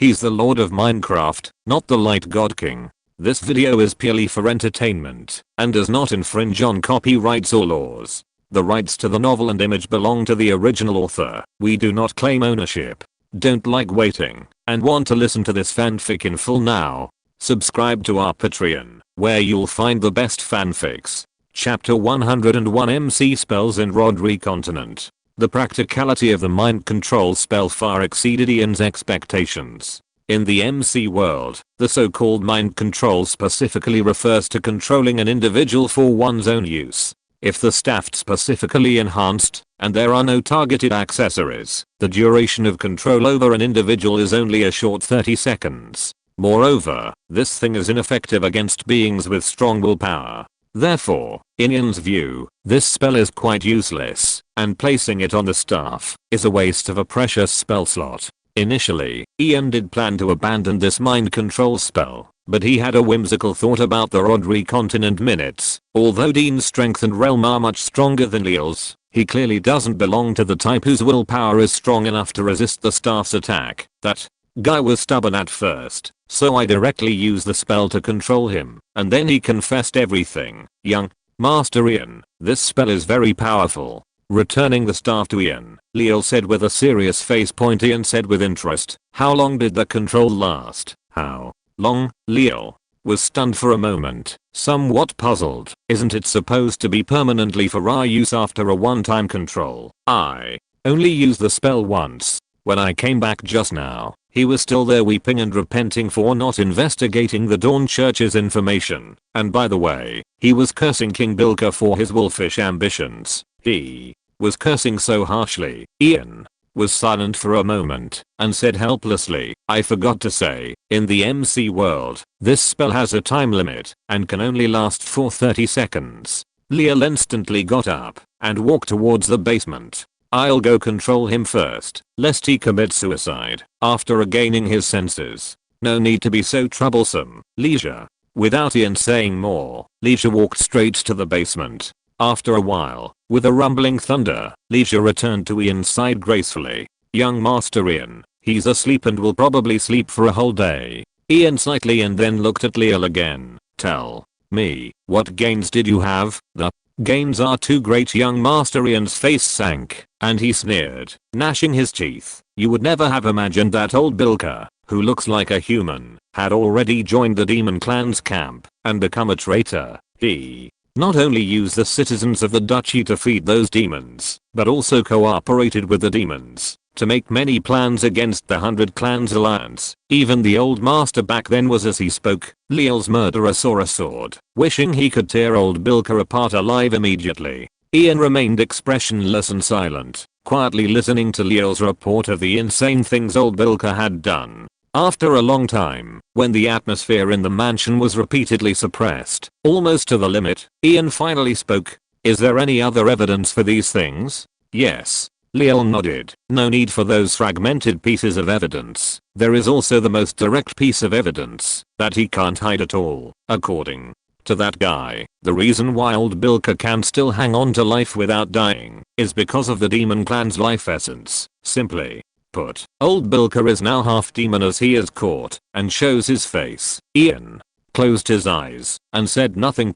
He's the Lord of Minecraft, not the Light God King. This video is purely for entertainment and does not infringe on copyrights or laws. The rights to the novel and image belong to the original author. We do not claim ownership. Don't like waiting and want to listen to this fanfic in full now? Subscribe to our Patreon, where you'll find the best fanfics. Chapter 101 MC Spells in Rodri Continent. The practicality of the mind control spell far exceeded Ian's expectations. In the MC world, the so-called mind control specifically refers to controlling an individual for one's own use. If the staffed specifically enhanced, and there are no targeted accessories, the duration of control over an individual is only a short 30 seconds. Moreover, this thing is ineffective against beings with strong willpower. Therefore, in Ian's view, this spell is quite useless, and placing it on the staff is a waste of a precious spell slot. Initially, Ian did plan to abandon this mind control spell, but he had a whimsical thought about the Rodri Continent minutes. Although Dean's strength and realm are much stronger than Leal's, he clearly doesn't belong to the type whose willpower is strong enough to resist the staff's attack. That guy was stubborn at first, so I directly used the spell to control him, and then he confessed everything. Young Master Ian, this spell is very powerful. Returning the staff to Ian, Leal said with a serious face. Ian said with interest, "How long did the control last?" "How long?" Leal was stunned for a moment, somewhat puzzled. "Isn't it supposed to be permanently for our use after a one-time control?" "I only used the spell once. When I came back just now, he was still there weeping and repenting for not investigating the Dawn Church's information. And by the way, he was cursing King Bilka for his wolfish ambitions. He was cursing so harshly." Ian was silent for a moment and said helplessly, "I forgot to say, in the MC world, this spell has a time limit and can only last for 30 seconds. Leal instantly got up and walked towards the basement. "I'll go control him first, lest he commit suicide after regaining his senses. No need to be so troublesome, Leisure." Without Ian saying more, Leisure walked straight to the basement. After a while, with a rumbling thunder, Leisure returned to Ian's side gracefully. "Young Master Ian, he's asleep and will probably sleep for a whole day." Ian slightly and then looked at Leal again. "Tell me, what gains did you have?" "The gains are too great." Young Master Ian's face sank, and he sneered, gnashing his teeth. "You would never have imagined that old Bilka, who looks like a human, had already joined the demon clan's camp and become a traitor. He not only used the citizens of the duchy to feed those demons, but also cooperated with the demons to make many plans against the 100 Clans Alliance. Even the old master back then was." As he spoke, Leal's murderer saw a sword, wishing he could tear old Bilka apart alive immediately. Ian remained expressionless and silent, quietly listening to Leal's report of the insane things old Bilka had done. After a long time, when the atmosphere in the mansion was repeatedly suppressed, almost to the limit, Ian finally spoke. "Is there any other evidence for these things?" "Yes." Leal nodded. "No need for those fragmented pieces of evidence. There is also the most direct piece of evidence that he can't hide at all. According to that guy, the reason why old Bilka can still hang on to life without dying is because of the demon clan's life essence. Simply put, old Bilka is now half demon as he is caught and shows his face." Ian closed his eyes and said nothing.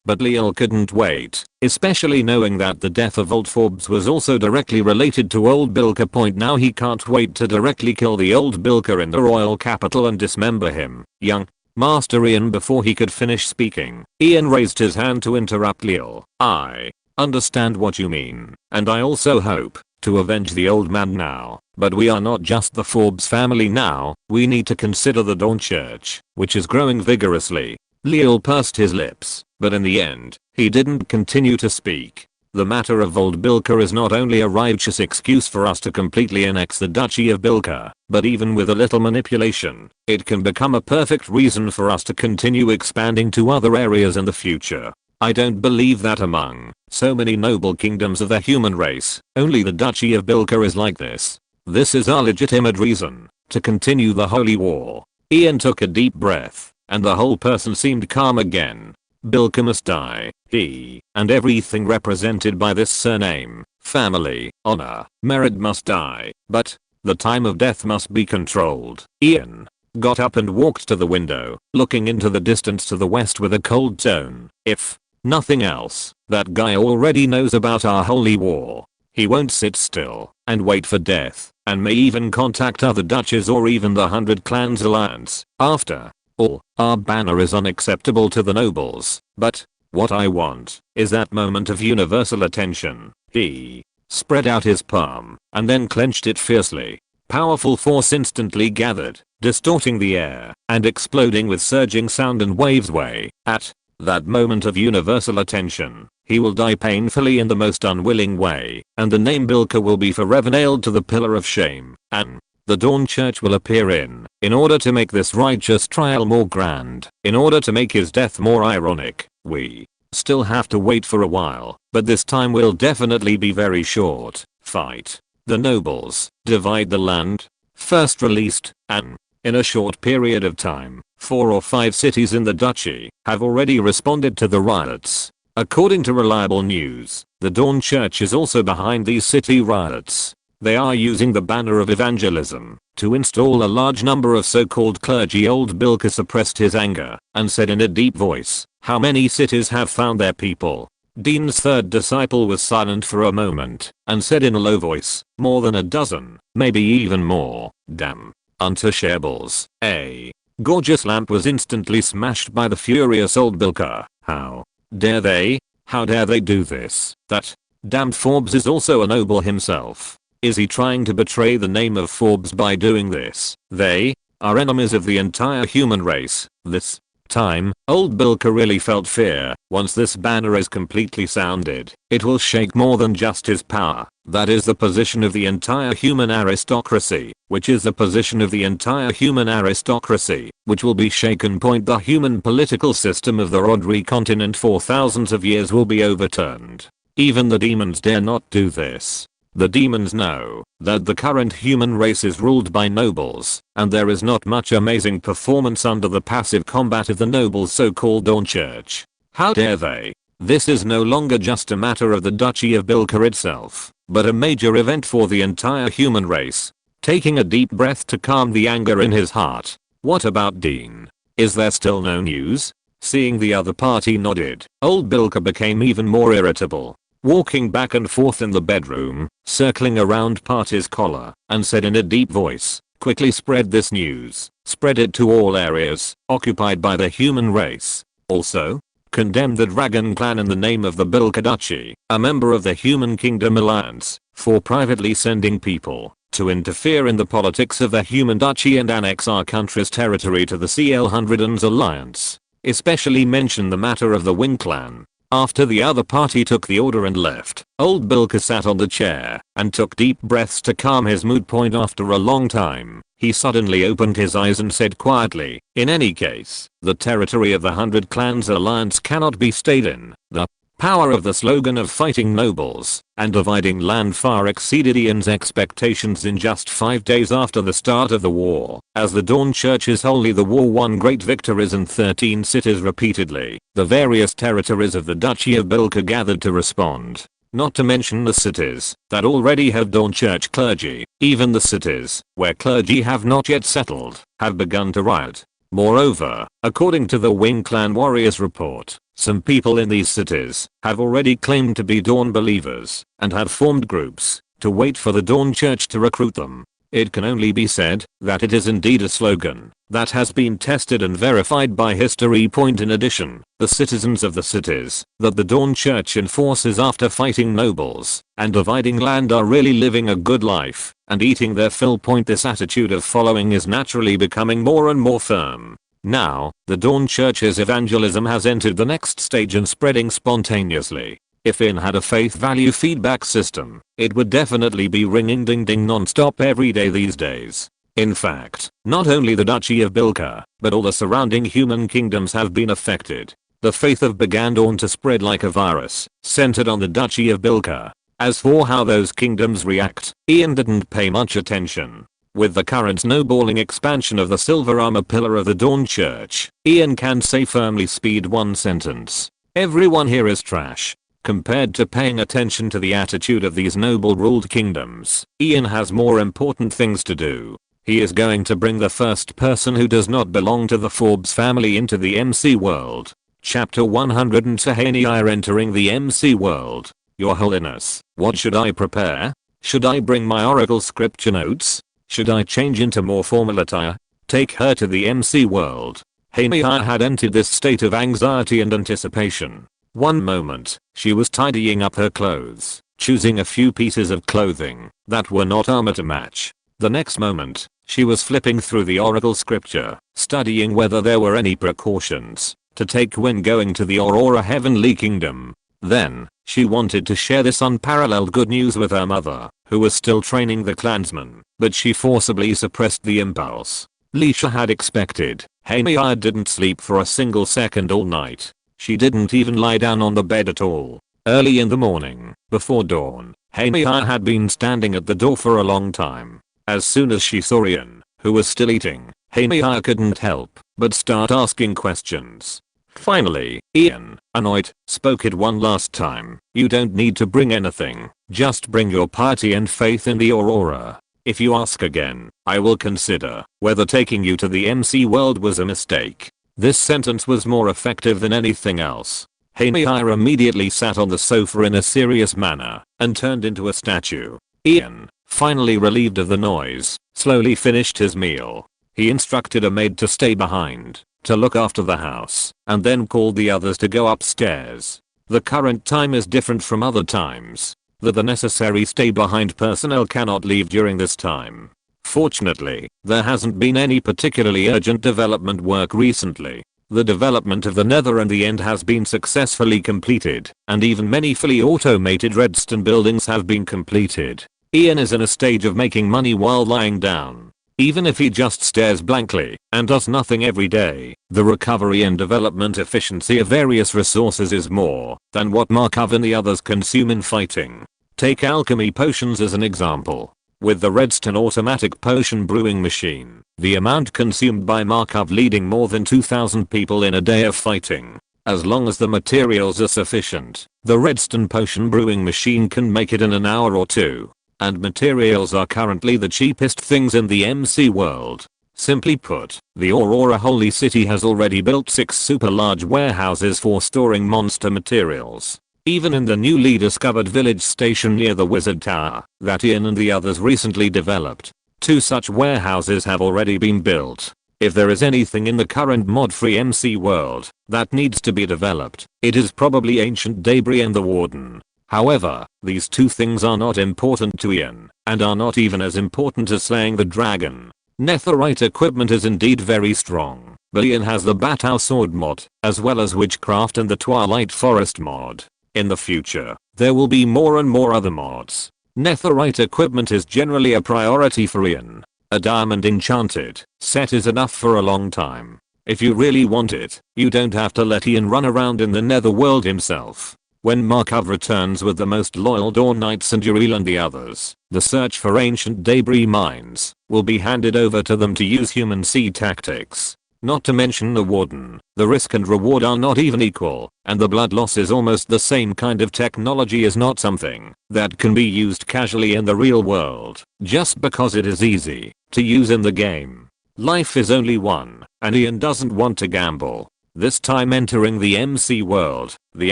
But Leal couldn't wait, especially knowing that the death of old Forbes was also directly related to old Bilka. Now he can't wait to directly kill the old Bilka in the royal capital and dismember him. "Young Master Ian." Before he could finish speaking, Ian raised his hand to interrupt Leal. "I understand what you mean, and I also hope to avenge the old man now. But we are not just the Forbes family now, we need to consider the Dawn Church, which is growing vigorously." Leal pursed his lips, but in the end, he didn't continue to speak. "The matter of old Bilka is not only a righteous excuse for us to completely annex the Duchy of Bilka, but even with a little manipulation, it can become a perfect reason for us to continue expanding to other areas in the future. I don't believe that among so many noble kingdoms of the human race, only the Duchy of Bilka is like this. This is our legitimate reason to continue the holy war." Ian took a deep breath, and the whole person seemed calm again. "Bilka must die. He and everything represented by this surname, family, honor, merit must die. But The time of death must be controlled. Ian got up and walked to the window, looking into the distance to the west with a cold tone. If nothing else, that guy already knows about our holy war. He won't sit still and wait for death, and may even contact other duchies or even the 100 Clans Alliance. After all, our banner is unacceptable to the nobles, but what I want is that moment of universal attention. He spread out his palm and then clenched it fiercely. Powerful force instantly gathered, distorting the air and exploding with surging sound and waves way. At that moment of universal attention, he will die painfully in the most unwilling way, and the name Bilka will be forever nailed to the pillar of shame, and the Dawn Church will appear in order to make this righteous trial more grand, in order to make his death more ironic. We still have to wait for a while, but this time will definitely be very short. Fight the nobles, divide the land, first released, and in a short period of time, 4 or 5 cities in the duchy have already responded to the riots. According to reliable news, the Dawn Church is also behind these city riots. They are using the banner of evangelism to install a large number of so-called clergy. Old Bilka suppressed his anger and said in a deep voice, "How many cities have found their people?" Dean's third disciple was silent for a moment and said in a low voice, "More than a dozen, maybe even more." Damn. Untouchables. A gorgeous lamp was instantly smashed by the furious old Bilka. How dare they? How dare they do this? That damned Forbes is also a noble himself. Is he trying to betray the name of Forbes by doing this? They are enemies of the entire human race. This time, old Bilka really felt fear. Once this banner is completely sounded, it will shake more than just his power. That is the position of the entire human aristocracy, which is the position of the entire human aristocracy, which will be shaken. Point: the human political system of the Rodri continent for thousands of years will be overturned. Even the demons dare not do this. The demons know that the current human race is ruled by nobles, and there is not much amazing performance under the passive combat of the nobles' so-called Dawn Church. How dare they? This is no longer just a matter of the Duchy of Bilka itself, but a major event for the entire human race. Taking a deep breath to calm the anger in his heart. What about Dean? Is there still no news? Seeing the other party nodded, old Bilka became even more irritable. Walking back and forth in the bedroom, circling around Party's collar, and said in a deep voice, "Quickly spread this news. Spread it to all areas occupied by the human race. Also, condemn the Dragon clan in the name of the Bilka Duchy, a member of the Human Kingdom Alliance, for privately sending people to interfere in the politics of the Human Duchy and annex our country's territory to the CL100's Alliance. Especially mention the matter of the Wing clan." After the other party took the order and left, old Bilka sat on the chair and took deep breaths to calm his mood. Point: after a long time, he suddenly opened his eyes and said quietly, "In any case, the territory of the 100 Clans Alliance cannot be stayed in. The power of the slogan of fighting nobles and dividing land far exceeded Ian's expectations in just 5 days after the start of the war. As the Dawn Church is holy, the war won great victories in 13 cities repeatedly. The various territories of the Duchy of Bilka gathered to respond. Not to mention the cities that already have Dawn Church clergy. Even the cities where clergy have not yet settled have begun to riot. Moreover, according to the Wing Clan Warriors report, some people in these cities have already claimed to be Dawn believers and have formed groups to wait for the Dawn Church to recruit them. It can only be said that it is indeed a slogan that has been tested and verified by history. Point: in addition, the citizens of the cities that the Dawn Church enforces after fighting nobles and dividing land are really living a good life and eating their fill. Point: this attitude of following is naturally becoming more and more firm. Now, the Dawn Church's evangelism has entered the next stage and spreading spontaneously. If Ian had a faith value feedback system, it would definitely be ringing ding ding non-stop every day these days. In fact, not only the Duchy of Bilka, but all the surrounding human kingdoms have been affected. The faith of began dawn to spread like a virus, centered on the Duchy of Bilka. As for how those kingdoms react, Ian didn't pay much attention. With the current snowballing expansion of the silver armor pillar of the Dawn Church, Ian can say firmly speed one sentence. Everyone here is trash. Compared to paying attention to the attitude of these noble ruled kingdoms, Ian has more important things to do. He is going to bring the first person who does not belong to the Forbes family into the MC world. Chapter 100 and Sahani are entering the MC world. Your Holiness, what should I prepare? Should I bring my oracle scripture notes? Should I change into more formal attire? Take her to the MC world. Hania had entered this state of anxiety and anticipation. One moment, she was tidying up her clothes, choosing a few pieces of clothing that were not armor to match. The next moment, she was flipping through the oracle scripture, studying whether there were any precautions to take when going to the Aurora Heavenly Kingdom. Then, she wanted to share this unparalleled good news with her mother, who was still training the clansmen, but she forcibly suppressed the impulse. Leisha had expected. Hania didn't sleep for a single second all night. She didn't even lie down on the bed at all. Early in the morning, before dawn, Hania had been standing at the door for a long time. As soon as she saw Ian, who was still eating, Hania couldn't help but start asking questions. Finally, Ian, annoyed, spoke it one last time. You don't need to bring anything, just bring your piety and faith in the Aurora. If you ask again, I will consider whether taking you to the MC world was a mistake. This sentence was more effective than anything else. Hania immediately sat on the sofa in a serious manner and turned into a statue. Ian, finally relieved of the noise, slowly finished his meal. He instructed a maid to stay behind to look after the house, and then called the others to go upstairs. The current time is different from other times. The necessary stay behind personnel cannot leave during this time. Fortunately, there hasn't been any particularly urgent development work recently. The development of the Nether and the End has been successfully completed, and even many fully automated redstone buildings have been completed. Ian is in a stage of making money while lying down. Even if he just stares blankly and does nothing every day, the recovery and development efficiency of various resources is more than what Markov and the others consume in fighting. Take alchemy potions as an example. With the Redstone automatic potion brewing machine, the amount consumed by Markov leading more than 2,000 people in a day of fighting. As long as the materials are sufficient, the Redstone potion brewing machine can make it in an hour or two. And materials are currently the cheapest things in the MC world. Simply put, the Aurora Holy City has already built 6 super large warehouses for storing monster materials. Even in the newly discovered village station near the Wizard Tower that Ian and the others recently developed, 2 such warehouses have already been built. If there is anything in the current mod-free MC world that needs to be developed, it is probably ancient debris and the Warden. However, these 2 things are not important to Ian, and are not even as important as slaying the dragon. Netherite equipment is indeed very strong, but Ian has the Batau sword mod, as well as witchcraft and the Twilight Forest mod. In the future, there will be more and more other mods. Netherite equipment is generally a priority for Ian. A diamond enchanted set is enough for a long time. If you really want it, you don't have to let Ian run around in the netherworld himself. When Markov returns with the most loyal Dawn Knights and Uriel and the others, the search for ancient debris mines will be handed over to them to use human seed tactics. Not to mention the Warden, the risk and reward are not even equal, and the blood loss is almost the same kind of technology is not something that can be used casually in the real world, just because it is easy to use in the game. Life is only one, and Ian doesn't want to gamble. This time entering the MC world, the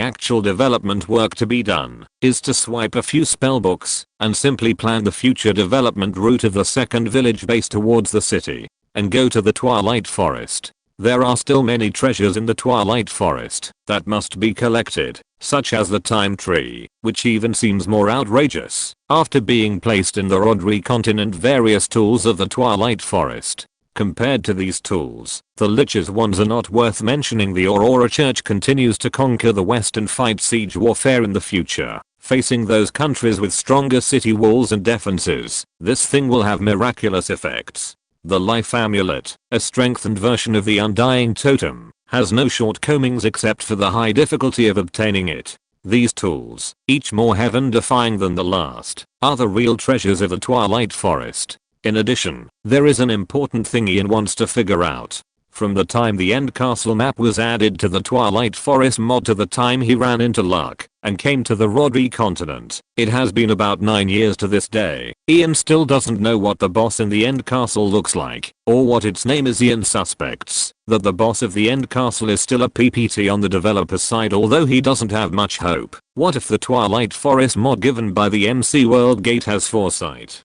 actual development work to be done is to swipe a few spellbooks and simply plan the future development route of the second village base towards the city, and go to the Twilight Forest. There are still many treasures in the Twilight Forest that must be collected, such as the Time Tree, which even seems more outrageous after being placed in the Rodri continent. Various tools of the Twilight Forest. Compared to these tools, the Lich's ones are not worth mentioning. The Aurora Church continues to conquer the West and fight siege warfare in the future, facing those countries with stronger city walls and defenses. This thing will have miraculous effects. The Life Amulet, a strengthened version of the Undying Totem, has no shortcomings except for the high difficulty of obtaining it. These tools, each more heaven-defying than the last, are the real treasures of the Twilight Forest. In addition, there is an important thing Ian wants to figure out. From the time the End Castle map was added to the Twilight Forest mod to the time he ran into luck and came to the Rodri continent. It has been about 9 years to this day. Ian still doesn't know what the boss in the end castle looks like, or what its name is. Ian suspects that the boss of the end castle is still a PPT on the developer's side, although he doesn't have much hope. What if the Twilight Forest mod given by the MC World Gate has foresight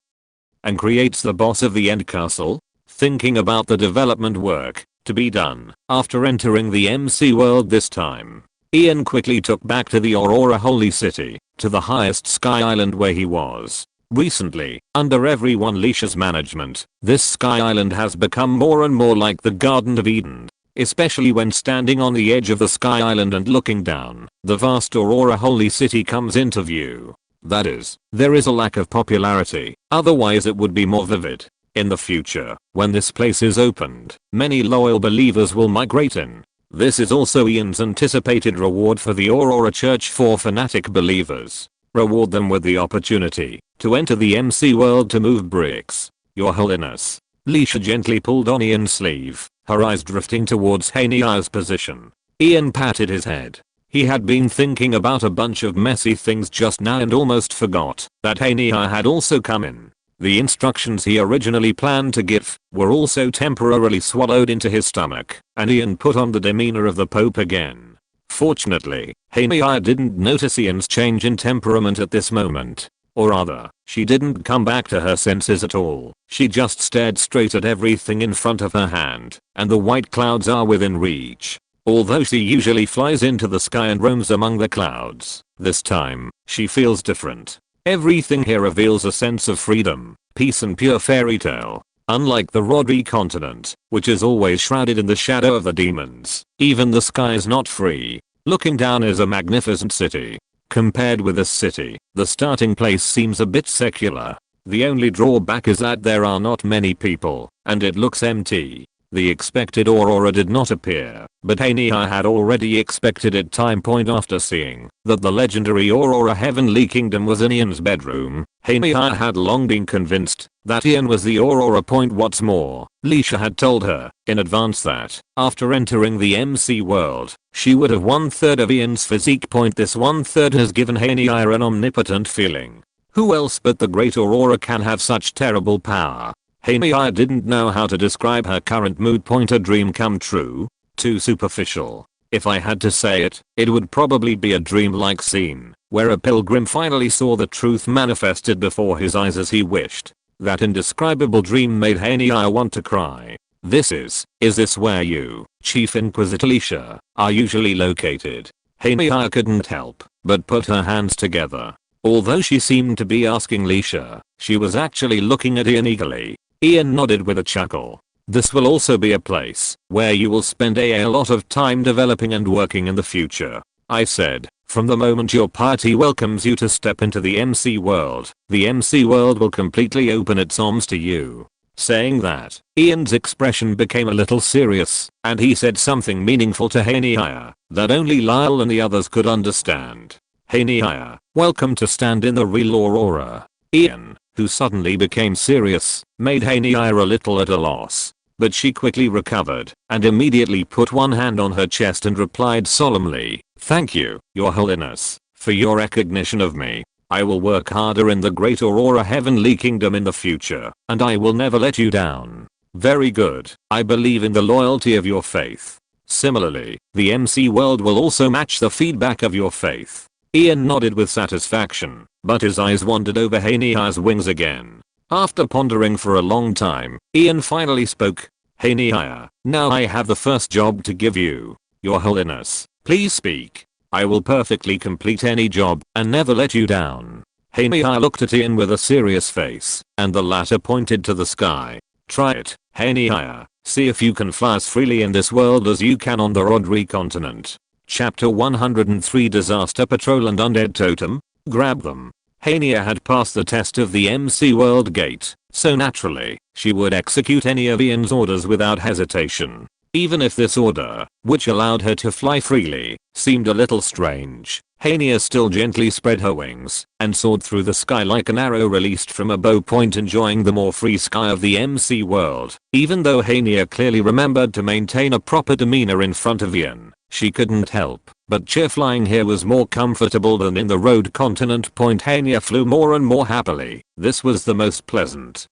and creates the boss of the end castle? Thinking about the development work to be done after entering the MC world this time, Ian quickly took back to the Aurora Holy City, to the highest sky island where he was. Recently, under everyone Leisha's management, this sky island has become more and more like the Garden of Eden. Especially when standing on the edge of the sky island and looking down, the vast Aurora Holy City comes into view. That is, there is a lack of popularity, otherwise it would be more vivid. In the future, when this place is opened, many loyal believers will migrate in. This is also Ian's anticipated reward for the Aurora Church for fanatic believers. Reward them with the opportunity to enter the MC world to move bricks. Your Holiness. Leisha gently pulled on Ian's sleeve, her eyes drifting towards Hania's position. Ian patted his head. He had been thinking about a bunch of messy things just now and almost forgot that Hania had also come in. The instructions he originally planned to give were also temporarily swallowed into his stomach, and Ian put on the demeanor of the Pope again. Fortunately, Hania didn't notice Ian's change in temperament at this moment. Or rather, she didn't come back to her senses at all. She just stared straight at everything in front of her hand, and the white clouds are within reach. Although she usually flies into the sky and roams among the clouds, this time, she feels different. Everything here reveals a sense of freedom, peace and pure fairy tale. Unlike the Rodri continent, which is always shrouded in the shadow of the demons, even the sky is not free. Looking down is a magnificent city. Compared with this city, the starting place seems a bit secular. The only drawback is that there are not many people, and it looks empty. The expected Aurora did not appear, but Hania had already expected it time point after seeing that the legendary Aurora Heavenly Kingdom was in Ian's bedroom. Hania had long been convinced that Ian was the Aurora point. What's more, Leisha had told her in advance that after entering the MC world, she would have 1/3 of Ian's physique point. This 1/3 has given Hania an omnipotent feeling. Who else but the great Aurora can have such terrible power? Hania didn't know how to describe her current mood point. A dream come true? Too superficial. If I had to say it, it would probably be a dream-like scene, where a pilgrim finally saw the truth manifested before his eyes as he wished. That indescribable dream made Hania want to cry. Is this where you, Chief Inquisitor Leisha, are usually located? Hania couldn't help but put her hands together. Although she seemed to be asking Leisha, she was actually looking at Ian eagerly. Ian nodded with a chuckle. This will also be a place where you will spend a lot of time developing and working in the future. I said, from the moment your party welcomes you to step into the MC world, the MC world will completely open its arms to you. Saying that, Ian's expression became a little serious, and he said something meaningful to Hania that only Lyle and the others could understand. Hania, welcome to stand in the real Aurora. Ian, who suddenly became serious, made Hania a little at a loss. But she quickly recovered, and immediately put one hand on her chest and replied solemnly, "Thank you, Your Holiness, for your recognition of me. I will work harder in the great Aurora Heavenly Kingdom in the future, and I will never let you down." Very good. I believe in the loyalty of your faith. Similarly, the MC world will also match the feedback of your faith. Ian nodded with satisfaction, but his eyes wandered over Hania's wings again. After pondering for a long time, Ian finally spoke. "Hania, now I have the first job to give you. Your Holiness, please speak. I will perfectly complete any job and never let you down." Hania looked at Ian with a serious face, and the latter pointed to the sky. "Try it, Hania. See if you can fly as freely in this world as you can on the Rodri continent." Chapter 103 Disaster Patrol and Undead Totem? Grab them. Hania had passed the test of the MC World Gate, so naturally, she would execute any of Ian's orders without hesitation. Even if this order, which allowed her to fly freely, seemed a little strange, Hania still gently spread her wings and soared through the sky like an arrow released from a bow point, enjoying the more free sky of the MC world. Even though Hania clearly remembered to maintain a proper demeanor in front of Ian, She couldn't help but cheer. Flying here was more comfortable than in the road continent. Hania flew more and more happily. This was the most pleasant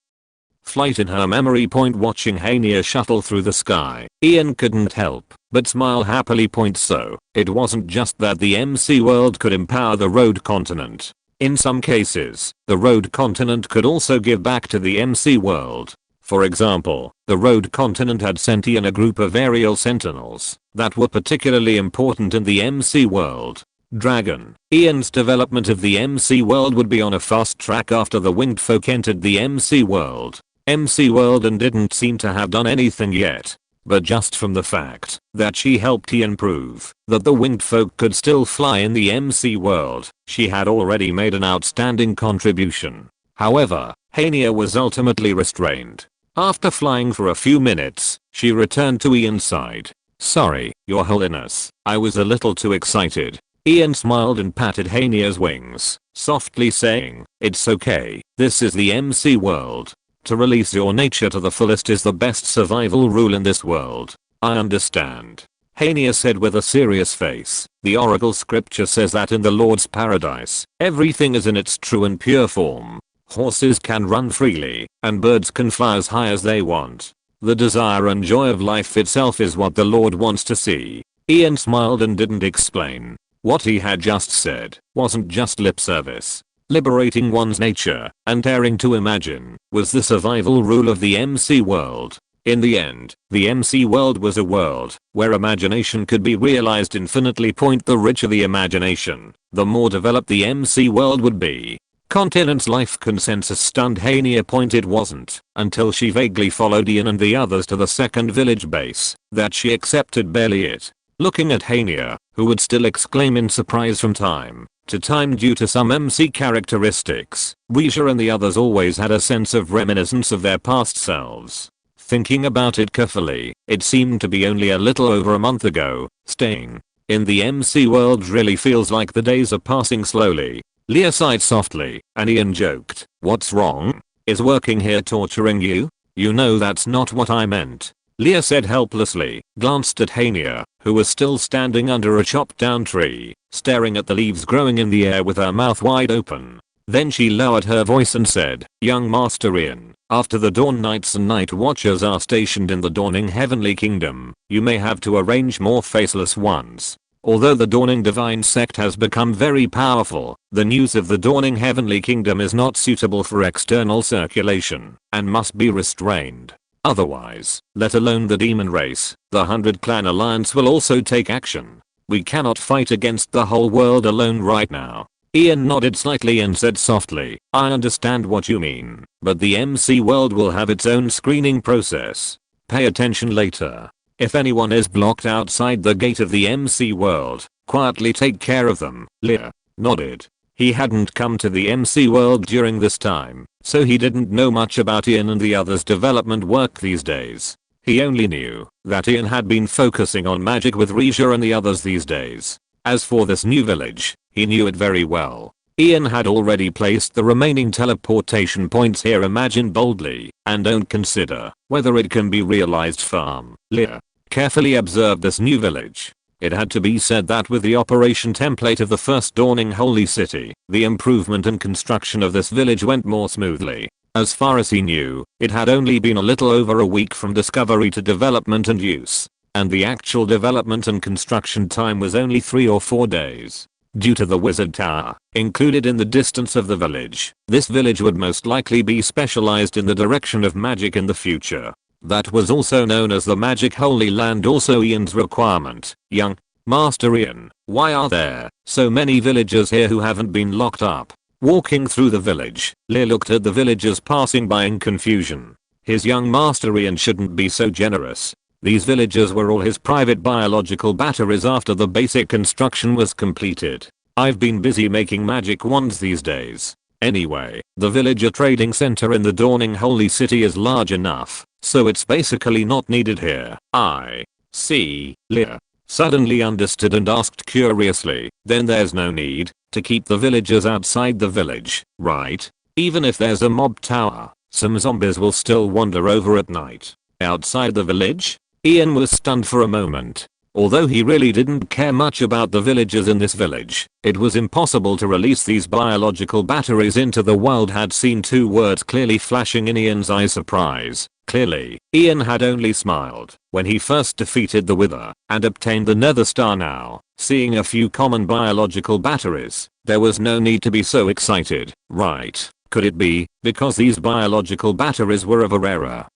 flight in her memory. Watching Hania shuttle through the sky, Ian couldn't help but smile happily. So, it wasn't just that the MC world could empower the road continent. In some cases, the road continent could also give back to the MC world. For example, the road continent had sent Ian a group of aerial sentinels that were particularly important in the MC world. Dragon. Ian's development of the MC world would be on a fast track after the winged folk entered the MC world and didn't seem to have done anything yet. But just from the fact that she helped Ian prove that the winged folk could still fly in the MC world, she had already made an outstanding contribution. However, Hania was ultimately restrained. After flying for a few minutes, she returned to Ian's side. "Sorry, Your Holiness, I was a little too excited." Ian smiled and patted Hania's wings, softly saying, "It's okay, this is the MC world. To release your nature to the fullest is the best survival rule in this world." "I understand," Hania said with a serious face. "The oracle scripture says that in the Lord's paradise, everything is in its true and pure form. Horses can run freely, and birds can fly as high as they want. The desire and joy of life itself is what the Lord wants to see." Ian smiled and didn't explain. What he had just said wasn't just lip service. Liberating one's nature and daring to imagine was the survival rule of the MC world. In the end, the MC world was a world where imagination could be realized infinitely. The richer the imagination, the more developed the MC world would be. Continent's life consensus stunned Hania. It wasn't until she vaguely followed Ian and the others to the second village base that she accepted barely it. Looking at Hania, who would still exclaim in surprise from time to time due to some MC characteristics, Risha and the others always had a sense of reminiscence of their past selves. Thinking about it carefully, it seemed to be only a little over a month ago. Staying in the MC world really feels like the days are passing slowly. Leah sighed softly, and Ian joked, "What's wrong? Is working here torturing you?" "You know that's not what I meant," Leah said helplessly, glanced at Hania, who was still standing under a chopped down tree, staring at the leaves growing in the air with her mouth wide open. Then she lowered her voice and said, "Young Master Ian, after the dawn knights and night watchers are stationed in the dawning heavenly kingdom, you may have to arrange more faceless ones. Although the dawning divine sect has become very powerful, the news of the dawning heavenly kingdom is not suitable for external circulation and must be restrained. Otherwise, let alone the demon race, the 100 Clan Alliance will also take action. We cannot fight against the whole world alone right now." Ian nodded slightly and said softly, "I understand what you mean, but the MC world will have its own screening process. Pay attention later. If anyone is blocked outside the gate of the MC world, quietly take care of them." Leah nodded. He hadn't come to the MC world during this time, so he didn't know much about Ian and the others' development work these days. He only knew that Ian had been focusing on magic with Risha and the others these days. As for this new village, he knew it very well. Ian had already placed the remaining teleportation points here. Imagine boldly, and don't consider whether it can be realized. Farm. Leah carefully observed this new village. It had to be said that with the operation template of the first dawning holy city, the improvement and construction of this village went more smoothly. As far as he knew, it had only been a little over a week from discovery to development and use, and the actual development and construction time was only 3 or 4 days. Due to the wizard tower included in the distance of the village, this village would most likely be specialized in the direction of magic in the future. That was also known as the Magic Holy Land. Also Ian's requirement. Young Master Ian, why are there so many villagers here who haven't been locked up? Walking through the village, Leah looked at the villagers passing by in confusion. His young Master Ian shouldn't be so generous. These villagers were all his private biological batteries after the basic construction was completed. I've been busy making magic wands these days. Anyway, the villager trading center in the dawning holy city is large enough, so it's basically not needed here. I see. Leah suddenly understood and asked curiously, then there's no need to keep the villagers outside the village, right? Even if there's a mob tower, some zombies will still wander over at night. Outside the village? Ian was stunned for a moment. Although he really didn't care much about the villagers in this village, it was impossible to release these biological batteries into the world. Had seen two words clearly flashing in Ian's eyes: surprise. Clearly, Ian had only smiled when he first defeated the Wither and obtained the Nether Star. Now, seeing a few common biological batteries, there was no need to be so excited, right? Could it be because these biological batteries were of a rarer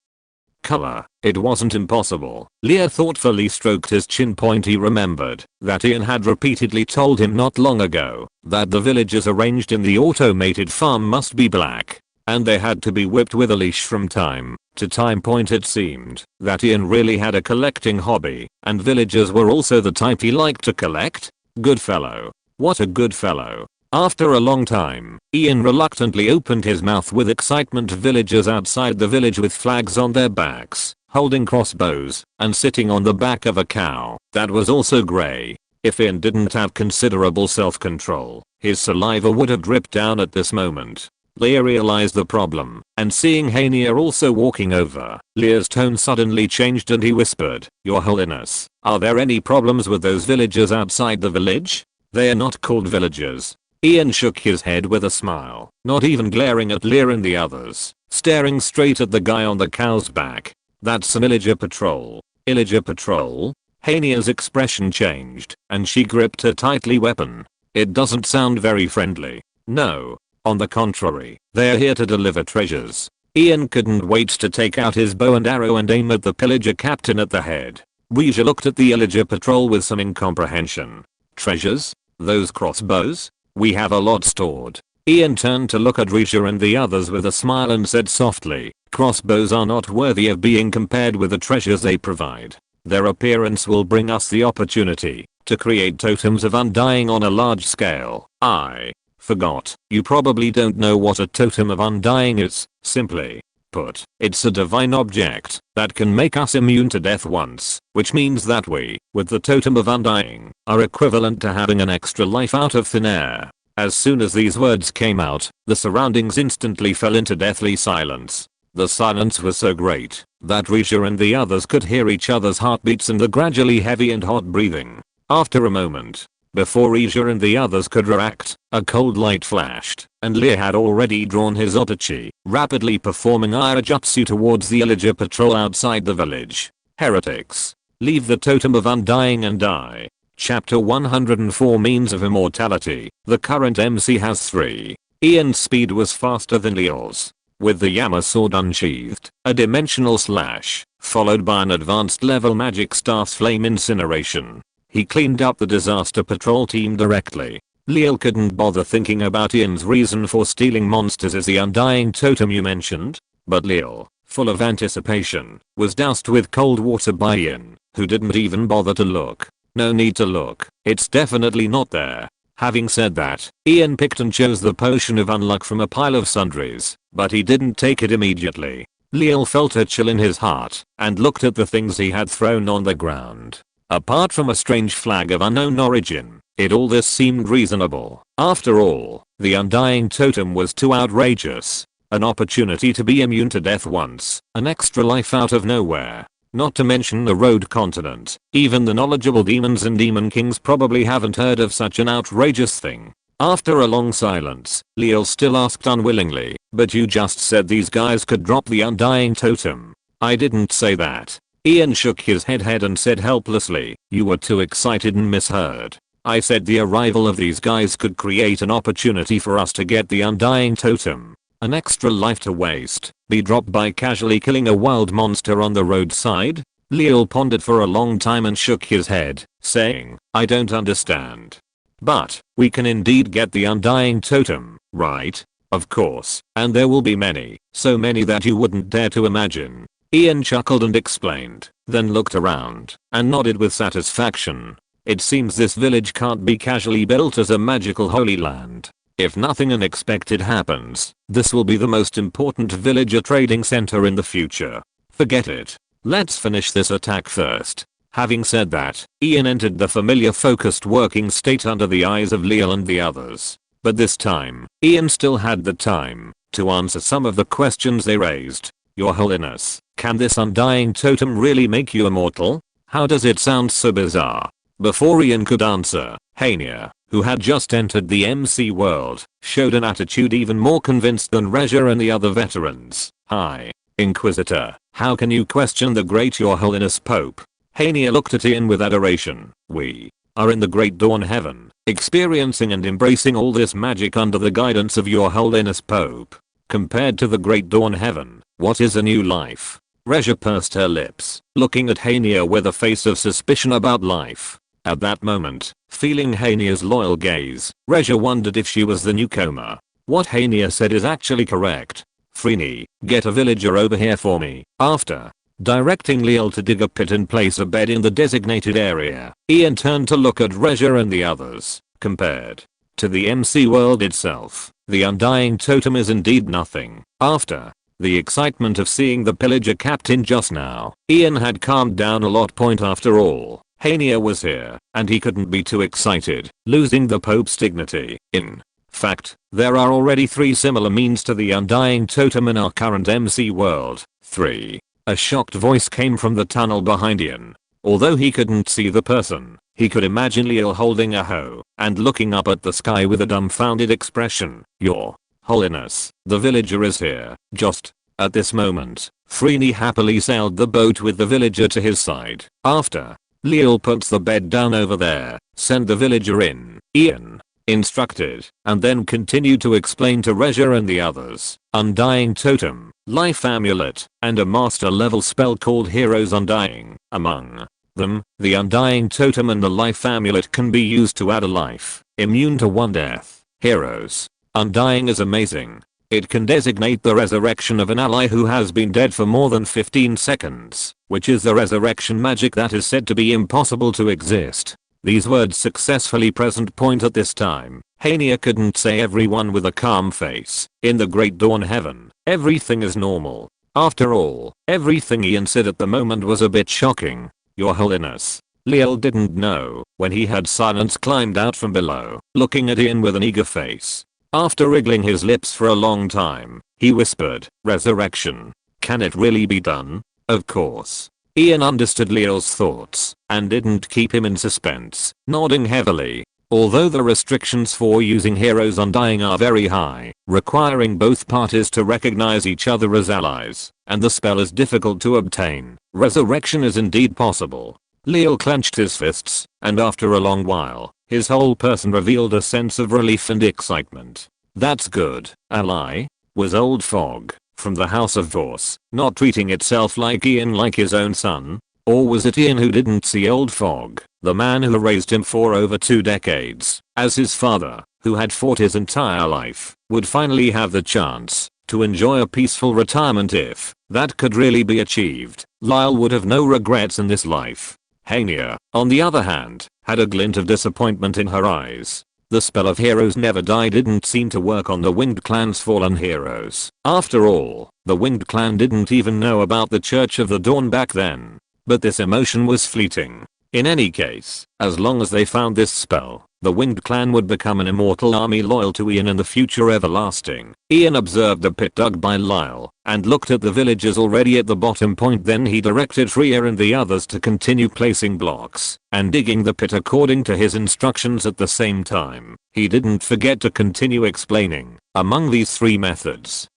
color? It wasn't impossible. Lear thoughtfully stroked his chin point. He remembered that Ian had repeatedly told him not long ago that the villagers arranged in the automated farm must be black, and they had to be whipped with a leash from time to time. It seemed that Ian really had a collecting hobby, and villagers were also the type he liked to collect. Good fellow. What a good fellow. After a long time, Ian reluctantly opened his mouth with excitement. Villagers outside the village with flags on their backs, holding crossbows, and sitting on the back of a cow that was also grey. If Ian didn't have considerable self-control, his saliva would have dripped down at this moment. Lear realized the problem, and seeing Hania also walking over, Lear's tone suddenly changed and he whispered, "Your Holiness, are there any problems with those villagers outside the village? They are not called villagers." Ian shook his head with a smile, not even glaring at Lear and the others, staring straight at the guy on the cow's back. "That's an Illager patrol." "Illager patrol?" Hania's expression changed, and she gripped her tightly weapon. "It doesn't sound very friendly." "No. On the contrary, they're here to deliver treasures." Ian couldn't wait to take out his bow and arrow and aim at the pillager captain at the head. Reja looked at the Illager patrol with some incomprehension. "Treasures? Those crossbows? We have a lot stored." Ian turned to look at Reja and the others with a smile and said softly, "Crossbows are not worthy of being compared with the treasures they provide. Their appearance will bring us the opportunity to create totems of undying on a large scale." "I forgot. You probably don't know what a totem of undying is. Simply put, it's a divine object that can make us immune to death once, which means that we, with the totem of undying, are equivalent to having an extra life out of thin air." As soon as these words came out, the surroundings instantly fell into deathly silence. The silence was so great that Reja and the others could hear each other's heartbeats and the gradually heavy and hot breathing. After a moment, before Reja and the others could react, a cold light flashed, and Lear had already drawn his otachi, rapidly performing Irajutsu towards the Illager patrol outside the village. "Heretics. Leave the totem of undying and die." Chapter 104 Means of Immortality. The current MC has 3. Ian's speed was faster than Lear's. With the Yama sword unsheathed, a dimensional slash, followed by an advanced level magic staff's flame incineration, he cleaned up the disaster patrol team directly. Leal couldn't bother thinking about Ian's reason for stealing monsters as the undying totem you mentioned, but Leal, full of anticipation, was doused with cold water by Ian, who didn't even bother to look. "No need to look, it's definitely not there." Having said that, Ian picked and chose the potion of unluck from a pile of sundries, but he didn't take it immediately. Leal felt a chill in his heart and looked at the things he had thrown on the ground. Apart from a strange flag of unknown origin, all this seemed reasonable. After all, the undying totem was too outrageous. An opportunity to be immune to death once, an extra life out of nowhere. Not to mention the road continent. Even the knowledgeable demons and demon kings probably haven't heard of such an outrageous thing. After a long silence, Leal still asked unwillingly, "But you just said these guys could drop the undying totem." "I didn't say that." Ian shook his head and said helplessly, "You were too excited and misheard. I said the arrival of these guys could create an opportunity for us to get the undying totem. An extra life to waste, be dropped by casually killing a wild monster on the roadside?" Leal pondered for a long time and shook his head, saying, "I don't understand." "But, we can indeed get the undying totem, right?" "Of course, and there will be many, so many that you wouldn't dare to imagine." Ian chuckled and explained, then looked around and nodded with satisfaction. "It seems this village can't be casually built as a magical holy land. If nothing unexpected happens, this will be the most important villager trading center in the future. Forget it. Let's finish this attack first." Having said that, Ian entered the familiar focused working state under the eyes of Leal and the others. But this time, Ian still had the time to answer some of the questions they raised. "Your Holiness, can this undying totem really make you immortal? How does it sound so bizarre? Before Ian could answer, Hania, who had just entered the MC world, showed an attitude even more convinced than Regia and the other veterans. Hi, Inquisitor, how can you question the great Your Holiness Pope? Hania looked at Ian with adoration. We are in the great dawn heaven, experiencing and embracing all this magic under the guidance of Your Holiness Pope. Compared to the great dawn heaven, what is a new life? Regia pursed her lips, looking at Hania with a face of suspicion about life. At that moment, feeling Hania's loyal gaze, Regia wondered if she was the newcomer. What Hania said is actually correct. Freeney, get a villager over here for me. After directing Leal to dig a pit and place a bed in the designated area, Ian turned to look at Regia and the others. Compared to the MC world itself, the undying totem is indeed nothing. After the excitement of seeing the pillager captain just now, Ian had calmed down a lot. Point after all, Hania was here, and he couldn't be too excited, losing the Pope's dignity. In fact, there are already 3 similar means to the undying totem in our current MC world. 3. A shocked voice came from the tunnel behind Ian. Although he couldn't see the person, he could imagine Leal holding a hoe and looking up at the sky with a dumbfounded expression. Your Holiness, the villager is here. Just at this moment, Freeney happily sailed the boat with the villager to his side. After Leal puts the bed down over there, send the villager in, Ian instructed, and then continued to explain to Regia and the others. Undying totem, life amulet, and a master level spell called Heroes Undying. Among them, the undying totem and the life amulet can be used to add a life, immune to 1 death. Heroes Undying is amazing. It can designate the resurrection of an ally who has been dead for more than 15 seconds, which is the resurrection magic that is said to be impossible to exist. These words successfully present point at this time. Hania couldn't say everyone with a calm face. In the great dawn heaven, everything is normal. After all, everything Ian said at the moment was a bit shocking. Your Holiness. Leal didn't know when he had silence climbed out from below, looking at Ian with an eager face. After wriggling his lips for a long time, he whispered, resurrection. Can it really be done? Of course. Ian understood Leal's thoughts and didn't keep him in suspense, nodding heavily. Although the restrictions for using Heroes Undying are very high, requiring both parties to recognize each other as allies, and the spell is difficult to obtain, resurrection is indeed possible. Leal clenched his fists, and after a long while, his whole person revealed a sense of relief and excitement. That's good, ally? Was Old Fog, from the House of Vorse, not treating itself like Ian like his own son? Or was it Ian who didn't see Old Fog, the man who raised him for over 2 decades, as his father, who had fought his entire life, would finally have the chance to enjoy a peaceful retirement if that could really be achieved? Lyle would have no regrets in this life. Hania, on the other hand, had a glint of disappointment in her eyes. The spell of Heroes Never Die didn't seem to work on the Winged Clan's fallen heroes. After all, the Winged Clan didn't even know about the Church of the Dawn back then. But this emotion was fleeting. In any case, as long as they found this spell, the Winged Clan would become an immortal army loyal to Ian in the future everlasting. Ian observed the pit dug by Lyle, and looked at the villagers already at the bottom point. Then he directed Freya and the others to continue placing blocks and digging the pit according to his instructions. At the same time, he didn't forget to continue explaining, among these 3 methods,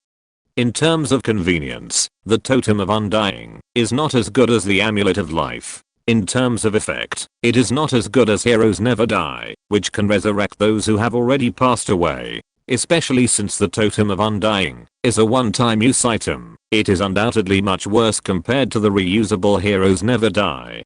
in terms of convenience, the Totem of Undying is not as good as the Amulet of Life. In terms of effect, it is not as good as Heroes Never Die, which can resurrect those who have already passed away. Especially since the Totem of Undying is a one-time use item, it is undoubtedly much worse compared to the reusable Heroes Never Die.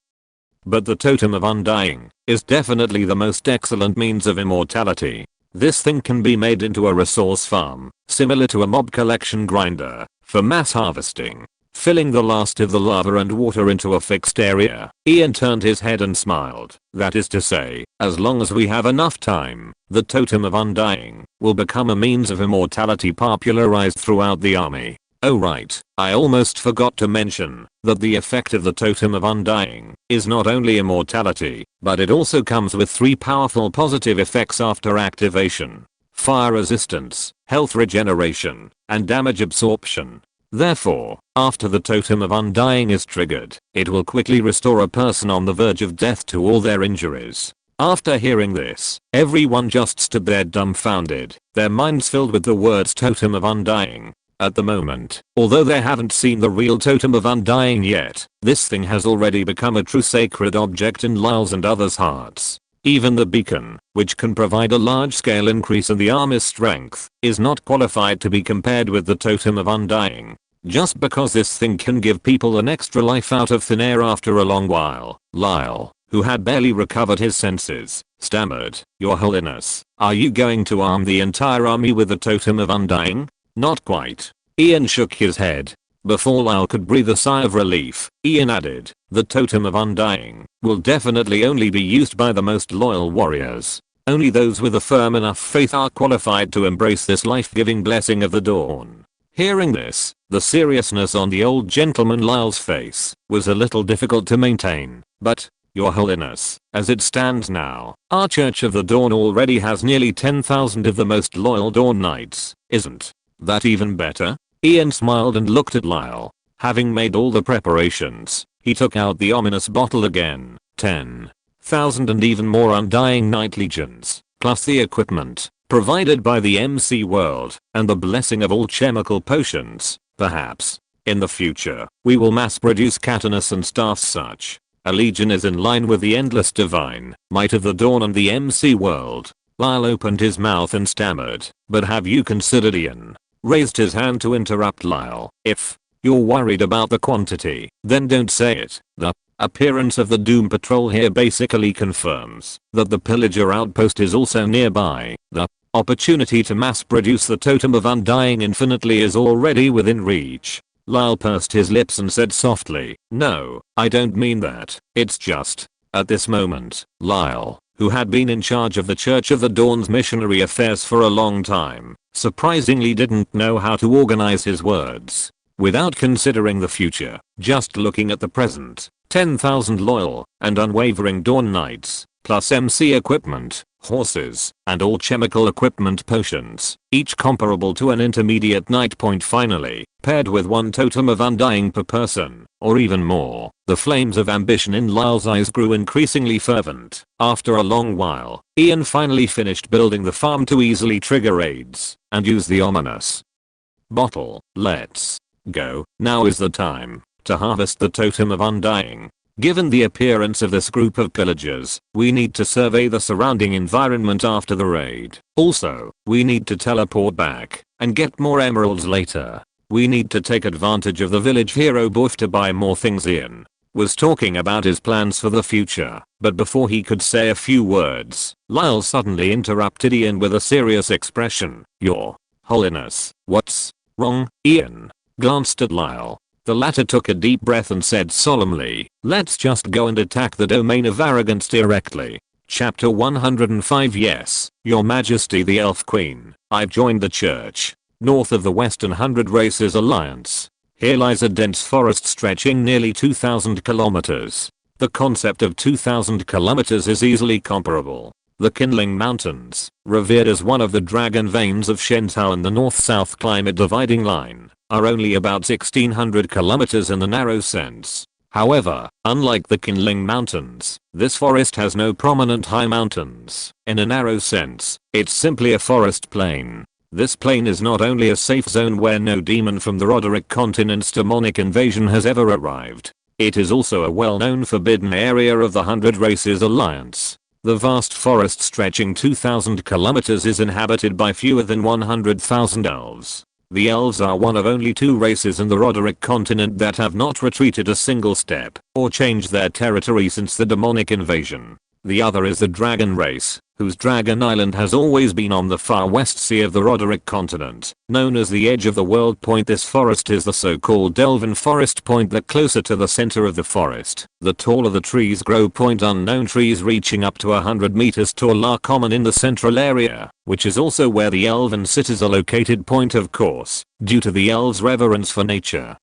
But the Totem of Undying is definitely the most excellent means of immortality. This thing can be made into a resource farm, similar to a mob collection grinder, for mass harvesting, filling the last of the lava and water into a fixed area. Ian turned his head and smiled. That is to say, as long as we have enough time, the Totem of Undying will become a means of immortality popularized throughout the army. Oh right, I almost forgot to mention that the effect of the Totem of Undying is not only immortality, but it also comes with 3 powerful positive effects after activation: fire resistance, health regeneration, and damage absorption. Therefore, after the totem of undying is triggered, it will quickly restore a person on the verge of death to all their injuries. After hearing this, everyone just stood there dumbfounded, their minds filled with the words totem of undying. At the moment, although they haven't seen the real totem of undying yet, this thing has already become a true sacred object in Lyle's and others' hearts. Even the beacon, which can provide a large-scale increase in the army's strength, is not qualified to be compared with the totem of undying. Just because this thing can give people an extra life out of thin air after a long while, Lyle, who had barely recovered his senses, stammered, "Your Holiness, are you going to arm the entire army with the totem of undying?" "Not quite." Ian shook his head. Before Lyle could breathe a sigh of relief, Ian added, "The totem of undying will definitely only be used by the most loyal warriors. Only those with a firm enough faith are qualified to embrace this life-giving blessing of the dawn." Hearing this, the seriousness on the old gentleman Lyle's face was a little difficult to maintain. "But, Your Holiness, as it stands now, our Church of the Dawn already has nearly 10,000 of the most loyal Dawn Knights. Isn't that even better?" Ian smiled and looked at Lyle. Having made all the preparations, he took out the ominous bottle again. 10,000 and even more undying Knight Legions, plus the equipment provided by the MC world, and the blessing of all chemical potions. Perhaps, in the future, we will mass produce katanas and staffs such. A legion is in line with the endless divine might of the dawn and the MC world. Lyle opened his mouth and stammered, "But have you considered?" Ian raised his hand to interrupt Lyle. "If you're worried about the quantity, then don't say it. The appearance of the Doom Patrol here basically confirms that the Pillager outpost is also nearby. The opportunity to mass produce the totem of undying infinitely is already within reach." Lyle pursed his lips and said softly, "No, I don't mean that. It's just, at this moment, Lyle, who had been in charge of the Church of the Dawn's missionary affairs for a long time, surprisingly didn't know how to organize his words. Without considering the future, just looking at the present, 10,000 loyal and unwavering Dawn Knights, plus MC equipment, horses, and all chemical equipment potions, each comparable to an intermediate Knight point finally, paired with one totem of undying per person, or even more. The flames of ambition in Lyle's eyes grew increasingly fervent. After a long while, Ian finally finished building the farm to easily trigger raids, and use the ominous bottle. "Let's go. Now is the time to harvest the totem of undying. Given the appearance of this group of pillagers, we need to survey the surrounding environment after the raid. Also, we need to teleport back and get more emeralds later. We need to take advantage of the village hero booth to buy more things." Ian was talking about his plans for the future, but before he could say a few words, Lyle suddenly interrupted Ian with a serious expression. "Your Holiness, what's wrong?" Ian glanced at Lyle. The latter took a deep breath and said solemnly, "Let's just go and attack the domain of arrogance directly." Chapter 105. Yes, Your Majesty the Elf Queen, I've joined the church, north of the Western Hundred Races Alliance. Here lies a dense forest stretching nearly 2,000 kilometers. The concept of 2,000 kilometers is easily comparable. The Kindling Mountains, revered as one of the dragon veins of Shentao and the north-south climate dividing line, are only about 1,600 kilometers in the narrow sense. However, unlike the Kindling Mountains, this forest has no prominent high mountains. In a narrow sense, it's simply a forest plain. This plain is not only a safe zone where no demon from the Roderick continent's demonic invasion has ever arrived, it is also a well-known forbidden area of the Hundred Races Alliance. The vast forest stretching 2,000 kilometers is inhabited by fewer than 100,000 elves. The elves are one of only two races in the Roderick continent that have not retreated a single step or changed their territory since the demonic invasion. The other is the dragon race, whose dragon island has always been on the far west sea of the Roderick continent, known as the edge of the world point. This forest is the so-called elven forest point. The closer to the center of the forest, the taller the trees grow. Point unknown trees reaching up to 100 meters tall are common in the central area, which is also where the elven cities are located. Point of course, due to the elves' reverence for nature.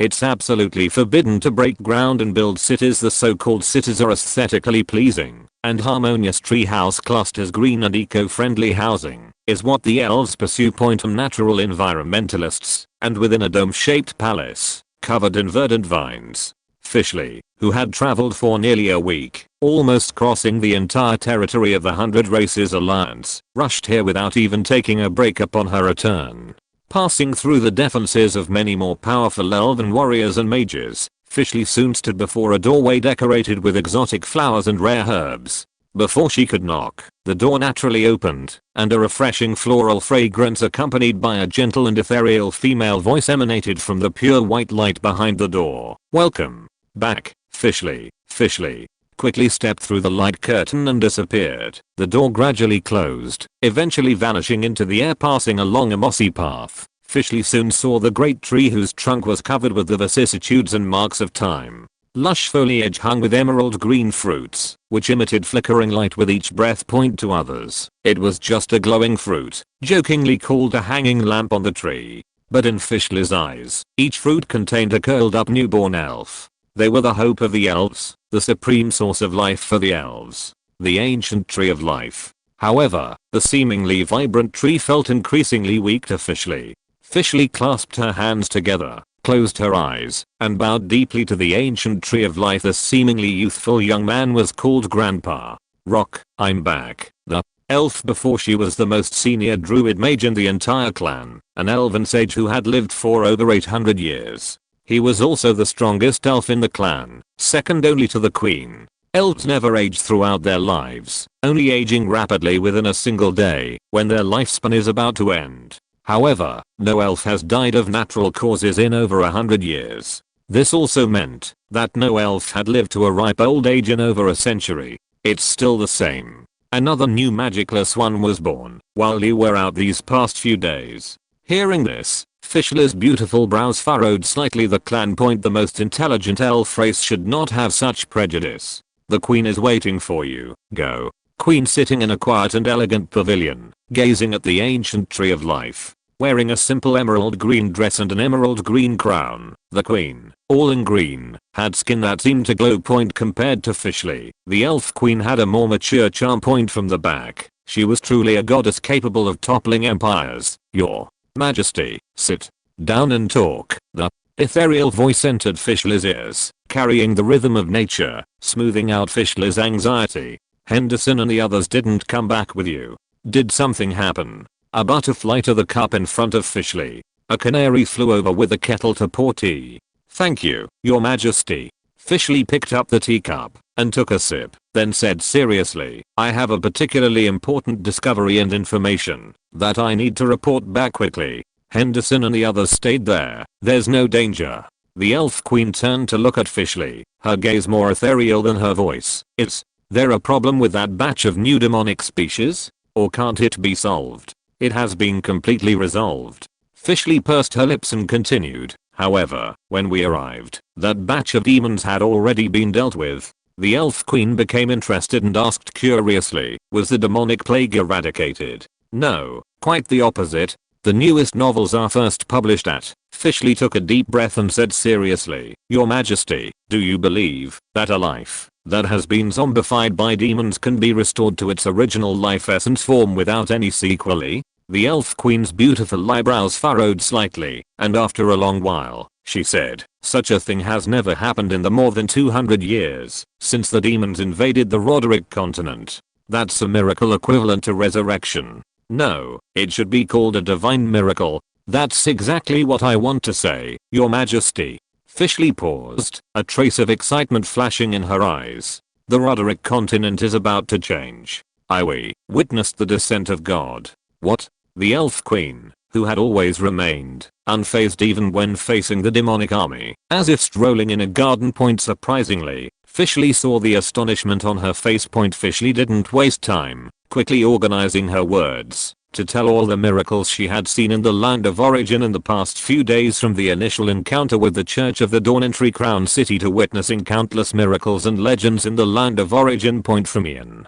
It's absolutely forbidden to break ground and build cities. The so-called cities are aesthetically pleasing and harmonious treehouse clusters, green and eco-friendly housing is what the elves pursue. Natural environmentalists, and within a dome-shaped palace covered in verdant vines. Fishley, who had traveled for nearly a week, almost crossing the entire territory of the 100 Races Alliance, rushed here without even taking a break upon her return. Passing through the defenses of many more powerful elven warriors and mages, Fishley soon stood before a doorway decorated with exotic flowers and rare herbs. Before she could knock, the door naturally opened, and a refreshing floral fragrance accompanied by a gentle and ethereal female voice emanated from the pure white light behind the door. "Welcome back, Fishley." Fishley quickly stepped through the light curtain and disappeared. The door gradually closed, eventually vanishing into the air. Passing along a mossy path, Fishley soon saw the great tree whose trunk was covered with the vicissitudes and marks of time. Lush foliage hung with emerald green fruits, which emitted flickering light with each breath. To others, it was just a glowing fruit, jokingly called a hanging lamp on the tree. But in Fishley's eyes, each fruit contained a curled up newborn elf. They were the hope of the elves, the supreme source of life for the elves, the ancient tree of life. However, the seemingly vibrant tree felt increasingly weak to Fishley. Fishley clasped her hands together, closed her eyes, and bowed deeply to the ancient tree of life. The seemingly youthful young man was called Grandpa Rock. "I'm back." The elf before she was the most senior druid mage in the entire clan, an elven sage who had lived for over 800 years. He was also the strongest elf in the clan, second only to the queen. Elves never age throughout their lives, only aging rapidly within a single day, when their lifespan is about to end. However, no elf has died of natural causes in over 100 years. This also meant that no elf had lived to a ripe old age in over a century. It's still the same. Another new magicless one was born while you were out these past few days. Hearing this, Fishley's beautiful brows furrowed slightly. The clan point, the most intelligent elf race should not have such prejudice. "The queen is waiting for you. Go." Queen sitting in a quiet and elegant pavilion, gazing at the ancient tree of life, wearing a simple emerald green dress and an emerald green crown. The queen, all in green, had skin that seemed to glow. Compared to Fishley, the elf queen had a more mature charm. From the back, she was truly a goddess capable of toppling empires. "Your Majesty, sit down and talk." The ethereal voice entered Fishley's ears, carrying the rhythm of nature, smoothing out Fishley's anxiety. "Henderson and the others didn't come back with you. Did something happen?" A butterfly to the cup in front of Fishley. A canary flew over with a kettle to pour tea. "Thank you, Your Majesty." Fishley picked up the teacup and took a sip, then said seriously, "I have a particularly important discovery and information that I need to report back quickly." Henderson and the others stayed there. "There's no danger." The elf queen turned to look at Fishley, her gaze more ethereal than her voice. "Is there a problem with that batch of new demonic species? Or can't it be solved?" "It has been completely resolved." Fishley pursed her lips and continued, "However, when we arrived, that batch of demons had already been dealt with." The elf queen became interested and asked curiously, "Was the demonic plague eradicated?" "No, quite the opposite. The newest novels are first published at." Fishley took a deep breath and said seriously, "Your Majesty, do you believe that a life that has been zombified by demons can be restored to its original life essence form without any sequelae?" The elf queen's beautiful eyebrows furrowed slightly, and after a long while, she said, "Such a thing has never happened in the more than 200 years since the demons invaded the Rodri continent. That's a miracle equivalent to resurrection. No, it should be called a divine miracle." "That's exactly what I want to say, Your Majesty." Fishley paused, a trace of excitement flashing in her eyes. "The Roderick continent is about to change. We witnessed the descent of God." "What?" The elf queen, who had always remained unfazed even when facing the demonic army, as if strolling in a garden. Surprisingly, Fishley saw the astonishment on her face. Fishley didn't waste time, quickly organizing her words to tell all the miracles she had seen in the land of origin in the past few days, from the initial encounter with the Church of the Dawn in Tree Crown City to witnessing countless miracles and legends in the land of origin. From Ian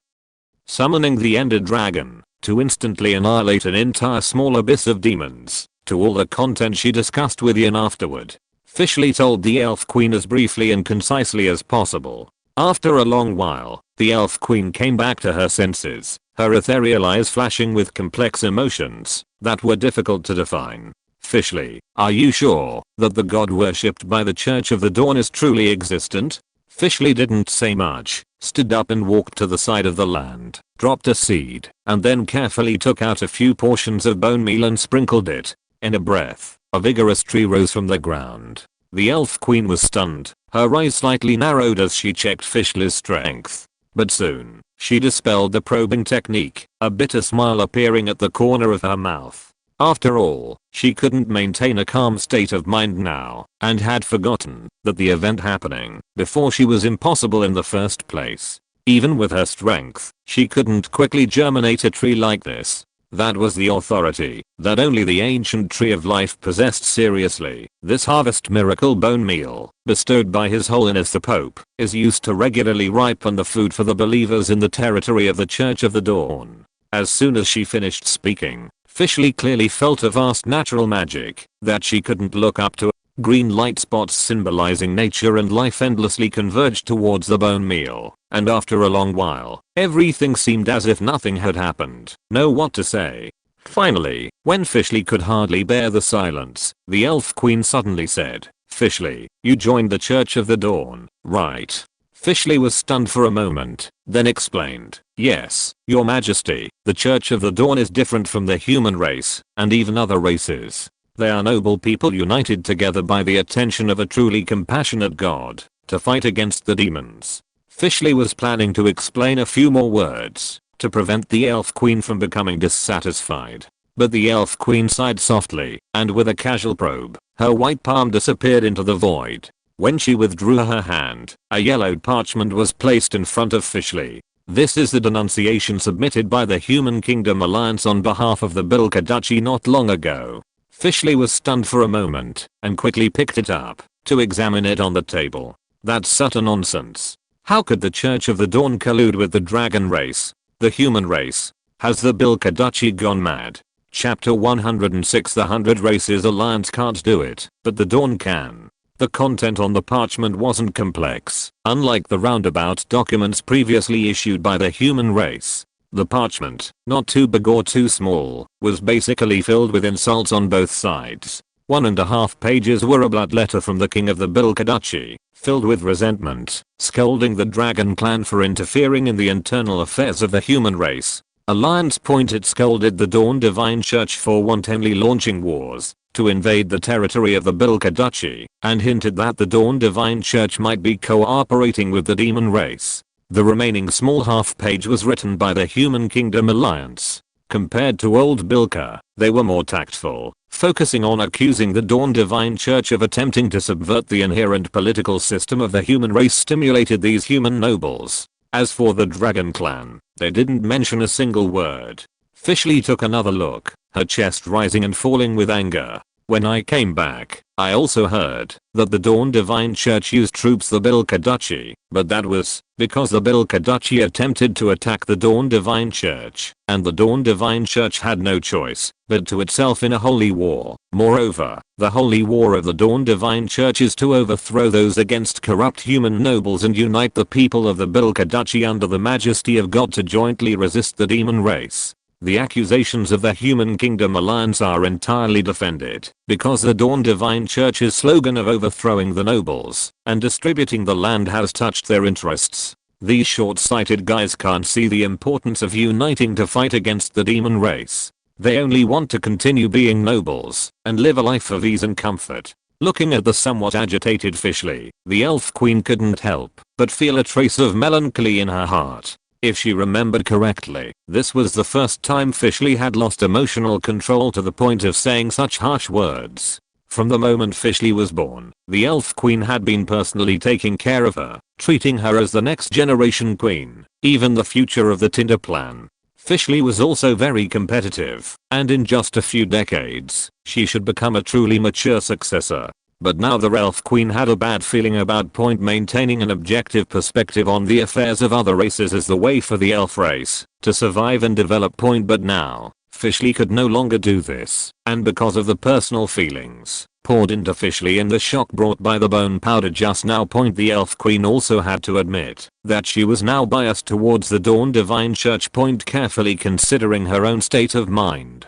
summoning the Ender Dragon to instantly annihilate an entire small abyss of demons, to all the content she discussed with Ian afterward. Fischli told the elf queen as briefly and concisely as possible. After a long while, the elf queen came back to her senses, her ethereal eyes flashing with complex emotions that were difficult to define. Fischli, are you sure that the god worshipped by the Church of the Dawn is truly existent? Fischli didn't say much, stood up and walked to the side of the land, dropped a seed, and then carefully took out a few portions of bone meal and sprinkled it. In a breath, a vigorous tree rose from the ground. The elf queen was stunned, her eyes slightly narrowed as she checked Fischli's strength. But soon, she dispelled the probing technique, a bitter smile appearing at the corner of her mouth. After all, she couldn't maintain a calm state of mind now, and had forgotten that the event happening before she was impossible in the first place. Even with her strength, she couldn't quickly germinate a tree like this. That was the authority that only the ancient tree of life possessed. Seriously, this harvest miracle bone meal, bestowed by His Holiness the Pope, is used to regularly ripen the food for the believers in the territory of the Church of the Dawn. As soon as she finished speaking, Fischli clearly felt a vast natural magic that she couldn't look up to. Green light spots symbolizing nature and life endlessly converged towards the bone meal, and after a long while, everything seemed as if nothing had happened. Know what to say. Finally, when Fischli could hardly bear the silence, the elf queen suddenly said, "Fischli, you joined the Church of the Dawn, right?" Fischli was stunned for a moment, then explained, "Yes, your majesty, the Church of the Dawn is different from the human race, and even other races. They are noble people united together by the attention of a truly compassionate god, to fight against the demons." Fischli was planning to explain a few more words, to prevent the elf queen from becoming dissatisfied. But the elf queen sighed softly, and with a casual probe, her white palm disappeared into the void. When she withdrew her hand, a yellowed parchment was placed in front of Fischli. "This is the denunciation submitted by the Human Kingdom Alliance on behalf of the Bilka Duchy not long ago." Fischli was stunned for a moment, and quickly picked it up, to examine it on the table. That's utter nonsense. How could the Church of the Dawn collude with the dragon race? The human race? Has the Bilka Duchy gone mad? Chapter 106. The 100 Races Alliance can't do it, but the Dawn can. The content on the parchment wasn't complex, unlike the roundabout documents previously issued by the human race. The parchment, not too big or too small, was basically filled with insults on both sides. 1.5 pages were a blood letter from the king of the Bilka Duchy, filled with resentment, scolding the dragon clan for interfering in the internal affairs of the human race. Alliance point it scolded the Dawn Divine Church for wantonly launching wars to invade the territory of the Bilka Duchy, and hinted that the Dawn Divine Church might be cooperating with the demon race. The remaining small half page was written by the Human Kingdom Alliance. Compared to old Bilka, they were more tactful, focusing on accusing the Dawn Divine Church of attempting to subvert the inherent political system of the human race stimulated these human nobles. As for the Dragon Clan, they didn't mention a single word. Fischli took another look, her chest rising and falling with anger. "When I came back, I also heard that the Dawn Divine Church used troops the Bilka Duchy, but that was because the Bilka Duchy attempted to attack the Dawn Divine Church, and the Dawn Divine Church had no choice but to itself in a holy war. Moreover, the holy war of the Dawn Divine Church is to overthrow those against corrupt human nobles and unite the people of the Bilka Duchy under the majesty of God to jointly resist the demon race." The accusations of the Human Kingdom Alliance are entirely defended, because the Dawn Divine Church's slogan of overthrowing the nobles and distributing the land has touched their interests. These short-sighted guys can't see the importance of uniting to fight against the demon race. They only want to continue being nobles and live a life of ease and comfort. Looking at the somewhat agitated Fischli, the elf queen couldn't help but feel a trace of melancholy in her heart. If she remembered correctly, this was the first time Fischli had lost emotional control to the point of saying such harsh words. From the moment Fischli was born, the elf queen had been personally taking care of her, treating her as the next generation queen, even the future of the Tinder plan. Fischli was also very competitive, and in just a few decades, she should become a truly mature successor. But now the elf queen had a bad feeling about maintaining an objective perspective on the affairs of other races as the way for the elf race to survive and develop. But now, Fishley could no longer do this, and because of the personal feelings poured into Fishley in the shock brought by the bone powder just now, the elf queen also had to admit that she was now biased towards the Dawn Divine Church, carefully considering her own state of mind.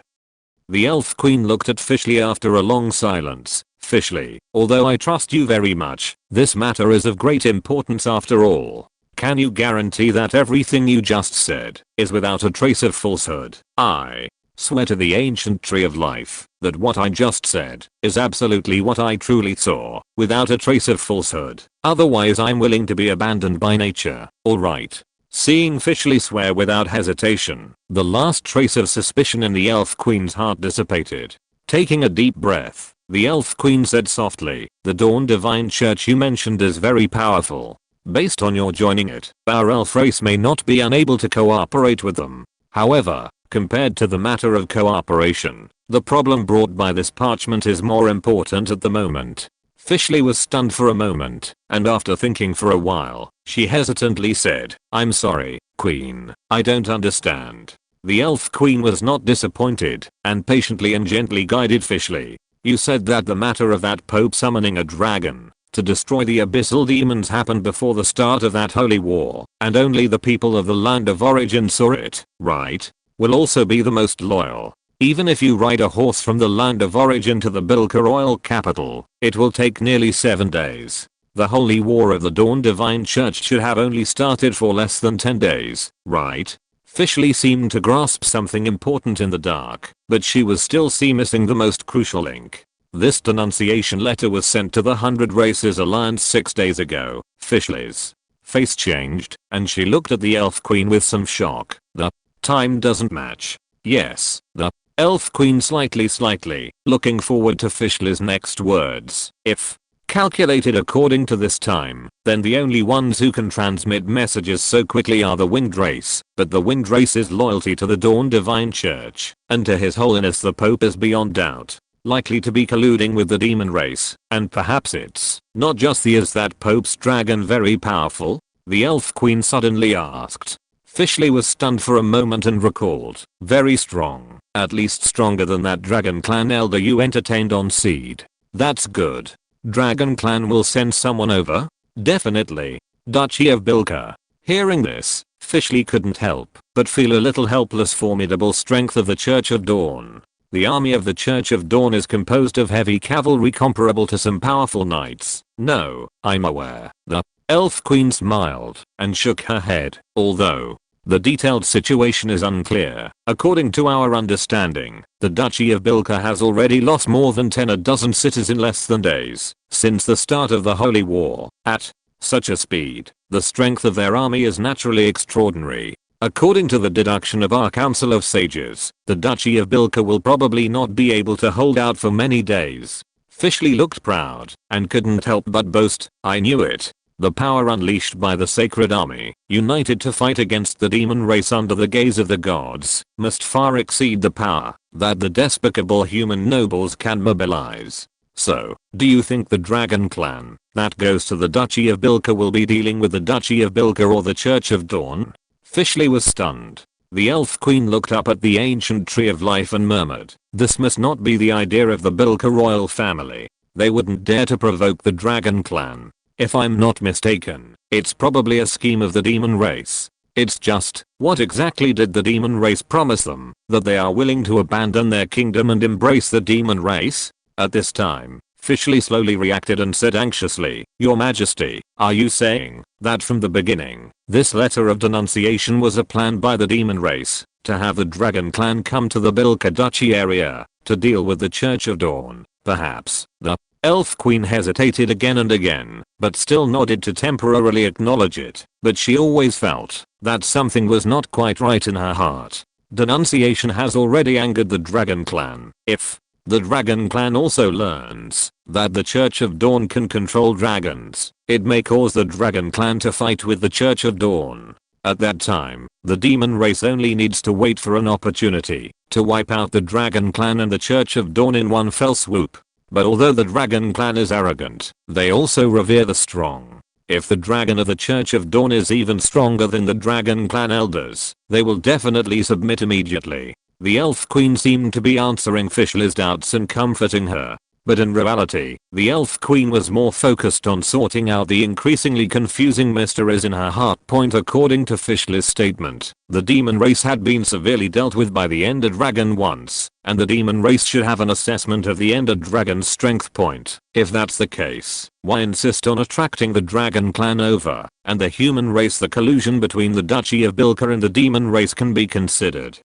The elf queen looked at Fishley after a long silence. Fishley, although I trust you very much, this matter is of great importance after all. Can you guarantee that everything you just said is without a trace of falsehood? I swear to the ancient tree of life that what I just said is absolutely what I truly saw, without a trace of falsehood. Otherwise I'm willing to be abandoned by nature. Alright. Seeing Fishley swear without hesitation, the last trace of suspicion in the elf queen's heart dissipated. Taking a deep breath, the elf queen said softly, the Dawn Divine Church you mentioned is very powerful. Based on your joining it, our elf race may not be unable to cooperate with them. However, compared to the matter of cooperation, the problem brought by this parchment is more important at the moment. Fishley was stunned for a moment, and after thinking for a while, she hesitantly said, I'm sorry, Queen, I don't understand. The elf queen was not disappointed, and patiently and gently guided Fishley. You said that the matter of that Pope summoning a dragon to destroy the abyssal demons happened before the start of that holy war, and only the people of the land of origin saw it, right? Will also be the most loyal. Even if you ride a horse from the land of origin to the Bilka royal capital, it will take nearly 7 days. The holy war of the Dawn Divine Church should have only started for less than 10 days, right? Fishley seemed to grasp something important in the dark, but she was still missing the most crucial link. This denunciation letter was sent to the 100 Races Alliance 6 days ago. Fishley's face changed, and she looked at the elf queen with some shock. The time doesn't match. Yes, the elf queen slightly, looking forward to Fishley's next words. If calculated according to this time, then the only ones who can transmit messages so quickly are the winged race, but the winged race's loyalty to the Dawn Divine Church and to His Holiness the Pope is beyond doubt likely to be colluding with the demon race, and perhaps it's not just the is that Pope's dragon very powerful? The elf queen suddenly asked. Fishley was stunned for a moment and recalled, very strong, at least stronger than that Dragon Clan elder you entertained on Seed. That's good. Dragon Clan will send someone over? Definitely. Duchy of Bilka. Hearing this, Fishley couldn't help but feel a little helpless. Formidable strength of the Church of Dawn. The army of the Church of Dawn is composed of heavy cavalry comparable to some powerful knights. No, I'm aware. The elf queen smiled and shook her head, although the detailed situation is unclear. According to our understanding, the Duchy of Bilka has already lost more than 10 cities in less than days since the start of the Holy War. At such a speed, the strength of their army is naturally extraordinary. According to the deduction of our Council of Sages, the Duchy of Bilka will probably not be able to hold out for many days. Fishley looked proud and couldn't help but boast, I knew it. The power unleashed by the sacred army, united to fight against the demon race under the gaze of the gods, must far exceed the power that the despicable human nobles can mobilize. So, do you think the Dragon Clan that goes to the Duchy of Bilka will be dealing with the Duchy of Bilka or the Church of Dawn? Fishley was stunned. The elf queen looked up at the ancient tree of life and murmured, this must not be the idea of the Bilka royal family. They wouldn't dare to provoke the Dragon Clan. If I'm not mistaken, it's probably a scheme of the demon race. It's just, what exactly did the demon race promise them? That they are willing to abandon their kingdom and embrace the demon race? At this time, Fishley slowly reacted and said anxiously, Your Majesty, are you saying that from the beginning, this letter of denunciation was a plan by the demon race to have the Dragon Clan come to the Bilka Duchy area to deal with the Church of Dawn? Perhaps. The elf queen hesitated again and again, but still nodded to temporarily acknowledge it, but she always felt that something was not quite right in her heart. Denunciation has already angered the Dragon Clan. If the Dragon Clan also learns that the Church of Dawn can control dragons, it may cause the Dragon Clan to fight with the Church of Dawn. At that time, the demon race only needs to wait for an opportunity to wipe out the Dragon Clan and the Church of Dawn in one fell swoop. But although the Dragon Clan is arrogant, they also revere the strong. If the dragon of the Church of Dawn is even stronger than the Dragon Clan elders, they will definitely submit immediately. The elf queen seemed to be answering Fishley's doubts and comforting her. But in reality, the elf queen was more focused on sorting out the increasingly confusing mysteries in her heart. According to Fishley's statement, the demon race had been severely dealt with by the Ender Dragon once, and the demon race should have an assessment of the Ender Dragon's strength point. If that's the case, why insist on attracting the dragon clan over, and the human race? The collusion between the Duchy of Bilka and the demon race can be considered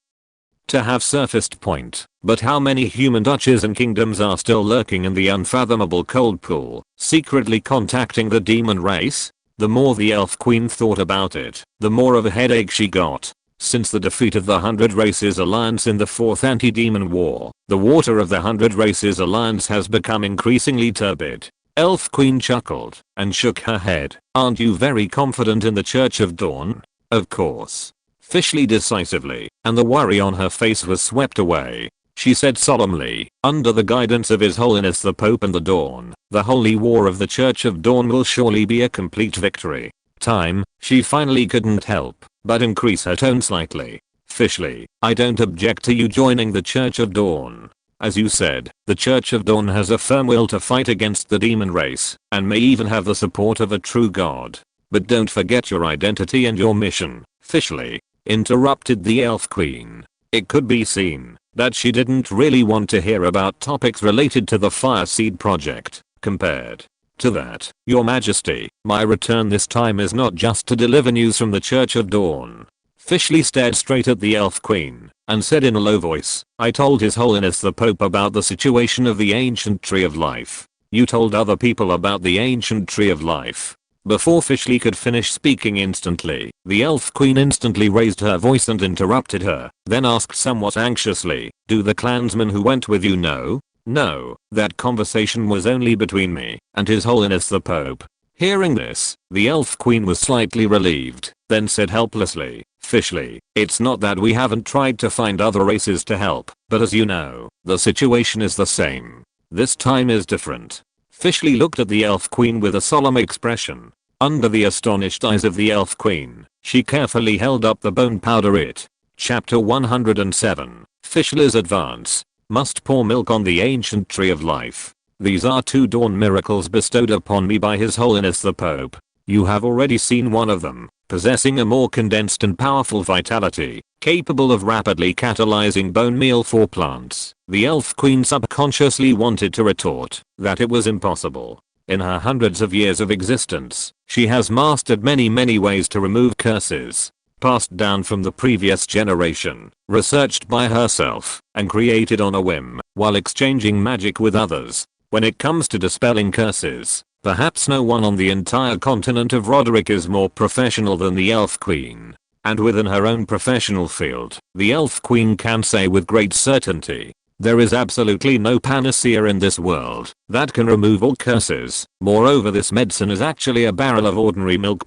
to have surfaced. But how many human duchies and kingdoms are still lurking in the unfathomable cold pool, secretly contacting the demon race? The more the elf queen thought about it, the more of a headache she got. Since the defeat of the 100 Races Alliance in the 4th Anti-Demon War, the water of the 100 Races Alliance has become increasingly turbid. Elf Queen chuckled and shook her head. Aren't you very confident in the Church of Dawn? Of course. Fishley decisively, and the worry on her face was swept away. She said solemnly, under the guidance of His Holiness the Pope and the Dawn, the holy war of the Church of Dawn will surely be a complete victory. She finally couldn't help but increase her tone slightly. Fishley, I don't object to you joining the Church of Dawn. As you said, the Church of Dawn has a firm will to fight against the demon race, and may even have the support of a true god. But don't forget your identity and your mission. Fishley, interrupted the elf queen. It could be seen that she didn't really want to hear about topics related to the Fireseed project. Compared to that, Your Majesty, my return this time is not just to deliver news from the Church of Dawn. Fishley stared straight at the elf queen and said in a low voice, I told His Holiness the Pope about the situation of the ancient tree of life. You told other people about the ancient tree of life. Before Fishley could finish speaking instantly, the elf queen instantly raised her voice and interrupted her, then asked somewhat anxiously, do the clansmen who went with you know? No, that conversation was only between me and His Holiness the Pope. Hearing this, the elf queen was slightly relieved, then said helplessly, Fishley, it's not that we haven't tried to find other races to help, but as you know, the situation is the same. This time is different. Fishley looked at the elf queen with a solemn expression. Under the astonished eyes of the elf queen, she carefully held up the bone powder. Chapter 107, Fishley's Advance. Must pour milk on the ancient tree of life. These are 2 dawn miracles bestowed upon me by His Holiness the Pope. You have already seen one of them, possessing a more condensed and powerful vitality, capable of rapidly catalyzing bone meal for plants. The elf queen subconsciously wanted to retort that it was impossible. In her hundreds of years of existence, she has mastered many ways to remove curses, passed down from the previous generation, researched by herself, and created on a whim, while exchanging magic with others. When it comes to dispelling curses, perhaps no one on the entire continent of Roderick is more professional than the elf queen. And within her own professional field, the elf queen can say with great certainty, there is absolutely no panacea in this world that can remove all curses. Moreover, this medicine is actually a barrel of ordinary milk.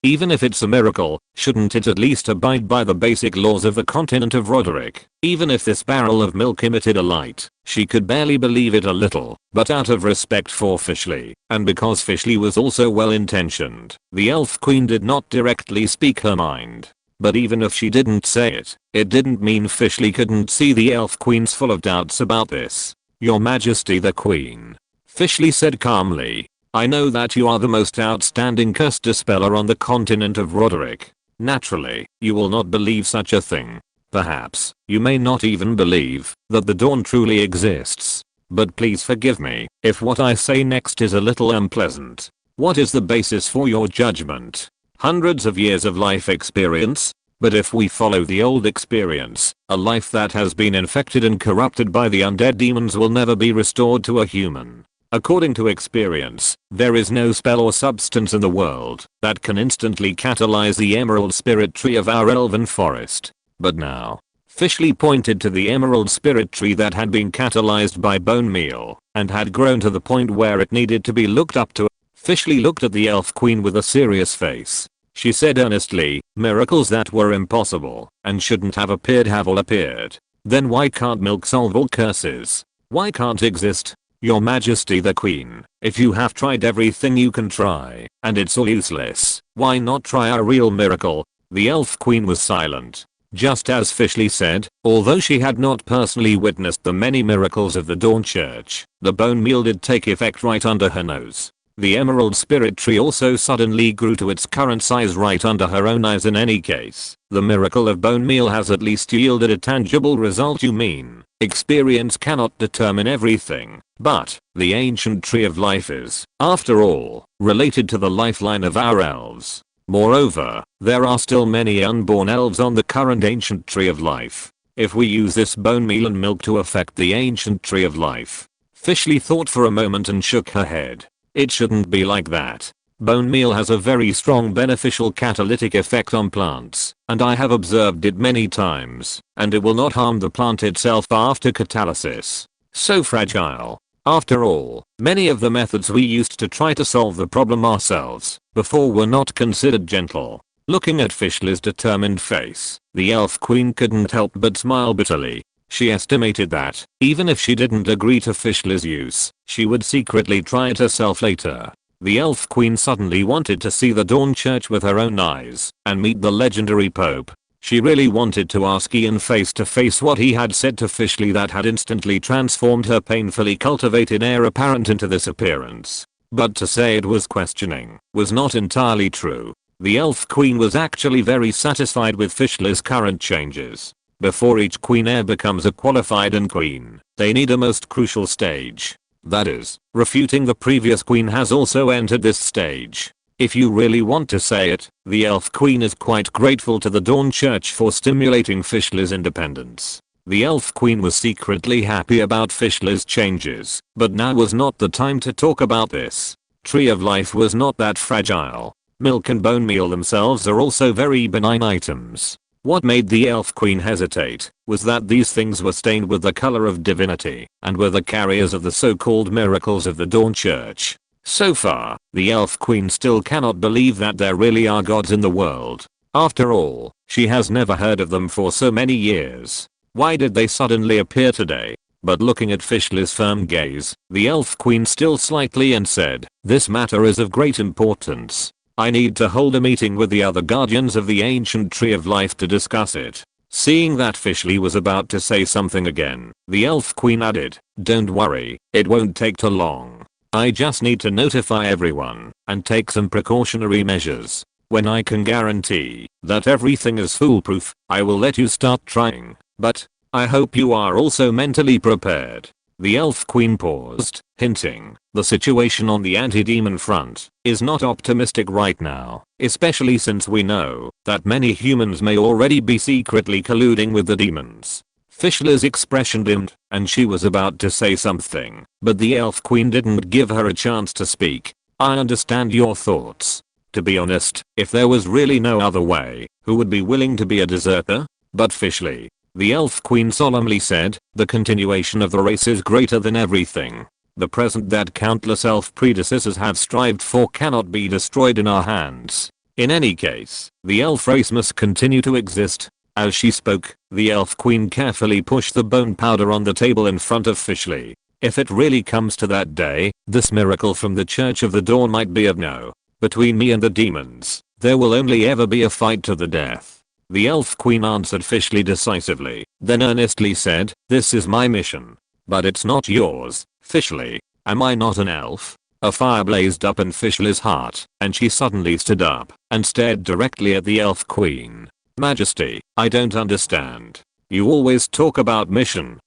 Even if it's a miracle, shouldn't it at least abide by the basic laws of the continent of Roderick? Even if this barrel of milk emitted a light, she could barely believe it a little, but out of respect for Fishley, and because Fishley was also well intentioned, the elf queen did not directly speak her mind. But even if she didn't say it, it didn't mean Fishley couldn't see the elf queen's full of doubts about this. Your Majesty the Queen, Fishley said calmly, I know that you are the most outstanding curse dispeller on the continent of Roderick. Naturally, you will not believe such a thing. Perhaps, you may not even believe that the dawn truly exists. But please forgive me if what I say next is a little unpleasant. What is the basis for your judgment? Hundreds of years of life experience? But if we follow the old experience, a life that has been infected and corrupted by the undead demons will never be restored to a human. According to experience, there is no spell or substance in the world that can instantly catalyze the emerald spirit tree of our elven forest. But now, Fishley pointed to the emerald spirit tree that had been catalyzed by bone meal and had grown to the point where it needed to be looked up to. Fishley looked at the elf queen with a serious face. She said earnestly, miracles that were impossible and shouldn't have appeared have all appeared. Then why can't milk solve all curses? Why can't exist? Your Majesty the Queen, if you have tried everything you can try and it's all useless, why not try a real miracle? The elf queen was silent. Just as Fishley said, although she had not personally witnessed the many miracles of the Dawn Church, the bone meal did take effect right under her nose. The emerald spirit tree also suddenly grew to its current size right under her own eyes. In any case, the miracle of bone meal has at least yielded a tangible result. You mean, experience cannot determine everything, but the ancient tree of life is, after all, related to the lifeline of our elves. Moreover, there are still many unborn elves on the current ancient tree of life. If we use this bone meal and milk to affect the ancient tree of life. Fishley thought for a moment and shook her head. It shouldn't be like that. Bone meal has a very strong beneficial catalytic effect on plants, and I have observed it many times, and it will not harm the plant itself after catalysis. So fragile. After all, many of the methods we used to try to solve the problem ourselves before were not considered gentle. Looking at Fishley's determined face, the elf queen couldn't help but smile bitterly. She estimated that, even if she didn't agree to Fishley's use, she would secretly try it herself later. The elf queen suddenly wanted to see the Dawn Church with her own eyes and meet the legendary Pope. She really wanted to ask Ian face to face what he had said to Fishley that had instantly transformed her painfully cultivated heir apparent into this appearance. But to say it was questioning was not entirely true. The elf queen was actually very satisfied with Fishley's current changes. Before each queen heir becomes a qualified queen, they need a most crucial stage. That is, refuting the previous queen has also entered this stage. If you really want to say it, the elf queen is quite grateful to the Dawn Church for stimulating Fishley's independence. The elf queen was secretly happy about Fishley's changes, but now was not the time to talk about this. Tree of Life was not that fragile. Milk and bone meal themselves are also very benign items. What made the elf queen hesitate was that these things were stained with the color of divinity and were the carriers of the so-called miracles of the Dawn Church. So far, the elf queen still cannot believe that there really are gods in the world. After all, she has never heard of them for so many years. Why did they suddenly appear today? But looking at Fishley's firm gaze, the elf queen still slightly and said, "This matter is of great importance. I need to hold a meeting with the other guardians of the ancient tree of life to discuss it." Seeing that Fishley was about to say something again, the elf queen added, "Don't worry, it won't take too long. I just need to notify everyone and take some precautionary measures. When I can guarantee that everything is foolproof, I will let you start trying, but I hope you are also mentally prepared." The elf queen paused, hinting, the situation on the anti-demon front is not optimistic right now, especially since we know that many humans may already be secretly colluding with the demons. Fishley's expression dimmed, and she was about to say something, but the elf queen didn't give her a chance to speak. "I understand your thoughts. To be honest, if there was really no other way, who would be willing to be a deserter? But Fishley," the elf queen solemnly said, "the continuation of the race is greater than everything. The present that countless elf predecessors have strived for cannot be destroyed in our hands. In any case, the elf race must continue to exist." As she spoke, the elf queen carefully pushed the bone powder on the table in front of Fishley. "If it really comes to that day, this miracle from the Church of the Dawn might be of no. Between me and the demons, there will only ever be a fight to the death." The elf queen answered Fishley decisively, then earnestly said, "This is my mission. But it's not yours, Fishley. Am I not an elf?" A fire blazed up in Fishley's heart, and she suddenly stood up and stared directly at the elf queen. "Majesty, I don't understand. You always talk about mission.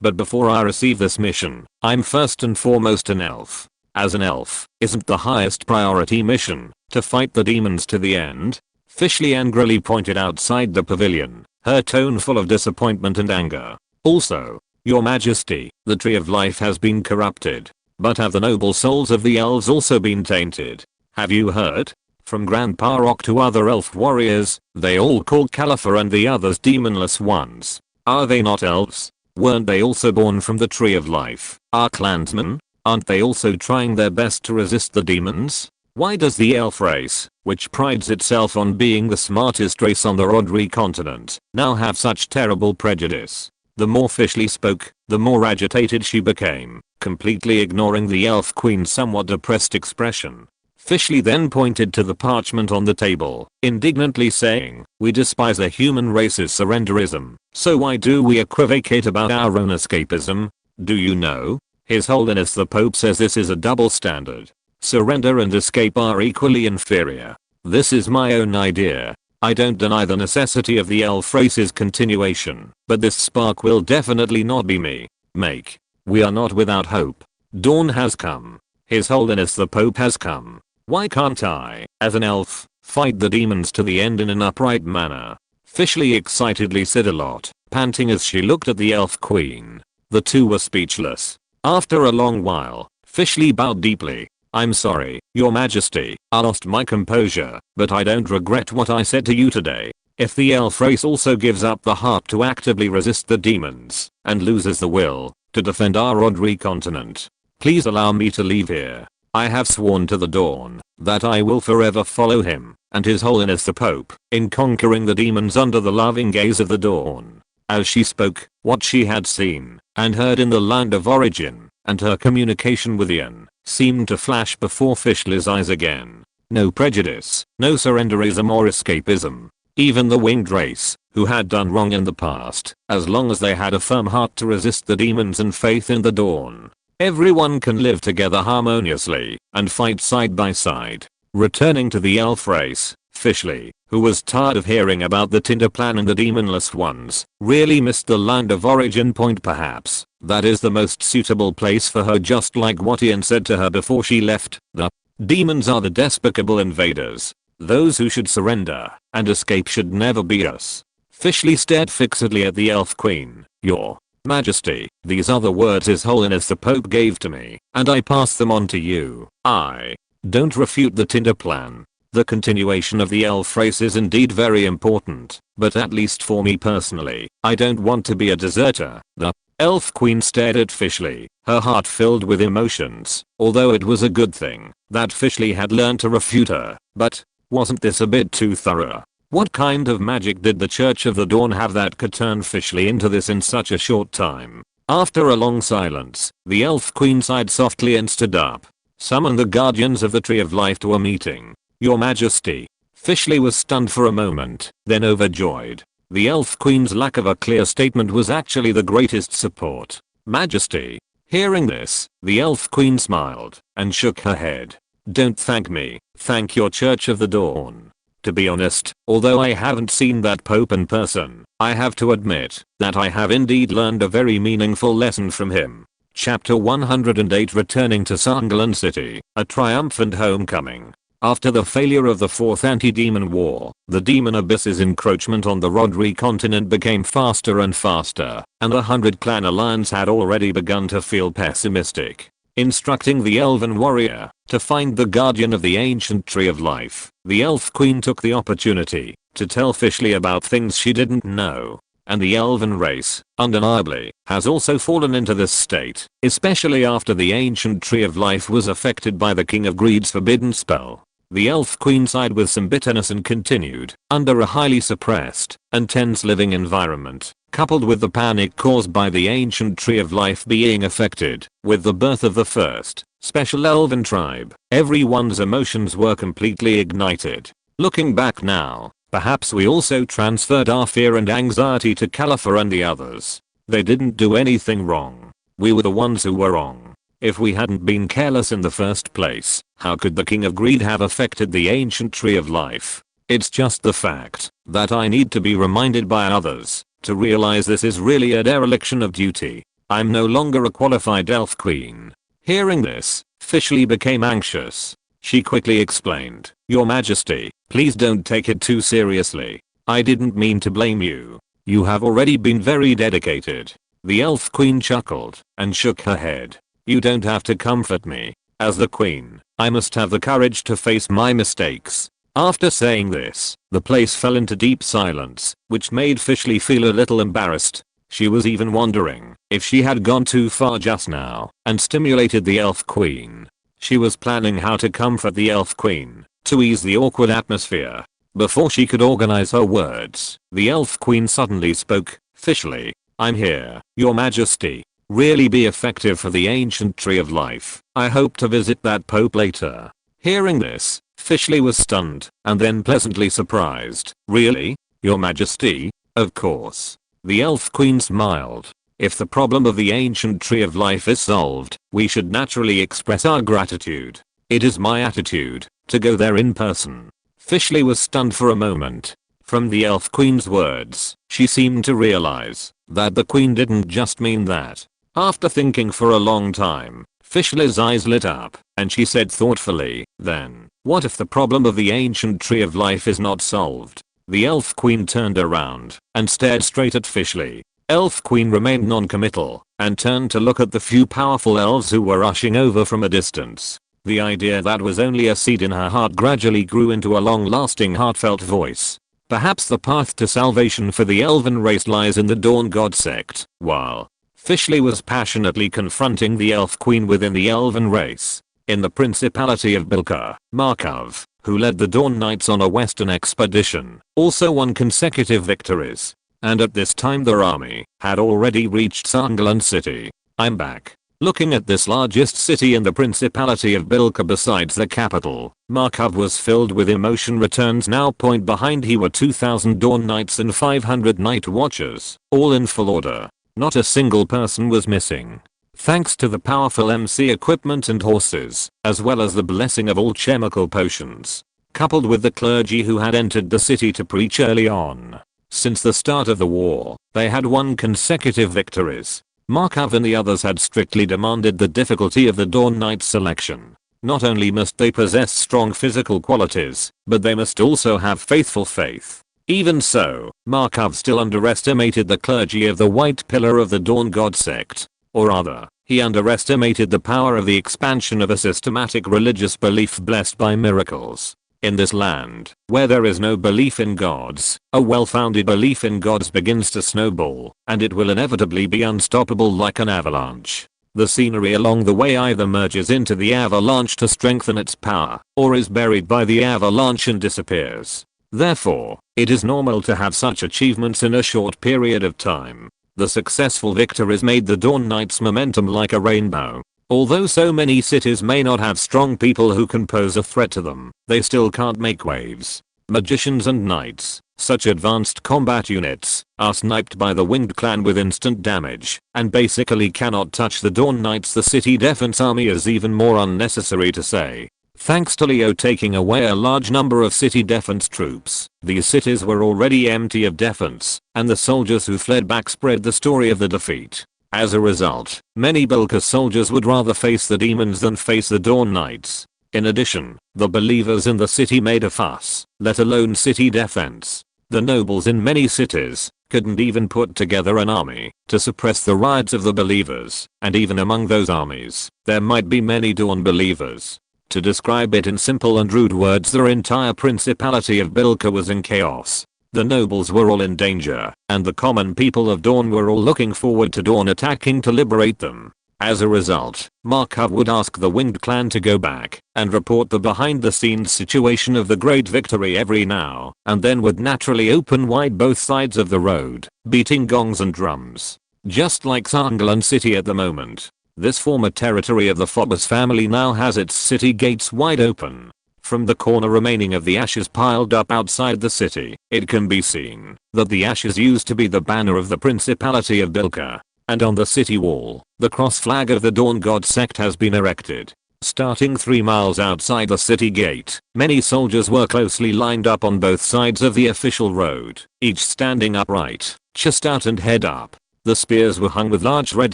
But before I receive this mission, I'm first and foremost an elf. As an elf, isn't the highest priority mission to fight the demons to the end?" Fishley angrily pointed outside the pavilion, her tone full of disappointment and anger. "Also, Your Majesty, the Tree of Life has been corrupted. But have the noble souls of the elves also been tainted? Have you heard? From Grandpa Rock to other elf warriors, they all call Califer and the others demonless ones. Are they not elves? Weren't they also born from the Tree of Life? Our clansmen? Aren't they also trying their best to resist the demons? Why does the elf race, which prides itself on being the smartest race on the Rodri continent, now have such terrible prejudice?" The more Fishley spoke, the more agitated she became, completely ignoring the elf queen's somewhat depressed expression. Fishly then pointed to the parchment on the table, indignantly saying, "We despise the human race's surrenderism, so why do we equivocate about our own escapism? Do you know? His Holiness the Pope says this is a double standard. Surrender and escape are equally inferior. This is my own idea. I don't deny the necessity of the elf race's continuation, but this spark will definitely not be me. Make. We are not without hope. Dawn has come. His Holiness the Pope has come. Why can't I, as an elf, fight the demons to the end in an upright manner?" Fishly excitedly said a lot, panting as she looked at the elf queen. The two were speechless. After a long while, Fishly bowed deeply. "I'm sorry, Your Majesty, I lost my composure, but I don't regret what I said to you today. If the elf race also gives up the heart to actively resist the demons, and loses the will to defend our Rodri continent, please allow me to leave here. I have sworn to the Dawn that I will forever follow him and His Holiness the Pope in conquering the demons under the loving gaze of the Dawn." As she spoke, what she had seen and heard in the land of origin and her communication with Ian seemed to flash before Fishly's eyes again. No prejudice, no surrenderism or escapism. Even the winged race, who had done wrong in the past, as long as they had a firm heart to resist the demons and faith in the Dawn, everyone can live together harmoniously and fight side by side. Returning to the elf race, Fishly, who was tired of hearing about the Tinder plan and the demonless ones, really missed the land of origin point. Perhaps that is the most suitable place for her, just like what Ian said to her before she left. The demons are the despicable invaders. Those who should surrender and escape should never be us. Fishly stared fixedly at the elf queen. "Your Majesty, these are the words His Holiness the Pope gave to me, and I pass them on to you. I don't refute the Tinder plan. The continuation of the elf race is indeed very important, but at least for me personally, I don't want to be a deserter." The elf queen stared at Fishly, her heart filled with emotions, although it was a good thing that Fishly had learned to refute her. But wasn't this a bit too thorough? What kind of magic did the Church of the Dawn have that could turn Fishly into this in such a short time? After a long silence, the elf queen sighed softly and stood up. "Summon the guardians of the Tree of Life to a meeting, Your Majesty." Fishly was stunned for a moment, then overjoyed. The elf queen's lack of a clear statement was actually the greatest support. "Majesty." Hearing this, the elf queen smiled and shook her head. "Don't thank me, thank your Church of the Dawn. To be honest, although I haven't seen that Pope in person, I have to admit that I have indeed learned a very meaningful lesson from him." Chapter 108, Returning to Sunderland City, a triumphant homecoming. After the failure of the Fourth Anti-Demon War, the Demon Abyss's encroachment on the Rodri continent became faster and faster, and the 100-clan alliance had already begun to feel pessimistic. Instructing the elven warrior to find the guardian of the ancient Tree of Life, the elf queen took the opportunity to tell Fishly about things she didn't know. And the elven race, undeniably, has also fallen into this state, especially after the ancient Tree of Life was affected by the King of Greed's forbidden spell. The elf queen sighed with some bitterness and continued, "Under a highly suppressed and tense living environment, coupled with the panic caused by the ancient Tree of Life being affected, with the birth of the first special elven tribe, everyone's emotions were completely ignited. Looking back now, perhaps we also transferred our fear and anxiety to Caliphar and the others. They didn't do anything wrong. We were the ones who were wrong. If we hadn't been careless in the first place, how could the King of Greed have affected the ancient Tree of Life? It's just the fact that I need to be reminded by others to realize this is really a dereliction of duty. I'm no longer a qualified elf queen." Hearing this, Fishly became anxious. She quickly explained, "Your Majesty, please don't take it too seriously. I didn't mean to blame you. You have already been very dedicated." The elf queen chuckled and shook her head. "You don't have to comfort me. As the queen, I must have the courage to face my mistakes." After saying this, the place fell into deep silence, which made Fishly feel a little embarrassed. She was even wondering if she had gone too far just now and stimulated the elf queen. She was planning how to comfort the elf queen to ease the awkward atmosphere. Before she could organize her words, the elf queen suddenly spoke. "Fishly, I'm here, Your Majesty. Really be effective for the ancient Tree of Life. I hope to visit that Pope later." Hearing this, Fishley was stunned, and then pleasantly surprised. "Really? Your Majesty? Of course." The Elf Queen smiled. "If the problem of the ancient tree of life is solved, we should naturally express our gratitude. It is my attitude to go there in person." Fishley was stunned for a moment. From the Elf Queen's words, she seemed to realize that the Queen didn't just mean that. After thinking for a long time, Fishley's eyes lit up, and she said thoughtfully, "Then, what if the problem of the ancient tree of life is not solved?" The Elf Queen turned around and stared straight at Fishley. Elf Queen remained non-committal and turned to look at the few powerful elves who were rushing over from a distance. The idea that was only a seed in her heart gradually grew into a long-lasting heartfelt voice. Perhaps the path to salvation for the elven race lies in the Dawn God sect. While Fishley was passionately confronting the Elf Queen within the elven race, in the Principality of Bilka, Markov, who led the Dawn Knights on a western expedition, also won consecutive victories. And at this time their army had already reached Sanglan City. "I'm back." Looking at this largest city in the Principality of Bilka besides the capital, Markov was filled with emotion. Returns now. Point behind he were 2,000 Dawn Knights and 500 Night Watchers, all in full order. Not a single person was missing. Thanks to the powerful MC equipment and horses, as well as the blessing of all chemical potions, coupled with the clergy who had entered the city to preach early on. Since the start of the war, they had won consecutive victories. Markov and the others had strictly demanded the difficulty of the Dawn Knight selection. Not only must they possess strong physical qualities, but they must also have faithful faith. Even so, Markov still underestimated the clergy of the White Pillar of the Dawn God sect. Or rather, he underestimated the power of the expansion of a systematic religious belief blessed by miracles. In this land, where there is no belief in gods, a well-founded belief in gods begins to snowball, and it will inevitably be unstoppable like an avalanche. The scenery along the way either merges into the avalanche to strengthen its power, or is buried by the avalanche and disappears. Therefore, it is normal to have such achievements in a short period of time. The successful victories made the Dawn Knights' momentum like a rainbow. Although so many cities may not have strong people who can pose a threat to them, they still can't make waves. Magicians and knights, such advanced combat units, are sniped by the Winged Clan with instant damage, and basically cannot touch the Dawn Knights. The city defense army is even more unnecessary to say. Thanks to Leo taking away a large number of city defense troops, these cities were already empty of defense, and the soldiers who fled back spread the story of the defeat. As a result, many Bilka soldiers would rather face the demons than face the Dawn Knights. In addition, the believers in the city made a fuss, let alone city defense. The nobles in many cities couldn't even put together an army to suppress the riots of the believers, and even among those armies, there might be many Dawn believers. To describe it in simple and rude words, their entire Principality of Bilka was in chaos. The nobles were all in danger, and the common people of Dawn were all looking forward to Dawn attacking to liberate them. As a result, Markov would ask the Winged Clan to go back and report the behind-the-scenes situation of the great victory every now and then would naturally open wide both sides of the road, beating gongs and drums. Just like Sanglan City at the moment, this former territory of the Forbes family now has its city gates wide open. From the corner remaining of the ashes piled up outside the city, it can be seen that the ashes used to be the banner of the Principality of Bilka. And on the city wall, the cross flag of the Dawn God sect has been erected. Starting 3 miles outside the city gate, many soldiers were closely lined up on both sides of the official road, each standing upright, chest out and head up. The spears were hung with large red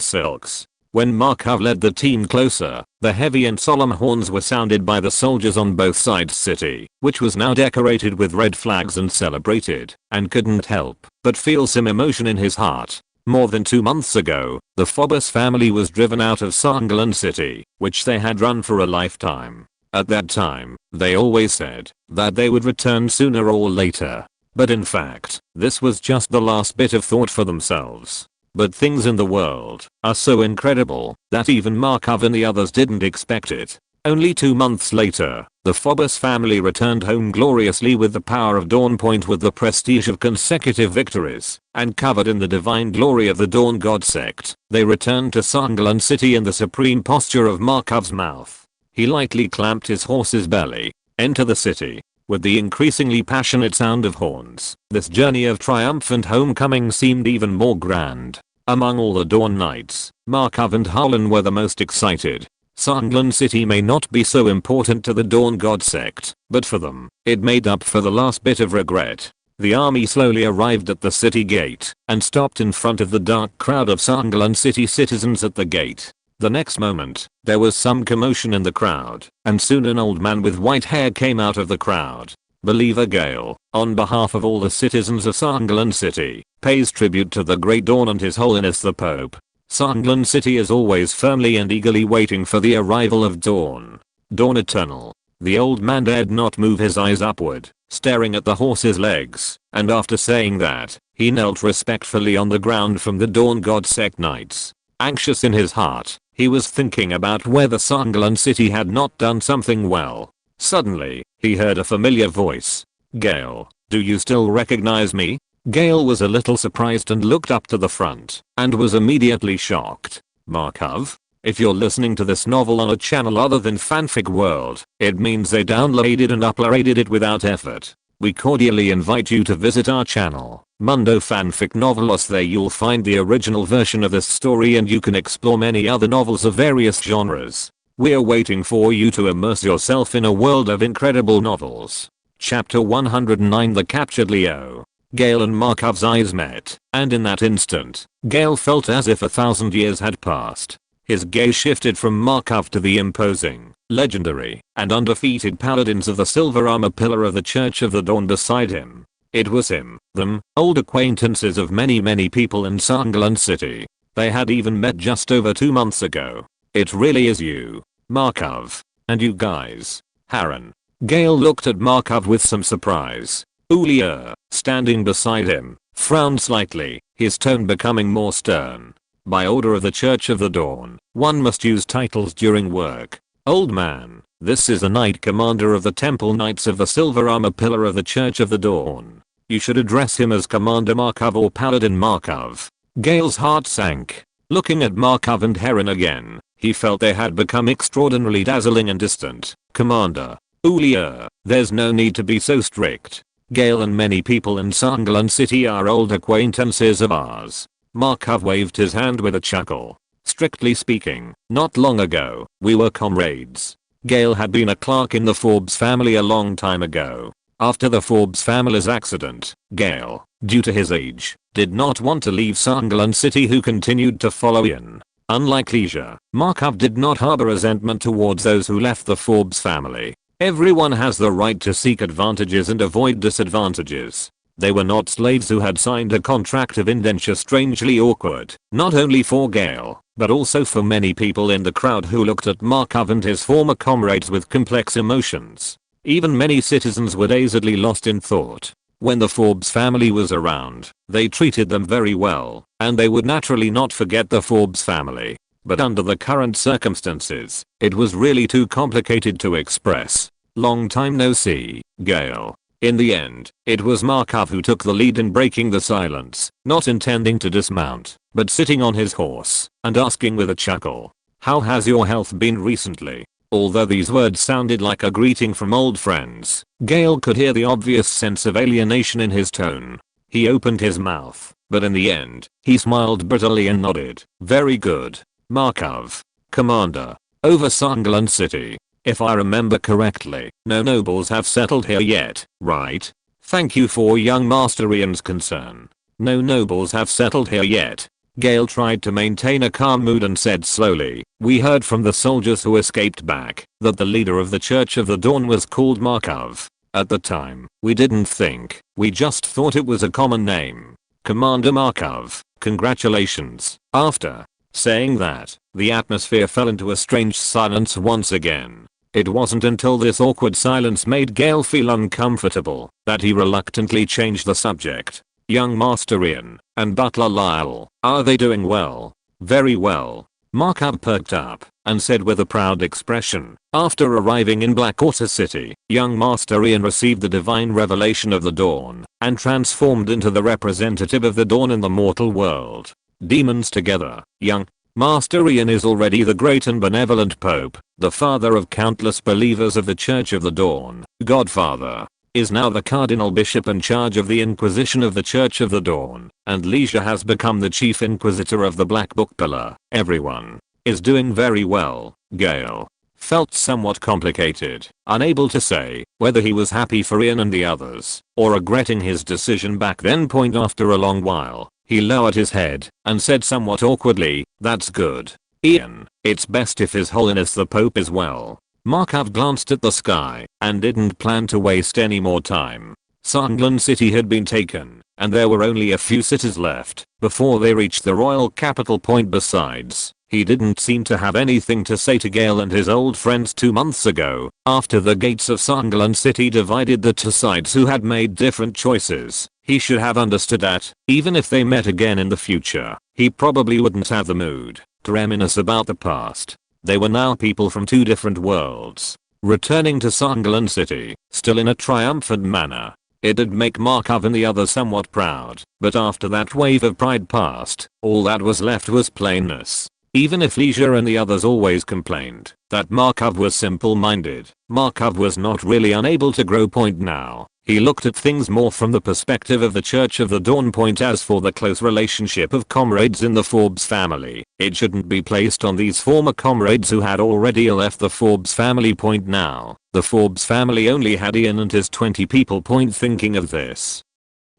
silks. When Markov led the team closer, the heavy and solemn horns were sounded by the soldiers on both sides city, which was now decorated with red flags and celebrated, and couldn't help but feel some emotion in his heart. More than 2 months ago, the Forbes family was driven out of Sanglan City, which they had run for a lifetime. At that time, they always said that they would return sooner or later. But in fact, this was just the last bit of thought for themselves. But things in the world are so incredible that even Markov and the others didn't expect it. Only 2 months later, the Forbes family returned home gloriously with the power of Dawn Point, with the prestige of consecutive victories, and covered in the divine glory of the Dawn God sect. They returned to Sanglan City in the supreme posture of Markov's mouth. He lightly clamped his horse's belly. Enter the city. With the increasingly passionate sound of horns, this journey of triumphant homecoming seemed even more grand. Among all the Dawn Knights, Markov and Harlan were the most excited. Sandland City may not be so important to the Dawn God sect, but for them, it made up for the last bit of regret. The army slowly arrived at the city gate and stopped in front of the dark crowd of Sandland City citizens at the gate. The next moment, there was some commotion in the crowd, and soon an old man with white hair came out of the crowd. Believer Gale, on behalf of all the citizens of Sandland City, pays tribute to the Great Dawn and His Holiness the Pope. Sandland City is always firmly and eagerly waiting for the arrival of dawn. Dawn eternal. The old man dared not move his eyes upward, staring at the horse's legs, and after saying that, he knelt respectfully on the ground from the Dawn God sect knights. Anxious in his heart, he was thinking about whether Sandland City had not done something well. Suddenly, he heard a familiar voice. Gale, do you still recognize me? Gale was a little surprised and looked up to the front, and was immediately shocked. Markov? If you're listening to this novel on a channel other than Fanfic World, it means they downloaded and uploaded it without effort. We cordially invite you to visit our channel, Mundo Fanfic Novelos. There you'll find the original version of this story and you can explore many other novels of various genres. We're waiting for you to immerse yourself in a world of incredible novels. Chapter 109 The Captured Leo. Gale and Markov's eyes met, and in that instant, Gale felt as if 1,000 years had passed. His gaze shifted from Markov to the imposing, legendary, and undefeated paladins of the silver armor pillar of the Church of the Dawn beside him. It was him, them, old acquaintances of many people in Sandland City. They had even met just over 2 months ago. It really is you, Markov. And you guys. Harran. Gale looked at Markov with some surprise. Ulia, standing beside him, frowned slightly, his tone becoming more stern. By order of the Church of the Dawn, one must use titles during work. Old man, this is the Knight Commander of the Temple Knights of the Silver Armor Pillar of the Church of the Dawn. You should address him as Commander Markov or Paladin Markov. Gale's heart sank. Looking at Markov and Harran again, he felt they had become extraordinarily dazzling and distant. Commander. Ulia, there's no need to be so strict. Gale and many people in Sandland City are old acquaintances of ours. Markov waved his hand with a chuckle. Strictly speaking, not long ago, we were comrades. Gale had been a clerk in the Forbes family a long time ago. After the Forbes family's accident, Gale, due to his age, did not want to leave Sandland City who continued to follow in. Unlike Leisure, Markov did not harbor resentment towards those who left the Forbes family. Everyone has the right to seek advantages and avoid disadvantages. They were not slaves who had signed a contract of indenture. Strangely awkward, not only for Gale, but also for many people in the crowd who looked at Markov and his former comrades with complex emotions. Even many citizens were dazedly lost in thought. When the Forbes family was around, they treated them very well, and they would naturally not forget the Forbes family. But under the current circumstances, it was really too complicated to express. Long time no see, Gale. In the end, it was Markov who took the lead in breaking the silence, not intending to dismount, but sitting on his horse, and asking with a chuckle, how has your health been recently? Although these words sounded like a greeting from old friends, Gale could hear the obvious sense of alienation in his tone. He opened his mouth, but in the end, he smiled bitterly and nodded. Very good. Markov. Commander. Over Sandland City. If I remember correctly, no nobles have settled here yet, right? Thank you for young Master Ian's concern. No nobles have settled here yet. Gale tried to maintain a calm mood and said slowly, we heard from the soldiers who escaped back that the leader of the Church of the Dawn was called Markov. At the time, we didn't think, we just thought it was a common name. Commander Markov, congratulations. After saying that, the atmosphere fell into a strange silence once again. It wasn't until this awkward silence made Gale feel uncomfortable that he reluctantly changed the subject. Young Master Ian and Butler Lyle, are they doing well? Very well. Markov perked up and said with a proud expression, after arriving in Blackwater City, young Master Ian received the divine revelation of the dawn and transformed into the representative of the dawn in the mortal world. Demons together, young Master Ian is already the great and benevolent Pope, the father of countless believers of the Church of the Dawn. Godfather is now the Cardinal Bishop in charge of the Inquisition of the Church of the Dawn, and Leisure has become the Chief Inquisitor of the Black Book Pillar. Everyone is doing very well. Gale felt somewhat complicated, unable to say whether he was happy for Ian and the others, or regretting his decision back then. After a long while, he lowered his head and said somewhat awkwardly, "That's good, Ian. It's best if His Holiness the Pope is well." Markov glanced at the sky and didn't plan to waste any more time. Sanglan City had been taken, and there were only a few cities left before they reached the royal capital. Besides, he didn't seem to have anything to say to Gale and his old friends 2 months ago, after the gates of Sanglan City divided the two sides who had made different choices. He should have understood that, even if they met again in the future, he probably wouldn't have the mood to reminisce about the past. They were now people from two different worlds. Returning to Sanglan City, still in a triumphant manner, it did make Markov and the others somewhat proud, but after that wave of pride passed, all that was left was plainness. Even if Leisure and the others always complained that Markov was simple-minded, Markov was not really unable to grow. Now, he looked at things more from the perspective of the Church of the Dawn. As for the close relationship of comrades in the Forbes family, it shouldn't be placed on these former comrades who had already left the Forbes family. Now, the Forbes family only had Ian and his 20 people. Thinking of this,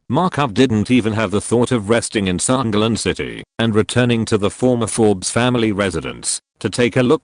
Markov didn't even have the thought of resting in Sanglan City and returning to the former Forbes family residence to take a look.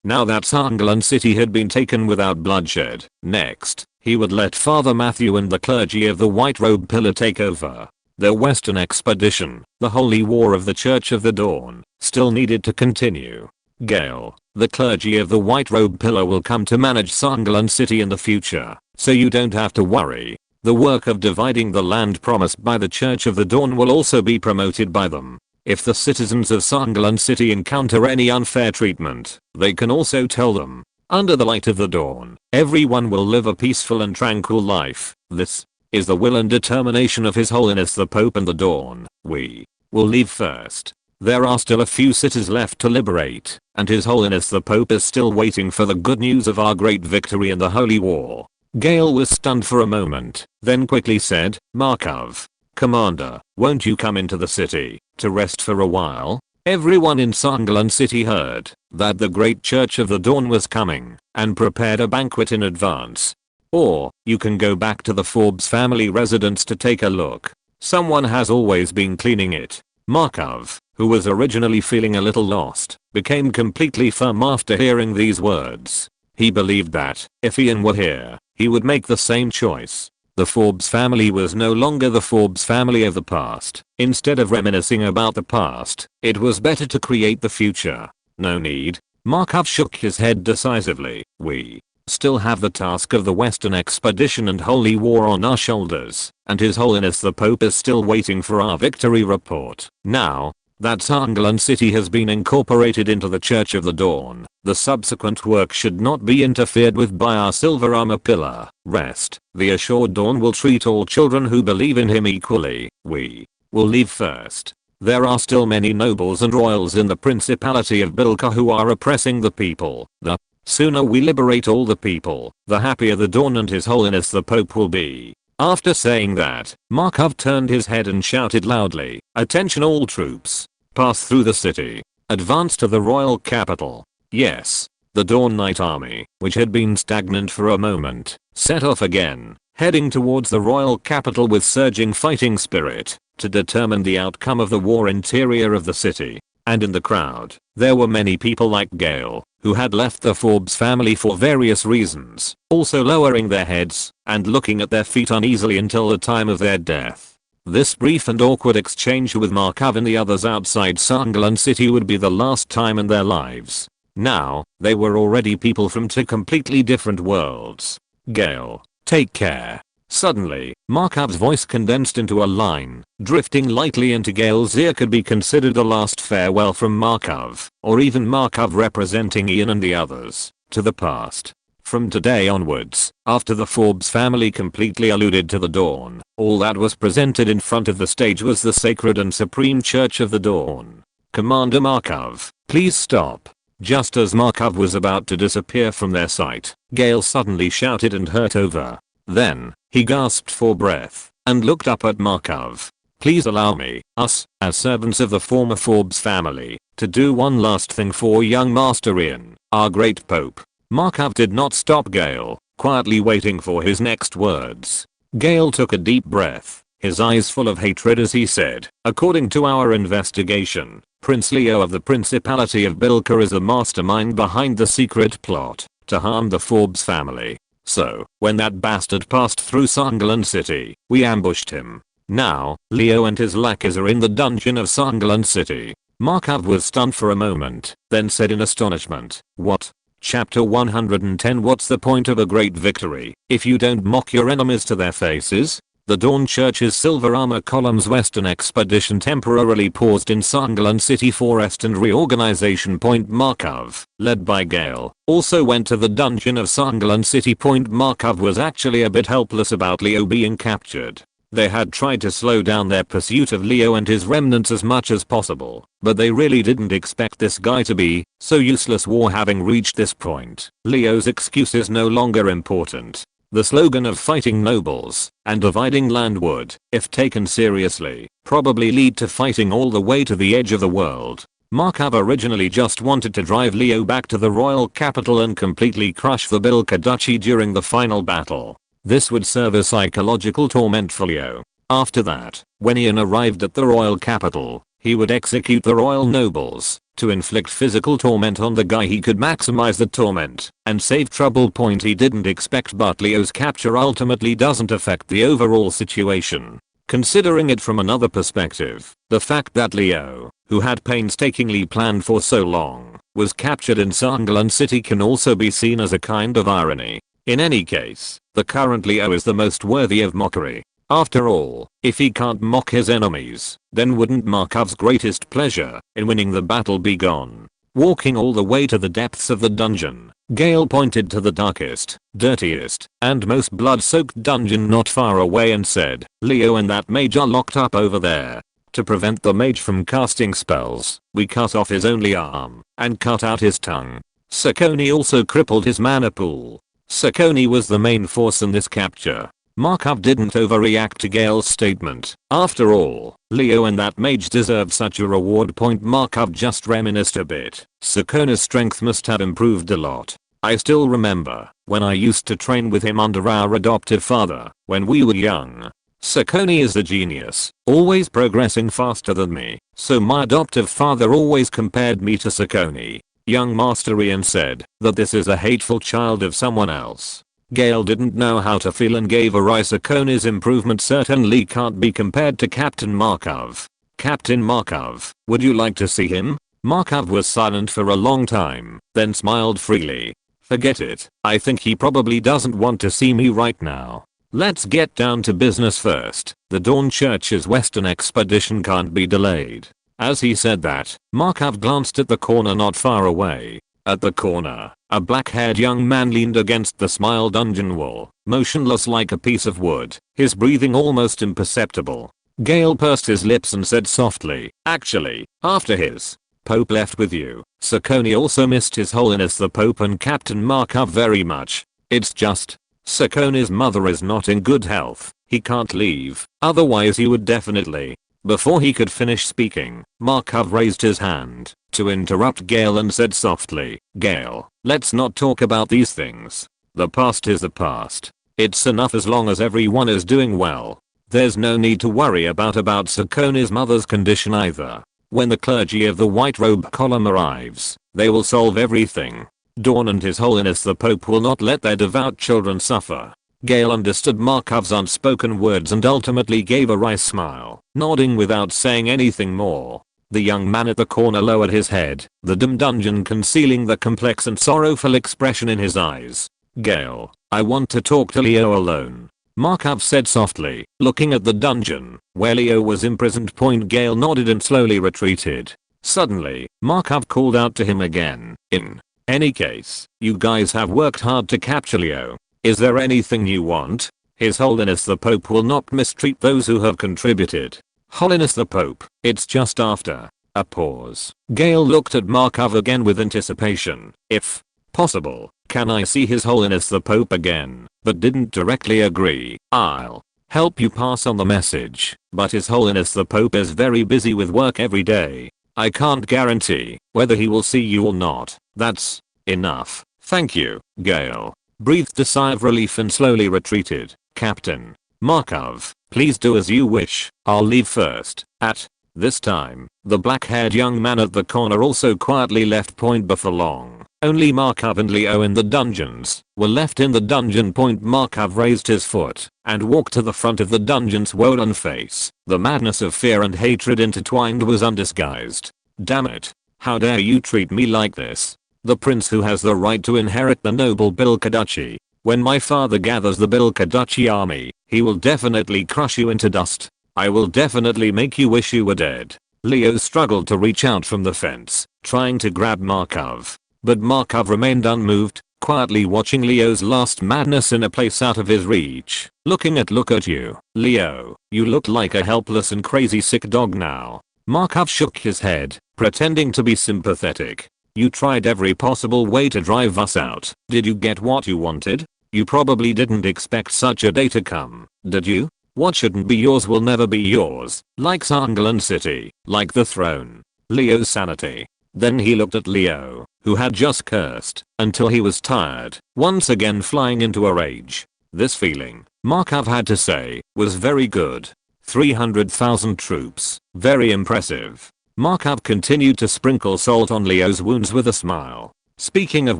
Now that Sanglan City had been taken without bloodshed, next, he would let Father Matthew and the clergy of the White Robe Pillar take over. The Western expedition, the Holy War of the Church of the Dawn, still needed to continue. Gale, the clergy of the White Robe Pillar will come to manage Sanglan City in the future, so you don't have to worry. The work of dividing the land promised by the Church of the Dawn will also be promoted by them. If the citizens of Sanglan City encounter any unfair treatment, they can also tell them. Under the light of the dawn, everyone will live a peaceful and tranquil life. This is the will and determination of His Holiness the Pope and the Dawn. We will leave first. There are still a few cities left to liberate, and His Holiness the Pope is still waiting for the good news of our great victory in the Holy War. Gale was stunned for a moment, then quickly said, "Markov, Commander, won't you come into the city to rest for a while?" Everyone in Sanglan City heard that the great Church of the Dawn was coming and prepared a banquet in advance. Or, you can go back to the Forbes family residence to take a look. Someone has always been cleaning it. Markov, who was originally feeling a little lost, became completely firm after hearing these words. He believed that, if Ian were here, he would make the same choice. The Forbes family was no longer the Forbes family of the past. Instead of reminiscing about the past, it was better to create the future. No need. Markov shook his head decisively. We still have the task of the Western Expedition and Holy War on our shoulders, and His Holiness the Pope is still waiting for our victory report. Now that Sanglan City has been incorporated into the Church of the Dawn, the subsequent work should not be interfered with by our silver armor pillar. Rest. The assured Dawn will treat all children who believe in him equally. We will leave first. There are still many nobles and royals in the Principality of Bilka who are oppressing the people. The sooner we liberate all the people, the happier the Dawn and His Holiness the Pope will be. After saying that, Markov turned his head and shouted loudly, "Attention all troops. Pass through the city. Advance to the royal capital." Yes. The Dawn Knight army, which had been stagnant for a moment, set off again, heading towards the royal capital with surging fighting spirit to determine the outcome of the war interior of the city. And in the crowd, there were many people like Gale, who had left the Forbes family for various reasons, also lowering their heads and looking at their feet uneasily until the time of their death. This brief and awkward exchange with Markov and the others outside Sanglan City would be the last time in their lives. Now, they were already people from two completely different worlds. Gale, take care. Suddenly, Markov's voice condensed into a line, drifting lightly into Gale's ear. Could be considered a last farewell from Markov, or even Markov representing Ian and the others, to the past. From today onwards, after the Forbes family completely alluded to the dawn, all that was presented in front of the stage was the sacred and supreme Church of the Dawn. Commander Markov, please stop. Just as Markov was about to disappear from their sight, Gale suddenly shouted and hurt over. Then, he gasped for breath and looked up at Markov. Please allow me, us, as servants of the former Forbes family, to do one last thing for young Master Ian, our great Pope. Markov did not stop Gale, quietly waiting for his next words. Gale took a deep breath, his eyes full of hatred as he said, according to our investigation, Prince Leo of the Principality of Bilka is the mastermind behind the secret plot to harm the Forbes family. So, when that bastard passed through Sunderland City, we ambushed him. Now, Leo and his lackeys are in the dungeon of Sunderland City. Markov was stunned for a moment, then said in astonishment, what? Chapter 110. What's the point of a great victory if you don't mock your enemies to their faces? The Dawn Church's silver armor column's western expedition temporarily paused in Sunderland City for rest and reorganization. Markov, led by Gale, also went to the dungeon of Sunderland City. Markov was actually a bit helpless about Leo being captured. They had tried to slow down their pursuit of Leo and his remnants as much as possible, but they really didn't expect this guy to be so useless. War having reached this point, Leo's excuse is no longer important. The slogan of fighting nobles and dividing land would, if taken seriously, probably lead to fighting all the way to the edge of the world. Markov originally just wanted to drive Leo back to the royal capital and completely crush the Bilka Duchy during the final battle. This would serve as psychological torment for Leo. After that, when Ian arrived at the royal capital, he would execute the royal nobles to inflict physical torment on the guy. He could maximize the torment and save trouble. He didn't expect, but Leo's capture ultimately doesn't affect the overall situation. Considering it from another perspective, the fact that Leo, who had painstakingly planned for so long, was captured in Sunderland City can also be seen as a kind of irony. In any case, the current Leo is the most worthy of mockery. After all, if he can't mock his enemies, then wouldn't Markov's greatest pleasure in winning the battle be gone? Walking all the way to the depths of the dungeon, Gale pointed to the darkest, dirtiest, and most blood-soaked dungeon not far away and said, Leo and that mage are locked up over there. To prevent the mage from casting spells, we cut off his only arm and cut out his tongue. Sakoni also crippled his mana pool. Sakoni was the main force in this capture. Markov didn't overreact to Gale's statement. After all, Leo and that mage deserved such a reward. Markov just reminisced a bit. Sakoni's strength must have improved a lot. I still remember when I used to train with him under our adoptive father when we were young. Sakoni is a genius, always progressing faster than me, so my adoptive father always compared me to Sakoni. Young Master Ian said that this is a hateful child of someone else. Gale didn't know how to feel and gave a rise. Sakoni's improvement certainly can't be compared to Captain Markov. Captain Markov, would you like to see him? Markov was silent for a long time, then smiled freely. Forget it, I think he probably doesn't want to see me right now. Let's get down to business first. The Dawn Church's western expedition can't be delayed. As he said that, Markov glanced at the corner not far away. At the corner, a black-haired young man leaned against the smile dungeon wall, motionless like a piece of wood, his breathing almost imperceptible. Gale pursed his lips and said softly, actually, after his Pope left with you, Sakoni also missed His Holiness the Pope and Captain Markov very much. It's just, Sakoni's mother is not in good health, he can't leave, otherwise he would definitely. Before he could finish speaking, Markov raised his hand to interrupt Gale and said softly, Gale, let's not talk about these things. The past is the past. It's enough as long as everyone is doing well. There's no need to worry about Sakoni's mother's condition either. When the clergy of the White Robe column arrives, they will solve everything. Dawn and His Holiness the Pope will not let their devout children suffer. Gale understood Markov's unspoken words and ultimately gave a wry smile, nodding without saying anything more. The young man at the corner lowered his head, the dim dungeon concealing the complex and sorrowful expression in his eyes. Gale, I want to talk to Leo alone. Markov said softly, looking at the dungeon where Leo was imprisoned. Gale nodded and slowly retreated. Suddenly, Markov called out to him again, in any case, you guys have worked hard to capture Leo. Is there anything you want? His Holiness the Pope will not mistreat those who have contributed. Holiness the Pope, it's just after A pause. Gale looked at Markov again with anticipation. If possible, can I see His Holiness the Pope again? But didn't directly agree. I'll help you pass on the message, but His Holiness the Pope is very busy with work every day. I can't guarantee whether he will see you or not. That's enough. Thank you, Gale. Breathed a sigh of relief and slowly retreated. Captain Markov, please do as you wish. I'll leave first. At this time, the black-haired young man at the corner also quietly left Point before long. Only Markov and Leo in the dungeons were left in the dungeon. Point Markov raised his foot and walked to the front of the dungeon's swollen face. The madness of fear and hatred intertwined was undisguised. Damn it. How dare you treat me like this? The prince who has the right to inherit the noble Bilka Duchy. When my father gathers the Bilka Duchy army, he will definitely crush you into dust. I will definitely make you wish you were dead. Leo struggled to reach out from the fence, trying to grab Markov. But Markov remained unmoved, quietly watching Leo's last madness in a place out of his reach. Look at you, Leo. You look like a helpless and crazy sick dog now. Markov shook his head, pretending to be sympathetic. You tried every possible way to drive us out. Did you get what you wanted? You probably didn't expect such a day to come, did you? What shouldn't be yours will never be yours, like Sangalan City, like the throne. Leo's sanity. Then he looked at Leo, who had just cursed, until he was tired, once again flying into a rage. This feeling, Markov had to say, was very good. 300,000 troops, very impressive. Markov continued to sprinkle salt on Leo's wounds with a smile. Speaking of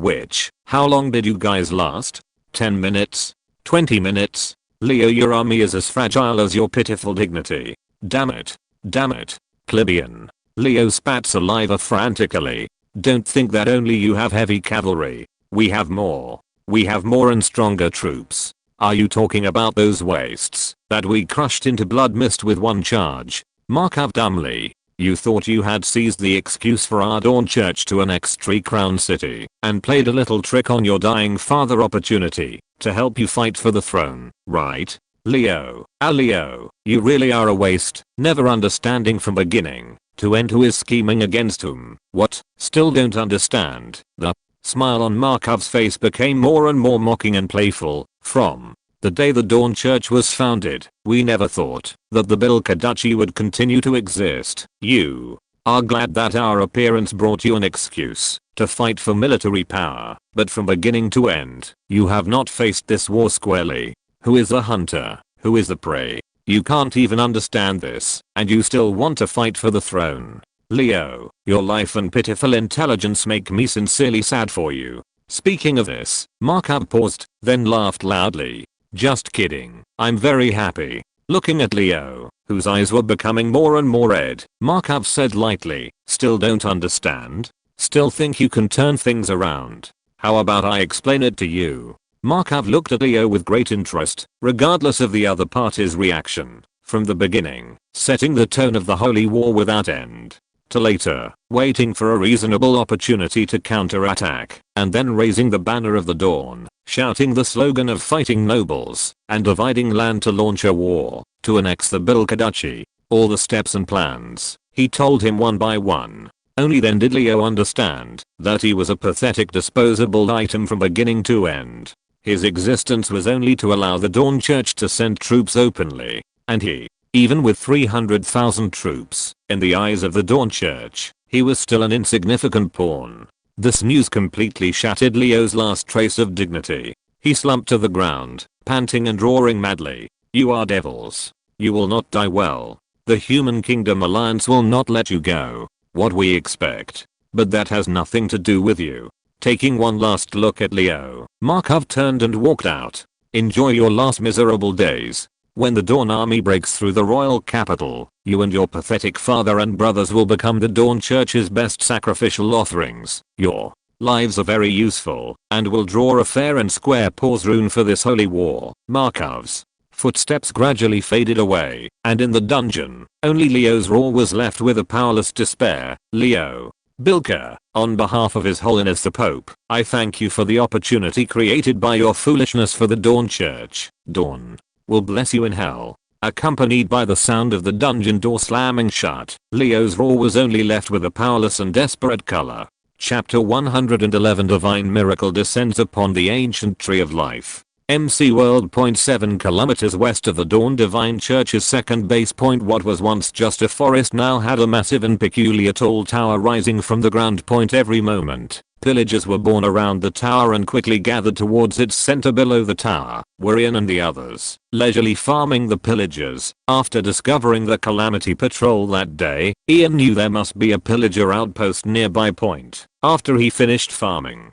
which, how long did you guys last? 10 minutes? 20 minutes? Leo, your army is as fragile as your pitiful dignity. Damn it. Damn it. Plebeian. Leo spat saliva frantically. Don't think that only you have heavy cavalry. We have more. We have more and stronger troops. Are you talking about those wastes that we crushed into blood mist with one charge? Markov dumbly. You thought you had seized the excuse for our Dawn Church to annex Tree Crown City and played a little trick on your dying father opportunity to help you fight for the throne, right? Leo. Leo, you really are a waste, never understanding from beginning to end who is scheming against whom. What? Still don't understand. The smile on Markov's face became more and more mocking and playful. From the day the Dawn Church was founded, we never thought that the Bilka Duchy would continue to exist. You are glad that our appearance brought you an excuse to fight for military power, but from beginning to end, you have not faced this war squarely. Who is the hunter? Who is the prey? You can't even understand this, and you still want to fight for the throne. Leo, your life and pitiful intelligence make me sincerely sad for you. Speaking of this, Markov paused, then laughed loudly. Just kidding. I'm very happy. Looking at Leo, whose eyes were becoming more and more red, Markov said lightly, still don't understand? Still think you can turn things around? How about I explain it to you? Markov looked at Leo with great interest, regardless of the other party's reaction. From the beginning, setting the tone of the holy war without end, to later, waiting for a reasonable opportunity to counterattack, and then raising the banner of the dawn, shouting the slogan of fighting nobles, and dividing land to launch a war, to annex the Bilka Duchy. All the steps and plans, he told him one by one. Only then did Leo understand that he was a pathetic disposable item from beginning to end. His existence was only to allow the Dawn Church to send troops openly, and he, even with 300,000 troops, in the eyes of the Dawn Church, he was still an insignificant pawn. This news completely shattered Leo's last trace of dignity. He slumped to the ground, panting and roaring madly. You are devils. You will not die well. The Human Kingdom Alliance will not let you go. What we expect. But that has nothing to do with you. Taking one last look at Leo, Markov turned and walked out. Enjoy your last miserable days. When the Dawn army breaks through the royal capital, you and your pathetic father and brothers will become the Dawn Church's best sacrificial offerings. Your lives are very useful, and will draw a fair and square pause rune for this holy war. Markov's footsteps gradually faded away, and in the dungeon, only Leo's roar was left with a powerless despair. Leo. Bilka, on behalf of His Holiness the Pope, I thank you for the opportunity created by your foolishness for the Dawn Church. Dawn will bless you in hell. Accompanied by the sound of the dungeon door slamming shut, Leo's roar was only left with a powerless and desperate color. Chapter 111 Divine Miracle descends upon the ancient tree of life. MC World. 7 kilometers west of the Dawn Divine Church's second base point. What was once just a forest now had a massive and peculiar tall tower rising from the ground. Every moment, villagers were born around the tower and quickly gathered towards its center. Below the tower were Ian and the others, leisurely farming the pillagers. After discovering the Calamity Patrol that day, Ian knew there must be a pillager outpost nearby. After he finished farming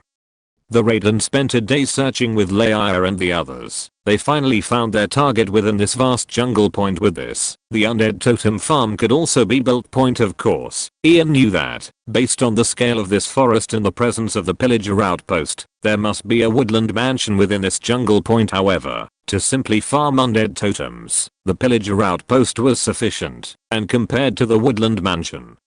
the raid and spent a day searching with Leia and the others, they finally found their target within this vast jungle. With this, the undead totem farm could also be built. Of course, Ian knew that, based on the scale of this forest and the presence of the pillager outpost, there must be a woodland mansion within this jungle. However, to simply farm undead totems, the pillager outpost was sufficient, and compared to the woodland mansion,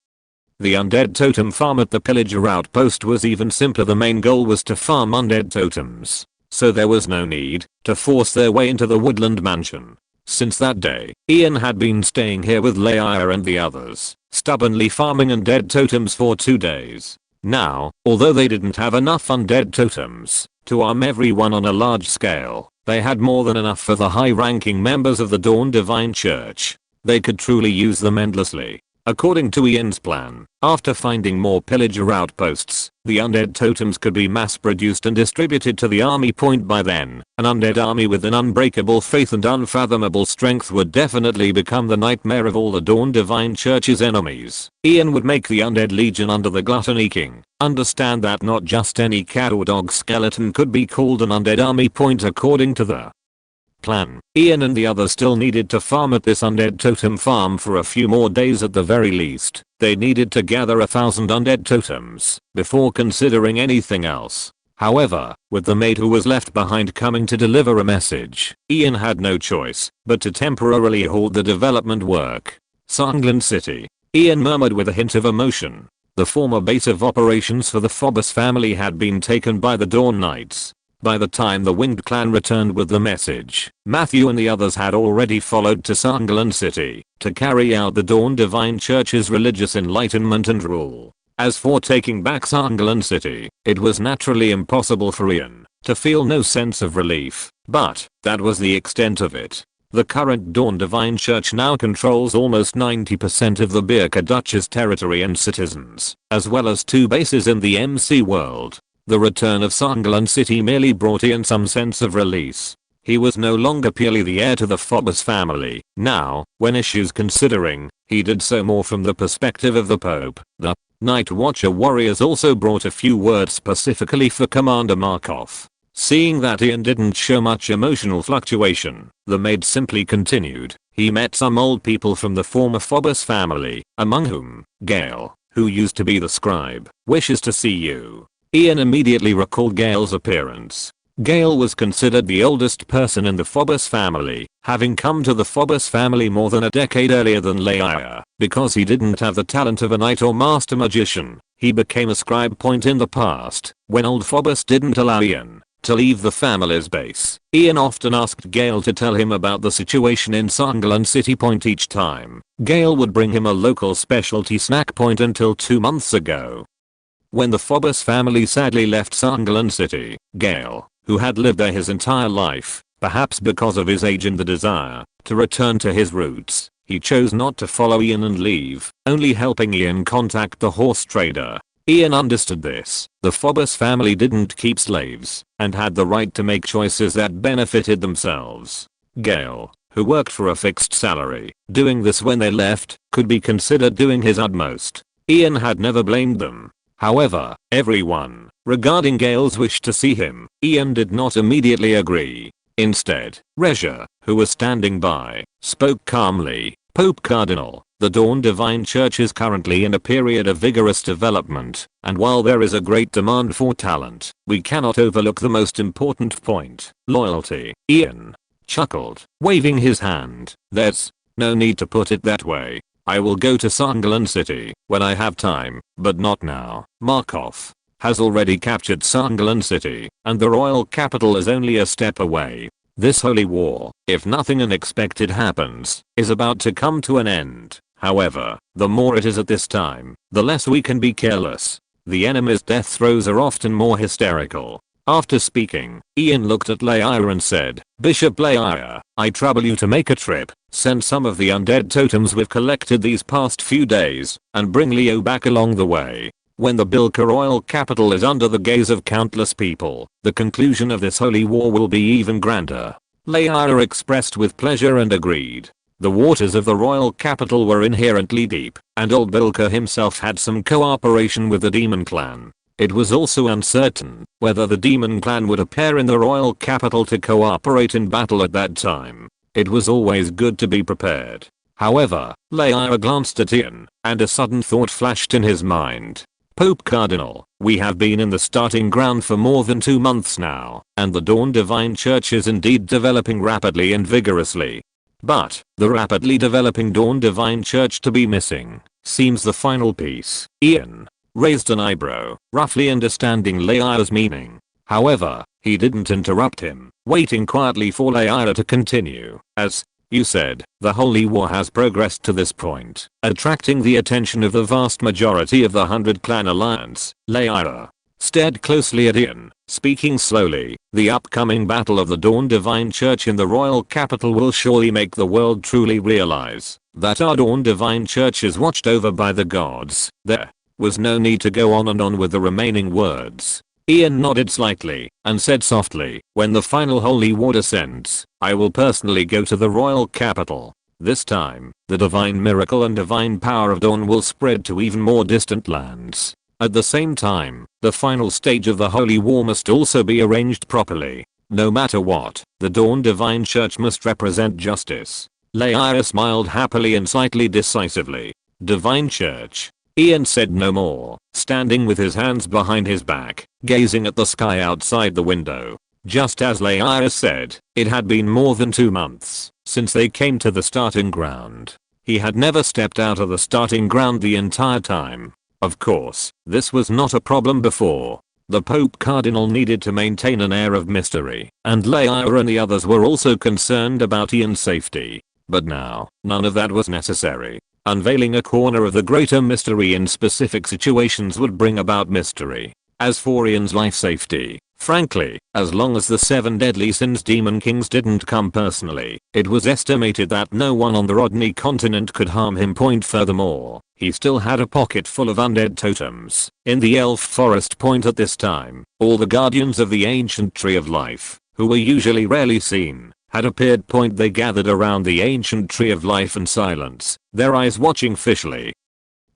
the undead totem farm at the pillager outpost was even simpler. The main goal was to farm undead totems, so there was no need to force their way into the woodland mansion. Since that day, Ian had been staying here with Leia and the others, stubbornly farming undead totems for 2 days. Now, although they didn't have enough undead totems to arm everyone on a large scale, they had more than enough for the high-ranking members of the Dawn Divine Church. They could truly use them endlessly. According to Ian's plan, after finding more pillager outposts, the undead totems could be mass-produced and distributed to the army. By then, an undead army with an unbreakable faith and unfathomable strength would definitely become the nightmare of all the Dawn Divine Church's enemies. Ian would make the undead legion under the Gluttony King understand that not just any cat or dog skeleton could be called an undead army. According to the plan, Ian and the others still needed to farm at this undead totem farm for a few more days at the very least. They needed to gather 1,000 undead totems before considering anything else. However, with the maid who was left behind coming to deliver a message, Ian had no choice but to temporarily halt the development work. Sangland City. Ian murmured with a hint of emotion. The former base of operations for the Forbes family had been taken by the Dawn Knights. By the time the Winged Clan returned with the message, Matthew and the others had already followed to Sangland City to carry out the Dawn Divine Church's religious enlightenment and rule. As for taking back Sangland City, it was naturally impossible for Ian to feel no sense of relief, but that was the extent of it. The current Dawn Divine Church now controls almost 90% of the Birka Duchy's territory and citizens, as well as 2 bases in the MC world. The return of Sangland City merely brought Ian some sense of release. He was no longer purely the heir to the Forbes family. Now, when issues considering, he did so more from the perspective of the Pope. The Night Watcher warriors also brought a few words specifically for Commander Markov. Seeing that Ian didn't show much emotional fluctuation, the maid simply continued. He met some old people from the former Forbes family, among whom, Gale, who used to be the scribe, wishes to see you. Ian immediately recalled Gale's appearance. Gale was considered the oldest person in the Forbes family, having come to the Forbes family more than a decade earlier than Leia. Because he didn't have the talent of a knight or master magician, he became a scribe. In the past, when old Forbes didn't allow Ian to leave the family's base, Ian often asked Gale to tell him about the situation in Sangland City. Each time, Gale would bring him a local specialty snack. Until 2 months ago, when the Forbes family sadly left Sangland City, Gale, who had lived there his entire life, perhaps because of his age and the desire to return to his roots, he chose not to follow Ian and leave, only helping Ian contact the horse trader. Ian understood this. The Forbes family didn't keep slaves and had the right to make choices that benefited themselves. Gale, who worked for a fixed salary, doing this when they left, could be considered doing his utmost. Ian had never blamed them. However, everyone, regarding Gale's wish to see him, Ian did not immediately agree. Instead, Regia, who was standing by, spoke calmly. Pope Cardinal, the Dawn Divine Church is currently in a period of vigorous development, and while there is a great demand for talent, we cannot overlook the most important point, loyalty. Ian chuckled, waving his hand. There's no need to put it that way. I will go to Sangland City when I have time, but not now. Markov has already captured Sangland City, and the royal capital is only a step away. This holy war, if nothing unexpected happens, is about to come to an end. However, the more it is at this time, the less we can be careless. The enemy's death throes are often more hysterical. After speaking, Ian looked at Laia and said, "Bishop Laia, I trouble you to make a trip, send some of the undead totems we've collected these past few days, and bring Leo back along the way. When the Bilka royal capital is under the gaze of countless people, the conclusion of this holy war will be even grander." Laia expressed with pleasure and agreed. The waters of the royal capital were inherently deep, and old Bilka himself had some cooperation with the demon clan. It was also uncertain whether the demon clan would appear in the royal capital to cooperate in battle at that time. It was always good to be prepared. However, Laia glanced at Ian, and a sudden thought flashed in his mind. "Pope Cardinal, we have been in the starting ground for more than 2 months now, and the Dawn Divine Church is indeed developing rapidly and vigorously. But, the rapidly developing Dawn Divine Church to be missing seems the final piece." Ian raised an eyebrow, roughly understanding Laia's meaning. However, he didn't interrupt him, waiting quietly for Laia to continue. "As you said, the Holy War has progressed to this point, attracting the attention of the vast majority of the 100 Clan Alliance." Laia stared closely at Ian, speaking slowly. "The upcoming battle of the Dawn Divine Church in the royal capital will surely make the world truly realize that our Dawn Divine Church is watched over by the gods." There was no need to go on and on with the remaining words. Ian nodded slightly and said softly, "When the final holy war descends, I will personally go to the royal capital. This time, the divine miracle and divine power of Dawn will spread to even more distant lands. At the same time, the final stage of the holy war must also be arranged properly. No matter what, the Dawn Divine Church must represent justice." Laia smiled happily and slightly decisively. "Divine Church?" Ian said no more, standing with his hands behind his back, gazing at the sky outside the window. Just as Laia said, it had been more than 2 months since they came to the starting ground. He had never stepped out of the starting ground the entire time. Of course, this was not a problem before. The Pope Cardinal needed to maintain an air of mystery, and Laia and the others were also concerned about Ian's safety. But now, none of that was necessary. Unveiling a corner of the greater mystery in specific situations would bring about mystery. As for Ian's life safety, frankly, as long as the 7 deadly sins demon kings didn't come personally, it was estimated that no one on the Rodni continent could harm him. Furthermore, he still had a pocket full of undead totems in the elf forest. At this time, all the guardians of the ancient tree of life, who were usually rarely seen, had appeared. They gathered around the ancient tree of life in silence, their eyes watching Fishley,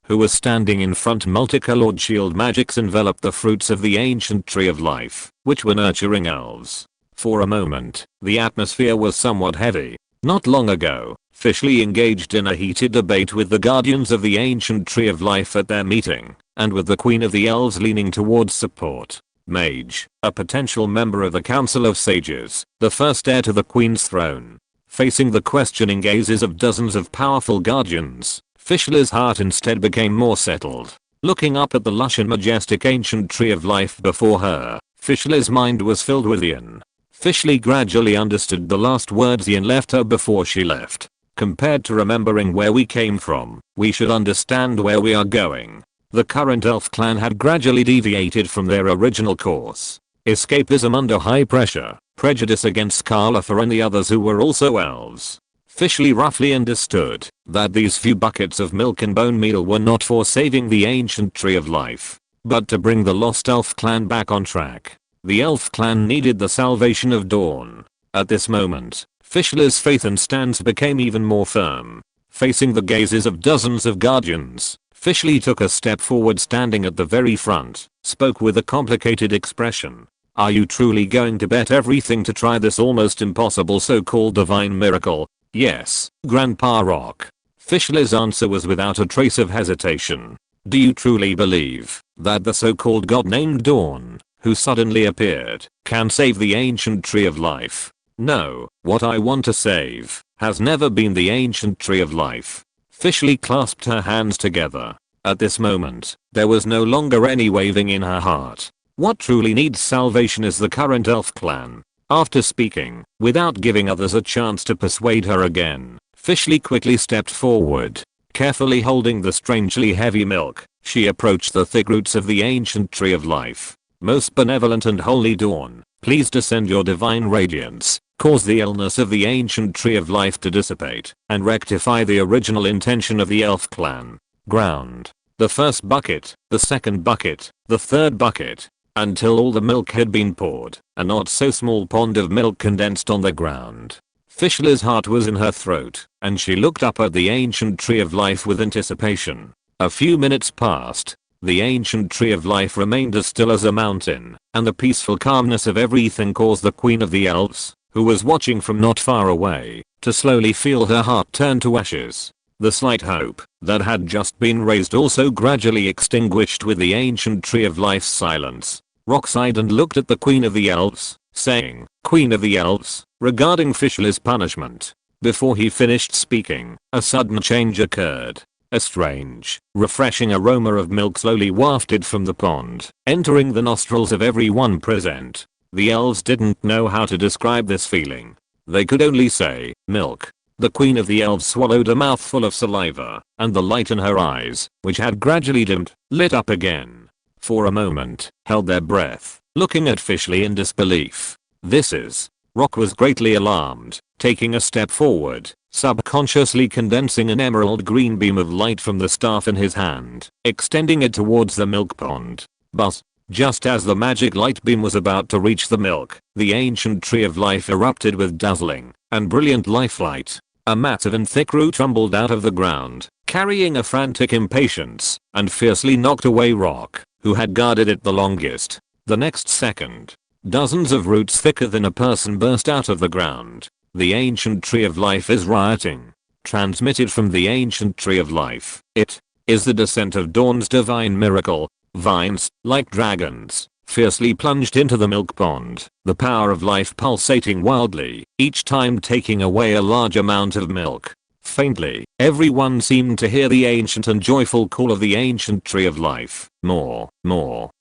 who was standing in front. Multicolored shield magics enveloped the fruits of the ancient tree of life, which were nurturing elves. For a moment, the atmosphere was somewhat heavy. Not long ago, Fishley engaged in a heated debate with the guardians of the ancient tree of life at their meeting, and with the queen of the elves leaning towards support. Mage, a potential member of the Council of Sages, the first heir to the Queen's throne. Facing the questioning gazes of dozens of powerful guardians, Fishley's heart instead became more settled. Looking up at the lush and majestic ancient tree of life before her, Fishley's mind was filled with Ian. Fishley gradually understood the last words Ian left her before she left. Compared to remembering where we came from, we should understand where we are going. The current elf clan had gradually deviated from their original course. Escapism under high pressure, prejudice against Carlatha and the others who were also elves. Fishley roughly understood that these few buckets of milk and bone meal were not for saving the ancient tree of life, but to bring the lost elf clan back on track. The elf clan needed the salvation of Dawn. At this moment, Fishley's faith and stance became even more firm. Facing the gazes of dozens of guardians, Fishley took a step forward, standing at the very front, spoke with a complicated expression. "Are you truly going to bet everything to try this almost impossible so-called divine miracle?" "Yes, Grandpa Rock." Fishley's answer was without a trace of hesitation. "Do you truly believe that the so-called god named Dawn, who suddenly appeared, can save the ancient tree of life?" "No, what I want to save has never been the ancient tree of life." Fishley clasped her hands together. At this moment, there was no longer any wavering in her heart. What truly needs salvation is the current elf clan. After speaking, without giving others a chance to persuade her again, Fishley quickly stepped forward. Carefully holding the strangely heavy milk, she approached the thick roots of the ancient tree of life. Most benevolent and holy dawn, please descend your divine radiance, cause the illness of the ancient tree of life to dissipate, and rectify the original intention of the elf clan. Ground. The first bucket, the second bucket, the third bucket, until all the milk had been poured, a not so small pond of milk condensed on the ground. Fishley's heart was in her throat, and she looked up at the ancient tree of life with anticipation. A few minutes passed. The ancient tree of life remained as still as a mountain, and the peaceful calmness of everything caused the queen of the elves, who was watching from not far away, to slowly feel her heart turn to ashes. The slight hope that had just been raised also gradually extinguished with the ancient tree of life's silence. Rock sighed and looked at the queen of the elves, saying, "Queen of the elves," regarding Fishley's punishment. Before he finished speaking, a sudden change occurred. A strange, refreshing aroma of milk slowly wafted from the pond, entering the nostrils of everyone present. The elves didn't know how to describe this feeling. They could only say, milk. The queen of the elves swallowed a mouthful of saliva, and the light in her eyes, which had gradually dimmed, lit up again. For a moment, held their breath, looking at Fishley in disbelief. This is. Rock was greatly alarmed, taking a step forward, subconsciously condensing an emerald green beam of light from the staff in his hand, extending it towards the milk pond. But, just as the magic light beam was about to reach the milk, the ancient tree of life erupted with dazzling and brilliant lifelight. A massive and thick root tumbled out of the ground, carrying a frantic impatience, and fiercely knocked away Rock, who had guarded it the longest. The next second, dozens of roots thicker than a person burst out of the ground. The ancient tree of life is rioting. Transmitted from the ancient tree of life, it is the descent of dawn's divine miracle. Vines, like dragons, fiercely plunged into the milk pond, the power of life pulsating wildly, each time taking away a large amount of milk. Faintly, everyone seemed to hear the ancient and joyful call of the ancient tree of life. More,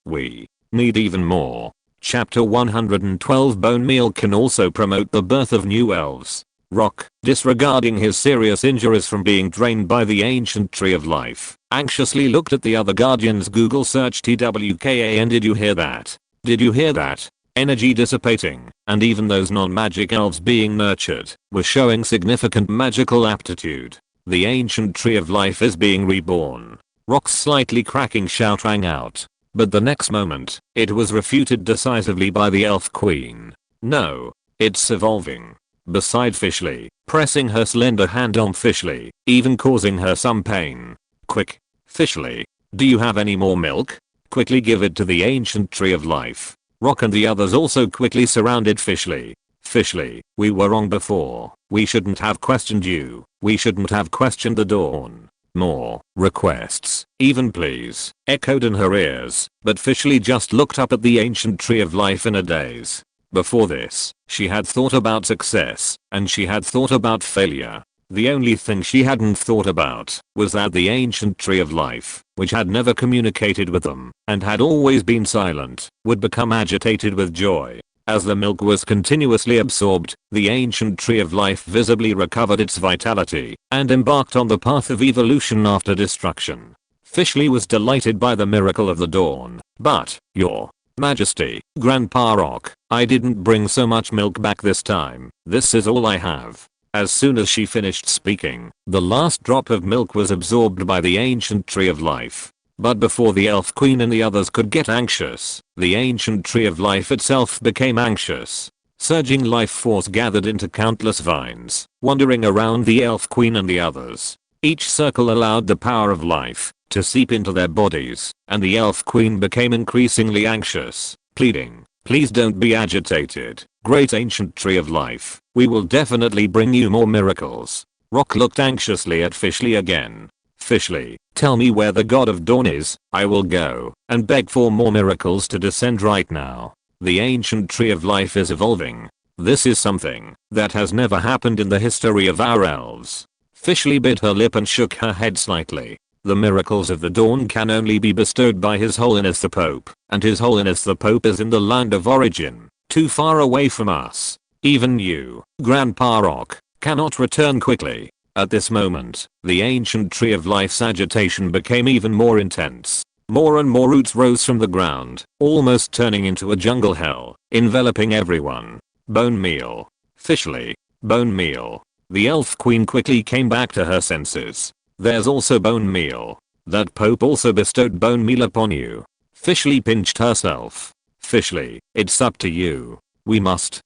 we need even more. Chapter 112. Bone meal can also promote the birth of new elves. Rock, disregarding his serious injuries from being drained by the ancient tree of life, anxiously looked at the other guardians. Google search TWKA. Did you hear that? Did you hear that? Energy dissipating, and even those non-magic elves being nurtured, were showing significant magical aptitude. The ancient tree of life is being reborn. Rock's slightly cracking shout rang out. But the next moment, it was refuted decisively by the elf queen. No, it's evolving. Beside Fishley, pressing her slender hand on Fishley, even causing her some pain. Quick, Fishley, do you have any more milk? Quickly give it to the ancient tree of life. Rock and the others also quickly surrounded Fishley. Fishley, we were wrong before. We shouldn't have questioned you. We shouldn't have questioned the dawn. More requests, even please, echoed in her ears, but Fishley just looked up at the ancient tree of life in a daze. Before this, she had thought about success, and she had thought about failure. The only thing she hadn't thought about was that the ancient tree of life, which had never communicated with them, and had always been silent, would become agitated with joy. As the milk was continuously absorbed, the ancient tree of life visibly recovered its vitality, and embarked on the path of evolution after destruction. Fishley was delighted by the miracle of the dawn. But, Your Majesty, Grandpa Rock, I didn't bring so much milk back this time. This is all I have. As soon as she finished speaking, the last drop of milk was absorbed by the ancient tree of life. But before the elf queen and the others could get anxious, the ancient tree of life itself became anxious. Surging life force gathered into countless vines, wandering around the elf queen and the others. Each circle allowed the power of life to seep into their bodies, and the elf queen became increasingly anxious, pleading, "Please don't be agitated, great ancient tree of life. We will definitely bring you more miracles." Rock looked anxiously at Fishley again. "Fishley, tell me where the god of dawn is. I will go and beg for more miracles to descend right now. The ancient tree of life is evolving. This is something that has never happened in the history of our elves." Fishley bit her lip and shook her head slightly. The miracles of the dawn can only be bestowed by His Holiness the Pope, and His Holiness the Pope is in the land of origin. Too far away from us. Even you, Grandpa Rock, cannot return quickly. At this moment, the ancient tree of life's agitation became even more intense. More and more roots rose from the ground, almost turning into a jungle hell, enveloping everyone. Bone meal. Officially, bone meal. The elf queen quickly came back to her senses. There's also bone meal. That Pope also bestowed bone meal upon you. Officially pinched herself. Officially, it's up to you. We must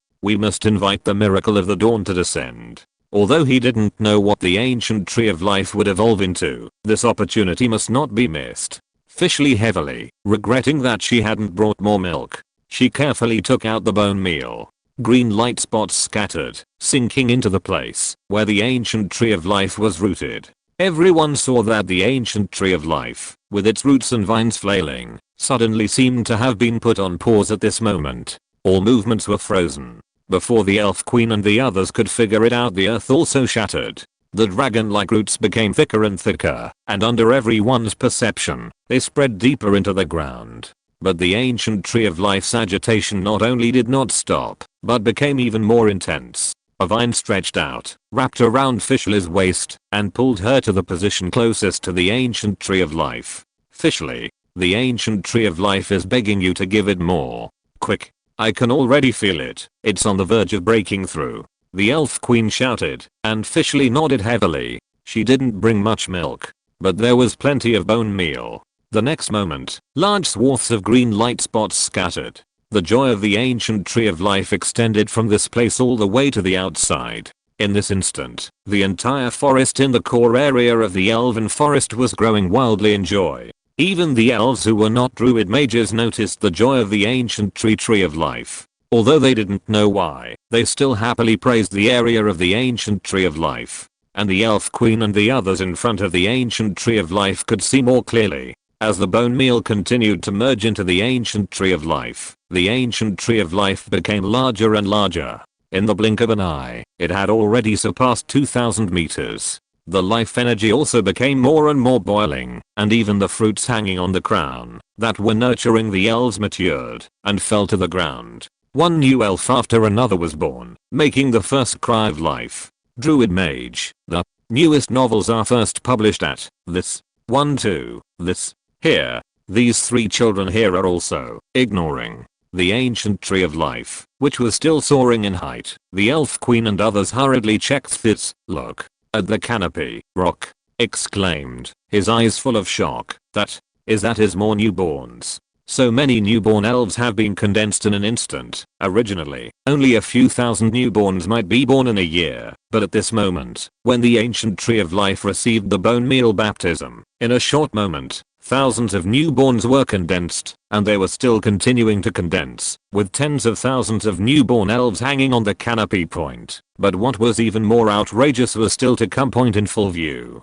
invite the miracle of the dawn to descend. Although he didn't know what the ancient tree of life would evolve into, this opportunity must not be missed. Officially heavily, regretting that she hadn't brought more milk, she carefully took out the bone meal. Green light spots scattered, sinking into the place where the ancient tree of life was rooted. Everyone saw that the ancient tree of life, with its roots and vines flailing, suddenly seemed to have been put on pause at this moment. All movements were frozen. Before the elf queen and the others could figure it out, the earth also shattered. The dragon-like roots became thicker and thicker, and under everyone's perception, they spread deeper into the ground. But the ancient tree of life's agitation not only did not stop, but became even more intense. A vine stretched out, wrapped around Fischley's waist, and pulled her to the position closest to the ancient tree of life. Fischley, the ancient tree of life is begging you to give it more. Quick. I can already feel it. It's on the verge of breaking through. The elf queen shouted, and Fischley nodded heavily. She didn't bring much milk, but there was plenty of bone meal. The next moment, large swaths of green light spots scattered. The joy of the ancient tree of life extended from this place all the way to the outside. In this instant, the entire forest in the core area of the elven forest was growing wildly in joy. Even the elves who were not druid mages noticed the joy of the ancient tree of life. Although they didn't know why, they still happily praised the area of the ancient tree of life. And the elf queen and the others in front of the ancient tree of life could see more clearly. As the bone meal continued to merge into the ancient tree of life, the ancient tree of life became larger and larger. In the blink of an eye, it had already surpassed 2,000 meters. The life energy also became more and more boiling, and even the fruits hanging on the crown that were nurturing the elves matured and fell to the ground. One new elf after another was born, making the first cry of life. Druid Mage. The newest novels are first published at this. 1-2. This. Here. These 3 children here are also ignoring the ancient tree of life, which was still soaring in height. The elf queen and others hurriedly checked this. Look at the canopy. Rock exclaimed, his eyes full of shock. That is more newborns. So many newborn elves have been condensed in an instant. Originally, only a few thousand newborns might be born in a year, but at this moment, when the ancient tree of life received the bone meal baptism, in a short moment, thousands of newborns were condensed, and they were still continuing to condense, with tens of thousands of newborn elves hanging on the canopy point. But what was even more outrageous was still to come point in full view.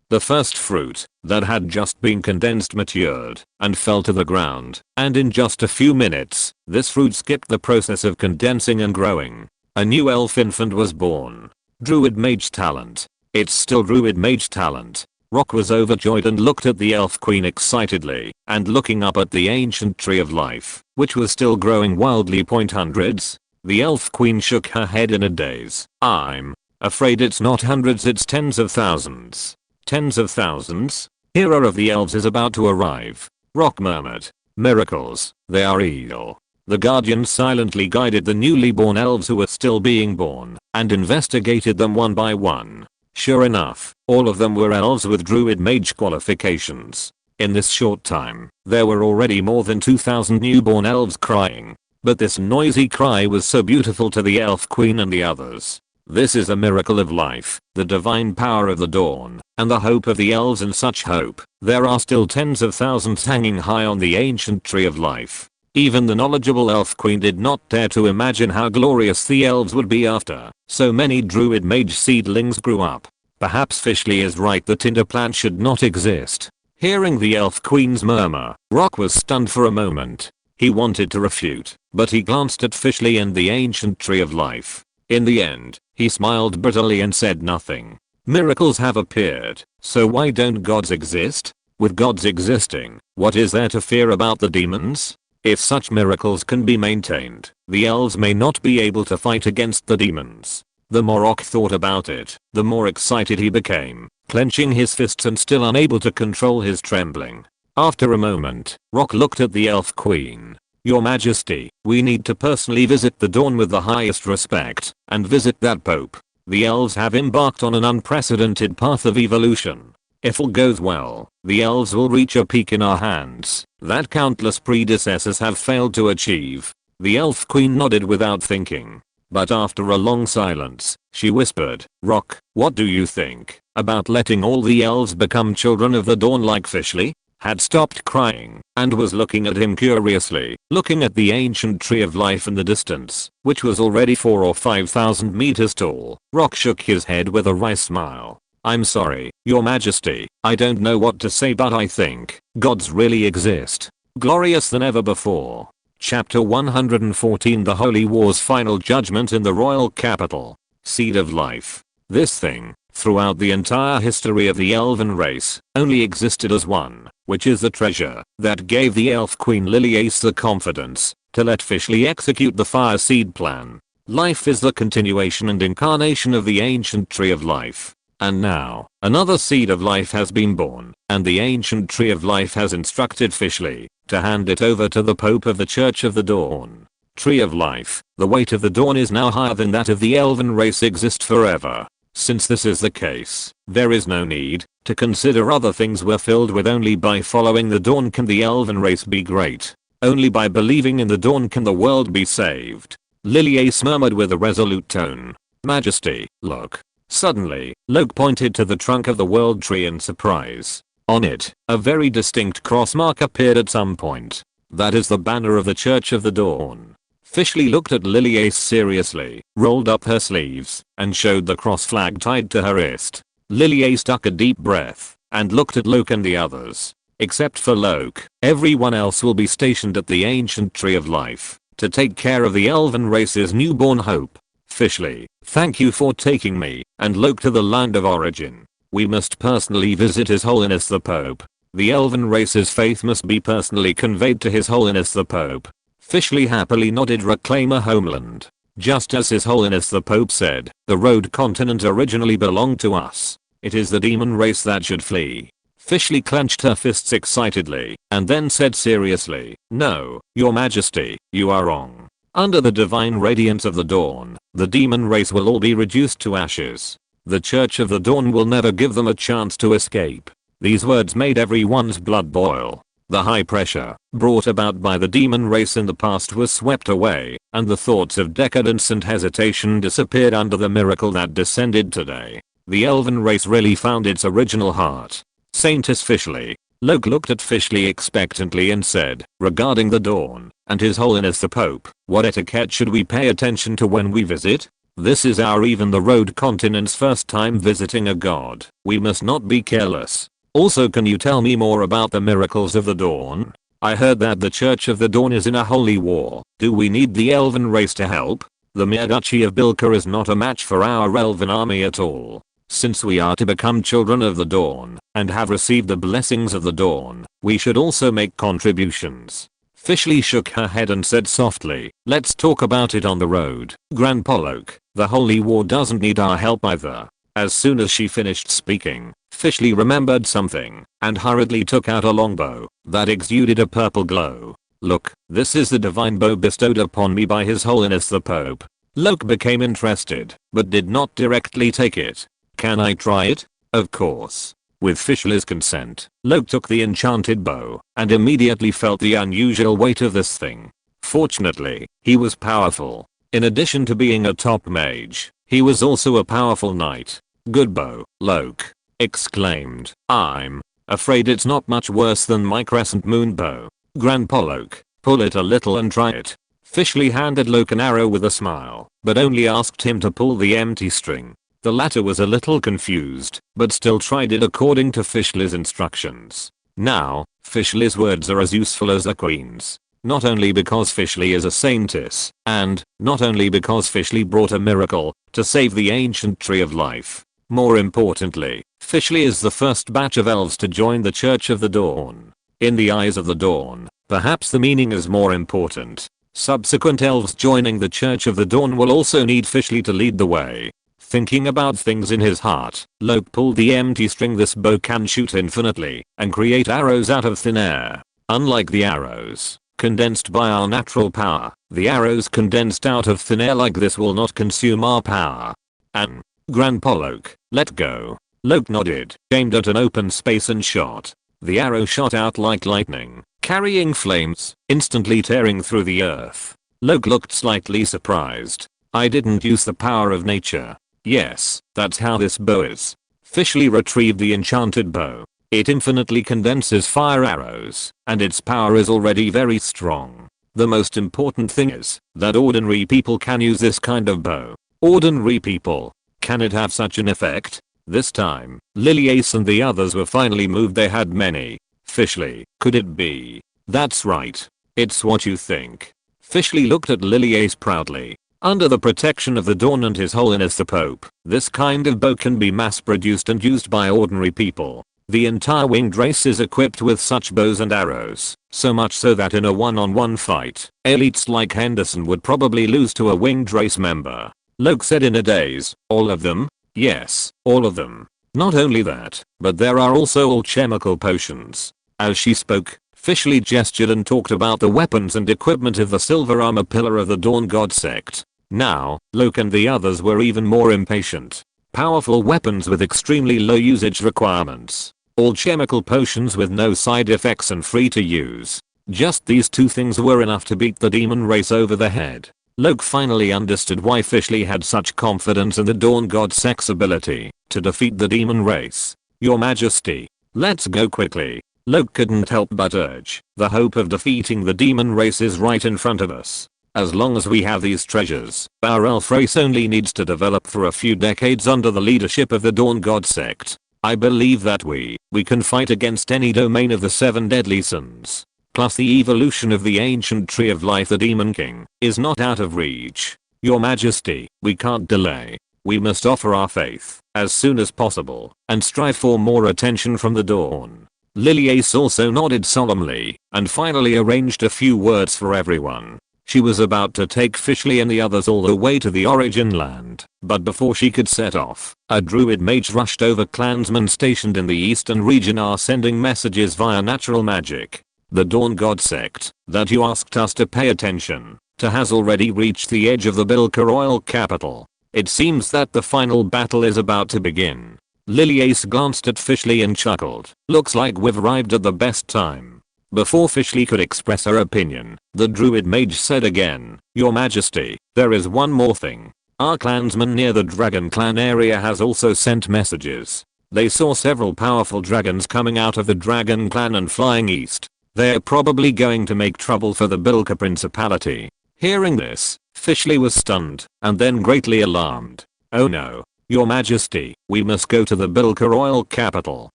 The first fruit that had just been condensed matured and fell to the ground, and in just a few minutes, this fruit skipped the process of condensing and growing. A new elf infant was born. Druid Mage talent. It's still Druid Mage talent. Rock was overjoyed and looked at the elf queen excitedly, and looking up at the ancient tree of life, which was still growing wildly. Hundreds. The elf queen shook her head in a daze. I'm afraid it's not hundreds, it's tens of thousands. Tens of thousands? Hero of the elves is about to arrive. Rock murmured. Miracles, they are real. The guardians silently guided the newly born elves who were still being born, and investigated them one by one. Sure enough, all of them were elves with druid mage qualifications. In this short time, there were already more than 2,000 newborn elves crying. But this noisy cry was so beautiful to the elf queen and the others. This is a miracle of life, the divine power of the dawn, and the hope of the elves. And such hope, there are still tens of thousands hanging high on the ancient tree of life. Even the knowledgeable elf queen did not dare to imagine how glorious the elves would be after so many druid mage seedlings grew up. Perhaps Fischley is right, the tinder plant should not exist. Hearing the elf queen's murmur, Rock was stunned for a moment. He wanted to refute, but he glanced at Fischley and the ancient tree of life. In the end, he smiled bitterly and said nothing. Miracles have appeared, so why don't gods exist? With gods existing, what is there to fear about the demons? If such miracles can be maintained, the elves may not be able to fight against the demons. The more Rock thought about it, the more excited he became, clenching his fists and still unable to control his trembling. After a moment, Rock looked at the elf queen. "Your Majesty, we need to personally visit the dawn with the highest respect, and visit that pope. The elves have embarked on an unprecedented path of evolution. If all goes well, the elves will reach a peak in our hands that countless predecessors have failed to achieve." The elf queen nodded without thinking. But after a long silence, she whispered, "Rock, what do you think about letting all the elves become children of the dawn like Fishley?" Had stopped crying and was looking at him curiously, looking at the ancient tree of life in the distance, which was already 4 or 5,000 meters tall. Rock shook his head with a wry smile. "I'm sorry, Your Majesty, I don't know what to say, but I think gods really exist. Glorious than ever before." Chapter 114, The Holy War's Final Judgment in the Royal Capital. Seed of Life. This thing, throughout the entire history of the elven race, only existed as one, which is the treasure that gave the elf queen Liliace the confidence to let Fishley execute the fire seed plan. Life is the continuation and incarnation of the ancient tree of life. And now, another seed of life has been born, and the ancient tree of life has instructed Fishley to hand it over to the Pope of the Church of the Dawn. Tree of Life, the weight of the dawn is now higher than that of the elven race exist forever. Since this is the case, there is no need to consider other things. We're filled with only by following the dawn can the elven race be great. Only by believing in the dawn can the world be saved. Liliace murmured with a resolute tone. "Majesty, look." Suddenly, Loke pointed to the trunk of the world tree in surprise. On it, a very distinct cross mark appeared at some point. "That is the banner of the Church of the Dawn." Fishley looked at Liliace seriously, rolled up her sleeves, and showed the cross flag tied to her wrist. Liliace took a deep breath, and looked at Loke and the others. "Except for Loke, everyone else will be stationed at the ancient tree of life, to take care of the elven race's newborn hope. Fishley, thank you for taking me and Loke to the land of origin. We must personally visit His Holiness the Pope. The elven race's faith must be personally conveyed to His Holiness the Pope." Fishley happily nodded. "Reclaim a homeland. Just as His Holiness the Pope said, the Road continent originally belonged to us. It is the demon race that should flee." Fishley clenched her fists excitedly, and then said seriously, "No, Your Majesty, you are wrong. Under the divine radiance of the dawn, the demon race will all be reduced to ashes. The Church of the Dawn will never give them a chance to escape." These words made everyone's blood boil. The high pressure brought about by the demon race in the past was swept away, and the thoughts of decadence and hesitation disappeared under the miracle that descended today. The elven race really found its original heart. Saintess Fishley. Loke looked at Fishley expectantly and said, "Regarding the dawn and His Holiness the Pope, what etiquette should we pay attention to when we visit? This is our even the Road continent's first time visiting a god. We must not be careless. Also, can you tell me more about the miracles of the dawn? I heard that the Church of the Dawn is in a holy war. Do we need the elven race to help? The mere duchy of Bilka is not a match for our elven army at all. Since we are to become children of the dawn and have received the blessings of the dawn, we should also make contributions." Fishley shook her head and said softly, "Let's talk about it on the road, Grandpa Loke. The holy war doesn't need our help either." As soon as she finished speaking, Fishley remembered something and hurriedly took out a longbow that exuded a purple glow. "Look, this is the divine bow bestowed upon me by His Holiness the Pope." Loke became interested, but did not directly take it. "Can I try it?" "Of course." With Fishley's consent, Loke took the enchanted bow and immediately felt the unusual weight of this thing. Fortunately, he was powerful. In addition to being a top mage, he was also a powerful knight. "Good bow, Loke," exclaimed. "I'm afraid it's not much worse than my crescent moon bow. Grandpa Loke, pull it a little and try it." Fishley handed Loke an arrow with a smile, but only asked him to pull the empty string. The latter was a little confused, but still tried it according to Fishley's instructions. Now, Fishley's words are as useful as the Queen's. Not only because Fishley is a saintess, and not only because Fishley brought a miracle to save the ancient tree of life. More importantly, Fishley is the first batch of elves to join the Church of the Dawn. In the eyes of the Dawn, Perhaps the meaning is more important. Subsequent elves joining the Church of the Dawn will also need Fishley to lead the way. Thinking about things in his heart, Loke pulled the empty string. This bow can shoot infinitely and create arrows out of thin air. Unlike the arrows condensed by our natural power, the arrows condensed out of thin air like this will not consume our power. And Grandpa Loke, let go. Loke nodded, aimed at an open space and shot. The arrow shot out like lightning, carrying flames, instantly tearing through the earth. Loke looked slightly surprised. I didn't use the power of nature. Yes, that's how this bow is. Fishley retrieved the enchanted bow. It infinitely condenses fire arrows, and its power is already very strong. The most important thing is that ordinary people can use this kind of bow. Ordinary people. Can it have such an effect? This time, Liliace and the others were finally moved. They had many. Fishley, could it be? That's right. It's what you think. Fishley looked at Liliace proudly. Under the protection of the Dawn and His Holiness the Pope, this kind of bow can be mass-produced and used by ordinary people. The entire winged race is equipped with such bows and arrows, so much so that in a one-on-one fight, elites like Henderson would probably lose to a winged race member. Loke said in a daze, all of them? Yes, all of them. Not only that, but there are also alchemical potions. As she spoke, Fishley gestured and talked about the weapons and equipment of the silver armor pillar of the Dawn God sect. Now, Loke and the others were even more impatient. Powerful weapons with extremely low usage requirements. Alchemical potions with no side effects and free to use. Just these two things were enough to beat the demon race over the head. Loke finally understood why Fishley had such confidence in the Dawn God sect's ability to defeat the demon race. Your Majesty, let's go quickly. Loke couldn't help but urge. The hope of defeating the demon race is right in front of us. As long as we have these treasures, our elf race only needs to develop for a few decades under the leadership of the Dawn God sect. I believe that we can fight against any domain of the 7 deadly sins. Plus the evolution of the ancient tree of life, the Demon King, is not out of reach. Your Majesty, we can't delay. We must offer our faith as soon as possible and strive for more attention from the Dawn. Liliace also nodded solemnly and finally arranged a few words for everyone. She was about to take Fishley and the others all the way to the origin land, but before she could set off, a druid mage rushed over. Clansmen stationed in the eastern region are sending messages via natural magic. The Dawn God sect, that you asked us to pay attention to, has already reached the edge of the Bilka royal capital. It seems that the final battle is about to begin. Liliace glanced at Fishley and chuckled. Looks like we've arrived at the best time. Before Fishley could express her opinion, the druid mage said again, Your Majesty, there is one more thing. Our clansman near the Dragon Clan area has also sent messages. They saw several powerful dragons coming out of the Dragon Clan and flying east. They're probably going to make trouble for the Bilka Principality. Hearing this, Fishley was stunned and then greatly alarmed. Oh no, Your Majesty, we must go to the Bilka royal capital.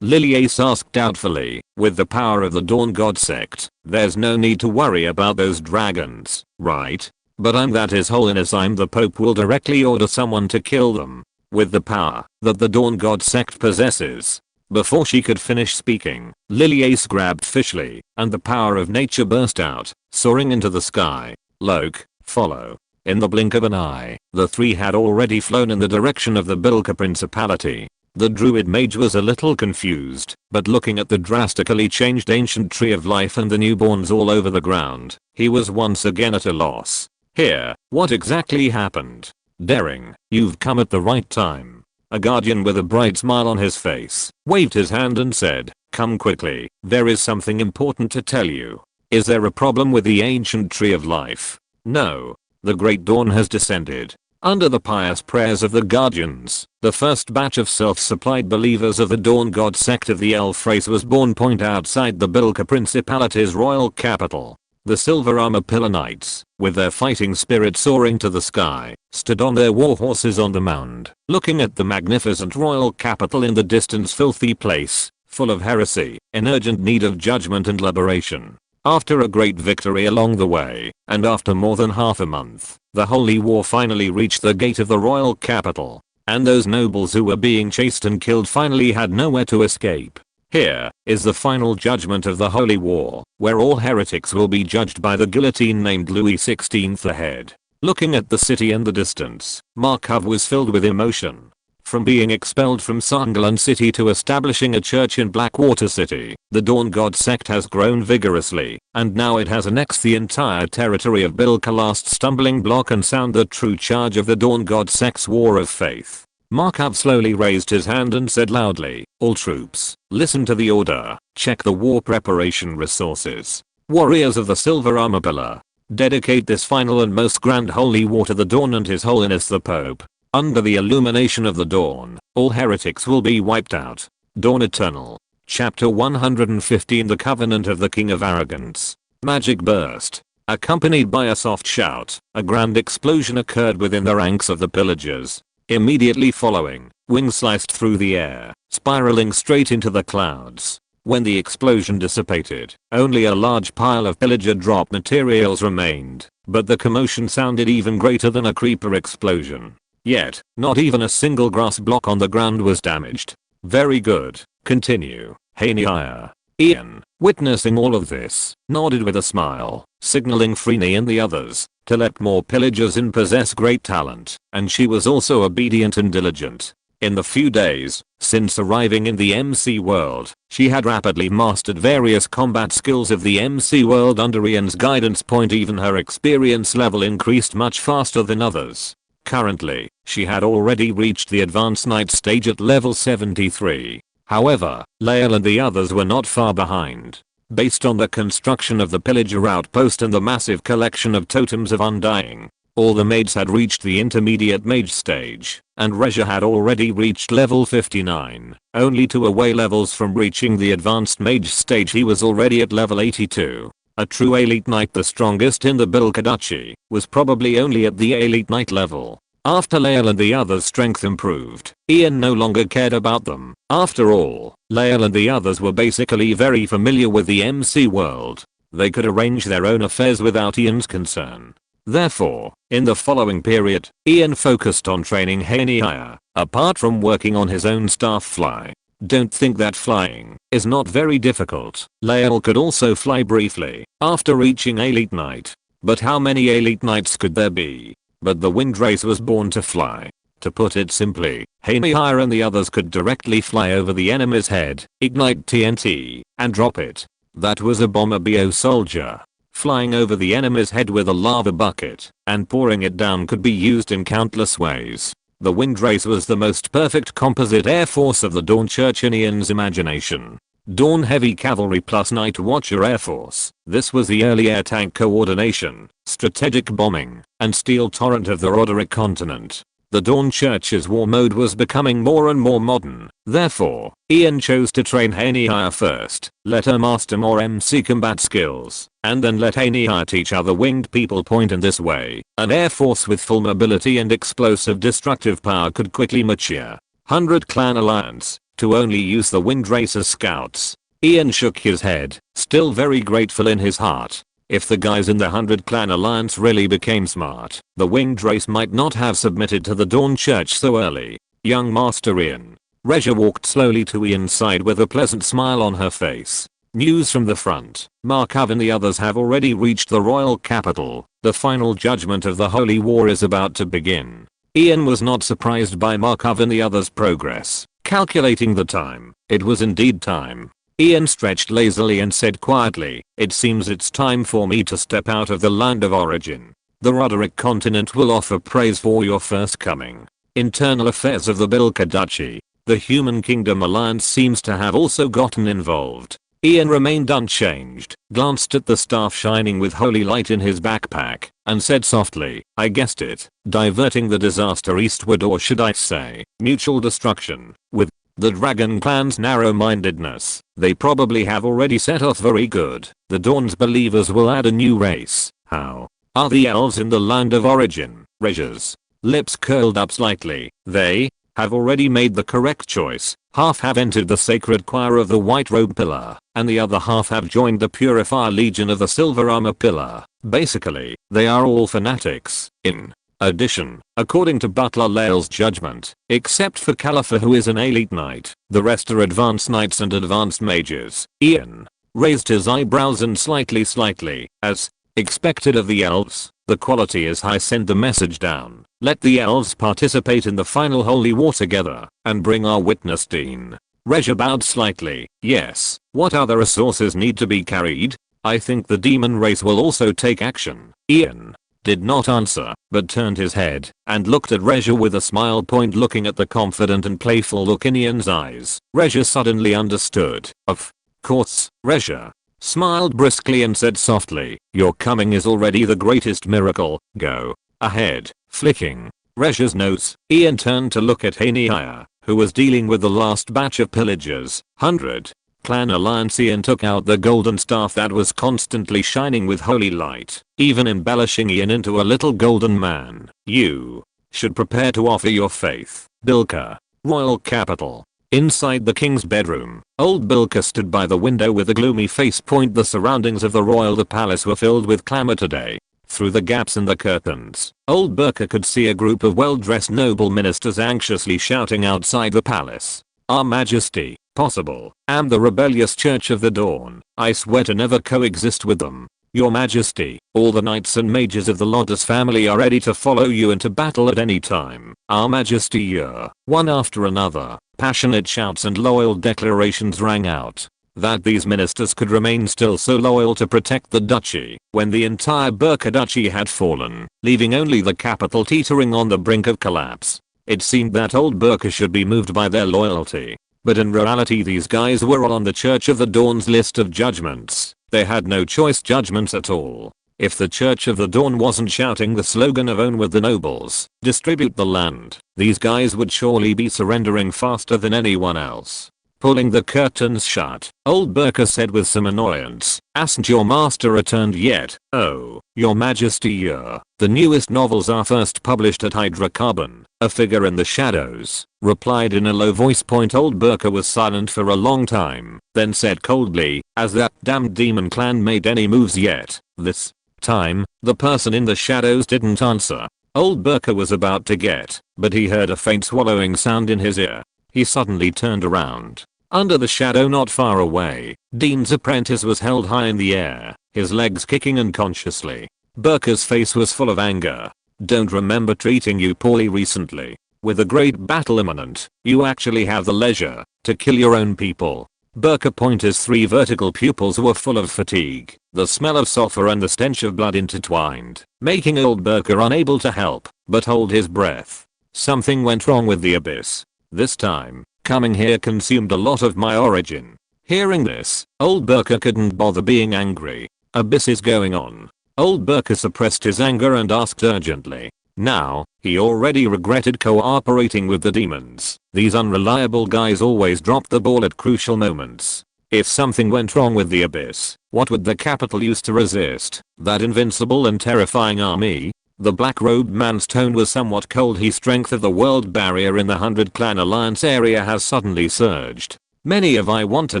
Liliace asked doubtfully, with the power of the Dawn God sect, there's no need to worry about those dragons, right? But I'm that His Holiness I'm the Pope will directly order someone to kill them. With the power that the Dawn God sect possesses. Before she could finish speaking, Liliace grabbed Fishley, and the power of nature burst out, soaring into the sky. Loke, follow. In the blink of an eye, the three had already flown in the direction of the Bilka Principality. The druid mage was a little confused, but looking at the drastically changed ancient tree of life and the newborns all over the ground, he was once again at a loss. Here, what exactly happened? Daring, you've come at the right time. A guardian with a bright smile on his face waved his hand and said, come quickly, there is something important to tell you. Is there a problem with the ancient tree of life? No. The Great Dawn has descended. Under the pious prayers of the guardians, the first batch of self-supplied believers of the Dawn God sect of the elf race was born. Point outside the Bilka Principality's royal capital. The silver armor pillar knights, with their fighting spirit soaring to the sky, stood on their war horses on the mound, looking at the magnificent royal capital in the distance. Filthy place, full of heresy, in urgent need of judgment and liberation. After a great victory along the way, and after more than half a month, the holy war finally reached the gate of the royal capital, and those nobles who were being chased and killed finally had nowhere to escape. Here is the final judgment of the Holy War, where all heretics will be judged by the guillotine named Louis XVI ahead. Looking at the city in the distance, Markov was filled with emotion. From being expelled from Sunderland City to establishing a church in Blackwater City, the Dawn God sect has grown vigorously, and now it has annexed the entire territory of Bilka, last stumbling block and sound the true charge of the Dawn God sect's war of faith. Markov slowly raised his hand and said loudly, "All troops, listen to the order. Check the war preparation resources. Warriors of the Silver Armor Pillar, dedicate this final and most grand holy war to the Dawn and His Holiness the Pope. Under the illumination of the dawn, all heretics will be wiped out. Dawn Eternal." Chapter 115, The Covenant of the King of Arrogance. Magic burst. Accompanied by a soft shout, a grand explosion occurred within the ranks of the pillagers. Immediately following, wings sliced through the air, spiraling straight into the clouds. When the explosion dissipated, only a large pile of pillager drop materials remained, but the commotion sounded even greater than a creeper explosion. Yet, not even a single grass block on the ground was damaged. Very good. Continue. Haneyhire. Ian, witnessing all of this, nodded with a smile, signaling Freeney and the others to let more pillagers in possess great talent, and she was also obedient and diligent. In the few days since arriving in the MC world, she had rapidly mastered various combat skills of the MC world under Ian's guidance. Even her experience level increased much faster than others. Currently, she had already reached the advanced knight stage at level 73. However, Lael and the others were not far behind. Based on the construction of the pillager outpost and the massive collection of totems of undying, all the maids had reached the intermediate mage stage, and Reja had already reached level 59. Only 2 away levels from reaching the advanced mage stage, he was already at level 82. A true elite knight, the strongest in the Bilka Duchy, was probably only at the elite knight level. After Lael and the others' strength improved, Ian no longer cared about them. After all, Lael and the others were basically very familiar with the MC world. They could arrange their own affairs without Ian's concern. Therefore, in the following period, Ian focused on training Haneyhire, apart from working on his own staff fly. Don't think that flying is not very difficult. Lael could also fly briefly after reaching Elite Knight. But how many Elite Knights could there be? But the winged race was born to fly. To put it simply, Haneyhire and the others could directly fly over the enemy's head, ignite TNT, and drop it. That was a bomber bio soldier. Flying over the enemy's head with a lava bucket and pouring it down could be used in countless ways. The winged race was the most perfect composite air force of the Dawn Church in Ian's imagination. Dawn Heavy Cavalry plus Night Watcher Air Force. This was the early air tank coordination, strategic bombing, and steel torrent of the Rodri continent. The Dawn Church's war mode was becoming more and more modern. Therefore, Ian chose to train Haneyhire first, let her master more MC combat skills, and then let Haneyhire teach other winged people. In this way, an air force with full mobility and explosive destructive power could quickly mature. 100 Clan Alliance, to only use the winged race as scouts. Ian shook his head, still very grateful in his heart. If the guys in the 100 Clan Alliance really became smart, the winged race might not have submitted to the Dawn Church so early. Young Master Ian. Reja walked slowly to Ian's side with a pleasant smile on her face. News from the front. Markov and the others have already reached the royal capital. The final judgment of the Holy War is about to begin. Ian was not surprised by Markov and the others' progress. Calculating the time, it was indeed time. Ian stretched lazily and said quietly, "It seems it's time for me to step out of the land of origin. The Roderick continent will offer praise for your first coming. Internal affairs of the Bilka Duchy. The Human Kingdom Alliance seems to have also gotten involved." Ian remained unchanged, glanced at the staff shining with holy light in his backpack, and said softly, "I guessed it. Diverting the disaster eastward, or should I say, mutual destruction, with the Dragon Clan's narrow-mindedness, they probably have already set off. Very good. The Dawn's believers will add a new race. How? Are the elves in the land of origin?" Reja's lips curled up slightly. "They have already made the correct choice. Half have entered the sacred choir of the White Robe Pillar, and the other half have joined the Purifier Legion of the Silver Armor Pillar. Basically, they are all fanatics in Addition, according to Butler Lael's judgment, except for Caliphate who is an elite knight, the rest are advanced knights and advanced mages. Ian raised his eyebrows and slightly, as expected of the elves. The quality is high. Send the message down. Let the elves participate in the final holy war together, and bring our witness Dean. Regia bowed slightly. Yes. What other resources need to be carried? I think the demon race will also take action. Ian did not answer, but turned his head and looked at Regia with a smile. Looking at the confident and playful look in Ian's eyes, Regia suddenly understood. Of course, Regia smiled briskly and said softly, your coming is already the greatest miracle. Go ahead. Flicking Regia's nose, Ian turned to look at Haniah, who was dealing with the last batch of pillagers. 100 Clan Alliance. Ian took out the golden staff that was constantly shining with holy light, even embellishing Ian into a little golden man. You should prepare to offer your faith. Bilka. Royal capital. Inside the king's bedroom, old Bilka stood by the window with a gloomy face. The surroundings of the palace were filled with clamor today. Through the gaps in the curtains, old Bilka could see a group of well-dressed noble ministers anxiously shouting outside the palace. Our Majesty, possible, and the rebellious Church of the Dawn. I swear to never coexist with them. Your Majesty, all the knights and mages of the Lotus family are ready to follow you into battle at any time. Our Majesty. One after another, passionate shouts and loyal declarations rang out. That these ministers could remain still so loyal to protect the duchy when the entire Burka duchy had fallen, leaving only the capital teetering on the brink of collapse. It seemed that old Burka should be moved by their loyalty, but in reality these guys were all on the Church of the Dawn's list of judgments. They had no choice judgments at all. If the Church of the Dawn wasn't shouting the slogan of own with the nobles, distribute the land, these guys would surely be surrendering faster than anyone else. Pulling the curtains shut, old Burka said with some annoyance, hasn't your master returned yet? Oh, your Majesty. The newest novels are first published at Hydrocarbon. A figure in the shadows replied in a low voice. Old Burka was silent for a long time, then said coldly, has that damned demon clan made any moves yet? This time, the person in the shadows didn't answer. Old Burka was about to get, but he heard a faint swallowing sound in his ear. He suddenly turned around. Under the shadow not far away, Dean's apprentice was held high in the air, his legs kicking unconsciously. Burka's face was full of anger. Don't remember treating you poorly recently. With a great battle imminent, you actually have the leisure to kill your own people. Burka. His 3 vertical pupils were full of fatigue. The smell of sulfur and the stench of blood intertwined, making old Burka unable to help but hold his breath. Something went wrong with the abyss. This time, coming here consumed a lot of my origin. Hearing this, old Burka couldn't bother being angry. Abyss is going on. Old Burka suppressed his anger and asked urgently. Now, he already regretted cooperating with the demons. These unreliable guys always dropped the ball at crucial moments. If something went wrong with the abyss, what would the capital use to resist that invincible and terrifying army? The black-robed man's tone was somewhat cold. The strength of the world barrier in the 100 Clan Alliance area has suddenly surged. Many of I want to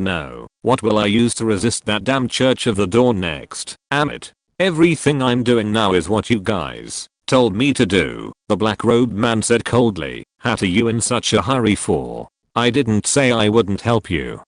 know, what will I use to resist that damn Church of the Dawn next? Amit. Everything I'm doing now is what you guys told me to do, the black-robed man said coldly. What are you in such a hurry for? I didn't say I wouldn't help you.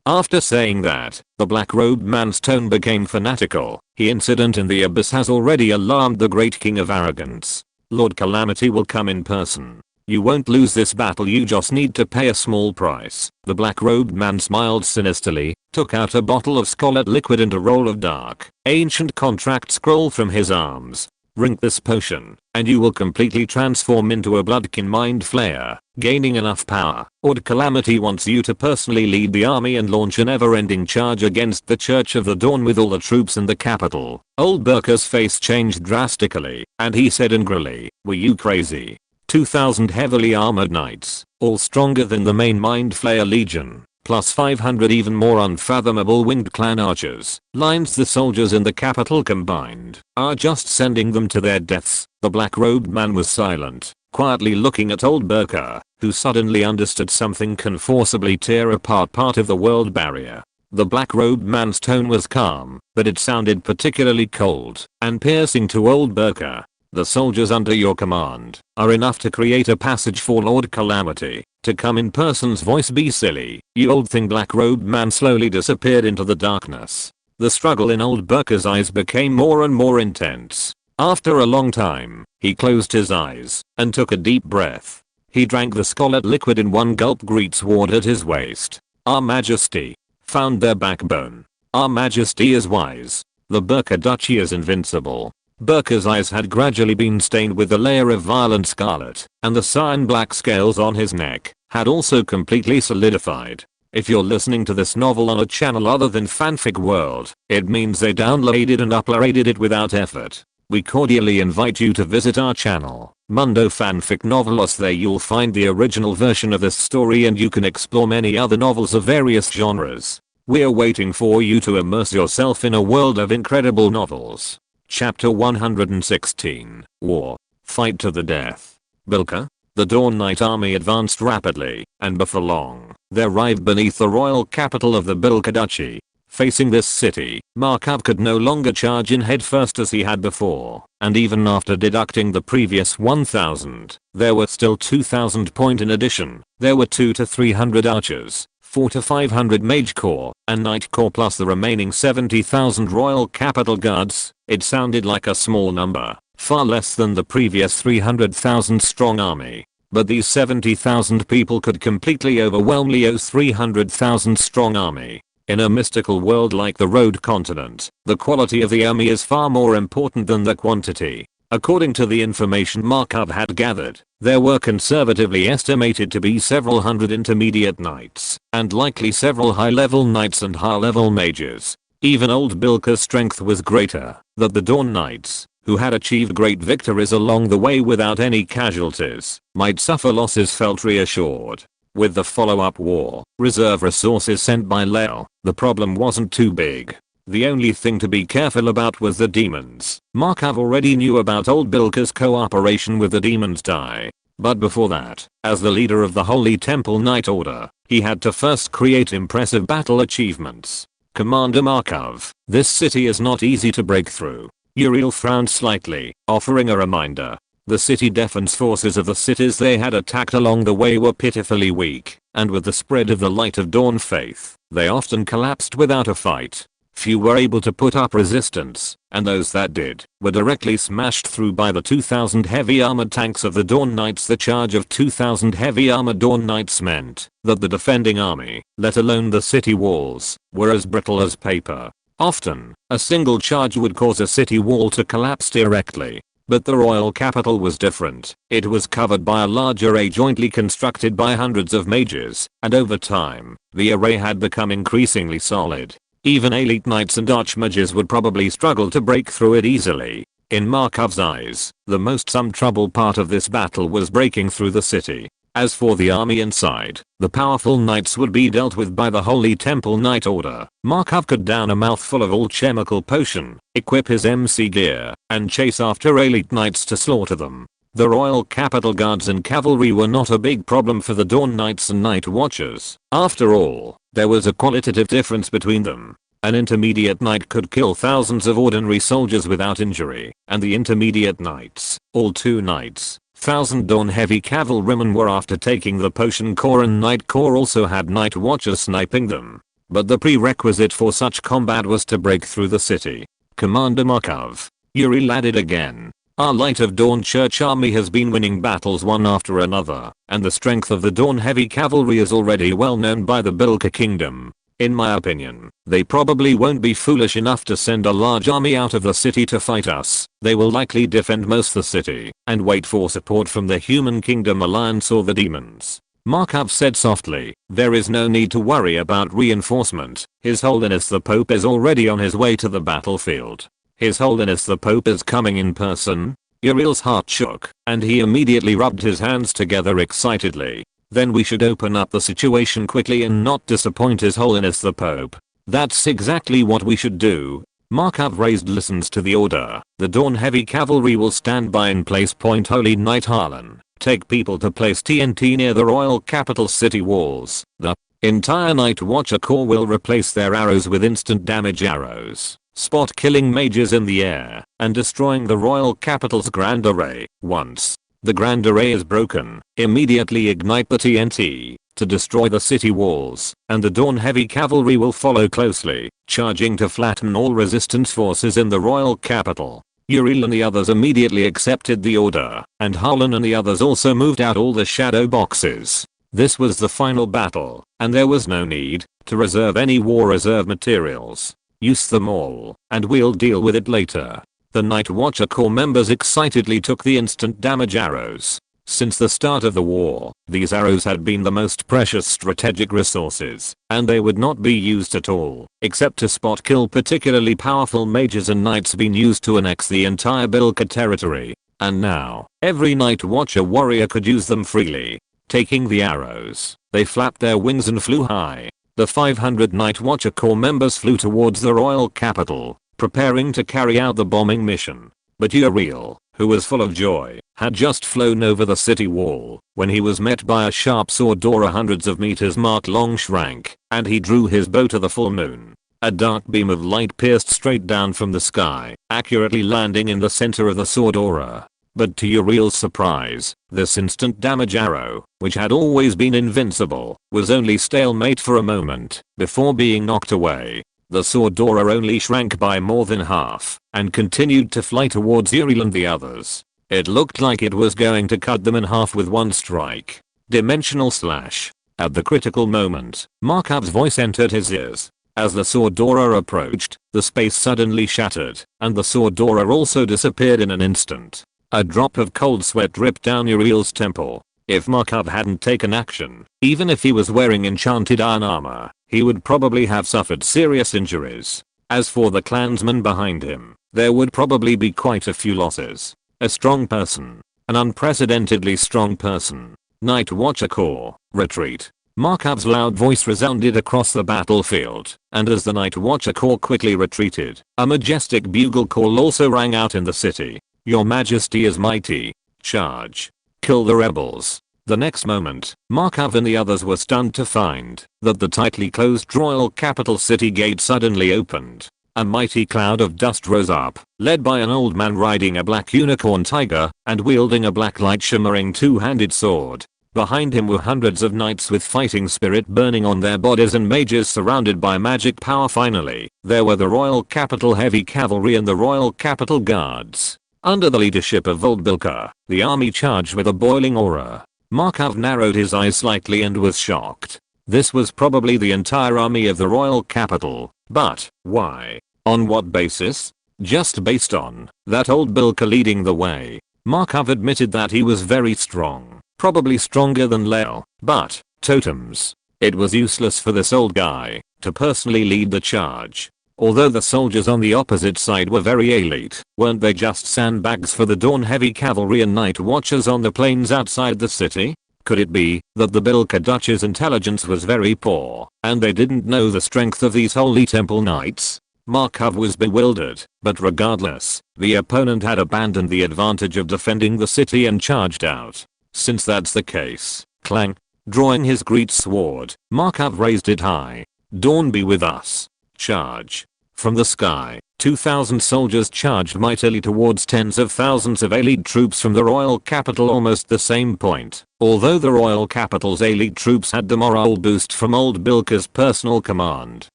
After saying that, the black-robed man's tone became fanatical. The incident in the abyss has already alarmed the great king of arrogance. Lord Calamity will come in person. You won't lose this battle, you just need to pay a small price. The black-robed man smiled sinisterly, took out a bottle of scarlet liquid and a roll of dark, ancient contract scroll from his arms. Drink this potion, and you will completely transform into a bloodkin mind flayer, gaining enough power. Lord Calamity wants you to personally lead the army and launch a never-ending charge against the Church of the Dawn with all the troops in the capital. Old Burka's face changed drastically, and he said angrily, were you crazy? 2,000 heavily armored knights, all stronger than the main Mind Flayer Legion, plus 500 even more unfathomable winged clan archers, lines the soldiers in the capital combined, are just sending them to their deaths. The black-robed man was silent, quietly looking at old Burka, who suddenly understood something can forcibly tear apart part of the world barrier. The black-robed man's tone was calm, but it sounded particularly cold and piercing to old Burka. The soldiers under your command are enough to create a passage for Lord Calamity to come in person's voice. Be silly, you old thing. Black-robed man slowly disappeared into the darkness. The struggle in old Burke's eyes became more and more intense. After a long time, he closed his eyes and took a deep breath. He drank the scarlet liquid in one gulp. Great sword at his waist. Our Majesty found their backbone. Our Majesty is wise. The Burke Duchy is invincible. Burke's eyes had gradually been stained with a layer of violent scarlet, and the cyan black scales on his neck had also completely solidified. If you're listening to this novel on a channel other than Fanfic World, it means they downloaded and uploaded it without effort. We cordially invite you to visit our channel, Mundo Fanfic Novelos. There you'll find the original version of this story and you can explore many other novels of various genres. We're waiting for you to immerse yourself in a world of incredible novels. Chapter 116, War. Fight to the death. Bilka. The Dawn Knight army advanced rapidly, and before long, they arrived beneath the royal capital of the Bilka Duchy. Facing this city, Markov could no longer charge in headfirst as he had before, and even after deducting the previous 1000, there were still 2000 point. In addition, there were 200 to 300 archers, 400 to 500 mage corps, and knight corps plus the remaining 70,000 royal capital guards. It sounded like a small number, far less than the previous 300,000 strong army. But these 70,000 people could completely overwhelm Leo's 300,000 strong army. In a mystical world like the Road Continent, the quality of the army is far more important than the quantity. According to the information Markov had gathered, there were conservatively estimated to be several hundred intermediate knights, and likely several high-level knights and high-level mages. Even old Bilka's strength was greater, that the Dawn Knights, who had achieved great victories along the way without any casualties, might suffer losses. Felt reassured. With the follow-up war, reserve resources sent by Leo, the problem wasn't too big. The only thing to be careful about was the demons. Markov already knew about old Bilka's cooperation with the demons die. But before that, as the leader of the Holy Temple Knight Order, he had to first create impressive battle achievements. Commander Markov, this city is not easy to break through. Uriel frowned slightly, offering a reminder. The city defense forces of the cities they had attacked along the way were pitifully weak, and with the spread of the light of dawn faith, they often collapsed without a fight. Few were able to put up resistance, and those that did were directly smashed through by the 2,000 heavy armored tanks of the Dawn Knights. The charge of 2,000 heavy armored Dawn Knights meant that the defending army, let alone the city walls, were as brittle as paper. Often, a single charge would cause a city wall to collapse directly. But the royal capital was different. It was covered by a large array jointly constructed by hundreds of mages, and over time, the array had become increasingly solid. Even elite knights and archmages would probably struggle to break through it easily. In Markov's eyes, the most some trouble part of this battle was breaking through the city. As for the army inside, the powerful knights would be dealt with by the Holy Temple Knight Order. Markov could down a mouthful of alchemical potion, equip his MC gear, and chase after elite knights to slaughter them. The royal capital guards and cavalry were not a big problem for the Dawn Knights and Night Watchers. After all, there was a qualitative difference between them. An intermediate knight could kill thousands of ordinary soldiers without injury, and the intermediate knights, all 2 knights, 1,000 Dawn heavy cavalrymen were after taking the potion core, and Night Corps also had Night Watchers sniping them. But the prerequisite for such combat was to break through the city. Commander Markov, Yuri added again. Our Light of Dawn Church army has been winning battles one after another, and the strength of the Dawn heavy cavalry is already well known by the Bilka Kingdom. In my opinion, they probably won't be foolish enough to send a large army out of the city to fight us. They will likely defend most of the city, and wait for support from the Human Kingdom Alliance or the demons. Markov said softly, there is no need to worry about reinforcement. His Holiness the Pope is already on his way to the battlefield. His Holiness the Pope is coming in person? Uriel's heart shook, and he immediately rubbed his hands together excitedly. Then we should open up the situation quickly and not disappoint His Holiness the Pope. That's exactly what we should do. Markov raised listens to the order. The Dawn heavy cavalry will stand by in place. Point Holy Knight Harlan. Take people to place TNT near the royal capital city walls. The entire Night Watcher Corps will replace their arrows with instant damage arrows. Spot killing mages in the air. and destroying the royal capital's grand array. Once the grand array is broken, immediately ignite the TNT to destroy the city walls, and the Dawn heavy cavalry will follow closely, charging to flatten all resistance forces in the royal capital. Uriel and the others immediately accepted the order, and Harlan and the others also moved out all the shadow boxes. This was the final battle, and there was no need to reserve any war reserve materials. Use them all, and we'll deal with it later. The Night Watcher Corps members excitedly took the instant damage arrows. Since the start of the war, these arrows had been the most precious strategic resources, and they would not be used at all, except to spot kill particularly powerful mages and knights being used to annex the entire Bilka territory. And now, every Night Watcher warrior could use them freely. Taking the arrows, they flapped their wings and flew high. The 500 Night Watcher Corps members flew towards the royal capital, preparing to carry out the bombing mission. But Uriel, who was full of joy, had just flown over the city wall when he was met by a sharp sword door hundreds of meters mark long shrank, and he drew his bow to the full moon. A dark beam of light pierced straight down from the sky, accurately landing in the center of the sword aura. But to Uriel's surprise, this instant damage arrow, which had always been invincible, was only stalemate for a moment before being knocked away. The sword aura only shrank by more than half and continued to fly towards Uriel and the others. It looked like it was going to cut them in half with one strike. Dimensional slash. At the critical moment, Markov's voice entered his ears. As the sword aura approached, the space suddenly shattered, and the sword aura also disappeared in an instant. A drop of cold sweat dripped down Uriel's temple. If Markov hadn't taken action, even if he was wearing enchanted iron armor, he would probably have suffered serious injuries. As for the clansmen behind him, there would probably be quite a few losses. A strong person. An unprecedentedly strong person. Night Watcher Corps, retreat. Markov's loud voice resounded across the battlefield, and as the Night Watcher Corps quickly retreated, a majestic bugle call also rang out in the city. Your Majesty is mighty. Charge. Kill the rebels. The next moment, Markov and the others were stunned to find that the tightly closed royal capital city gate suddenly opened. A mighty cloud of dust rose up, led by an old man riding a black unicorn tiger and wielding a black light shimmering two-handed sword. Behind him were hundreds of knights with fighting spirit burning on their bodies and mages surrounded by magic power. Finally, there were the royal capital heavy cavalry and the royal capital guards. Under the leadership of Old Bilka, the army charged with a boiling aura. Markov narrowed his eyes slightly and was shocked. This was probably the entire army of the royal capital. But why? On what basis? Just based on that Old Bilka leading the way. Markov admitted that he was very strong, probably stronger than Leo, but totems. It was useless for this old guy to personally lead the charge. Although the soldiers on the opposite side were very elite, weren't they just sandbags for the Dawn heavy cavalry and night watchers on the plains outside the city? Could it be that the Bilka Dutch's intelligence was very poor, and they didn't know the strength of these holy temple knights? Markov was bewildered, but regardless, the opponent had abandoned the advantage of defending the city and charged out. Since that's the case, clang, drawing his great sword, Markov raised it high. Dawn be with us. Charge. From the sky, 2,000 soldiers charged mightily towards tens of thousands of elite troops from the royal capital almost the same point. Although the royal capital's elite troops had the morale boost from Old Bilka's personal command,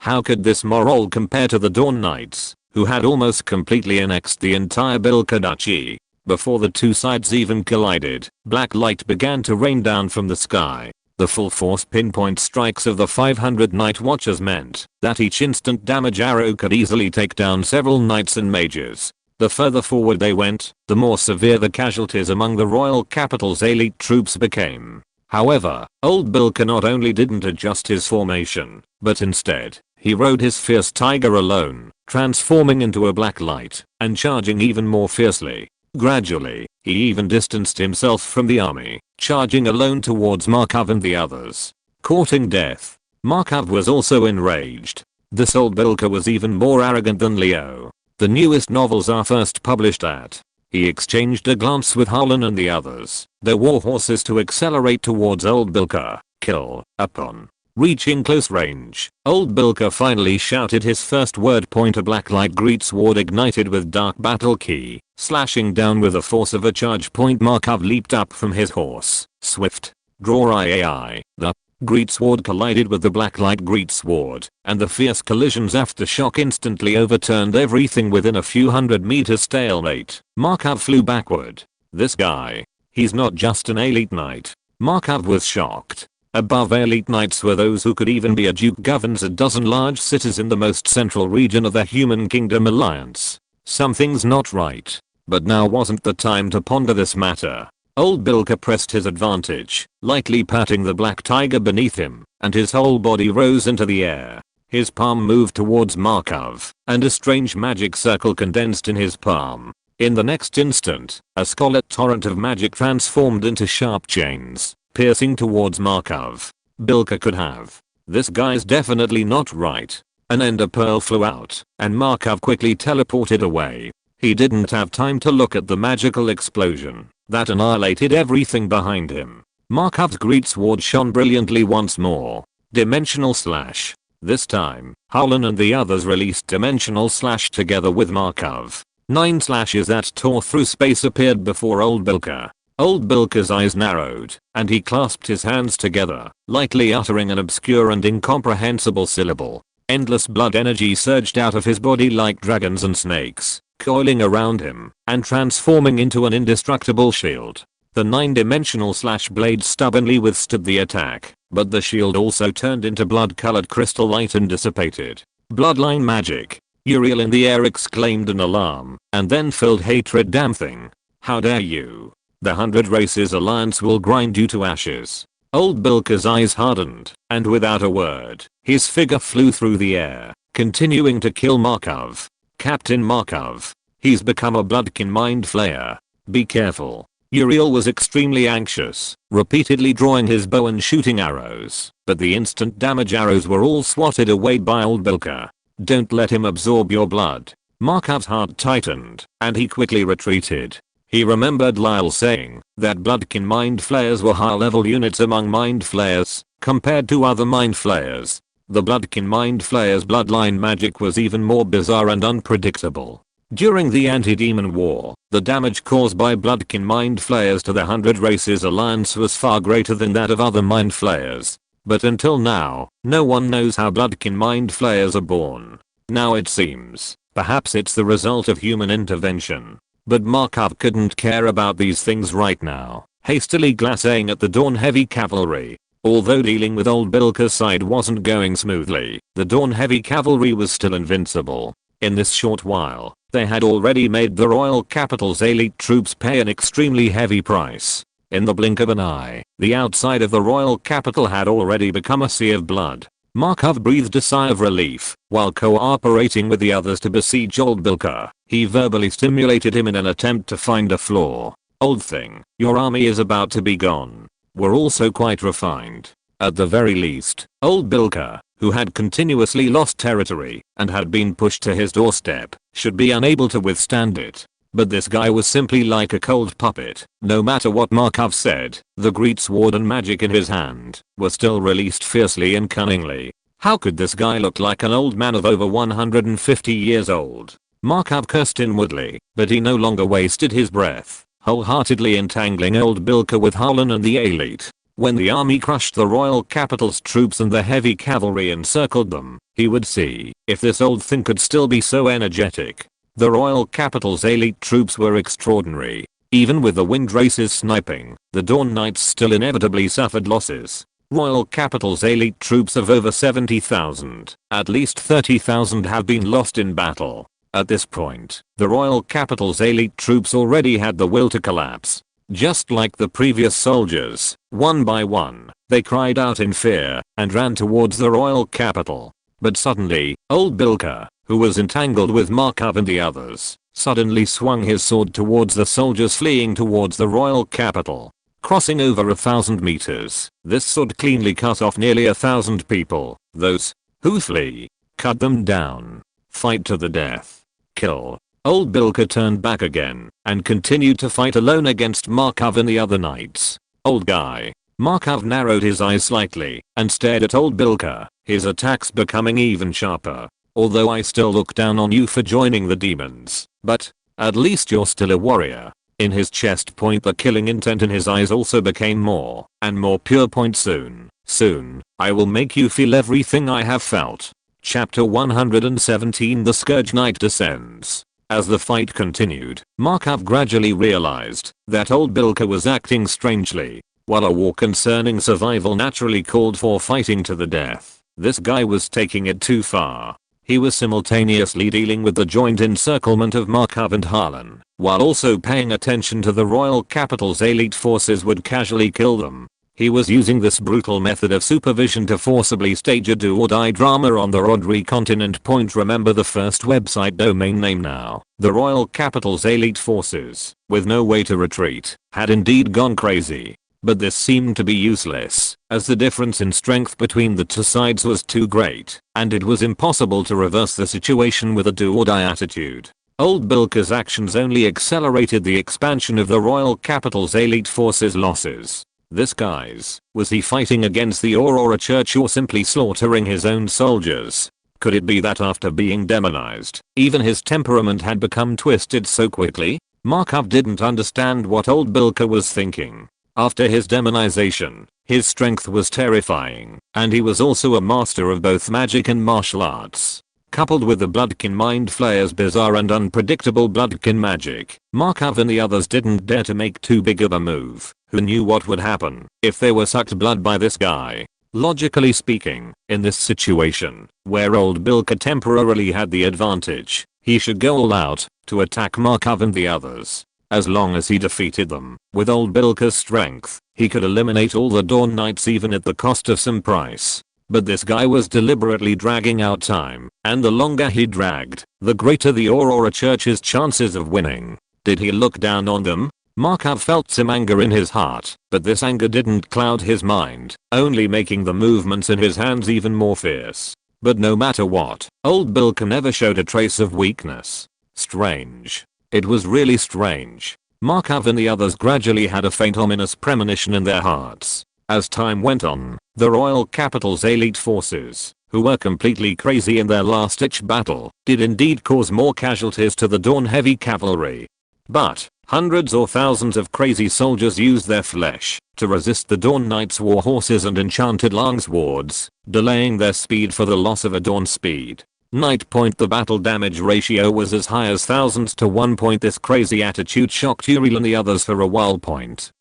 how could this morale compare to the Dawn Knights, who had almost completely annexed the entire Bilka Duchy? Before the two sides even collided, black light began to rain down from the sky. The full force pinpoint strikes of the 500 Night Watchers meant that each instant damage arrow could easily take down several knights and mages. The further forward they went, the more severe the casualties among the royal capital's elite troops became. However, Old Bilka not only didn't adjust his formation, but instead, he rode his fierce tiger alone, transforming into a black light and charging even more fiercely. Gradually, he even distanced himself from the army, charging alone towards Markov and the others. Courting death. Markov was also enraged. This Old Bilka was even more arrogant than Leo. The newest novels are first published at. He exchanged a glance with Harlan and the others, their war horses to accelerate towards Old Bilka. Kill. Upon Reaching close range, old Bilka finally shouted his first word. Point. A black light greet sword ignited with dark battle key, slashing down with the force of a charge. Point. Markov leaped up from his horse. Swift. Draw IAI. The greet sword collided with the black light greet sword, and the fierce collision's aftershock instantly overturned everything within a few hundred meters. Stalemate. Markov flew backward. This guy. He's not just an elite knight. Markov was shocked. Above elite knights were those who could even be a duke, governs a dozen large cities in the most central region of the Human Kingdom Alliance. Something's not right. But now wasn't the time to ponder this matter. Old Bilka pressed his advantage, lightly patting the black tiger beneath him, and his whole body rose into the air. His palm moved towards Markov, and a strange magic circle condensed in his palm. In the next instant, a scarlet torrent of magic transformed into sharp chains, piercing towards Markov. Bilka could have. This guy's definitely not right. An ender pearl flew out, and Markov quickly teleported away. He didn't have time to look at the magical explosion that annihilated everything behind him. Markov's great sword shone brilliantly once more. Dimensional slash. This time, Howlin and the others released dimensional slash together with Markov. 9 slashes that tore through space appeared before old Bilka. Old Bilka's eyes narrowed, and he clasped his hands together, lightly uttering an obscure and incomprehensible syllable. Endless blood energy surged out of his body like dragons and snakes, coiling around him, and transforming into an indestructible shield. The 9-dimensional slash blade stubbornly withstood the attack, but the shield also turned into blood-colored crystal light and dissipated. Bloodline magic. Uriel in the air exclaimed in alarm, and then filled hatred. Damn thing. How dare you. The 100 Races Alliance will grind you to ashes. Old Bilka's eyes hardened, and without a word, his figure flew through the air, continuing to kill Markov. Captain Markov. He's become a bloodkin mind flayer. Be careful. Uriel was extremely anxious, repeatedly drawing his bow and shooting arrows, but the instant damage arrows were all swatted away by old Bilka. Don't let him absorb your blood. Markov's heart tightened, and he quickly retreated. He remembered Lyle saying that bloodkin mind flayers were high level units among mind flayers, compared to other mind flayers. The bloodkin mind flayers' bloodline magic was even more bizarre and unpredictable. During the Anti-Demon War, the damage caused by bloodkin mind flayers to the 100 Races Alliance was far greater than that of other mind flayers. But until now, no one knows how bloodkin mind flayers are born. Now it seems, perhaps it's the result of human intervention. But Markov couldn't care about these things right now, hastily glancing at the Dawn Heavy Cavalry. Although dealing with old Bilka's side wasn't going smoothly, the Dawn Heavy Cavalry was still invincible. In this short while, they had already made the royal capital's elite troops pay an extremely heavy price. In the blink of an eye, the outside of the royal capital had already become a sea of blood. Markov breathed a sigh of relief, while cooperating with the others to besiege old Bilka. He verbally stimulated him in an attempt to find a flaw. Old thing, your army is about to be gone. We're also quite refined. At the very least, old Bilka, who had continuously lost territory and had been pushed to his doorstep, should be unable to withstand it. But this guy was simply like a cold puppet. No matter what Markov said, the great sword and magic in his hand were still released fiercely and cunningly. How could this guy look like an old man of over 150 years old? Markov cursed inwardly, but he no longer wasted his breath, wholeheartedly entangling old Bilka with Howlin and the elite. When the army crushed the royal capital's troops and the heavy cavalry encircled them, he would see if this old thing could still be so energetic. The royal capital's elite troops were extraordinary. Even with the wind races sniping, the Dawn Knights still inevitably suffered losses. Royal capital's elite troops of over 70,000, at least 30,000 have been lost in battle. At this point, the royal capital's elite troops already had the will to collapse. Just like the previous soldiers, one by one, they cried out in fear and ran towards the royal capital. But suddenly, old Bilka, who was entangled with Markov and the others, suddenly swung his sword towards the soldiers fleeing towards the royal capital. Crossing over 1,000 meters, this sword cleanly cut off nearly 1,000 people. Those who flee, cut them down. Fight to the death. Kill. Old Bilka turned back again and continued to fight alone against Markov and the other knights. Old guy. Markov narrowed his eyes slightly and stared at old Bilka, his attacks becoming even sharper. Although I still look down on you for joining the demons, but at least you're still a warrior. In his chest point, the killing intent in his eyes also became more and more pure. Point soon, I will make you feel everything I have felt. Chapter 117. The Scourge Knight descends. As the fight continued, Markov gradually realized that old Bilka was acting strangely. While a war concerning survival naturally called for fighting to the death, this guy was taking it too far. He was simultaneously dealing with the joint encirclement of Markov and Harlan, while also paying attention to the royal capital's elite forces would casually kill them. He was using this brutal method of supervision to forcibly stage a do-or-die drama on the Rodri continent. Point remember the first website domain name now. The royal capital's elite forces, with no way to retreat, had indeed gone crazy. But this seemed to be useless, as the difference in strength between the two sides was too great, and it was impossible to reverse the situation with a do-or-die attitude. Old Bilka's actions only accelerated the expansion of the royal capital's elite forces' losses. This guys, was he fighting against the Aurora Church or simply slaughtering his own soldiers? Could it be that after being demonized, even his temperament had become twisted so quickly? Markov didn't understand what old Bilka was thinking. After his demonization, his strength was terrifying, and he was also a master of both magic and martial arts. Coupled with the Bloodkin Mind Flayer's bizarre and unpredictable Bloodkin magic, Markov and the others didn't dare to make too big of a move. Who knew what would happen if they were sucked blood by this guy? Logically speaking, in this situation, where old Bilka temporarily had the advantage, he should go all out to attack Markov and the others. As long as he defeated them, with old Bilka's strength, he could eliminate all the Dawn Knights even at the cost of some price. But this guy was deliberately dragging out time, and the longer he dragged, the greater the Aurora Church's chances of winning. Did he look down on them? Markov felt some anger in his heart, but this anger didn't cloud his mind, only making the movements in his hands even more fierce. But no matter what, old Bilka never showed a trace of weakness. Strange. It was really strange. Markov and the others gradually had a faint ominous premonition in their hearts. As time went on, the royal capital's elite forces, who were completely crazy in their last-ditch battle, did indeed cause more casualties to the Dawn heavy cavalry. But hundreds or thousands of crazy soldiers used their flesh to resist the Dawn Knights' war horses and enchanted longswords, delaying their speed for the loss of a Dawn speed. Night point. The battle damage ratio was as high as thousands to 1. This crazy attitude shocked Uriel and the others for a while.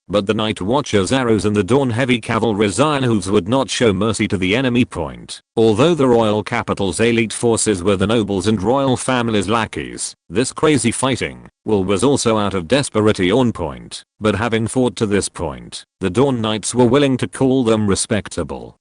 But the Night Watcher's arrows and the Dawn heavy cavalry's iron hooves would not show mercy to the enemy. Although the royal capital's elite forces were the nobles and royal family's lackeys, this crazy fighting was also out of desperation on point. But having fought to this point, the Dawn Knights were willing to call them respectable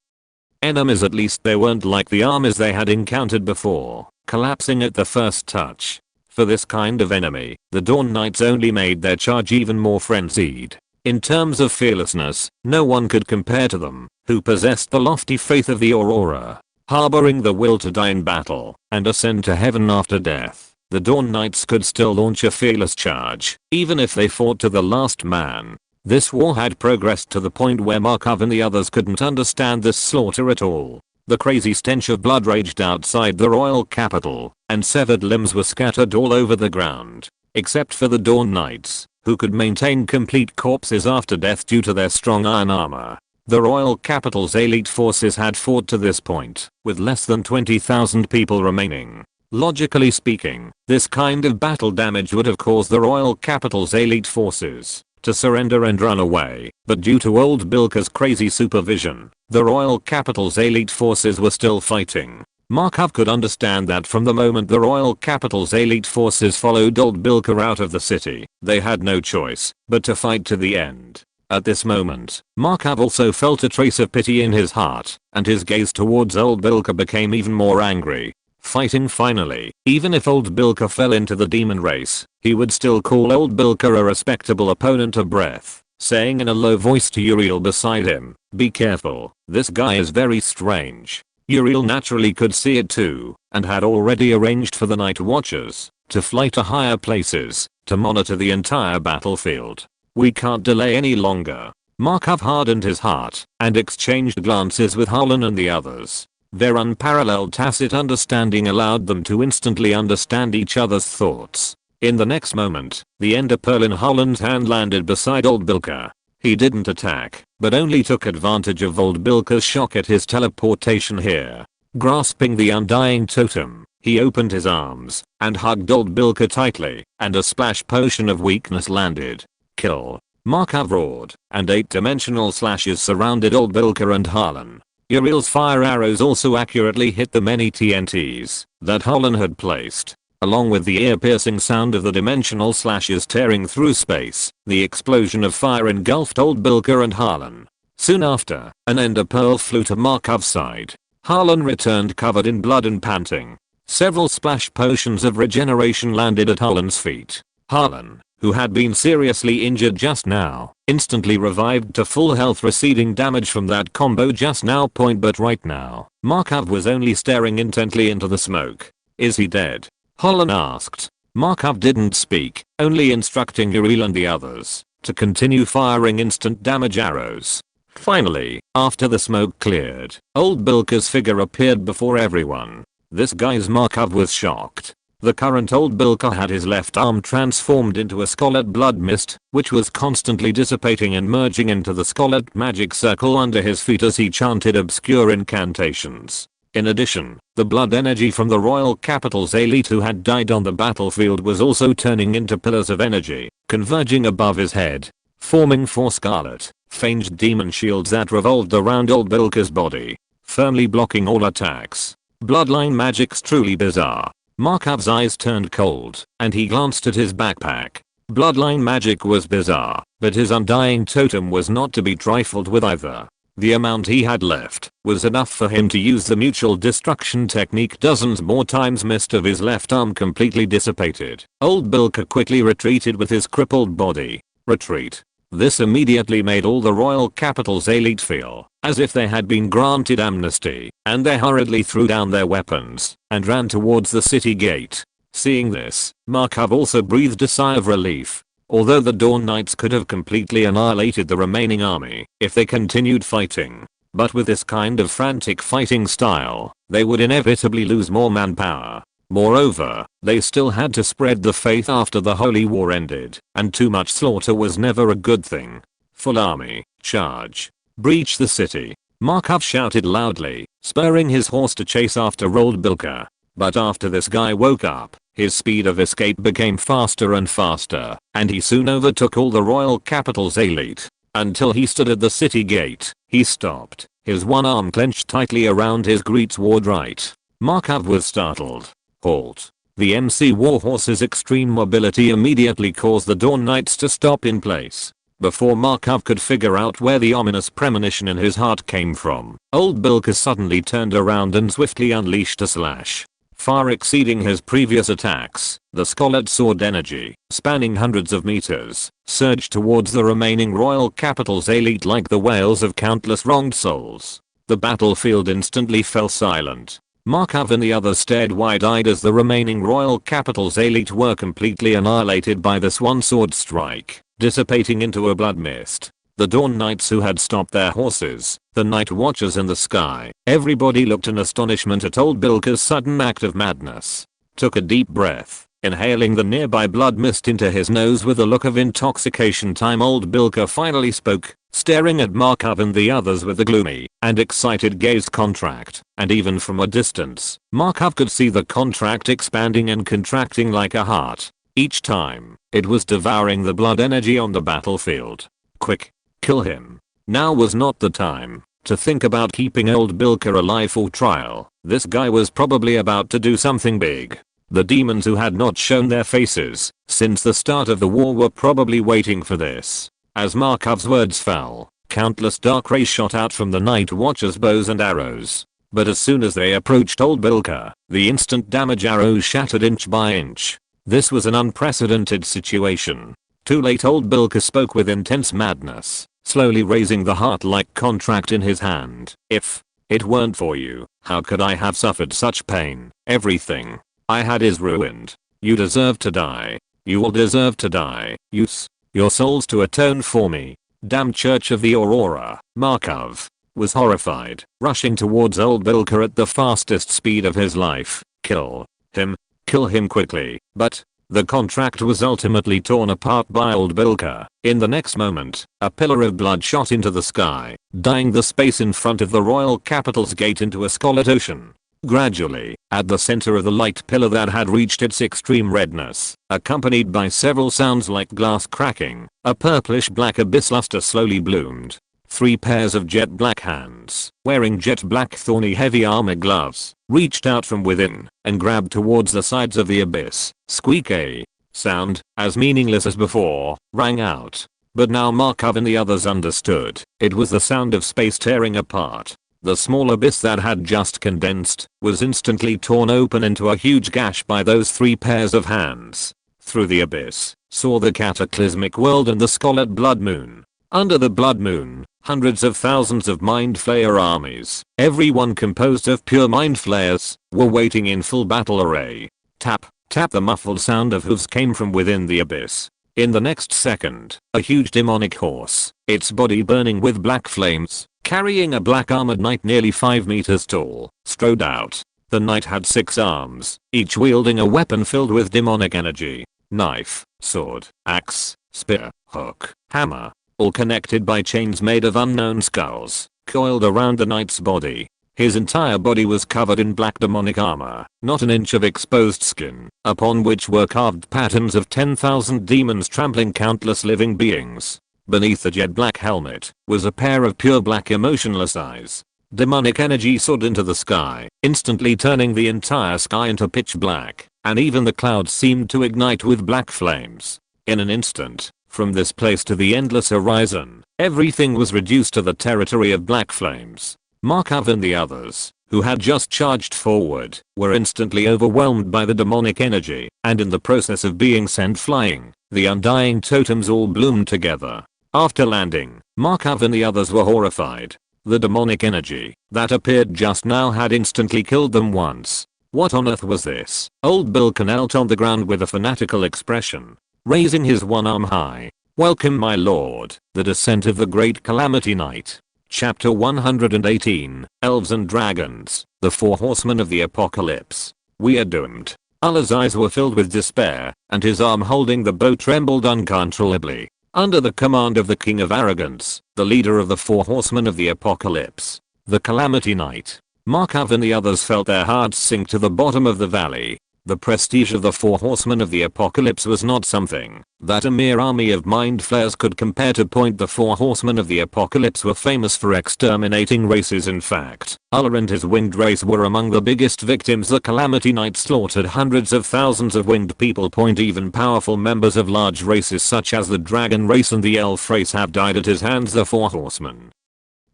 enemies. At least they weren't like the armies they had encountered before, collapsing at the first touch. For this kind of enemy, the Dawn Knights only made their charge even more frenzied. In terms of fearlessness, no one could compare to them, who possessed the lofty faith of the Aurora, harboring the will to die in battle and ascend to heaven after death. The Dawn Knights could still launch a fearless charge, even if they fought to the last man. This war had progressed to the point where Markov and the others couldn't understand this slaughter at all. The crazy stench of blood raged outside the royal capital, and severed limbs were scattered all over the ground. Except for the Dawn Knights, who could maintain complete corpses after death due to their strong iron armor. The royal capital's elite forces had fought to this point, with less than 20,000 people remaining. Logically speaking, this kind of battle damage would have caused the royal capital's elite forces to surrender and run away, but due to old Bilka's crazy supervision, the royal capital's elite forces were still fighting. Markov could understand that from the moment the royal capital's elite forces followed old Bilka out of the city, they had no choice but to fight to the end. At this moment, Markov also felt a trace of pity in his heart, and his gaze towards old Bilka became even more angry. Fighting finally, even if old Bilka fell into the demon race, he would still call old Bilka a respectable opponent of breath, saying in a low voice to Uriel beside him, "Be careful, this guy is very strange." Uriel naturally could see it too, and had already arranged for the Night Watchers to fly to higher places to monitor the entire battlefield. "We can't delay any longer. Markov hardened his heart and exchanged glances with Harlan and the others. Their unparalleled tacit understanding allowed them to instantly understand each other's thoughts. In the next moment, the ender pearl in Harlan's hand landed beside old Bilka. He didn't attack, but only took advantage of old Bilka's shock at his teleportation here. Grasping the undying totem, he opened his arms and hugged old Bilka tightly, and a splash potion of weakness landed. Kill. Markov roared, and 8-dimensional slashes surrounded old Bilka and Harlan. Uriel's fire arrows also accurately hit the many TNTs that Harlan had placed. Along with the ear-piercing sound of the dimensional slashes tearing through space, the explosion of fire engulfed old Bilka and Harlan. Soon after, an ender pearl flew to Markov's side. Harlan returned covered in blood and panting. Several splash potions of regeneration landed at Harlan's feet. Harlan, who had been seriously injured just now, instantly revived to full health, receding damage from that combo just now. But right now, Markov was only staring intently into the smoke. Is he dead? Harlan asked. Markov didn't speak, only instructing Uriel and the others to continue firing instant damage arrows. Finally, after the smoke cleared, old Bilka's figure appeared before everyone. This guy's Markov was shocked. The current old Bilka had his left arm transformed into a scarlet blood mist, which was constantly dissipating and merging into the scarlet magic circle under his feet as he chanted obscure incantations. In addition, the blood energy from the royal capital's elite who had died on the battlefield was also turning into pillars of energy, converging above his head, forming 4 scarlet, fanged demon shields that revolved around old Bilka's body, firmly blocking all attacks. Bloodline magic's truly bizarre. Markov's eyes turned cold, and he glanced at his backpack. Bloodline magic was bizarre, but his undying totem was not to be trifled with either. The amount he had left was enough for him to use the mutual destruction technique dozens more times. Mist of his left arm completely dissipated. Old Bilka quickly retreated with his crippled body. Retreat. This immediately made all the royal capital's elite feel as if they had been granted amnesty, and they hurriedly threw down their weapons and ran towards the city gate. Seeing this, Markov also breathed a sigh of relief. Although the Dawn Knights could have completely annihilated the remaining army if they continued fighting, but with this kind of frantic fighting style, they would inevitably lose more manpower. Moreover, they still had to spread the faith after the Holy War ended, and too much slaughter was never a good thing. Full army, charge. Breach the city. Markov shouted loudly, spurring his horse to chase after old Bilka. But after this guy woke up, his speed of escape became faster and faster, and he soon overtook all the royal capital's elite. Until he stood at the city gate, he stopped, his one arm clenched tightly around his greatsword right. Markov was startled. Halt. The MC Warhorse's extreme mobility immediately caused the Dawn Knights to stop in place. Before Markov could figure out where the ominous premonition in his heart came from, old Bilka suddenly turned around and swiftly unleashed a slash. Far exceeding his previous attacks, the scarlet sword energy, spanning hundreds of meters, surged towards the remaining royal capital's elite like the wails of countless wronged souls. The battlefield instantly fell silent. Markov and the others stared wide-eyed as the remaining royal capital's elite were completely annihilated by this one sword strike, dissipating into a blood mist. The Dawn Knights who had stopped their horses, the night watchers in the sky, everybody looked in astonishment at old Bilka's sudden act of madness. Took a deep breath, inhaling the nearby blood mist into his nose with a look of intoxication. Old Bilka finally spoke, staring at Markov and the others with a gloomy and excited gaze. Contract, and even from a distance, Markov could see the contract expanding and contracting like a heart. Each time, it was devouring the blood energy on the battlefield. Quick. Kill him. Now was not the time to think about keeping old Bilka alive for trial. This guy was probably about to do something big. The demons who had not shown their faces since the start of the war were probably waiting for this. As Markov's words fell, countless dark rays shot out from the night watchers' bows and arrows. But as soon as they approached old Bilka, the instant damage arrows shattered inch by inch. This was an unprecedented situation. Too late. Old Bilka spoke with intense madness, slowly raising the heart-like contract in his hand. If it weren't for you, how could I have suffered such pain? Everything I had is ruined. You deserve to die. You will deserve to die. Use your souls to atone for me. Damn Church of the Aurora, Markov was horrified, rushing towards old Bilka at the fastest speed of his life. Kill him quickly, but the contract was ultimately torn apart by old Bilka. In the next moment, a pillar of blood shot into the sky, dyeing the space in front of the royal capital's gate into a scarlet ocean. Gradually, at the center of the light pillar that had reached its extreme redness, accompanied by several sounds like glass cracking, a purplish black abyss luster slowly bloomed. 3 pairs of jet black hands, wearing jet black thorny heavy armor gloves, reached out from within and grabbed towards the sides of the abyss. Squeak. A sound, as meaningless as before, rang out. But now Markov and the others understood. It was the sound of space tearing apart. The small abyss that had just condensed was instantly torn open into a huge gash by those 3 pairs of hands. Through the abyss, saw the cataclysmic world and the scarlet blood moon. Under the blood moon, hundreds of thousands of mind flayer armies, everyone composed of pure mind flayers, were waiting in full battle array. Tap, tap. The muffled sound of hooves came from within the abyss. In the next second, a huge demonic horse, its body burning with black flames, carrying a black armored knight nearly 5 meters tall, strode out. The knight had 6 arms, each wielding a weapon filled with demonic energy. Knife, sword, axe, spear, hook, hammer, all connected by chains made of unknown skulls, coiled around the knight's body. His entire body was covered in black demonic armor, not an inch of exposed skin, upon which were carved patterns of 10,000 demons trampling countless living beings. Beneath the jet black helmet was a pair of pure black emotionless eyes. Demonic energy soared into the sky, instantly turning the entire sky into pitch black, and even the clouds seemed to ignite with black flames. In an instant, from this place to the endless horizon, everything was reduced to the territory of black flames. Markov and the others, who had just charged forward, were instantly overwhelmed by the demonic energy, and in the process of being sent flying, the undying totems all bloomed together. After landing, Markov and the others were horrified. The demonic energy that appeared just now had instantly killed them once. What on earth was this? Old Bilka knelt on the ground with a fanatical expression, raising his one arm high. Welcome my lord, the descent of the great calamity night. Chapter 118, Elves and Dragons, the 4 horsemen of the apocalypse. We are doomed. Allah's eyes were filled with despair, and his arm holding the bow trembled uncontrollably. Under the command of the King of Arrogance, the leader of the 4 horsemen of the apocalypse, the calamity night, Markov and the others felt their hearts sink to the bottom of the valley. The prestige of the 4 horsemen of the apocalypse was not something that a mere army of mind flayers could compare to. The 4 horsemen of the apocalypse were famous for exterminating races. In fact, Allah and his winged race were among the biggest victims. The calamity night slaughtered hundreds of thousands of winged people. Even powerful members of large races such as the dragon race and the elf race have died at his hands. The 4 horsemen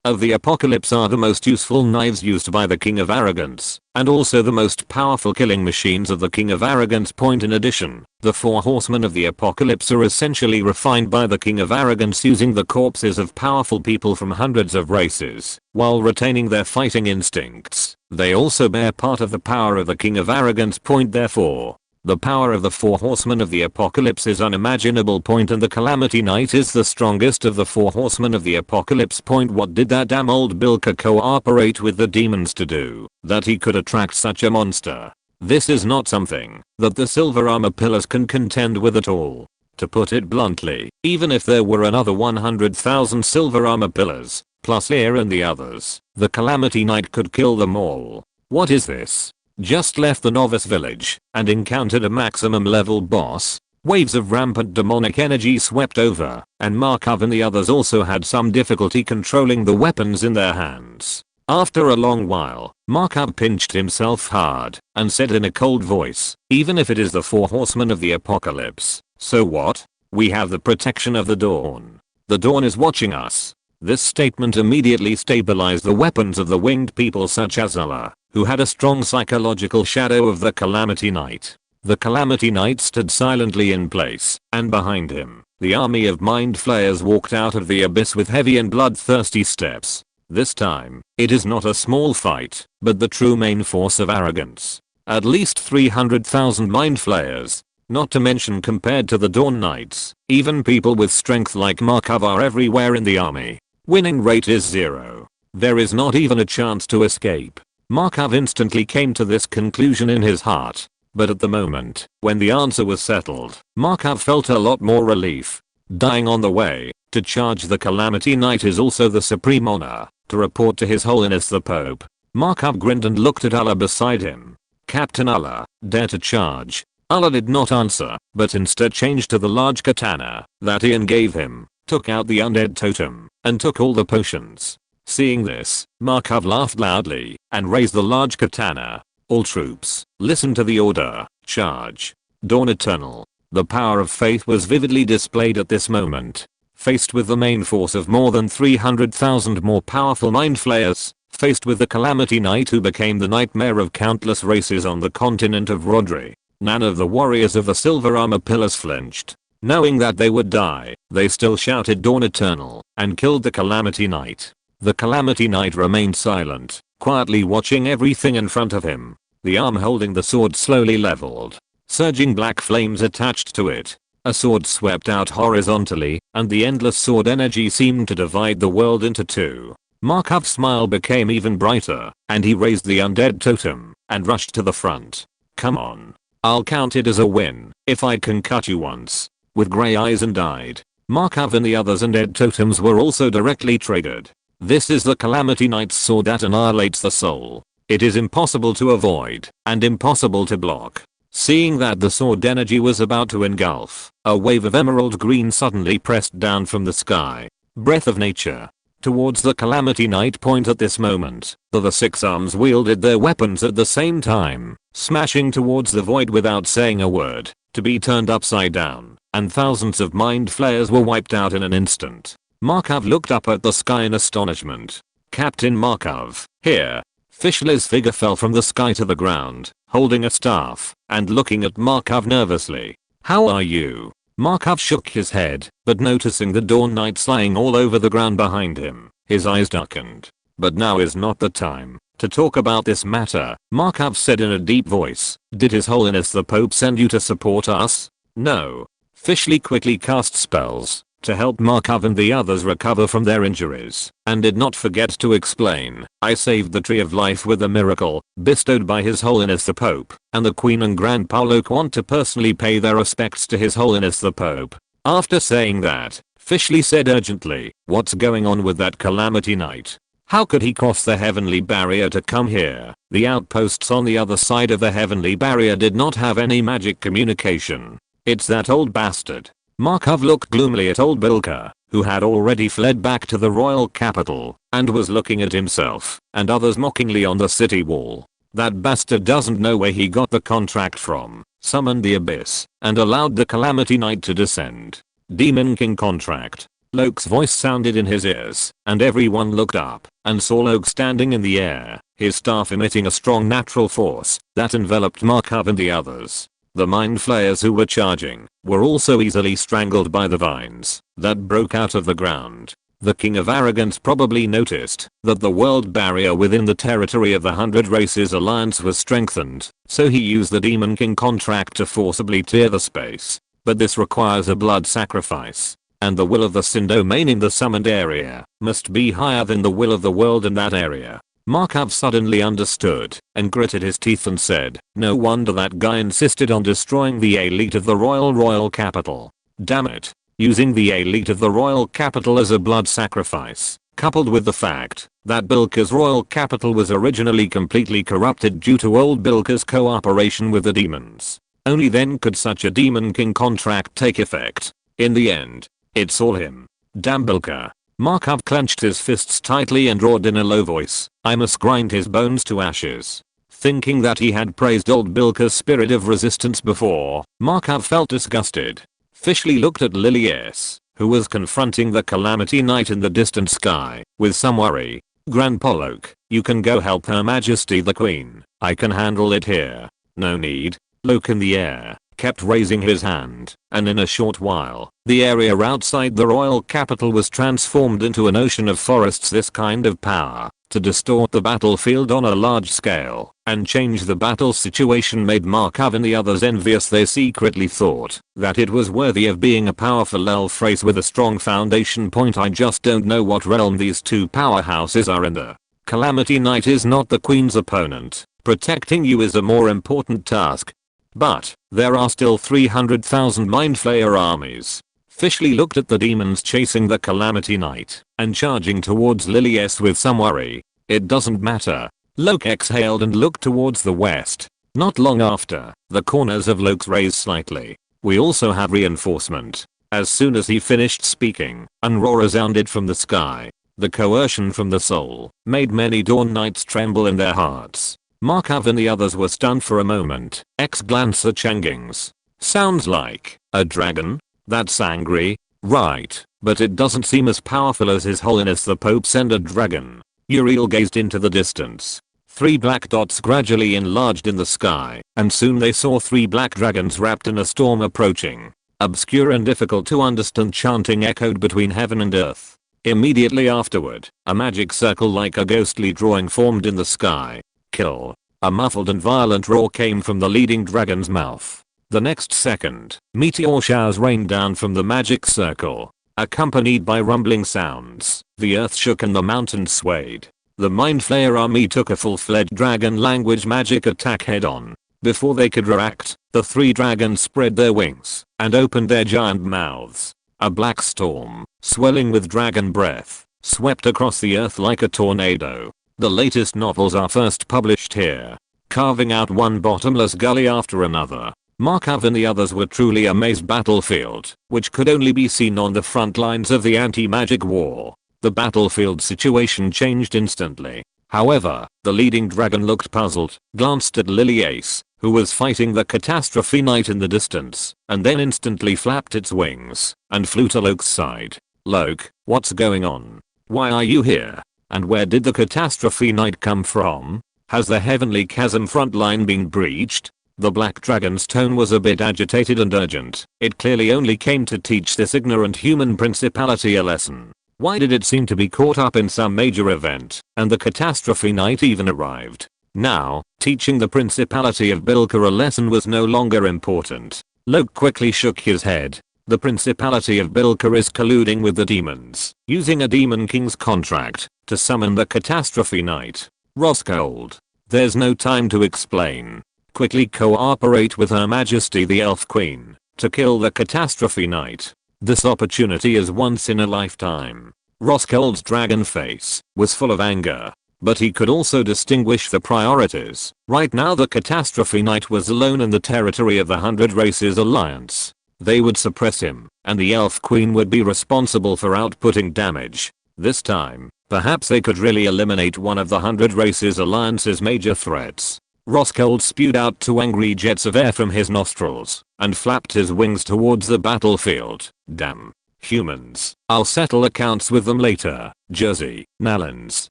of the apocalypse are the most useful knives used by the King of Arrogance, and also the most powerful killing machines of the King of Arrogance. In addition, the 4 horsemen of the apocalypse are essentially refined by the King of Arrogance using the corpses of powerful people from hundreds of races, while retaining their fighting instincts. They also bear part of the power of the King of Arrogance. Therefore, the power of the 4 horsemen of the apocalypse is unimaginable. And the calamity night is the strongest of the 4 horsemen of the apocalypse. What did that damn old Bilka cooperate with the demons to do, that he could attract such a monster? This is not something that the silver armor pillars can contend with at all. To put it bluntly, even if there were another 100,000 silver armor pillars, plus Ear and the others, the calamity night could kill them all. What is this? Just left the novice village and encountered a maximum level boss. Waves of rampant demonic energy swept over, and Markov and the others also had some difficulty controlling the weapons in their hands. After a long while, Markov pinched himself hard and said in a cold voice, even if it is the 4 horsemen of the apocalypse, so what? We have the protection of the dawn. The dawn is watching us. This statement immediately stabilized the weapons of the winged people such as Allah, who had a strong psychological shadow of the calamity night. The calamity night stood silently in place, and behind him, the army of mind flayers walked out of the abyss with heavy and bloodthirsty steps. This time, it is not a small fight, but the true main force of arrogance. At least 300,000 mind flayers. Not to mention compared to the Dawn Knights, even people with strength like Markov are everywhere in the army. Winning rate is 0. There is not even a chance to escape. Markov instantly came to this conclusion in his heart. But at the moment, when the answer was settled, Markov felt a lot more relief. Dying on the way, to charge the Calamity Knight is also the supreme honor, to report to His Holiness the Pope. Markov grinned and looked at Allah beside him. Captain Allah, dare to charge. Allah did not answer, but instead changed to the large katana that Ian gave him, took out the undead totem, and took all the potions. Seeing this, Markov laughed loudly, and raised the large katana. All troops, listen to the order, charge. Dawn Eternal. The power of faith was vividly displayed at this moment. Faced with the main force of more than 300,000 more powerful mind flayers, faced with the Calamity Knight who became the nightmare of countless races on the continent of Rodri, none of the warriors of the Silver Armor Pillars flinched. Knowing that they would die, they still shouted Dawn Eternal, and killed the Calamity Knight. The Calamity Knight remained silent, quietly watching everything in front of him. The arm holding the sword slowly leveled. Surging black flames attached to it. A sword swept out horizontally, and the endless sword energy seemed to divide the world into two. Markov's smile became even brighter, and he raised the undead totem, and rushed to the front. Come on. I'll count it as a win, if I can cut you once. With grey eyes and eyed, Markov and the others' undead totems were also directly triggered. This is the Calamity Knight's sword that annihilates the soul. It is impossible to avoid, and impossible to block. Seeing that the sword energy was about to engulf, a wave of emerald green suddenly pressed down from the sky. Breath of nature. Towards the Calamity Knight point at this moment, the six arms wielded their weapons at the same time, smashing towards the void without saying a word, to be turned upside down, and thousands of mind flayers were wiped out in an instant. Markov looked up at the sky in astonishment. Captain Markov, here. Fishley's figure fell from the sky to the ground, holding a staff, and looking at Markov nervously. How are you? Markov shook his head, but noticing the Dawn Knights lying all over the ground behind him, his eyes darkened. But now is not the time to talk about this matter, Markov said in a deep voice. Did His Holiness the Pope send you to support us? No. Fishley quickly cast spells to help Markov and the others recover from their injuries, and did not forget to explain, I saved the Tree of Life with a miracle, bestowed by His Holiness the Pope, and the Queen and Grand Paolok want to personally pay their respects to His Holiness the Pope. After saying that, Fishley said urgently, what's going on with that Calamity Knight? How could he cross the heavenly barrier to come here? The outposts on the other side of the heavenly barrier did not have any magic communication. It's that old bastard. Markov looked gloomily at old Bilka, who had already fled back to the royal capital, and was looking at himself and others mockingly on the city wall. That bastard doesn't know where he got the contract from, summoned the abyss, and allowed the Calamity Knight to descend. Demon King contract. Loke's voice sounded in his ears, and everyone looked up, and saw Loke standing in the air, his staff emitting a strong natural force that enveloped Markov and the others. The mind flayers who were charging were also easily strangled by the vines that broke out of the ground. The King of Arrogance probably noticed that the world barrier within the territory of the 100 Races Alliance was strengthened, so he used the Demon King contract to forcibly clear the space. But this requires a blood sacrifice, and the will of the Sin domain in the summoned area must be higher than the will of the world in that area. Markov suddenly understood and gritted his teeth and said, no wonder that guy insisted on destroying the elite of the royal capital. Damn it. Using the elite of the royal capital as a blood sacrifice, coupled with the fact that Bilka's royal capital was originally completely corrupted due to old Bilka's cooperation with the demons. Only then could such a Demon King contract take effect. In the end, it's all him. Damn Bilka. Markov clenched his fists tightly and roared in a low voice, I must grind his bones to ashes. Thinking that he had praised old Bilka's spirit of resistance before, Markov felt disgusted. Fishley looked at Lilias, who was confronting the Calamity Knight in the distant sky, with some worry. Grand Paolok, you can go help Her Majesty the Queen. I can handle it here. No need. Loke in the air. kept raising his hand, and in a short while, the area outside the royal capital was transformed into an ocean of forests. This kind of power, to distort the battlefield on a large scale, and change the battle situation, made Markov and the others envious. They secretly thought that it was worthy of being a powerful elf race with a strong foundation point. I just don't know what realm these two powerhouses are in. The Calamity Knight is not the queen's opponent. Protecting you is a more important task. But there are still 300,000 Mindflayer armies. Fishley looked at the demons chasing the Calamity Knight and charging towards Lily S with some worry. It doesn't matter. Loke exhaled and looked towards the west. Not long after, the corners of Loke's raised slightly. We also have reinforcement. As soon as he finished speaking, an roar resounded from the sky. The coercion from the soul made many Dawn Knights tremble in their hearts. Markov and the others were stunned for a moment. X glanced at Changings. Sounds like a dragon? That's angry, right, but it doesn't seem as powerful as His Holiness the Pope sent a dragon. Uriel gazed into the distance. 3 black dots gradually enlarged in the sky, and soon they saw 3 black dragons wrapped in a storm approaching. Obscure and difficult to understand chanting echoed between heaven and earth. Immediately afterward, a magic circle like a ghostly drawing formed in the sky. Kill. A muffled and violent roar came from the leading dragon's mouth. The next second, meteor showers rained down from the magic circle, accompanied by rumbling sounds. The earth shook and the mountains swayed. The Mindflayer army took a full-fledged dragon language magic attack head-on. Before they could react, the 3 dragons spread their wings and opened their giant mouths. A black storm, swelling with dragon breath, swept across the earth like a tornado. The latest novels are first published here, carving out one bottomless gully after another. Markov and the others were truly amazed. Battlefield, which could only be seen on the front lines of the anti-magic war. The battlefield situation changed instantly. However, the leading dragon looked puzzled, glanced at Lily Ace, who was fighting the Catastrophe Knight in the distance, and then instantly flapped its wings and flew to Loke's side. Loke, what's going on? Why are you here? And where did the Catastrophe Knight come from? Has the Heavenly Chasm front line been breached? The black dragon's tone was a bit agitated and urgent. It clearly only came to teach this ignorant human principality a lesson. Why did it seem to be caught up in some major event, and the Catastrophe Knight even arrived? Now, teaching the Principality of Bilka a lesson was no longer important. Loke quickly shook his head. The Principality of Bilka is colluding with the demons, using a Demon King's contract to summon the Catastrophe Knight. Roscold. There's no time to explain. Quickly cooperate with Her Majesty the Elf Queen to kill the Catastrophe Knight. This opportunity is once in a lifetime. Roscold's dragon face was full of anger, but he could also distinguish the priorities. Right now the Catastrophe Knight was alone in the territory of the 100 Races Alliance. They would suppress him, and the Elf Queen would be responsible for outputting damage. This time, perhaps they could really eliminate one of the 100 Races Alliance's major threats. Roscold spewed out 2 angry jets of air from his nostrils and flapped his wings towards the battlefield. Damn. Humans. I'll settle accounts with them later. Jersey. Nallens.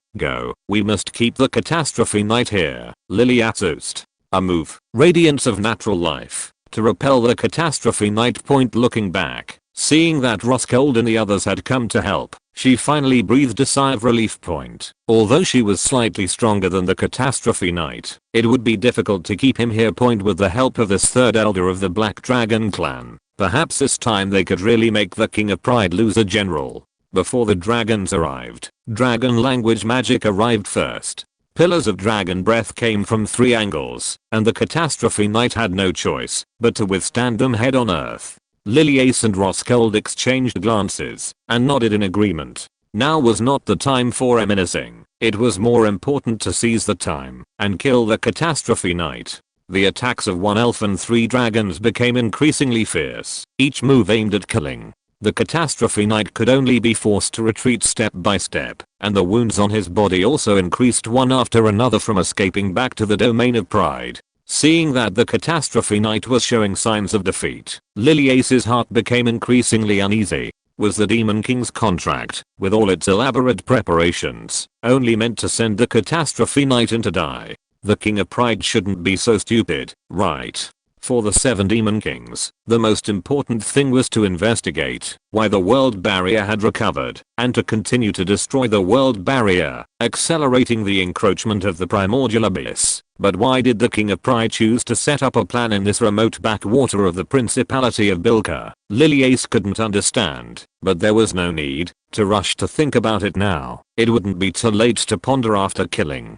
Go. We must keep the Catastrophe Knight here. Lily Atzost. A move. Radiance of natural life. To repel the Catastrophe Knight. Point. Looking back, seeing that Roscold and the others had come to help, she finally breathed a sigh of relief. Point. Although she was slightly stronger than the Catastrophe Knight, it would be difficult to keep him here. Point. With the help of this 3rd elder of the Black Dragon clan, perhaps this time they could really make the King of Pride lose a general. Before the dragons arrived, dragon language magic arrived first. Pillars of dragon breath came from 3 angles, and the Catastrophe Knight had no choice but to withstand them head on earth. Lily Ace and Roscold exchanged glances and nodded in agreement. Now was not the time for reminiscing. It was more important to seize the time and kill the Catastrophe Knight. The attacks of 1 elf and 3 dragons became increasingly fierce, each move aimed at killing. The Catastrophe Knight could only be forced to retreat step by step, and the wounds on his body also increased one after another from escaping back to the domain of pride. Seeing that the Catastrophe Knight was showing signs of defeat, Lily Ace's heart became increasingly uneasy. Was the Demon King's contract, with all its elaborate preparations, only meant to send the Catastrophe Knight in to die? The King of Pride shouldn't be so stupid, right? For the 7 demon kings, the most important thing was to investigate why the world barrier had recovered, and to continue to destroy the world barrier, accelerating the encroachment of the primordial abyss. But why did the King of Pride choose to set up a plan in this remote backwater of the Principality of Bilka? Liliace couldn't understand, but there was no need to rush to think about it now. It wouldn't be too late to ponder after killing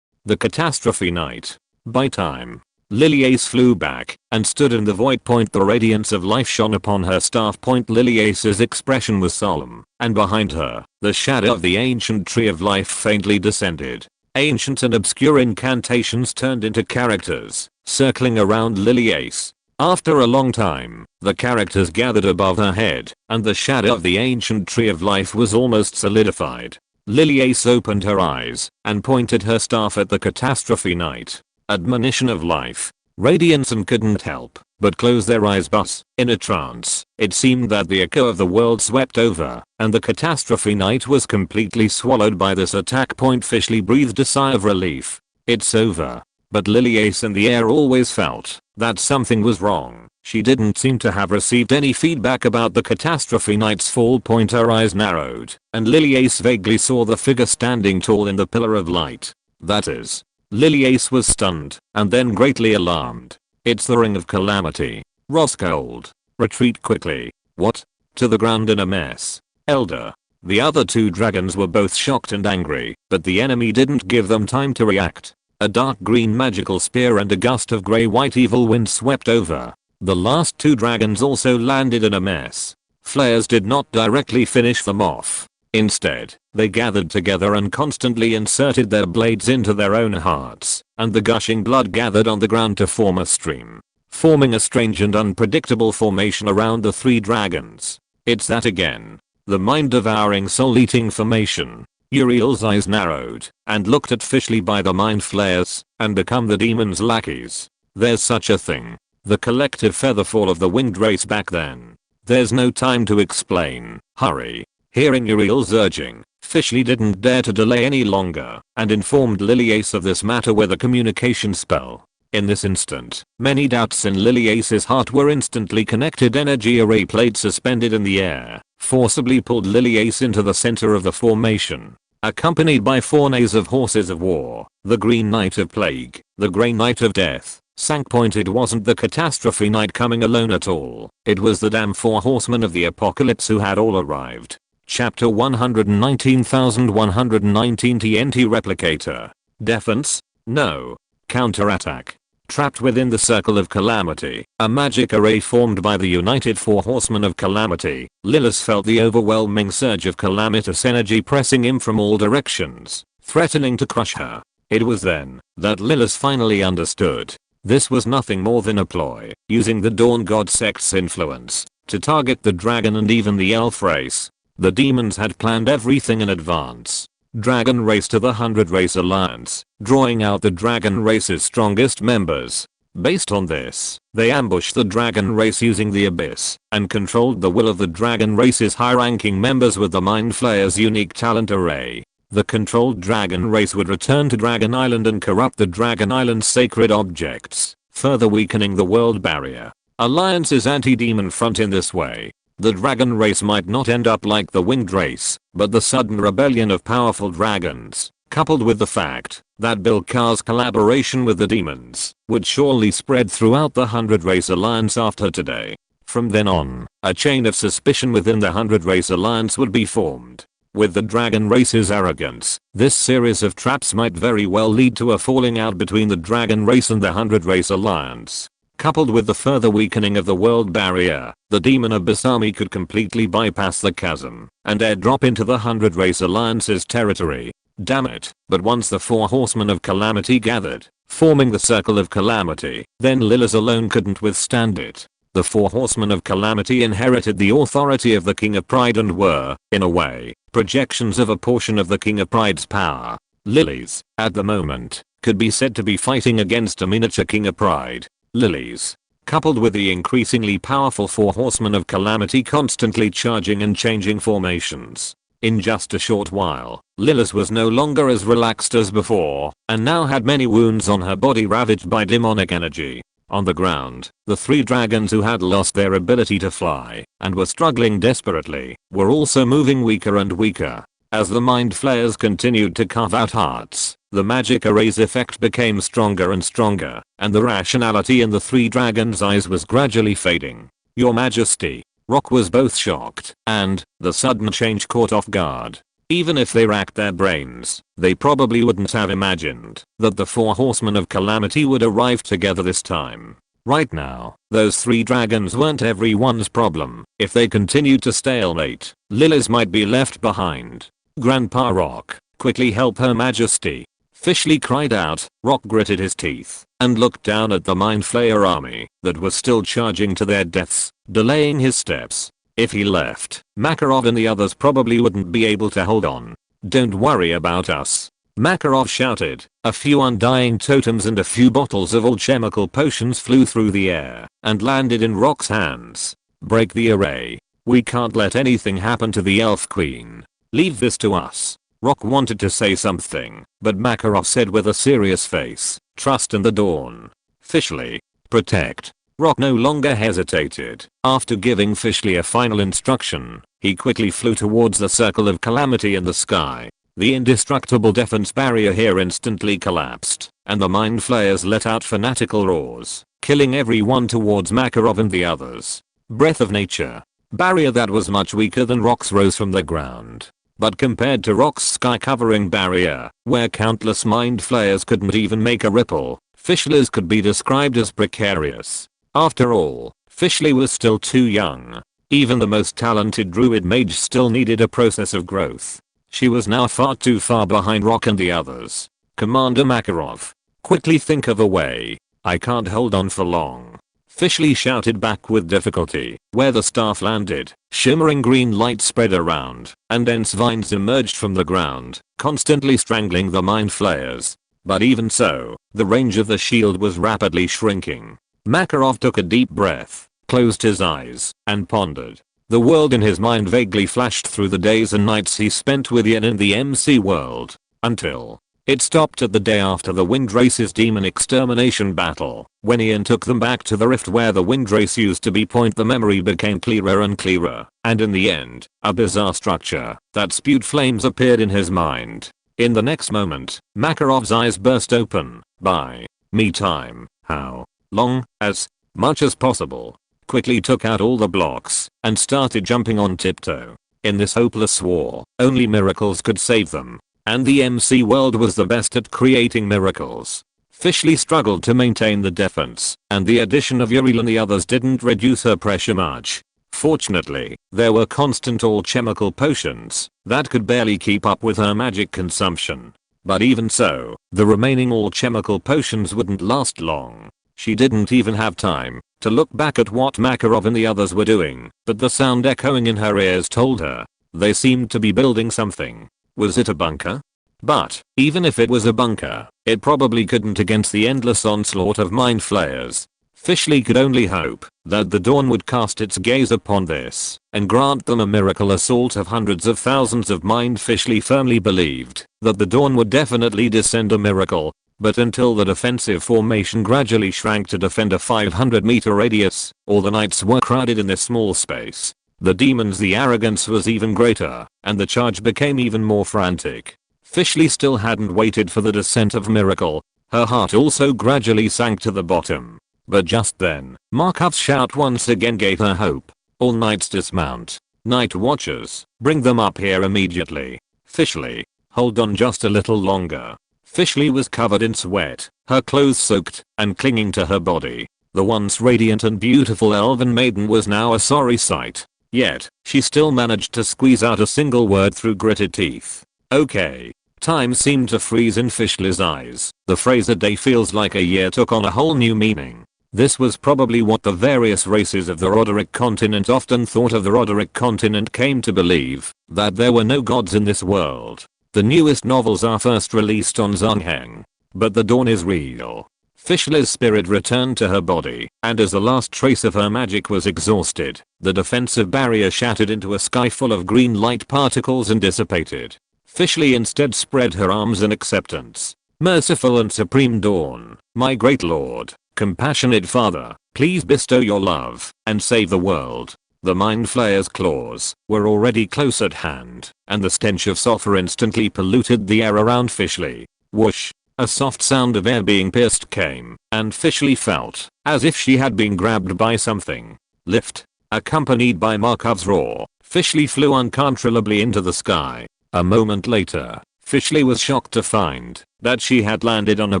the catastrophe night. By time Liliace flew back and stood in the void point, the radiance of life shone upon her staff point. Liliace's expression was solemn, and behind her, the shadow of the ancient tree of life faintly descended. Ancient and obscure incantations turned into characters, circling around Liliace. After a long time, the characters gathered above her head, and the shadow of the ancient tree of life was almost solidified. Liliace opened her eyes and pointed her staff at the catastrophe night. Admonition of life, radiance, and couldn't help but close their eyes. But in a trance, it seemed that the echo of the world swept over, and the catastrophe night was completely swallowed by this attack point. Fishly breathed a sigh of relief. It's over. But Liliace in the air always felt that something was wrong. She didn't seem to have received any feedback about the catastrophe night's fall point. Her eyes narrowed, and Liliace vaguely saw the figure standing tall in the pillar of light. That is, Liliace was stunned, and then greatly alarmed. It's the Ring of Calamity. Roscold. Retreat quickly. What? To the ground in a mess. Elder. The other 2 dragons were both shocked and angry, but the enemy didn't give them time to react. A dark green magical spear and a gust of grey-white evil wind swept over. The last 2 dragons also landed in a mess. Flares did not directly finish them off. Instead, they gathered together and constantly inserted their blades into their own hearts, and the gushing blood gathered on the ground to form a stream, forming a strange and unpredictable formation around the 3 dragons. It's that again. The mind-devouring, soul-eating formation. Uriel's eyes narrowed and looked at Fishly by the mind flayers and become the demon's lackeys. There's such a thing. The collective featherfall of the winged race back then. There's no time to explain. Hurry. Hearing Uriel's urging, Fishly didn't dare to delay any longer and informed Liliace of this matter with a communication spell. In this instant, many doubts in Liliace's heart were instantly connected. Energy array plate suspended in the air forcibly pulled Liliace into the center of the formation, accompanied by 4 nays of horses of war, the Green Knight of Plague, the Grey Knight of Death. Sank point. It wasn't the catastrophe night coming alone at all. It was the damn 4 horsemen of the apocalypse who had all arrived. Chapter 119,119 TNT Replicator. Defense? No. Counterattack. Trapped within the circle of calamity, a magic array formed by the united 4 horsemen of calamity, Liliace felt the overwhelming surge of calamitous energy pressing in from all directions, threatening to crush her. It was then that Liliace finally understood. This was nothing more than a ploy, using the Dawn God sect's influence to target the dragon and even the elf race. The demons had planned everything in advance. Dragon race to the 100 race alliance, drawing out the dragon race's strongest members. Based on this, they ambushed the dragon race using the abyss and controlled the will of the dragon race's high-ranking members with the Mind Flayer's unique talent array. The controlled dragon race would return to Dragon Island and corrupt the Dragon Island's sacred objects, further weakening the world barrier. Alliance's anti-demon front. In this way, the dragon race might not end up like the winged race, but the sudden rebellion of powerful dragons, coupled with the fact that Bilka's collaboration with the demons would surely spread throughout the 100 race alliance after today. From then on, a chain of suspicion within the 100 race alliance would be formed. With the dragon race's arrogance, this series of traps might very well lead to a falling out between the dragon race and the 100 race alliance. Coupled with the further weakening of the world barrier, the demon abyss army could completely bypass the chasm and airdrop into the 100 race alliance's territory. Damn it. But once the 4 horsemen of calamity gathered, forming the circle of calamity, then Liliace alone couldn't withstand it. The 4 horsemen of calamity inherited the authority of the King of Pride and were, in a way, projections of a portion of the King of Pride's power. Lilies, at the moment, could be said to be fighting against a miniature King of Pride. Lilies, coupled with the increasingly powerful 4 horsemen of calamity constantly charging and changing formations. In just a short while, Liliace was no longer as relaxed as before, and now had many wounds on her body ravaged by demonic energy. On the ground, the 3 dragons who had lost their ability to fly and were struggling desperately were also moving weaker and weaker. As the mind flayers continued to carve out hearts, the magic array's effect became stronger and stronger, and the rationality in the 3 dragons' eyes was gradually fading. "Your Majesty." Rock was both shocked and the sudden change caught off guard. Even if they racked their brains, they probably wouldn't have imagined that the 4 horsemen of calamity would arrive together this time. Right now, those 3 dragons weren't everyone's problem. If they continued to stalemate, Lily's might be left behind. "Grandpa Rock, quickly help Her Majesty," Fishley cried out. Rock gritted his teeth and looked down at the mind flayer army that was still charging to their deaths, delaying his steps. If he left, Makarov and the others probably wouldn't be able to hold on. "Don't worry about us," Makarov shouted. A few undying totems and a few bottles of alchemical potions flew through the air and landed in Rock's hands. "Break the array. We can't let anything happen to the Elf Queen. Leave this to us." Rock wanted to say something, but Makarov said with a serious face, "Trust in the dawn. Fishley, protect." Rock no longer hesitated. After giving Fishley a final instruction, he quickly flew towards the circle of calamity in the sky. The indestructible defense barrier here instantly collapsed, and the mind flayers let out fanatical roars, killing everyone towards Makarov and the others. Breath of nature. Barrier that was much weaker than Rock's rose from the ground. But compared to Rock's sky-covering barrier, where countless mind flayers couldn't even make a ripple, Fishley's could be described as precarious. After all, Fishley was still too young. Even the most talented druid mage still needed a process of growth. She was now far too far behind Rock and the others. "Commander Makarov, quickly think of a way. I can't hold on for long," Fishley shouted back with difficulty. Where the staff landed, shimmering green light spread around, and dense vines emerged from the ground, constantly strangling the mind flayers. But even so, the range of the shield was rapidly shrinking. Makarov took a deep breath, closed his eyes, and pondered. The world in his mind vaguely flashed through the days and nights he spent with Yin in the MC world, until it stopped at the day after the Windrace's demon extermination battle. When Ian took them back to the rift where the Windrace used to be, the memory became clearer and clearer, and in the end, a bizarre structure that spewed flames appeared in his mind. In the next moment, Makarov's eyes burst open. "Buy me time. How long? As much as possible." Quickly took out all the blocks and started jumping on tiptoe. In this hopeless war, only miracles could save them. And the MC world was the best at creating miracles. Fishley struggled to maintain the defense, and the addition of Uriel and the others didn't reduce her pressure much. Fortunately, there were constant alchemical potions that could barely keep up with her magic consumption. But even so, the remaining alchemical potions wouldn't last long. She didn't even have time to look back at what Makarov and the others were doing, but the sound echoing in her ears told her they seemed to be building something. Was it a bunker? But even if it was a bunker, it probably couldn't against the endless onslaught of mind flayers. Fishley could only hope that the dawn would cast its gaze upon this and grant them a miracle assault of hundreds of thousands of mind. Fishley firmly believed that the dawn would definitely descend a miracle. But until the defensive formation gradually shrank to defend a 500-meter radius, or the knights were crowded in this small space, the demons, the arrogance was even greater, and the charge became even more frantic. Fishley still hadn't waited for the descent of miracle. Her heart also gradually sank to the bottom. But just then, Markov's shout once again gave her hope. "All knights dismount. Night watchers, bring them up here immediately." Fishley, hold on just a little longer. Fishley was covered in sweat, her clothes soaked and clinging to her body. The once radiant and beautiful elven maiden was now a sorry sight. Yet, she still managed to squeeze out a single word through gritted teeth. "Okay." Time seemed to freeze in Fishley's eyes. The phrase "a day feels like a year" took on a whole new meaning. This was probably what the various races of the Roderick continent often thought of. The Roderick continent came to believe that there were no gods in this world. The newest novels are first released on Zongheng. But the dawn is real. Fishley's spirit returned to her body, and as the last trace of her magic was exhausted, the defensive barrier shattered into a sky full of green light particles and dissipated. Fishley instead spread her arms in acceptance. "Merciful and supreme dawn, my great lord, Compassionate Father, please bestow your love and save the world. The mind flayer's claws were already close at hand, and the stench of sulfur instantly polluted the air around Fishley. Whoosh! A soft sound of air being pierced came, and Fishley felt as if she had been grabbed by something. Lift. Accompanied by Markov's roar, Fishley flew uncontrollably into the sky. A moment later, Fishley was shocked to find that she had landed on a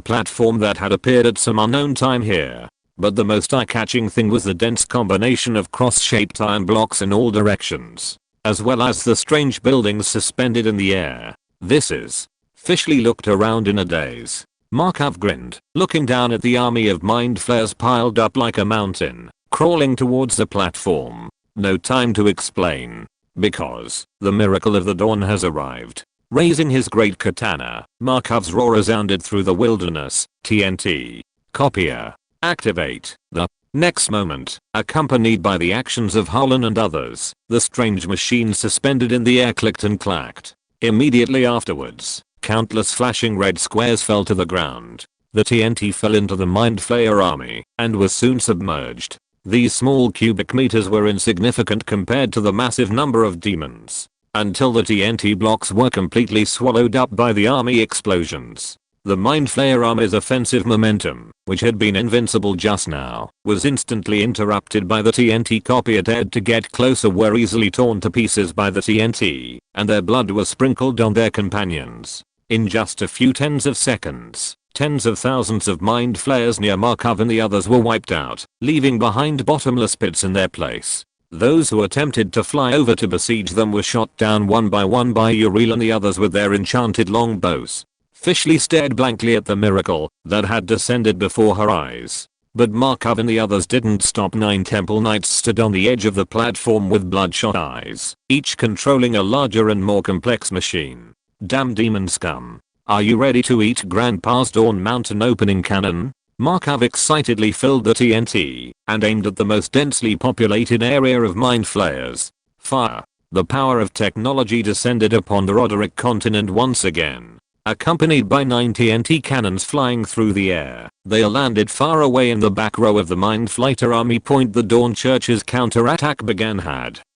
platform that had appeared at some unknown time here. But the most eye-catching thing was the dense combination of cross-shaped iron blocks in all directions, as well as the strange buildings suspended in the air. This is... Fishley looked around in a daze. Markov grinned, looking down at the army of mind flayers piled up like a mountain, crawling towards the platform. No time to explain, because the miracle of the dawn has arrived. Raising his great katana, Markov's roar resounded through the wilderness. TNT. Copier. Activate. The next moment, accompanied by the actions of Harlan and others, the strange machine suspended in the air clicked and clacked. Immediately afterwards, countless flashing red squares fell to the ground. The TNT fell into the mind flayer army and was soon submerged. These small cubic meters were insignificant compared to the massive number of demons, until the TNT blocks were completely swallowed up by the army explosions. The mind flayer army's offensive momentum, which had been invincible just now, was instantly interrupted by the TNT copier dared to get closer, were easily torn to pieces by the TNT, and their blood was sprinkled on their companions. In just a few tens of seconds, tens of thousands of mind flayers near Markov and the others were wiped out, leaving behind bottomless pits in their place. Those who attempted to fly over to besiege them were shot down one by Uriel and the others with their enchanted longbows. Fishley stared blankly at the miracle that had descended before her eyes. But Markov and the others didn't stop. 9 temple knights stood on the edge of the platform with bloodshot eyes, each controlling a larger and more complex machine. Damn demon scum. Are you ready to eat Grandpa's Dawn Mountain opening cannon? Markov excitedly filled the TNT and aimed at the most densely populated area of mind flayers. Fire. The power of technology descended upon the Roderick continent once again. Accompanied by 9 TNT cannons flying through the air, they landed far away in the back row of the mind flighter army. The Dawn Church's counterattack began.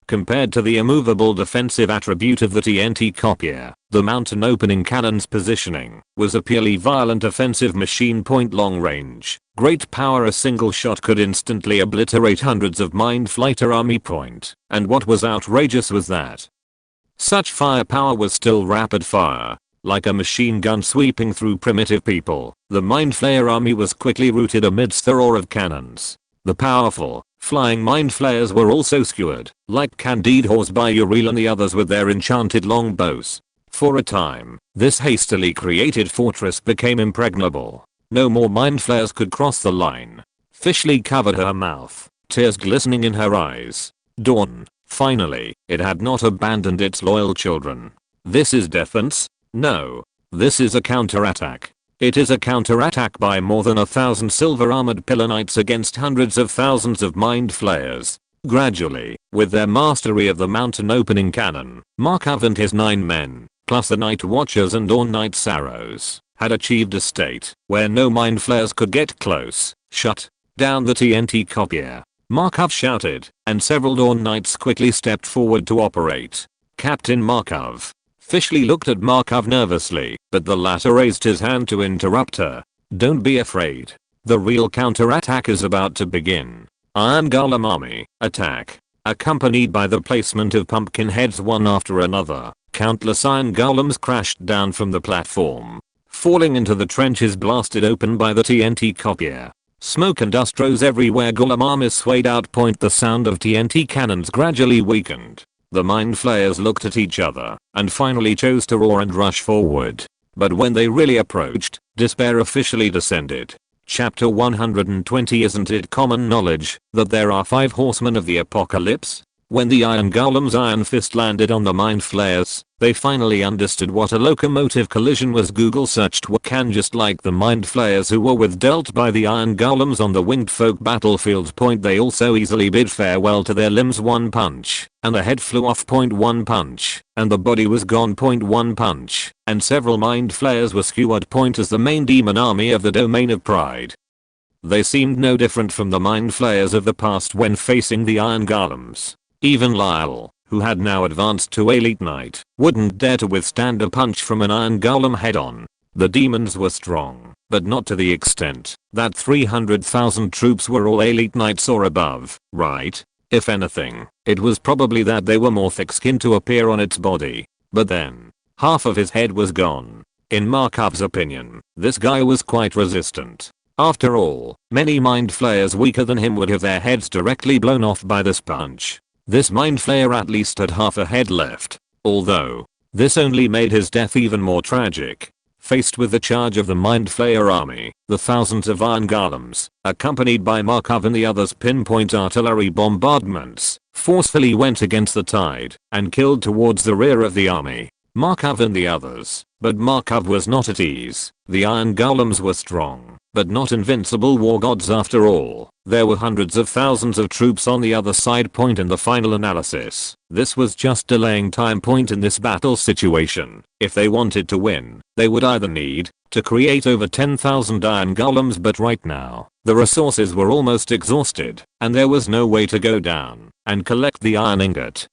Compared to the immovable defensive attribute of the TNT copier, the mountain opening cannon's positioning was a purely violent offensive machine. Long range, great power. A single shot could instantly obliterate hundreds of mind flighter army. And what was outrageous was that such firepower was still rapid fire. Like a machine gun sweeping through primitive people, the mind flayer army was quickly routed amidst the roar of cannons. The powerful, flying mind flayers were also skewered, like candied horse, by Uriel and the others with their enchanted longbows. For a time, this hastily created fortress became impregnable. No more mind flayers could cross the line. Fishley covered her mouth, tears glistening in her eyes. Dawn, finally, it had not abandoned its loyal children. This is defense? No. This is a counterattack. It is a counterattack by more than 1,000 silver armored pillar knights against hundreds of thousands of mind flayers. Gradually, with their mastery of the mountain opening cannon, Markov and his 9 men, plus the night watchers and Dawn Knight's arrows, had achieved a state where no mind flayers could get close. Shut down the TNT copier, Markov shouted, and several Dawn Knights quickly stepped forward to operate. Captain Markov. Fishley looked at Markov nervously, but the latter raised his hand to interrupt her. Don't be afraid. The real counterattack is about to begin. Iron Golem army, attack. Accompanied by the placement of pumpkin heads one after another, countless iron golems crashed down from the platform, falling into the trenches blasted open by the TNT copier. Smoke and dust rose everywhere. Golem armies swayed out. The sound of TNT cannons gradually weakened. The mind flayers looked at each other and finally chose to roar and rush forward. But when they really approached, despair officially descended. Chapter 120. Isn't it common knowledge that there are 5 horsemen of the apocalypse? When the iron golem's iron fist landed on the mind flayers, they finally understood what a locomotive collision was. Google searched Wakan just like the mind flayers who were dealt by the iron golems on the winged folk battlefield. They also easily bid farewell to their limbs. 1 punch, and the head flew off. 1 punch, and the body was gone. 1 punch, and several mind flayers were skewered. As the main demon army of the domain of pride They seemed no different from the mind flayers of the past when facing the iron golems. Even Lyle, who had now advanced to Elite Knight, wouldn't dare to withstand a punch from an iron golem head on. The demons were strong, but not to the extent that 300,000 troops were all Elite Knights or above, right? If anything, it was probably that they were more thick-skinned to appear on its body. But then, half of his head was gone. In Markov's opinion, this guy was quite resistant. After all, many mind flayers weaker than him would have their heads directly blown off by this punch. This mind flayer at least had half a head left. Although, this only made his death even more tragic. Faced with the charge of the mind flayer army, the thousands of iron golems, accompanied by Markov and the others' pinpoint artillery bombardments, forcefully went against the tide and killed towards the rear of the army. Markov and the others. But Markov was not at ease. The iron golems were strong, but not invincible war gods after all. There were hundreds of thousands of troops on the other side. Point in the final analysis. This was just delaying time. Point in this battle situation. If they wanted to win, they would either need to create over 10,000 iron golems, but right now, the resources were almost exhausted, and there was no way to go down and collect the iron ingot.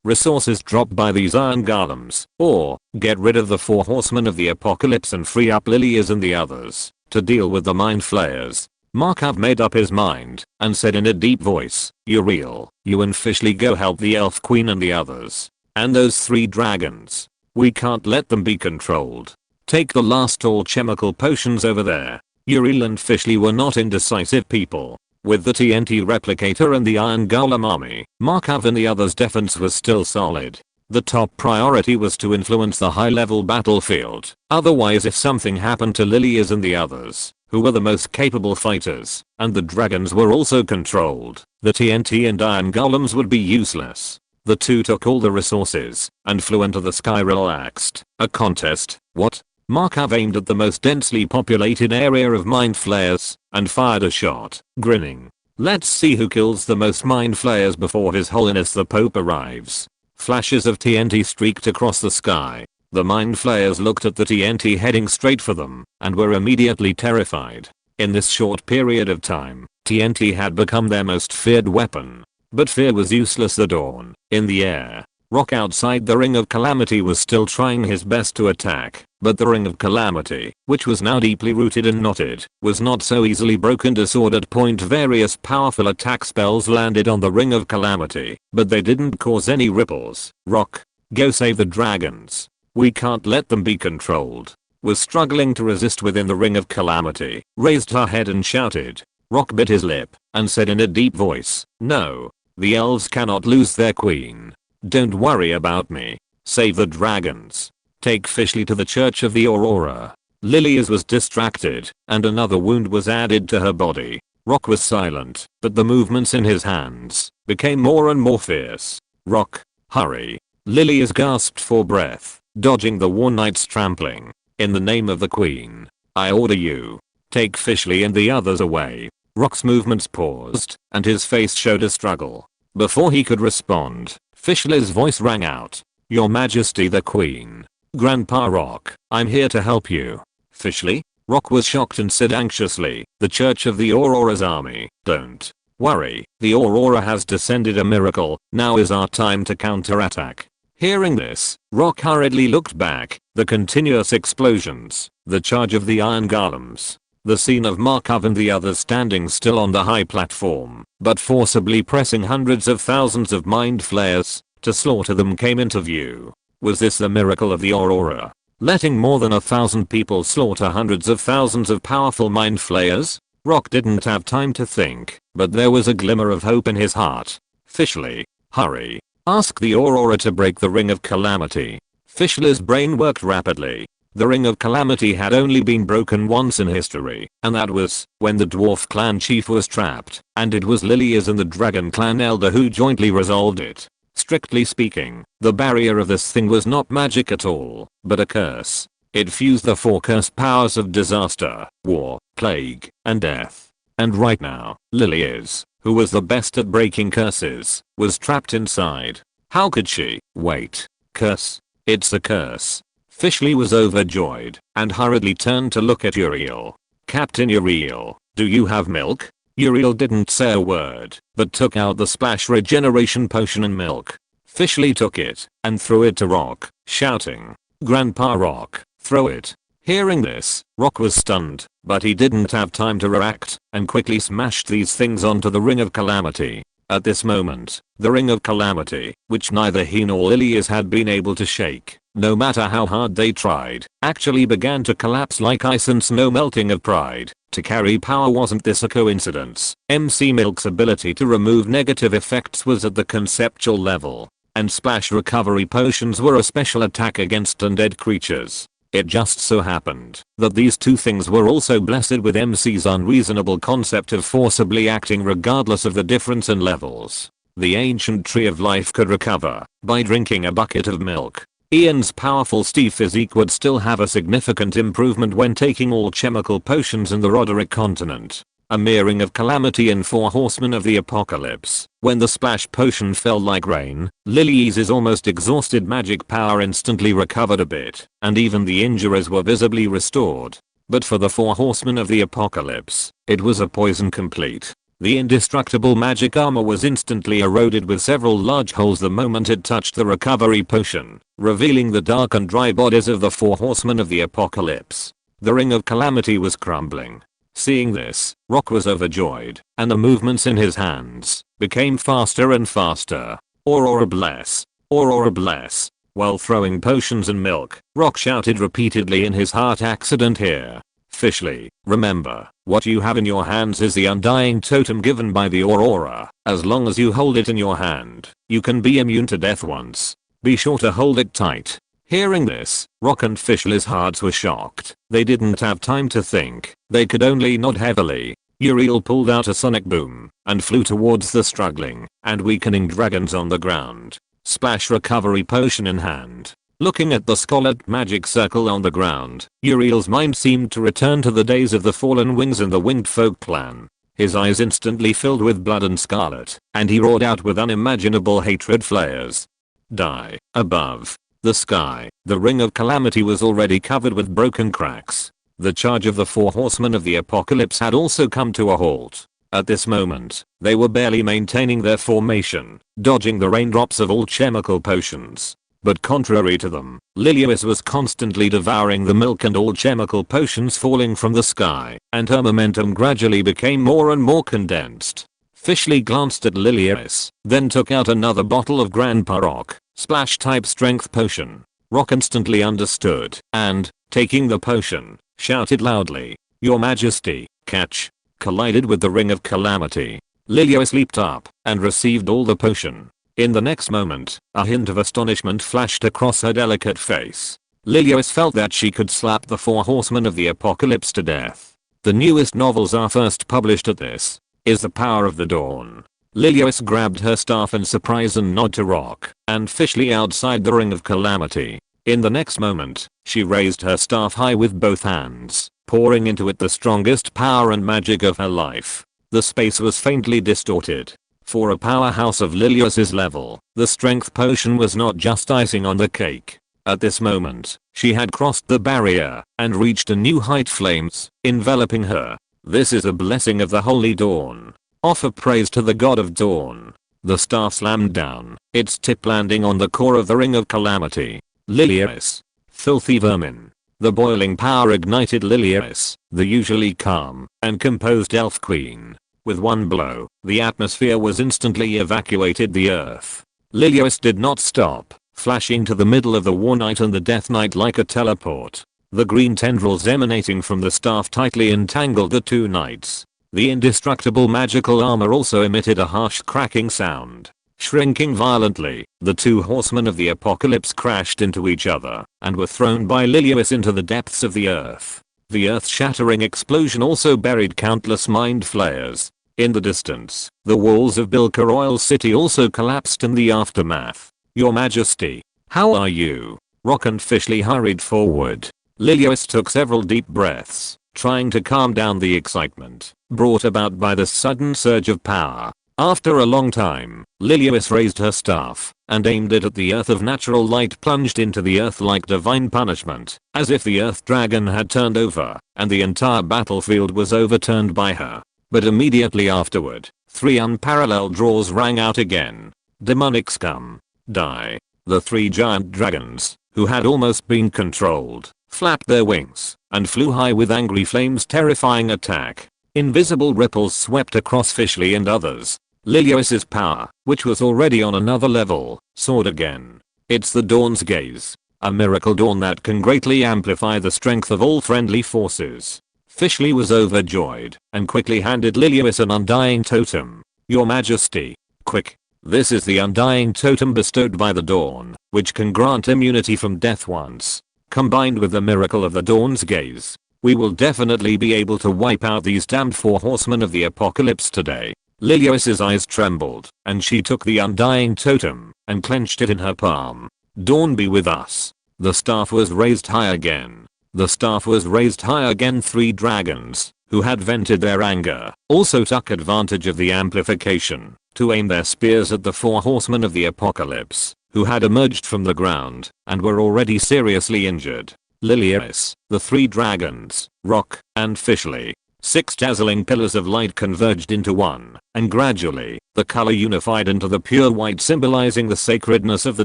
Resources dropped by these iron golems, or get rid of the 4 horsemen of the apocalypse and free up Lilias and the others to deal with the mind flayers. Markov made up his mind and said in a deep voice, Uriel, you and Fishley go help the elf queen and the others. And those 3 dragons. We can't let them be controlled. Take the last alchemical potions over there. Uriel and Fishley were not indecisive people. With the TNT replicator and the iron golem army, Markov and the others' defense was still solid. The top priority was to influence the high-level battlefield. Otherwise, if something happened to Lilias and the others, who were the most capable fighters, and the dragons were also controlled, the TNT and iron golems would be useless. The two took all the resources and flew into the sky. Relaxed. A contest? What? Markov aimed at the most densely populated area of mind flayers and fired a shot, grinning. Let's see who kills the most mind flayers before His Holiness the Pope arrives. Flashes of TNT streaked across the sky. The mind flayers looked at the TNT heading straight for them and were immediately terrified. In this short period of time, TNT had become their most feared weapon. But fear was useless. The dawn, in the air. Rock outside the Ring of Calamity was still trying his best to attack, but the Ring of Calamity, which was now deeply rooted and knotted, was not so easily broken. Disordered. Point. Various powerful attack spells landed on the Ring of Calamity, but they didn't cause any ripples. Rock, go save the dragons. We can't let them be controlled. Was struggling to resist within the Ring of Calamity, raised her head and shouted. Rock bit his lip and said in a deep voice, no, the elves cannot lose their queen. Don't worry about me. Save the dragons. Take Fishley to the Church of the Aurora. Lilias was distracted, and another wound was added to her body. Rock was silent, but the movements in his hands became more and more fierce. Rock, hurry. Lilias gasped for breath, dodging the War Knight's trampling. In the name of the Queen, I order you. Take Fishley and the others away. Rock's movements paused, and his face showed a struggle. Before he could respond, Fishley's voice rang out. Your Majesty the Queen. Grandpa Rock, I'm here to help you. Fishley? Rock was shocked and said anxiously, the Church of the Aurora's army. Don't worry, the Aurora has descended a miracle, now is our time to counterattack. Hearing this, Rock hurriedly looked back, the continuous explosions, the charge of the iron golems. The scene of Markov and the others standing still on the high platform, but forcibly pressing hundreds of thousands of mind flayers to slaughter them came into view. Was this the miracle of the Aurora? Letting more than 1,000 people slaughter hundreds of thousands of powerful mind flayers? Rock didn't have time to think, but there was a glimmer of hope in his heart. Fishley, hurry. Ask the Aurora to break the Ring of Calamity. Fishley's brain worked rapidly. The Ring of Calamity had only been broken once in history, and that was when the dwarf clan chief was trapped, and it was Lilias and the dragon clan elder who jointly resolved it. Strictly speaking, the barrier of this thing was not magic at all, but a curse. It fused the 4 cursed powers of disaster, war, plague, and death. And right now, Lilias, who was the best at breaking curses, was trapped inside. How could she? Wait. Curse? It's a curse. Fishley was overjoyed and hurriedly turned to look at Uriel. Captain Uriel, do you have milk? Uriel didn't say a word, but took out the splash regeneration potion and milk. Fishley took it and threw it to Rock, shouting, "Grandpa Rock, throw it." Hearing this, Rock was stunned, but he didn't have time to react and quickly smashed these things onto the Ring of Calamity. At this moment, the Ring of Calamity, which neither he nor Lilius had been able to shake, no matter how hard they tried, actually began to collapse like ice and snow melting of pride. To carry power wasn't this a coincidence? MC Milk's ability to remove negative effects was at the conceptual level, and splash recovery potions were a special attack against undead creatures. It just so happened that these two things were also blessed with MC's unreasonable concept of forcibly acting regardless of the difference in levels. The ancient tree of life could recover by drinking a bucket of milk. Ian's powerful Steve physique would still have a significant improvement when taking all chemical potions in the Roderick continent. A mirroring of calamity in 4 Horsemen of the Apocalypse. When the splash potion fell like rain, Lilies's almost exhausted magic power instantly recovered a bit, and even the injuries were visibly restored. But for the 4 Horsemen of the Apocalypse, it was a poison complete. The indestructible magic armor was instantly eroded with several large holes the moment it touched the recovery potion, revealing the dark and dry bodies of the 4 Horsemen of the Apocalypse. The Ring of Calamity was crumbling. Seeing this, Rock was overjoyed, and the movements in his hands became faster and faster. Aurora bless. Aurora bless. While throwing potions and milk, Rock shouted repeatedly in his heart, "Accident here. Fishley, remember, what you have in your hands is the undying totem given by the Aurora. As long as you hold it in your hand, you can be immune to death once. Be sure to hold it tight." Hearing this, Rock and Fishley's hearts were shocked. They didn't have time to think. They could only nod heavily. Uriel pulled out a sonic boom and flew towards the struggling and weakening dragons on the ground. Splash recovery potion in hand. Looking at the scarlet magic circle on the ground, Uriel's mind seemed to return to the days of the fallen wings and the winged folk clan. His eyes instantly filled with blood and scarlet, and he roared out with unimaginable hatred flares. Die. Above the sky, the Ring of Calamity was already covered with broken cracks. The charge of the 4 Horsemen of the Apocalypse had also come to a halt. At this moment, they were barely maintaining their formation, dodging the raindrops of all chemical potions. But contrary to them, Lilius was constantly devouring the milk and all chemical potions falling from the sky, and her momentum gradually became more and more condensed. Fishley glanced at Lilius, then took out another bottle of Grandpa Rock, splash type strength potion. Rock instantly understood, and, taking the potion, shouted loudly, "Your Majesty, catch." Collided with the Ring of Calamity. Lilius leaped up and received all the potion. In the next moment, a hint of astonishment flashed across her delicate face. Lilius felt that she could slap the 4 Horsemen of the Apocalypse to death. The newest novels are first published at this. Is the power of the dawn. Lilius grabbed her staff in surprise and nod to Rock and Fishley outside the Ring of Calamity. In the next moment, she raised her staff high with both hands, pouring into it the strongest power and magic of her life. The space was faintly distorted. For a powerhouse of Lilius's level, the strength potion was not just icing on the cake. At this moment, she had crossed the barrier and reached a new height, flames enveloping her. This is a blessing of the Holy Dawn. Offer praise to the God of Dawn. The staff slammed down, its tip landing on the core of the Ring of Calamity. Lilius. Filthy vermin. The boiling power ignited Lilius, the usually calm and composed elf queen. With one blow, the atmosphere was instantly evacuated the earth. Lilius did not stop, flashing to the middle of the War Knight and the Death Knight like a teleport. The green tendrils emanating from the staff tightly entangled the two knights. The indestructible magical armor also emitted a harsh cracking sound. Shrinking violently, the 2 Horsemen of the Apocalypse crashed into each other and were thrown by Lilius into the depths of the earth. The earth-shattering explosion also buried countless mind flayers. In the distance, the walls of Bilka City also collapsed in the aftermath. Your Majesty, how are you? Rock and Fishley hurried forward. Lilius took several deep breaths, trying to calm down the excitement brought about by the sudden surge of power. After a long time, Lilius raised her staff and aimed it at the earth of natural light plunged into the earth like divine punishment, as if the earth dragon had turned over and the entire battlefield was overturned by her. But immediately afterward, 3 unparalleled roars rang out again. Demonic scum. Die. The 3 giant dragons, who had almost been controlled, flapped their wings and flew high with angry flames terrifying attack. Invisible ripples swept across Fishley and others. Lilius's power, which was already on another level, soared again. It's the Dawn's Gaze. A miracle dawn that can greatly amplify the strength of all friendly forces. Fishley was overjoyed and quickly handed Lilius an undying totem. Your Majesty. Quick. This is the undying totem bestowed by the Dawn, which can grant immunity from death once. Combined with the miracle of the Dawn's Gaze, we will definitely be able to wipe out these damned 4 horsemen of the apocalypse today. Lilius's eyes trembled, and she took the undying totem and clenched it in her palm. Dawn be with us. The staff was raised high again. The staff was raised high again. 3 dragons, who had vented their anger, also took advantage of the amplification to aim their spears at the 4 horsemen of the apocalypse, who had emerged from the ground and were already seriously injured. Lilius, the 3 dragons, Rock, and Fishley. 6 dazzling pillars of light converged into one, and gradually, the color unified into the pure white symbolizing the sacredness of the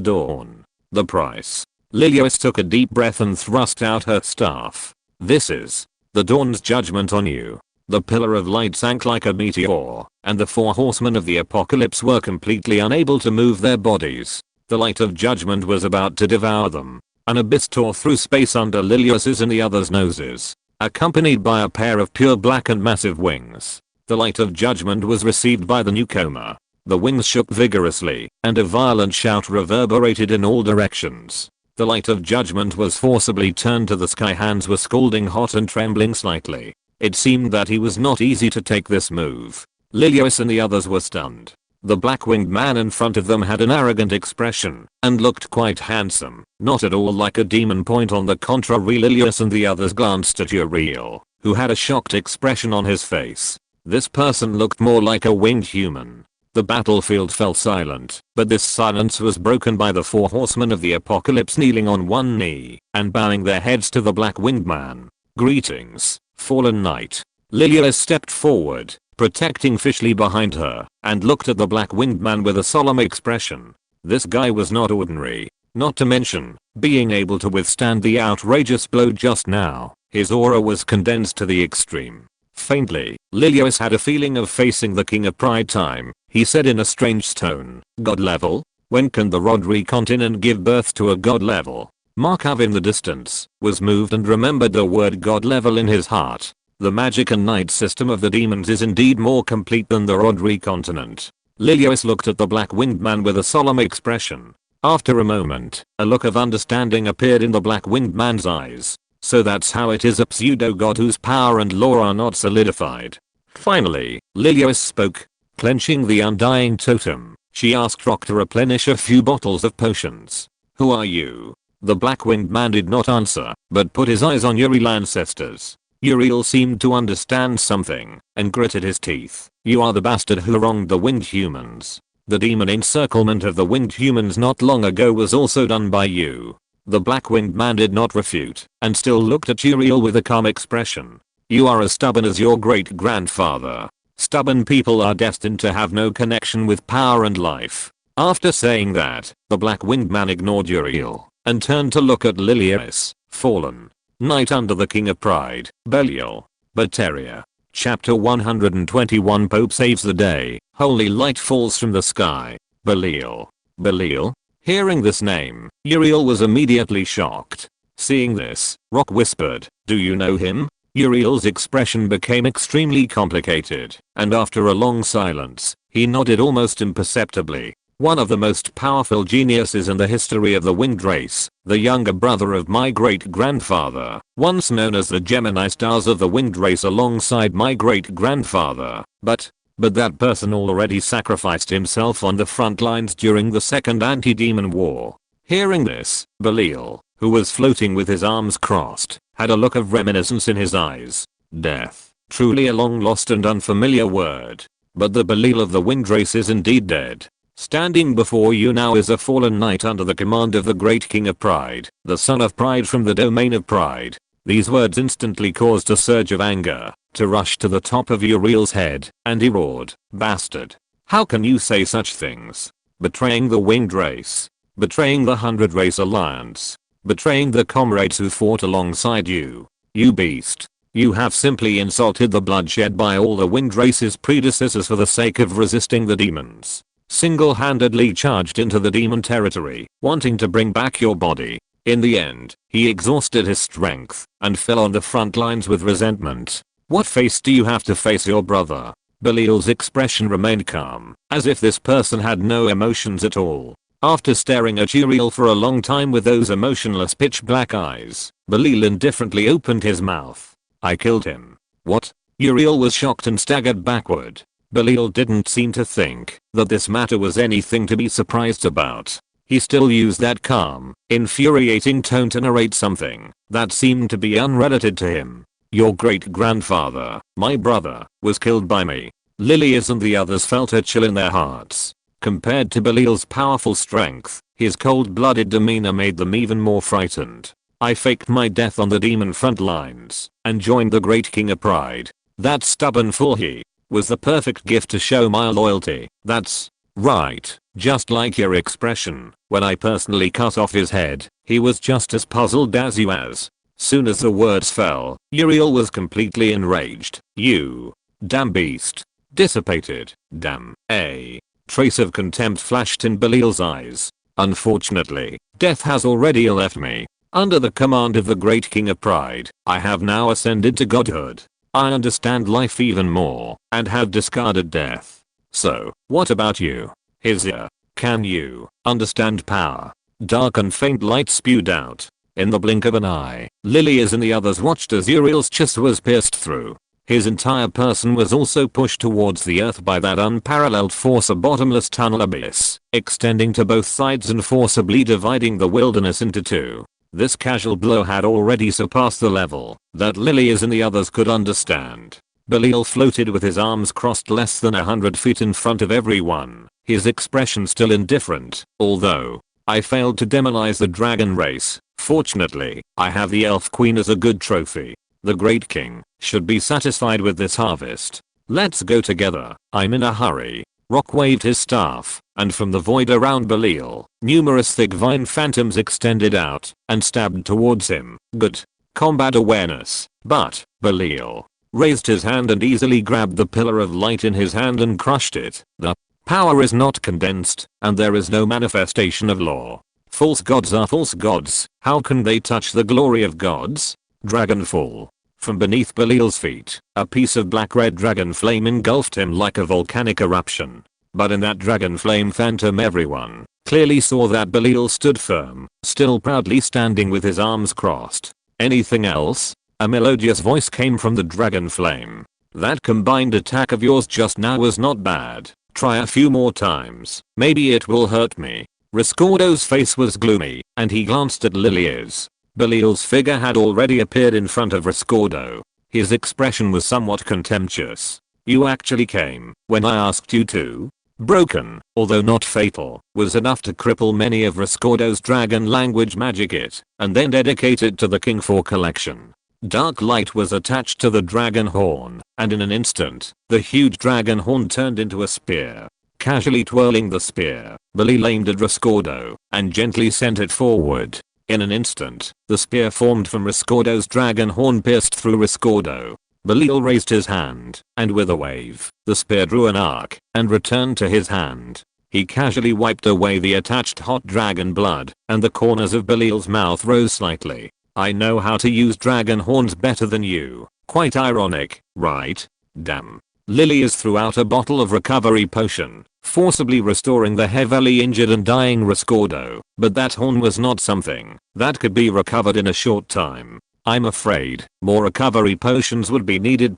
dawn. The price. Lilius took a deep breath and thrust out her staff. This is the dawn's judgment on you. The pillar of light sank like a meteor, and the 4 horsemen of the apocalypse were completely unable to move their bodies. The light of judgment was about to devour them. An abyss tore through space under Lilius's and the others' noses, accompanied by a pair of pure black and massive wings. The light of judgment was received by the newcomer. The wings shook vigorously, and a violent shout reverberated in all directions. The light of judgment was forcibly turned to the sky. Hands were scalding hot and trembling slightly. It seemed that he was not easy to take this move. Lilius and the others were stunned. The black-winged man in front of them had an arrogant expression and looked quite handsome, not at all like a demon. Point on the contrary, Lilius and the others glanced at Uriel, who had a shocked expression on his face. This person looked more like a winged human. The battlefield fell silent, but this silence was broken by the 4 horsemen of the apocalypse kneeling on one knee and bowing their heads to the black-winged man. Greetings, fallen knight. Lilius stepped forward, protecting Fishley behind her, and looked at the black-winged man with a solemn expression. This guy was not ordinary, not to mention being able to withstand the outrageous blow just now. His aura was condensed to the extreme. Faintly, Lilius had a feeling of facing the King of Pride time. He said in a strange tone, God level? When can the Rodri continent give birth to a god level? Markov in the distance was moved and remembered the word god level in his heart. The magic and night system of the demons is indeed more complete than the Rodri continent. Lilius looked at the black-winged man with a solemn expression. After a moment, a look of understanding appeared in the black-winged man's eyes. So that's how it is, a pseudo-god whose power and lore are not solidified. Finally, Lilius spoke. Clenching the undying totem, she asked Rock to replenish a few bottles of potions. Who are you? The black-winged man did not answer, but put his eyes on Uriel's ancestors. Uriel seemed to understand something and gritted his teeth. You are the bastard who wronged the winged humans. The demon encirclement of the winged humans not long ago was also done by you. The black-winged man did not refute and still looked at Uriel with a calm expression. You are as stubborn as your great-grandfather. Stubborn people are destined to have no connection with power and life. After saying that, the black-winged man ignored Uriel and turned to look at Lilius, fallen knight under the King of Pride, Belial. Bateria. Chapter 121. Pope saves the day. Holy light falls from the sky. Belial. Belial? Hearing this name, Uriel was immediately shocked. Seeing this, Rock whispered, do you know him? Uriel's expression became extremely complicated, and after a long silence, he nodded almost imperceptibly. One of the most powerful geniuses in the history of the winged race, the younger brother of my great-grandfather, once known as the Gemini stars of the winged race alongside my great-grandfather, but that person already sacrificed himself on the front lines during the Second Anti-Demon War. Hearing this, Belial, who was floating with his arms crossed, had a look of reminiscence in his eyes. Death, truly a long lost and unfamiliar word. but the Belial of the wind race is indeed dead. Standing before you now is a fallen knight under the command of the great king of pride, the son of pride from the domain of pride. These words instantly caused a surge of anger to rush to the top of Uriel's head, and he roared, "Bastard! How can you say such things? Betraying the winged race. Betraying the 100 race alliance. Betraying the comrades who fought alongside you. You beast. You have simply insulted the bloodshed by all the wind race's predecessors for the sake of resisting the demons. Single-handedly charged into the demon territory, wanting to bring back your body. In the end, he exhausted his strength and fell on the front lines with resentment. What face do you have to face your brother?" Belial's expression remained calm, as if this person had no emotions at all. After staring at Uriel for a long time with those emotionless pitch black eyes, Belial indifferently opened his mouth. "I killed him." "What?" Uriel was shocked and staggered backward. Belial didn't seem to think that this matter was anything to be surprised about. He still used that calm, infuriating tone to narrate something that seemed to be unrelated to him. "Your great-grandfather, my brother, was killed by me." Lilias and the others felt a chill in their hearts. Compared to Belial's powerful strength, his cold-blooded demeanor made them even more frightened. "I faked my death on the demon front lines and joined the great king of pride. That stubborn fool he was the perfect gift to show my loyalty." "That's right, just like your expression when I personally cut off his head. He was just as puzzled as you as." Soon as the words fell, Uriel was completely enraged. "You damn beast. Dissipated. Damn." A trace of contempt flashed in Belial's eyes. "Unfortunately, death has already left me. Under the command of the great king of pride, I have now ascended to godhood. I understand life even more and have discarded death. So, what about you? Hizia, can you understand power?" Dark and faint light spewed out. In the blink of an eye, Lilias and the others watched as Uriel's chest was pierced through. His entire person was also pushed towards the earth by that unparalleled force, a bottomless tunnel abyss, extending to both sides and forcibly dividing the wilderness into two. This casual blow had already surpassed the level that Lilias and the others could understand. Belial floated with his arms crossed less than 100 feet in front of everyone, his expression still indifferent. "Although I failed to demonize the dragon race, fortunately, I have the elf queen as a good trophy. The great king should be satisfied with this harvest. Let's go together. I'm in a hurry." Rock waved his staff, and from the void around Belial, numerous thick vine phantoms extended out and stabbed towards him. Good combat awareness, but Belial raised his hand and easily grabbed the pillar of light in his hand and crushed it. "The power is not condensed, and there is no manifestation of law. False gods are false gods. How can they touch the glory of gods?" Dragonfall. From beneath Belial's feet, a piece of black-red dragon flame engulfed him like a volcanic eruption. But in that dragon flame phantom everyone clearly saw that Belial stood firm, still proudly standing with his arms crossed. "Anything else?" A melodious voice came from the dragon flame. "That combined attack of yours just now was not bad. Try a few more times. Maybe it will hurt me." Riscordo's face was gloomy, and he glanced at Lilias. Belial's figure had already appeared in front of Riscordo. His expression was somewhat contemptuous. "You actually came when I asked you to?" Broken, although not fatal, was enough to cripple many of Riscordo's dragon language magic it, and then dedicate it to the king for collection. Dark light was attached to the dragon horn, and in an instant, the huge dragon horn turned into a spear. Casually twirling the spear, Belial aimed at Riscordo and gently sent it forward. In an instant, the spear formed from Riscordo's dragon horn pierced through Riscordo. Belial raised his hand, and with a wave, the spear drew an arc and returned to his hand. He casually wiped away the attached hot dragon blood, and the corners of Belial's mouth rose slightly. "I know how to use dragon horns better than you. Quite ironic, right? Damn." Lilias threw out a bottle of recovery potion, forcibly restoring the heavily injured and dying Riscordo, but that horn was not something that could be recovered in a short time. "I'm afraid more recovery potions would be needed.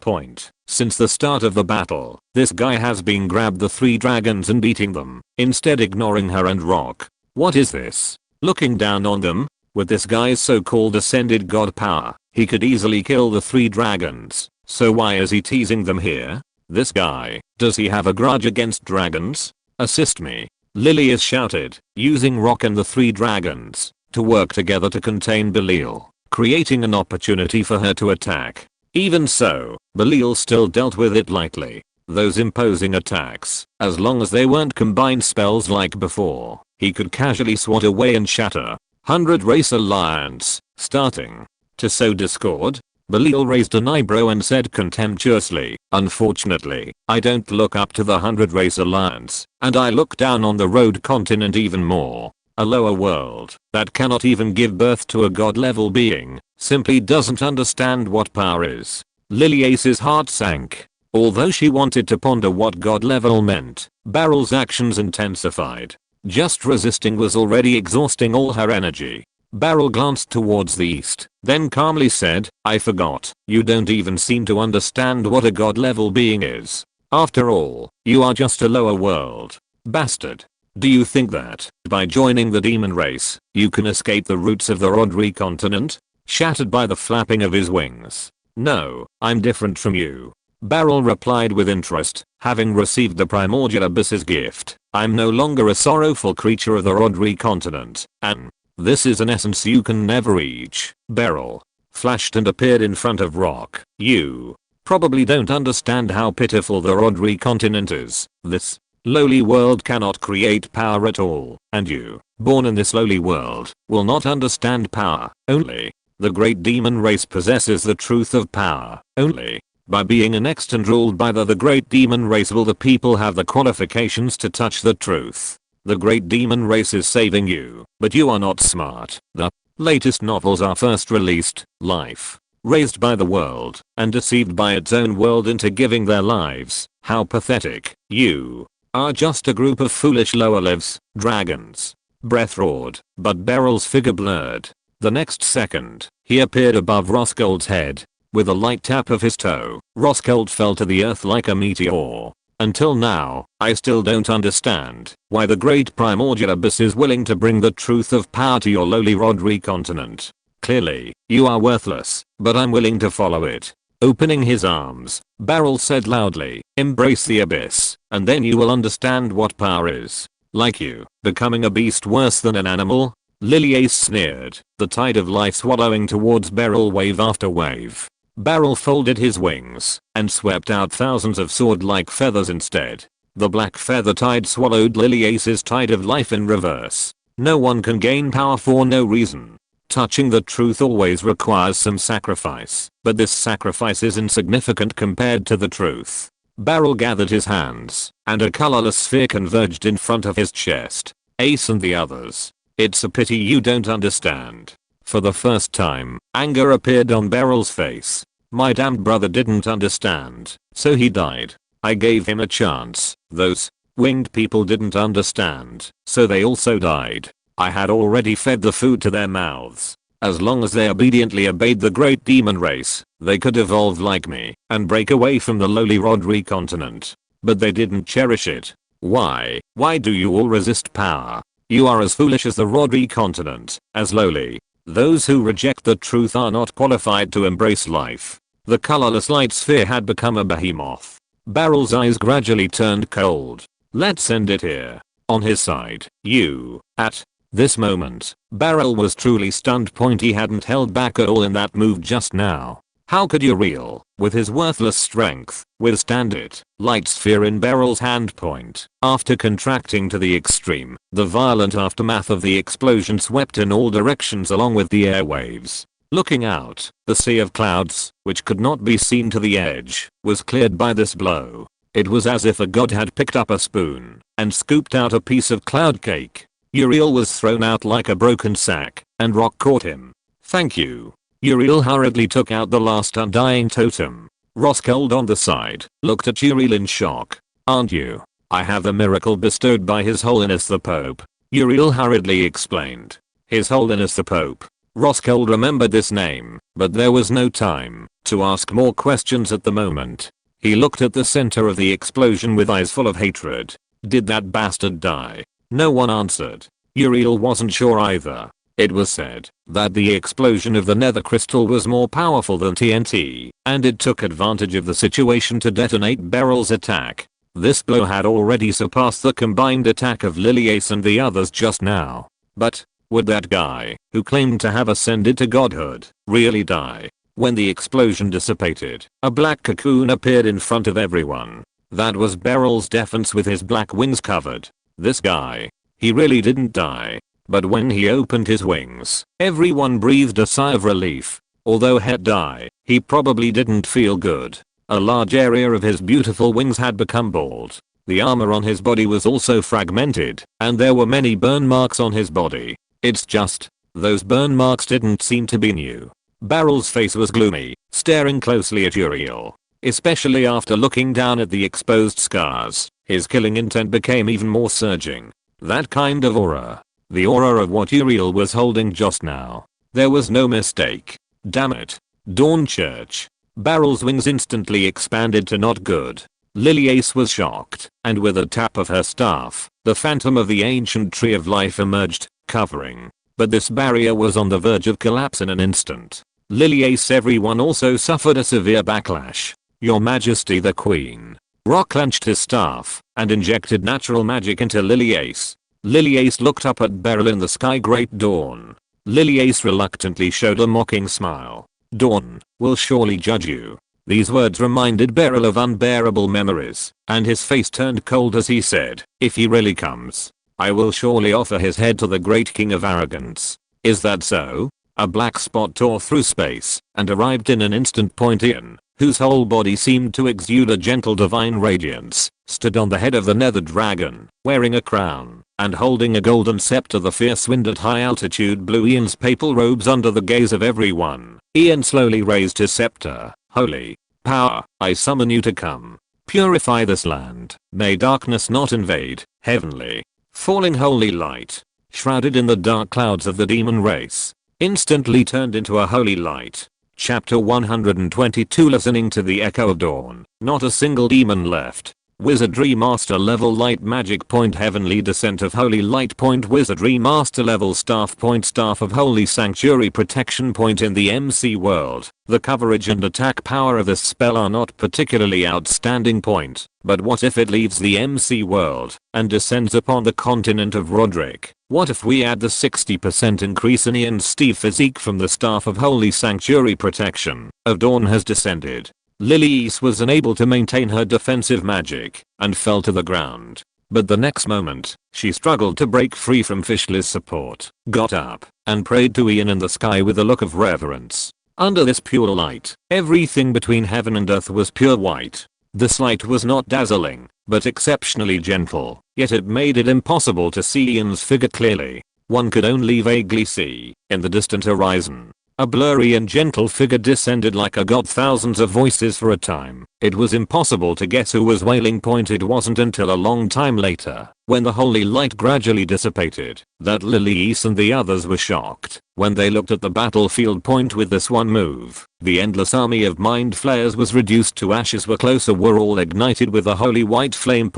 Since the start of the battle, this guy has been grabbed the 3 dragons and beating them, instead ignoring her and Rock. What is this? Looking down on them? With this guy's so-called ascended god power, he could easily kill the 3 dragons, so why is he teasing them here?" This guy, does he have a grudge against dragons? Assist me. Lilias shouted, using Rock and the 3 dragons to work together to contain Belial, creating an opportunity for her to attack. Even so, Belial still dealt with it lightly. Those imposing attacks, as long as they weren't combined spells like before, he could casually swat away and shatter. 100 Race Alliance, starting to sow discord? Belial raised an eyebrow and said contemptuously, unfortunately, I don't look up to the 100 Race Alliance, and I look down on the road continent even more. A lower world that cannot even give birth to a god-level being simply doesn't understand what power is. Liliace's heart sank. Although she wanted to ponder what god-level meant, Barrel's actions intensified. Just resisting was already exhausting all her energy. Barrel glanced towards the east, then calmly said, I forgot, you don't even seem to understand what a god-level being is. After all, you are just a lower world. Bastard. Do you think that, by joining the demon race, you can escape the roots of the Rodri continent? Shattered by the flapping of his wings. No, I'm different from you. Barrel replied with interest, having received the primordial abyss's gift. I'm no longer a sorrowful creature of the Rodri continent, and this is an essence you can never reach. Barrel flashed and appeared in front of Rock. You probably don't understand how pitiful the Rodri continent is. This lowly world cannot create power at all, and you, born in this lowly world, will not understand power. Only the great demon race possesses the truth of power. Only by being annexed and ruled by the great demon race will the people have the qualifications to touch the truth. The great demon race is saving you, but you are not smart. The latest novels are first released, life, raised by the world, and deceived by its own world into giving their lives. How pathetic. You are just a group of foolish lower lives, dragons. Breath roared, but Barrel's figure blurred. The next second, he appeared above Roscold's head. With a light tap of his toe, Roscold fell to the earth like a meteor. Until now, I still don't understand why the great primordial abyss is willing to bring the truth of power to your lowly Rodri continent. Clearly, you are worthless, but I'm willing to follow it. Opening his arms, Barrel said loudly, embrace the abyss, and then you will understand what power is. Like you, becoming a beast worse than an animal? Liliace sneered, the tide of life swallowing towards Barrel wave after wave. Barrel folded his wings and swept out thousands of sword-like feathers instead. The black feather tide swallowed Liliace's tide of life in reverse. No one can gain power for no reason. Touching the truth always requires some sacrifice, but this sacrifice is insignificant compared to the truth. Barrel gathered his hands, and a colorless sphere converged in front of his chest. Ace and the others. It's a pity you don't understand. For the first time, anger appeared on Barrel's face. My damned brother didn't understand, so he died. I gave him a chance. Those winged people didn't understand, so they also died. I had already fed the food to their mouths. As long as they obediently obeyed the great demon race, they could evolve like me and break away from the lowly Rodri continent. But they didn't cherish it. Why? Why do you all resist power? You are as foolish as the Rodri continent, as lowly. Those who reject the truth are not qualified to embrace life. The colorless light sphere had become a behemoth. Barrel's eyes gradually turned cold. Let's end it here. On his side, you. At this moment, Barrel was truly stunned. He hadn't held back at all in that move just now. How could Uriel, with his worthless strength, withstand it? Light sphere in Barrel's hand point. After contracting to the extreme, the violent aftermath of the explosion swept in all directions along with the airwaves. Looking out, the sea of clouds, which could not be seen to the edge, was cleared by this blow. It was as if a god had picked up a spoon and scooped out a piece of cloud cake. Uriel was thrown out like a broken sack, and Rock caught him. Thank you. Uriel hurriedly took out the last undying totem. Roscold on the side looked at Uriel in shock. Aren't you? I have a miracle bestowed by His Holiness the Pope. Uriel hurriedly explained. His Holiness the Pope. Roscold remembered this name, but there was no time to ask more questions at the moment. He looked at the center of the explosion with eyes full of hatred. Did that bastard die? No one answered. Uriel wasn't sure either. It was said that the explosion of the nether crystal was more powerful than TNT, and it took advantage of the situation to detonate Beryl's attack. This blow had already surpassed the combined attack of Liliace and the others just now. But would that guy, who claimed to have ascended to godhood, really die? When the explosion dissipated, a black cocoon appeared in front of everyone. That was Beryl's defense with his black wings covered. This guy, he really didn't die. But when he opened his wings, everyone breathed a sigh of relief. Although he'd die, he probably didn't feel good. A large area of his beautiful wings had become bald. The armor on his body was also fragmented, and there were many burn marks on his body. It's just, those burn marks didn't seem to be new. Beryl's face was gloomy, staring closely at Uriel. Especially after looking down at the exposed scars, his killing intent became even more surging. That kind of aura. The aura of what Uriel was holding just now. There was no mistake. Damn it. Dawn Church. Beryl's wings instantly expanded to not good. Liliace was shocked, and with a tap of her staff, the phantom of the ancient tree of life emerged, covering. But this barrier was on the verge of collapse in an instant. Liliace, everyone also suffered a severe backlash. Your Majesty the Queen. Rock clenched his staff and injected natural magic into Liliace. Liliace looked up at Beryl in the sky. Great Dawn. Liliace reluctantly showed a mocking smile. Dawn will surely judge you. These words reminded Beryl of unbearable memories, and his face turned cold as he said, if he really comes, I will surely offer his head to the great king of arrogance. Is that so? A black spot tore through space and arrived in an instant. Pointian, whose whole body seemed to exude a gentle divine radiance, stood on the head of the nether dragon, wearing a crown and holding a golden scepter. The fierce wind at high altitude blew Ian's papal robes under the gaze of everyone. Ian slowly raised his scepter. Holy power, I summon you to come. Purify this land. May darkness not invade. Heavenly, falling holy light, shrouded in the dark clouds of the demon race, instantly turned into a holy light. Chapter 122. Listening to the echo of dawn, not a single demon left. Wizardry Master Level Light Magic Point Heavenly Descent of Holy Light Point Wizardry Master Level Staff Point Staff of Holy Sanctuary Protection Point. In the MC world, the coverage and attack power of this spell are not particularly outstanding point, but what if it leaves the MC world and descends upon the continent of Roderick? What if we add the 60% increase in Ian's Steve physique from the Staff of Holy Sanctuary Protection of Dawn has descended? Liliace was unable to maintain her defensive magic and fell to the ground. But the next moment, she struggled to break free from Fishley's support, got up, and prayed to Ian in the sky with a look of reverence. Under this pure light, everything between heaven and earth was pure white. This light was not dazzling, but exceptionally gentle, yet it made it impossible to see Ian's figure clearly. One could only vaguely see, in the distant horizon, a blurry and gentle figure descended like a god. Thousands of voices for a time. It was impossible to guess who was wailing. It wasn't until a long time later, when the holy light gradually dissipated, that Liliace and the others were shocked. When they looked at the battlefield. With this one move, the endless army of mind flayers was reduced to ashes. Were closer, were all ignited with a holy white flame.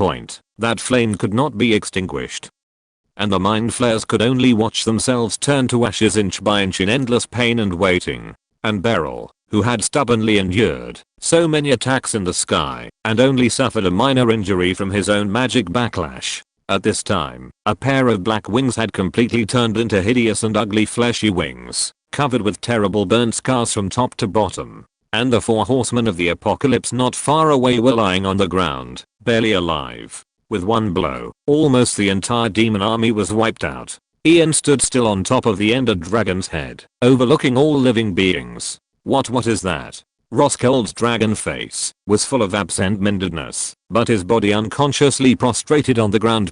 That flame could not be extinguished, and the mind flayers could only watch themselves turn to ashes inch by inch in endless pain and waiting. And Beryl, who had stubbornly endured so many attacks in the sky and only suffered a minor injury from his own magic backlash, at this time, a pair of black wings had completely turned into hideous and ugly fleshy wings, covered with terrible burn scars from top to bottom. And the four horsemen of the apocalypse not far away were lying on the ground, barely alive. With one blow, almost the entire demon army was wiped out. Ian stood still on top of the ender dragon's head, overlooking all living beings. What is that? Roscold's dragon face was full of absent-mindedness, but his body unconsciously prostrated on the ground.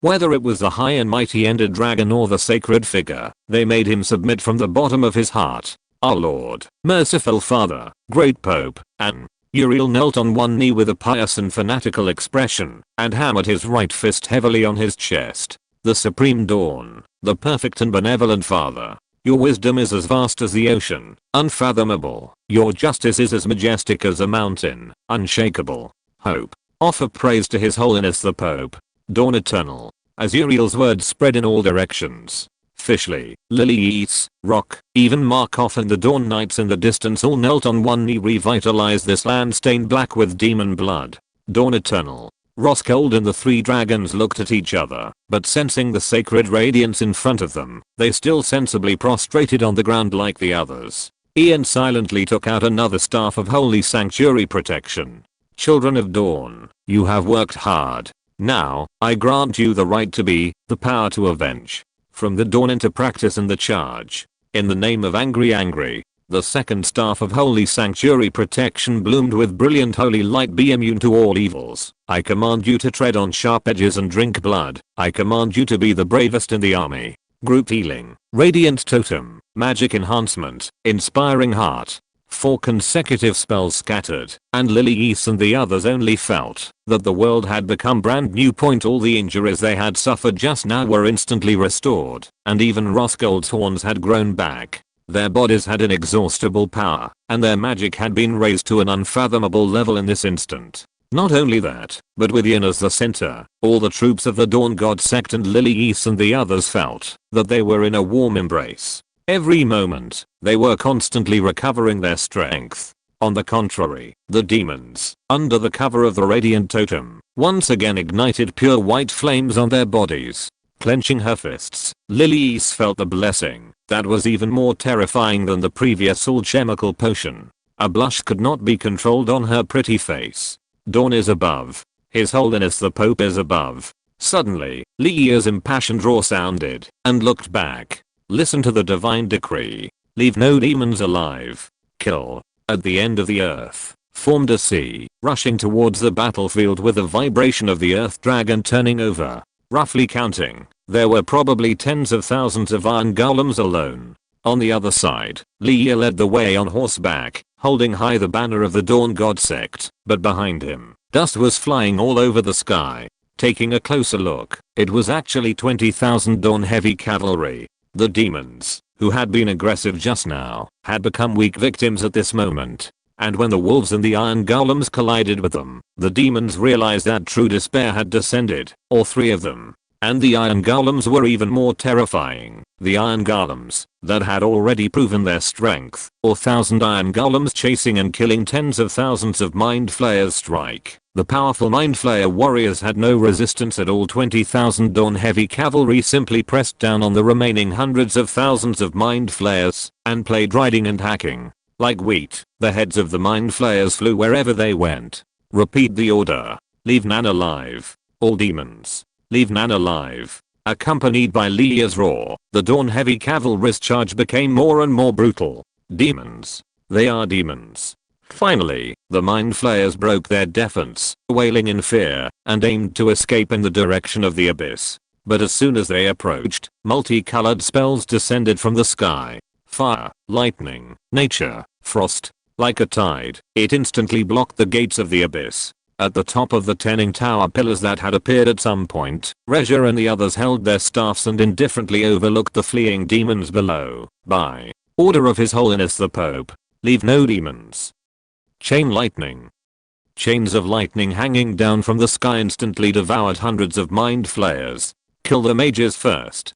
Whether it was the high and mighty ender dragon or the sacred figure, they made him submit from the bottom of his heart. Our Lord, merciful Father, great Pope, and Uriel knelt on one knee with a pious and fanatical expression, and hammered his right fist heavily on his chest. The supreme dawn, the perfect and benevolent Father, your wisdom is as vast as the ocean, unfathomable. Your justice is as majestic as a mountain, unshakable. Hope. Offer praise to His Holiness the Pope. Dawn eternal. As Uriel's words spread in all directions, Fishley, Lilies, Rock, even Markov and the Dawn Knights in the distance all knelt on one knee, revitalized this land stained black with demon blood. Dawn Eternal, Roskilde and the three dragons looked at each other, but sensing the sacred radiance in front of them, they still sensibly prostrated on the ground like the others. Ian silently took out another staff of holy sanctuary protection. Children of Dawn, you have worked hard. Now, I grant you the right to be, the power to avenge. From the dawn into practice and the charge. In the name of Angry, the second staff of holy sanctuary protection bloomed with brilliant holy light. Be immune to all evils. I command you to tread on sharp edges and drink blood. I command you to be the bravest in the army. Group healing, radiant totem, magic enhancement, inspiring heart. 4 consecutive spells scattered, and Lilies and the others only felt that the world had become brand new. All the injuries they had suffered just now were instantly restored, and even Roskilde's horns had grown back. Their bodies had inexhaustible power, and their magic had been raised to an unfathomable level in this instant. Not only that, but with Ian as the center, all the troops of the Dawn God sect and Lilies and the others felt that they were in a warm embrace. Every moment, they were constantly recovering their strength. On the contrary, the demons, under the cover of the radiant totem, once again ignited pure white flames on their bodies. Clenching her fists, Lilies felt the blessing that was even more terrifying than the previous alchemical potion. A blush could not be controlled on her pretty face. Dawn is above. His Holiness the Pope is above. Suddenly, Leah's impassioned roar sounded, and looked back. Listen to the divine decree. Leave no demons alive. Kill. At the end of the earth, formed a sea, rushing towards the battlefield with the vibration of the earth dragon turning over. Roughly counting, there were probably tens of thousands of iron golems alone. On the other side, Leah led the way on horseback, holding high the banner of the Dawn God sect, but behind him, dust was flying all over the sky. Taking a closer look, it was actually 20,000 Dawn heavy cavalry. The demons, who had been aggressive just now, had become weak victims at this moment. And when the wolves and the iron golems collided with them, the demons realized that true despair had descended, all 3 of them. And the iron golems were even more terrifying. The iron golems, that had already proven their strength, or 1,000 iron golems chasing and killing tens of thousands of mind flayers strike. The powerful mind flayer warriors had no resistance at all. 20,000 Dawn heavy cavalry simply pressed down on the remaining hundreds of thousands of mind flayers, and played riding and hacking. Like wheat, the heads of the mind flayers flew wherever they went. Repeat the order. Leave none alive. All demons. Leave none alive. Accompanied by Leah's roar, the Dawn heavy cavalry's charge became more and more brutal. Demons. They are demons. Finally, the mind flayers broke their defense, wailing in fear, and aimed to escape in the direction of the abyss. But as soon as they approached, multicolored spells descended from the sky. Fire, lightning, nature, frost. Like a tide, it instantly blocked the gates of the abyss. At the top of the 10 tower pillars that had appeared at some point, Regia and the others held their staffs and indifferently overlooked the fleeing demons below. By order of His Holiness the Pope, leave no demons. Chain lightning. Chains of lightning hanging down from the sky instantly devoured hundreds of mind flayers. Kill the mages first.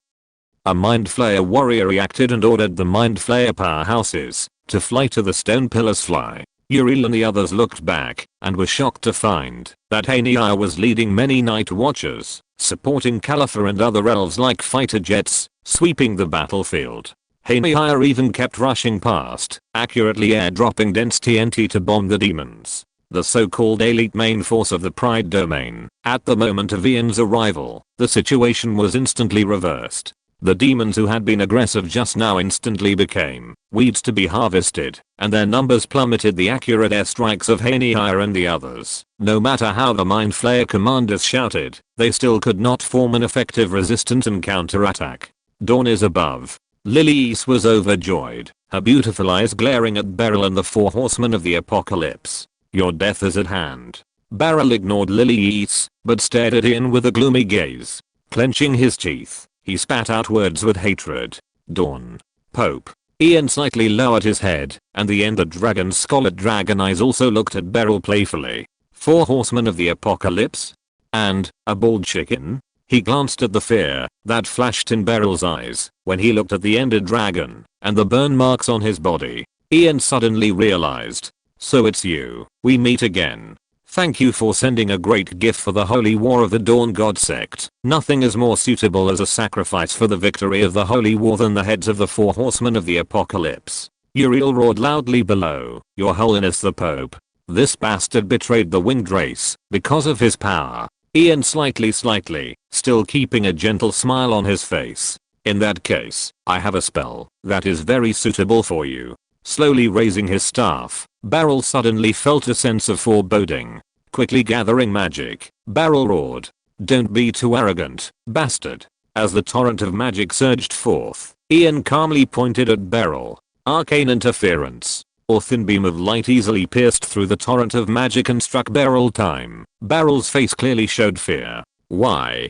A mind flayer warrior reacted and ordered the mind flayer powerhouses to fly to the stone pillars. Fly. Uriel and the others looked back and were shocked to find that Hania was leading many night watchers, supporting Caliphar and other elves like fighter jets, sweeping the battlefield. Hania even kept rushing past, accurately airdropping dense TNT to bomb the demons. The so-called elite main force of the Pride domain. At the moment of Ian's arrival, the situation was instantly reversed. The demons who had been aggressive just now instantly became weeds to be harvested, and their numbers plummeted. The accurate airstrikes of Hania and the others, no matter how the Mind Flayer commanders shouted, they still could not form an effective resistance and counterattack. Dawn is above. Lilies was overjoyed, her beautiful eyes glaring at Beryl and the 4 horsemen of the apocalypse. Your death is at hand. Beryl ignored Lilies, but stared at Ian with a gloomy gaze. Clenching his teeth, he spat out words with hatred. Dawn. Pope. Ian slightly lowered his head, and the Ender Dragon's scarlet dragon eyes also looked at Beryl playfully. 4 horsemen of the apocalypse? And, a bald chicken? He glanced at the fear that flashed in Beryl's eyes when he looked at the ended dragon and the burn marks on his body. Ian suddenly realized. So it's you. We meet again. Thank you for sending a great gift for the Holy War of the Dawn God sect. Nothing is more suitable as a sacrifice for the victory of the Holy War than the heads of the 4 horsemen of the apocalypse. Uriel roared loudly below. Your Holiness the Pope. This bastard betrayed the winged race because of his power. Ian slightly, still keeping a gentle smile on his face. In that case, I have a spell that is very suitable for you. Slowly raising his staff, Beryl suddenly felt a sense of foreboding. Quickly gathering magic, Beryl roared. Don't be too arrogant, bastard. As the torrent of magic surged forth, Ian calmly pointed at Beryl. Arcane interference. A thin beam of light easily pierced through the torrent of magic and struck Beryl. Beryl's face clearly showed fear. Why?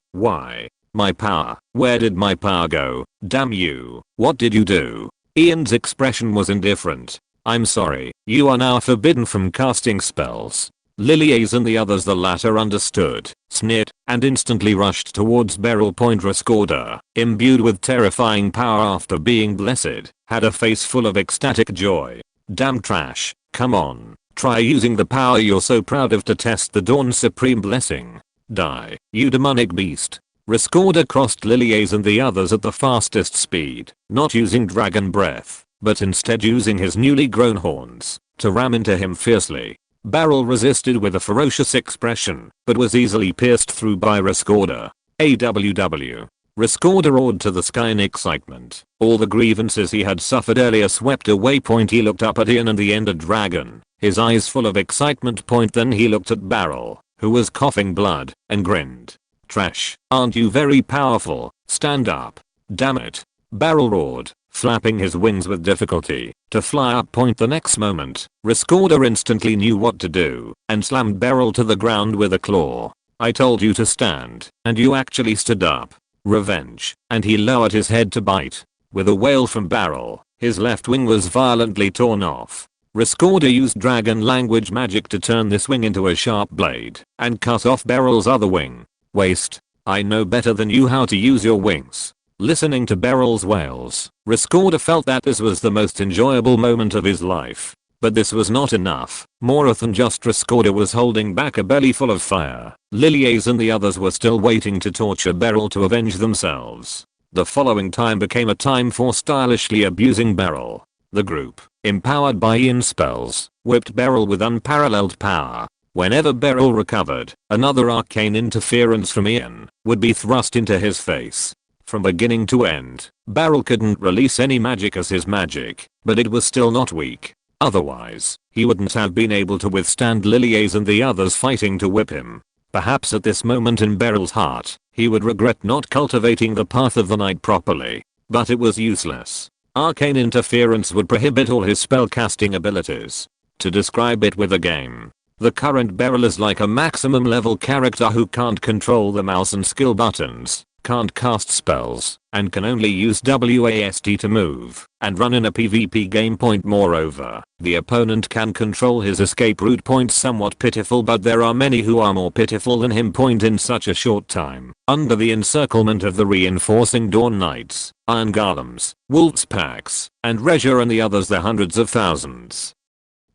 My power. Where did my power go? Damn you. What did you do? Ian's expression was indifferent. I'm sorry, you are now forbidden from casting spells. Lilies and the others, the latter understood, sneered, and instantly rushed towards Beryl. Rescorda, imbued with terrifying power after being blessed, had a face full of ecstatic joy. Damn trash, come on, try using the power you're so proud of to test the Dawn's supreme blessing. Die, you demonic beast. Rescorda crossed Lilies and the others at the fastest speed, not using dragon breath, but instead using his newly grown horns to ram into him fiercely. Beryl resisted with a ferocious expression, but was easily pierced through by Rescorda. AWW. Rescorda roared to the sky in excitement. All the grievances he had suffered earlier swept away. He looked up at Ian and the ended dragon, his eyes full of excitement. Then he looked at Beryl, who was coughing blood, and grinned. Trash, aren't you very powerful? Stand up. Damn it. Beryl roared, flapping his wings with difficulty to fly up. The next moment, Rescorda instantly knew what to do and slammed Beryl to the ground with a claw. I told you to stand, and you actually stood up. Revenge. And he lowered his head to bite. With a wail from Beryl, his left wing was violently torn off. Rescorda used dragon language magic to turn this wing into a sharp blade and cut off Beryl's other wing. Waste. I know better than you how to use your wings. Listening to Beryl's wails, Rescorda felt that this was the most enjoyable moment of his life. But this was not enough. More than just Rescorda was holding back a belly full of fire. Lilies and the others were still waiting to torture Beryl to avenge themselves. The following time became a time for stylishly abusing Beryl. The group, empowered by Ian's spells, whipped Beryl with unparalleled power. Whenever Beryl recovered, another arcane interference from Ian would be thrust into his face. From beginning to end, Beryl couldn't release any magic as his magic, but it was still not weak. Otherwise, he wouldn't have been able to withstand Lilies and the others fighting to whip him. Perhaps at this moment in Beryl's heart, he would regret not cultivating the path of the night properly. But it was useless. Arcane interference would prohibit all his spellcasting abilities. To describe it with a game, the current Beryl is like a maximum level character who can't control the mouse and skill buttons, can't cast spells, and can only use WASD to move and run in a PvP game. Moreover, the opponent can control his escape route. Somewhat pitiful, but there are many who are more pitiful than him. In such a short time, under the encirclement of the reinforcing Dawn Knights, Iron Golems, Wolves Packs, and Regia and the others, the hundreds of thousands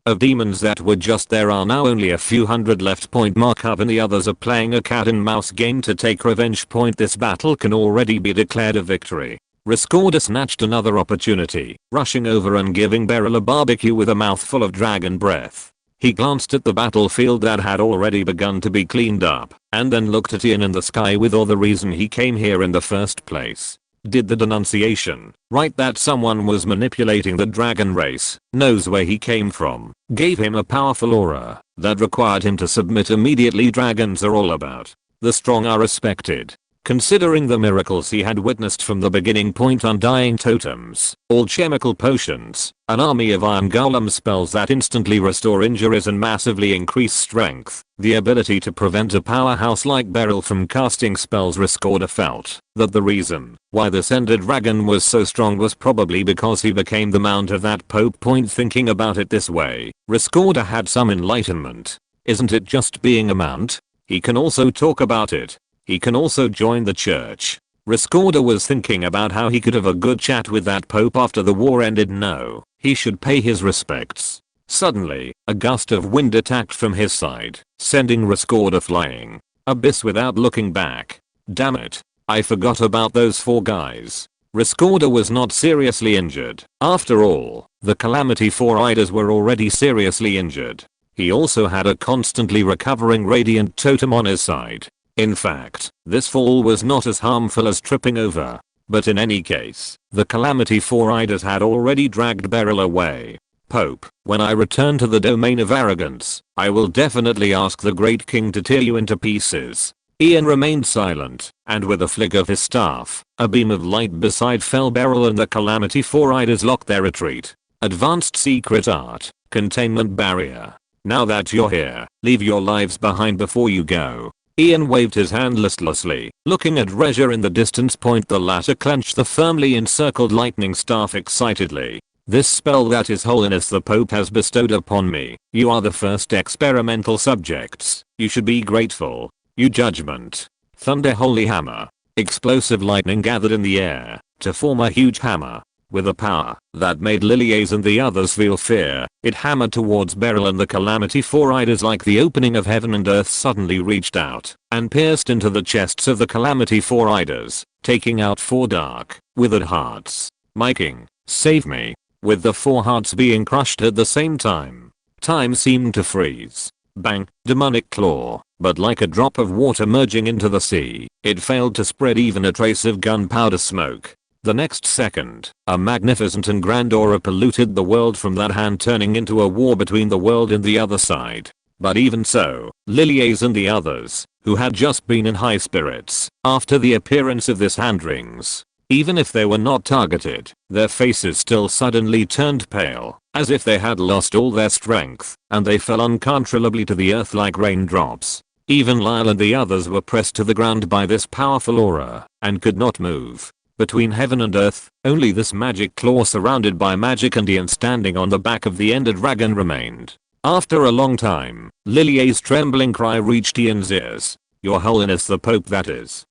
of demons that were just there are now only a few hundred left. Markup and the others are playing a cat and mouse game to take revenge. This battle can already be declared a victory. Rescorda snatched another opportunity, rushing over and giving Beryl a barbecue with a mouthful of dragon breath. He glanced at the battlefield that had already begun to be cleaned up, and then looked at Ian in the sky with all the reason he came here in the first place. Did the denunciation, right, that someone was manipulating the dragon race, knows where he came from, gave him a powerful aura that required him to submit immediately. Dragons are all about the strong are respected. Considering the miracles he had witnessed from the beginning. Undying totems, all chemical potions, an army of iron golem spells that instantly restore injuries and massively increase strength, the ability to prevent a powerhouse like Beryl from casting spells. Rescorda felt that the reason why this ended dragon was so strong was probably because he became the mount of that Pope. Thinking about it this way, Rescorda had some enlightenment. Isn't it just being a mount? He can also talk about it. He can also join the church. Riscorda was thinking about how he could have a good chat with that pope after the war ended. No, he should pay his respects. Suddenly, a gust of wind attacked from his side, sending Riscorda flying. Abyss without looking back. Damn it. I forgot about those 4 guys. Riscorda was not seriously injured. After all, the Calamity 4 Iders were already seriously injured. He also had a constantly recovering radiant totem on his side. In fact, this fall was not as harmful as tripping over. But in any case, the Calamity 4 Iders had already dragged Beryl away. Pope, when I return to the domain of arrogance, I will definitely ask the great king to tear you into pieces. Ian remained silent, and with a flick of his staff, a beam of light beside fell Beryl and the Calamity 4 Iders locked their retreat. Advanced secret art, containment barrier. Now that you're here, leave your lives behind before you go. Ian waved his hand listlessly, looking at Rezha in the distance point. The latter clenched the firmly encircled lightning staff excitedly. This spell that His Holiness the Pope has bestowed upon me, you are the first experimental subjects. You should be grateful. You judgment. Thunder holy hammer. Explosive lightning gathered in the air to form a huge hammer. With a power that made Lilies and the others feel fear, it hammered towards Beryl and the Calamity 4 Iders like the opening of heaven and earth suddenly reached out and pierced into the chests of the Calamity 4 Iders, taking out 4 dark, withered hearts. My king, save me. With the 4 hearts being crushed at the same time, time seemed to freeze. Bang, demonic claw, but like a drop of water merging into the sea, it failed to spread even a trace of gunpowder smoke. The next second, a magnificent and grand aura polluted the world from that hand, turning into a war between the world and the other side. But even so, Lilies and the others, who had just been in high spirits after the appearance of this hand rings, even if they were not targeted, their faces still suddenly turned pale, as if they had lost all their strength, and they fell uncontrollably to the earth like raindrops. Even Lyle and the others were pressed to the ground by this powerful aura, and could not move. Between heaven and earth, only this magic claw surrounded by magic and Ian standing on the back of the Ender Dragon remained. After a long time, Lilier's trembling cry reached Ian's ears. Your Holiness the Pope, that is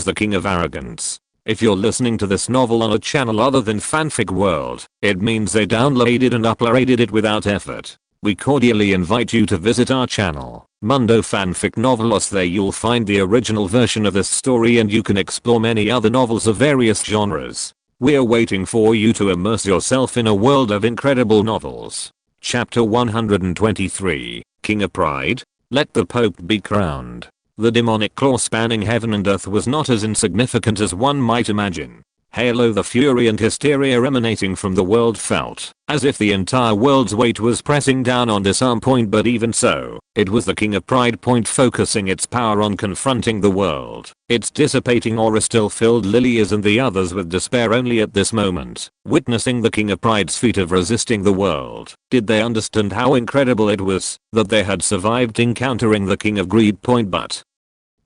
the King of Arrogance. If you're listening to this novel on a channel other than Fanfic World, it means they downloaded and uploaded it without effort. We cordially invite you to visit our channel, Mundo Fanfic Novelos. There you'll find the original version of this story and you can explore many other novels of various genres. We're waiting for you to immerse yourself in a world of incredible novels. Chapter 123, King of Pride? Let the Pope be crowned. The demonic claw spanning heaven and earth was not as insignificant as one might imagine. Halo, the fury and hysteria emanating from the world felt as if the entire world's weight was pressing down on this arm point, but even so, it was the King of Pride point focusing its power on confronting the world. Its dissipating aura still filled Lilias and the others with despair. Only at this moment, witnessing the King of Pride's feat of resisting the world, did they understand how incredible it was that they had survived encountering the King of Greed point. But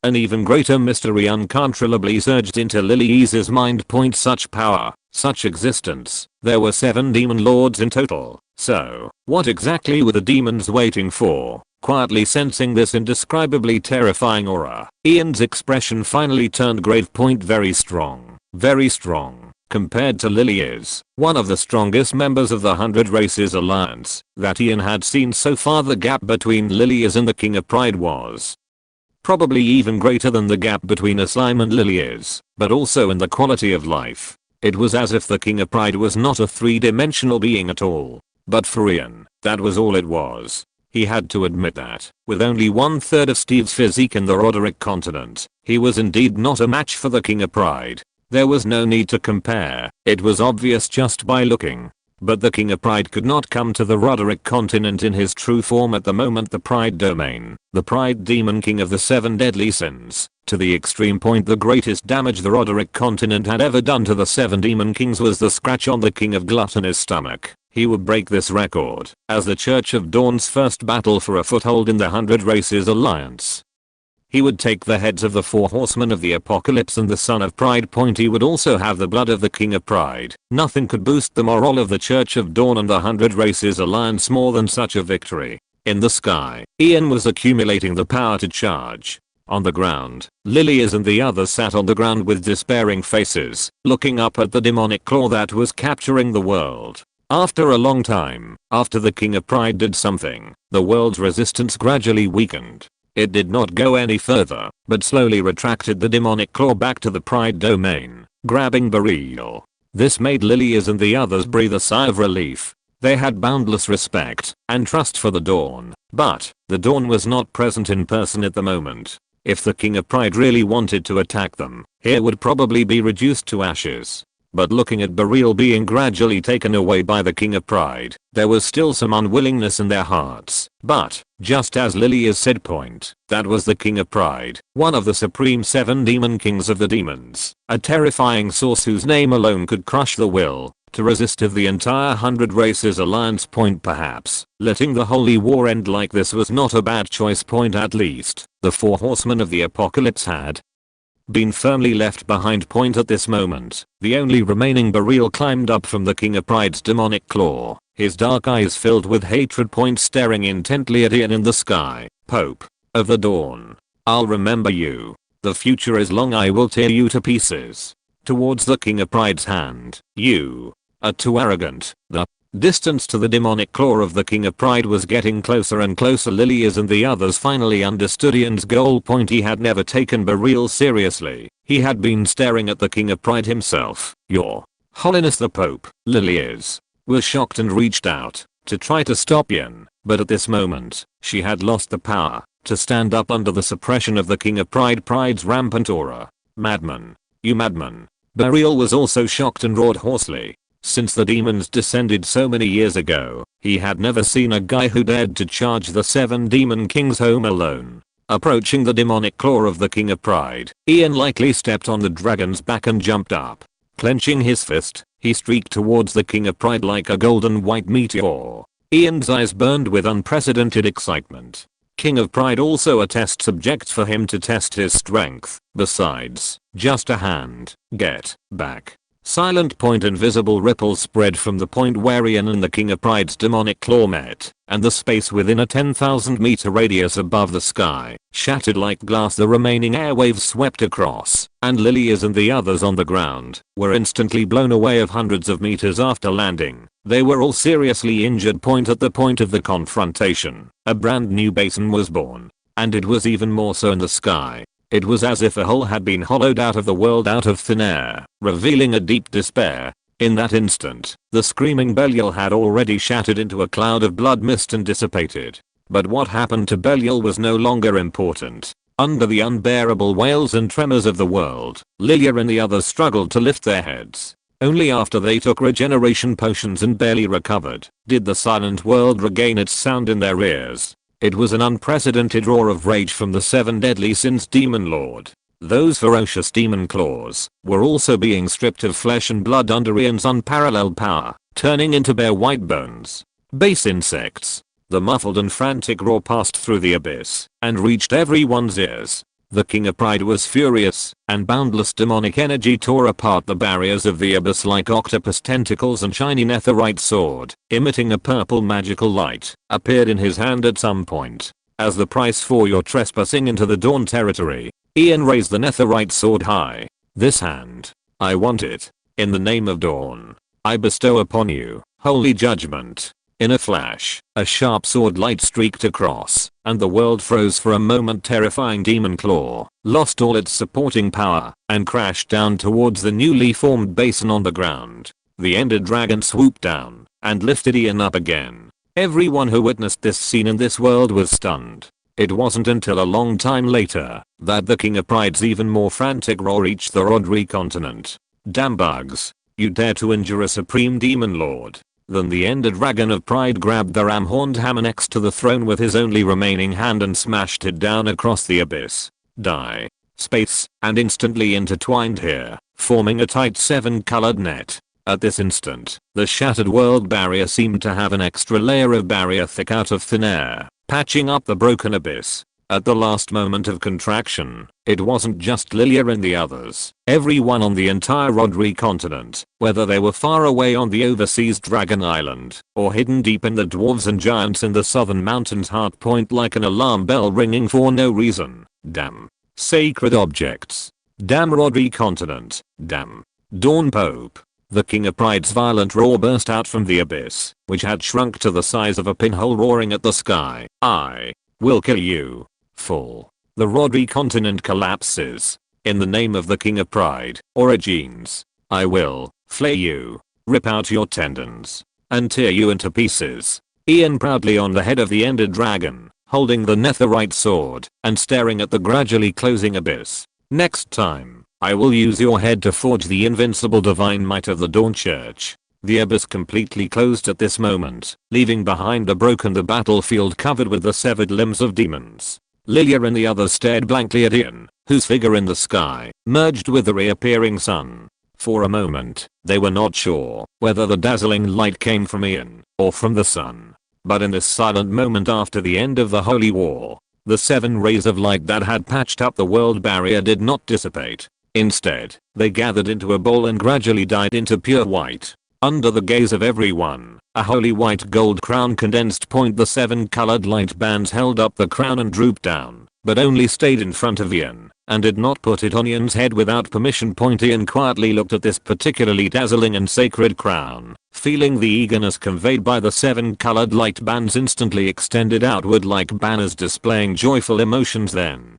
an even greater mystery uncontrollably surged into Lilies's mind point. Such power, such existence. There were 7 demon lords in total. So, what exactly were the demons waiting for? Quietly sensing this indescribably terrifying aura, Ian's expression finally turned grave. Point very strong. Very strong. Compared to Lilies, one of the strongest members of the 100 Races Alliance that Ian had seen so far, the gap between Lilies and the King of Pride was probably even greater than the gap between a slime and Lilies, but also in the quality of life. It was as if the King of Pride was not a 3-dimensional being at all. But for Ian, that was all it was. He had to admit that, with only 1/3 of Steve's physique in the Roderick continent, he was indeed not a match for the King of Pride. There was no need to compare, it was obvious just by looking. But the King of Pride could not come to the Roderick continent in his true form at the moment. The Pride domain, the Pride demon king of the 7 deadly sins, to the extreme point. The greatest damage the Roderick continent had ever done to the 7 demon kings was the scratch on the King of Gluttony's stomach. He would break this record as the Church of Dawn's first battle for a foothold in the 100 Races Alliance. He would take the heads of the 4 horsemen of the apocalypse and the Son of Pride point. He would also have the blood of the King of Pride. Nothing could boost the morale of the Church of Dawn and the 100 Races Alliance more than such a victory. In the sky, Ian was accumulating the power to charge On the ground, Lilias and the others sat on the ground with despairing faces, looking up at the demonic claw that was capturing the world. After a long time, after the King of Pride did something, the world's resistance gradually weakened. It did not go any further, but slowly retracted the demonic claw back to the Pride domain, grabbing Beryl. This made Lilias and the others breathe a sigh of relief. They had boundless respect and trust for the Dawn, but the Dawn was not present in person at the moment. If the King of Pride really wanted to attack them, he would probably be reduced to ashes. But looking at Beryl being gradually taken away by the King of Pride, there was still some unwillingness in their hearts. But, just as Lilias said that was the King of Pride, one of the supreme 7 demon kings of the demons, a terrifying source whose name alone could crush the will to resist if the entire 100 races alliance. Perhaps letting the holy war end like this was not a bad choice. At least the 4 horsemen of the apocalypse had been firmly left behind. At this moment, the only remaining Beryl climbed up from the King of Pride's demonic claw, his dark eyes filled with hatred. Staring intently at Ian in the sky. Pope of the Dawn, I'll remember you. The future is long. I will tear you to pieces. Towards the King of Pride's hand. You are too arrogant. The distance to the demonic claw of the King of Pride was getting closer and closer. Lilias and the others finally understood Ian's goal. He had never taken Beryl seriously. He had been staring at the King of Pride himself. Your Holiness the Pope. Lilias was shocked and reached out to try to stop Ian, but at this moment, she had lost the power to stand up under the suppression of the King of Pride's rampant aura. Madman. You madman. Beryl was also shocked and roared hoarsely. Since the demons descended so many years ago, he had never seen a guy who dared to charge the 7 demon kings home alone. Approaching the demonic claw of the King of Pride, Ian lightly stepped on the dragon's back and jumped up. Clenching his fist, he streaked towards the King of Pride like a golden white meteor. Ian's eyes burned with unprecedented excitement. King of Pride also a test subject for him to test his strength. Besides, just a hand. Get back. Silent. Invisible ripples spread from the point where Ian and the King of Pride's demonic claw met, and the space within a 10,000 meter radius above the sky shattered like glass. The remaining airwaves swept across, and Lilias and the others on the ground were instantly blown away of hundreds of meters after landing. They were all seriously injured. At the point of the confrontation, a brand new basin was born, and it was even more so in the sky. It was as if a hole had been hollowed out of the world out of thin air, revealing a deep despair. In that instant, the screaming Belial had already shattered into a cloud of blood mist and dissipated. But what happened to Belial was no longer important. Under the unbearable wails and tremors of the world, Lilia and the others struggled to lift their heads. Only after they took regeneration potions and barely recovered, did the silent world regain its sound in their ears. It was an unprecedented roar of rage from the 7 deadly sins demon lord. Those ferocious demon claws were also being stripped of flesh and blood under Ian's unparalleled power, turning into bare white bones. Base insects. The muffled and frantic roar passed through the abyss and reached everyone's ears. The King of Pride was furious, and boundless demonic energy tore apart the barriers of the abyss like octopus tentacles, and shiny netherite sword, emitting a purple magical light, appeared in his hand at some point. As the price for your trespassing into the Dawn territory, Ian raised the netherite sword high. This hand, I want it. In the name of Dawn, I bestow upon you holy judgment. In a flash, a sharp sword light streaked across, and the world froze for a moment. Terrifying demon claw lost all its supporting power and crashed down towards the newly formed basin on the ground. The Ender Dragon swooped down and lifted Ian up again. Everyone who witnessed this scene in this world was stunned. It wasn't until a long time later that the King of Pride's even more frantic roar reached the Rodri continent. Damn bugs. You dare to injure a supreme demon lord. Then the Ender Dragon of Pride grabbed the ram-horned hammer next to the throne with his only remaining hand and smashed it down across the abyss. Die. Space, and instantly intertwined here, forming a tight 7-colored net. At this instant, the shattered world barrier seemed to have an extra layer of barrier thick out of thin air, patching up the broken abyss. At the last moment of contraction, it wasn't just Lilia and the others. Everyone on the entire Rodri continent, whether they were far away on the overseas Dragon Island, or hidden deep in the dwarves and giants in the southern mountains, heart point like an alarm bell ringing for no reason. Damn. Sacred objects. Damn Rodri continent. Damn. Dawn Pope. The King of Pride's violent roar burst out from the abyss, which had shrunk to the size of a pinhole, roaring at the sky. I will kill you. Full. The Rodri continent collapses. In the name of the King of Pride, Origins, I will flay you, rip out your tendons, and tear you into pieces. Ian proudly on the head of the Ender Dragon, holding the netherite sword, and staring at the gradually closing abyss. Next time, I will use your head to forge the invincible divine might of the Dawn Church. The abyss completely closed at this moment, leaving behind a broken the battlefield covered with the severed limbs of demons. Lilia and the others stared blankly at Ian, whose figure in the sky merged with the reappearing sun. For a moment, they were not sure whether the dazzling light came from Ian or from the sun. But in this silent moment after the end of the Holy War, the 7 rays of light that had patched up the world barrier did not dissipate. Instead, they gathered into a bowl and gradually died into pure white. Under the gaze of everyone, a holy white gold crown condensed point. The 7 colored light bands held up the crown and drooped down, but only stayed in front of Ian, and did not put it on Ian's head without permission. Ian quietly looked at this particularly dazzling and sacred crown, feeling the eagerness conveyed by the 7 colored light bands instantly extended outward like banners displaying joyful emotions. Then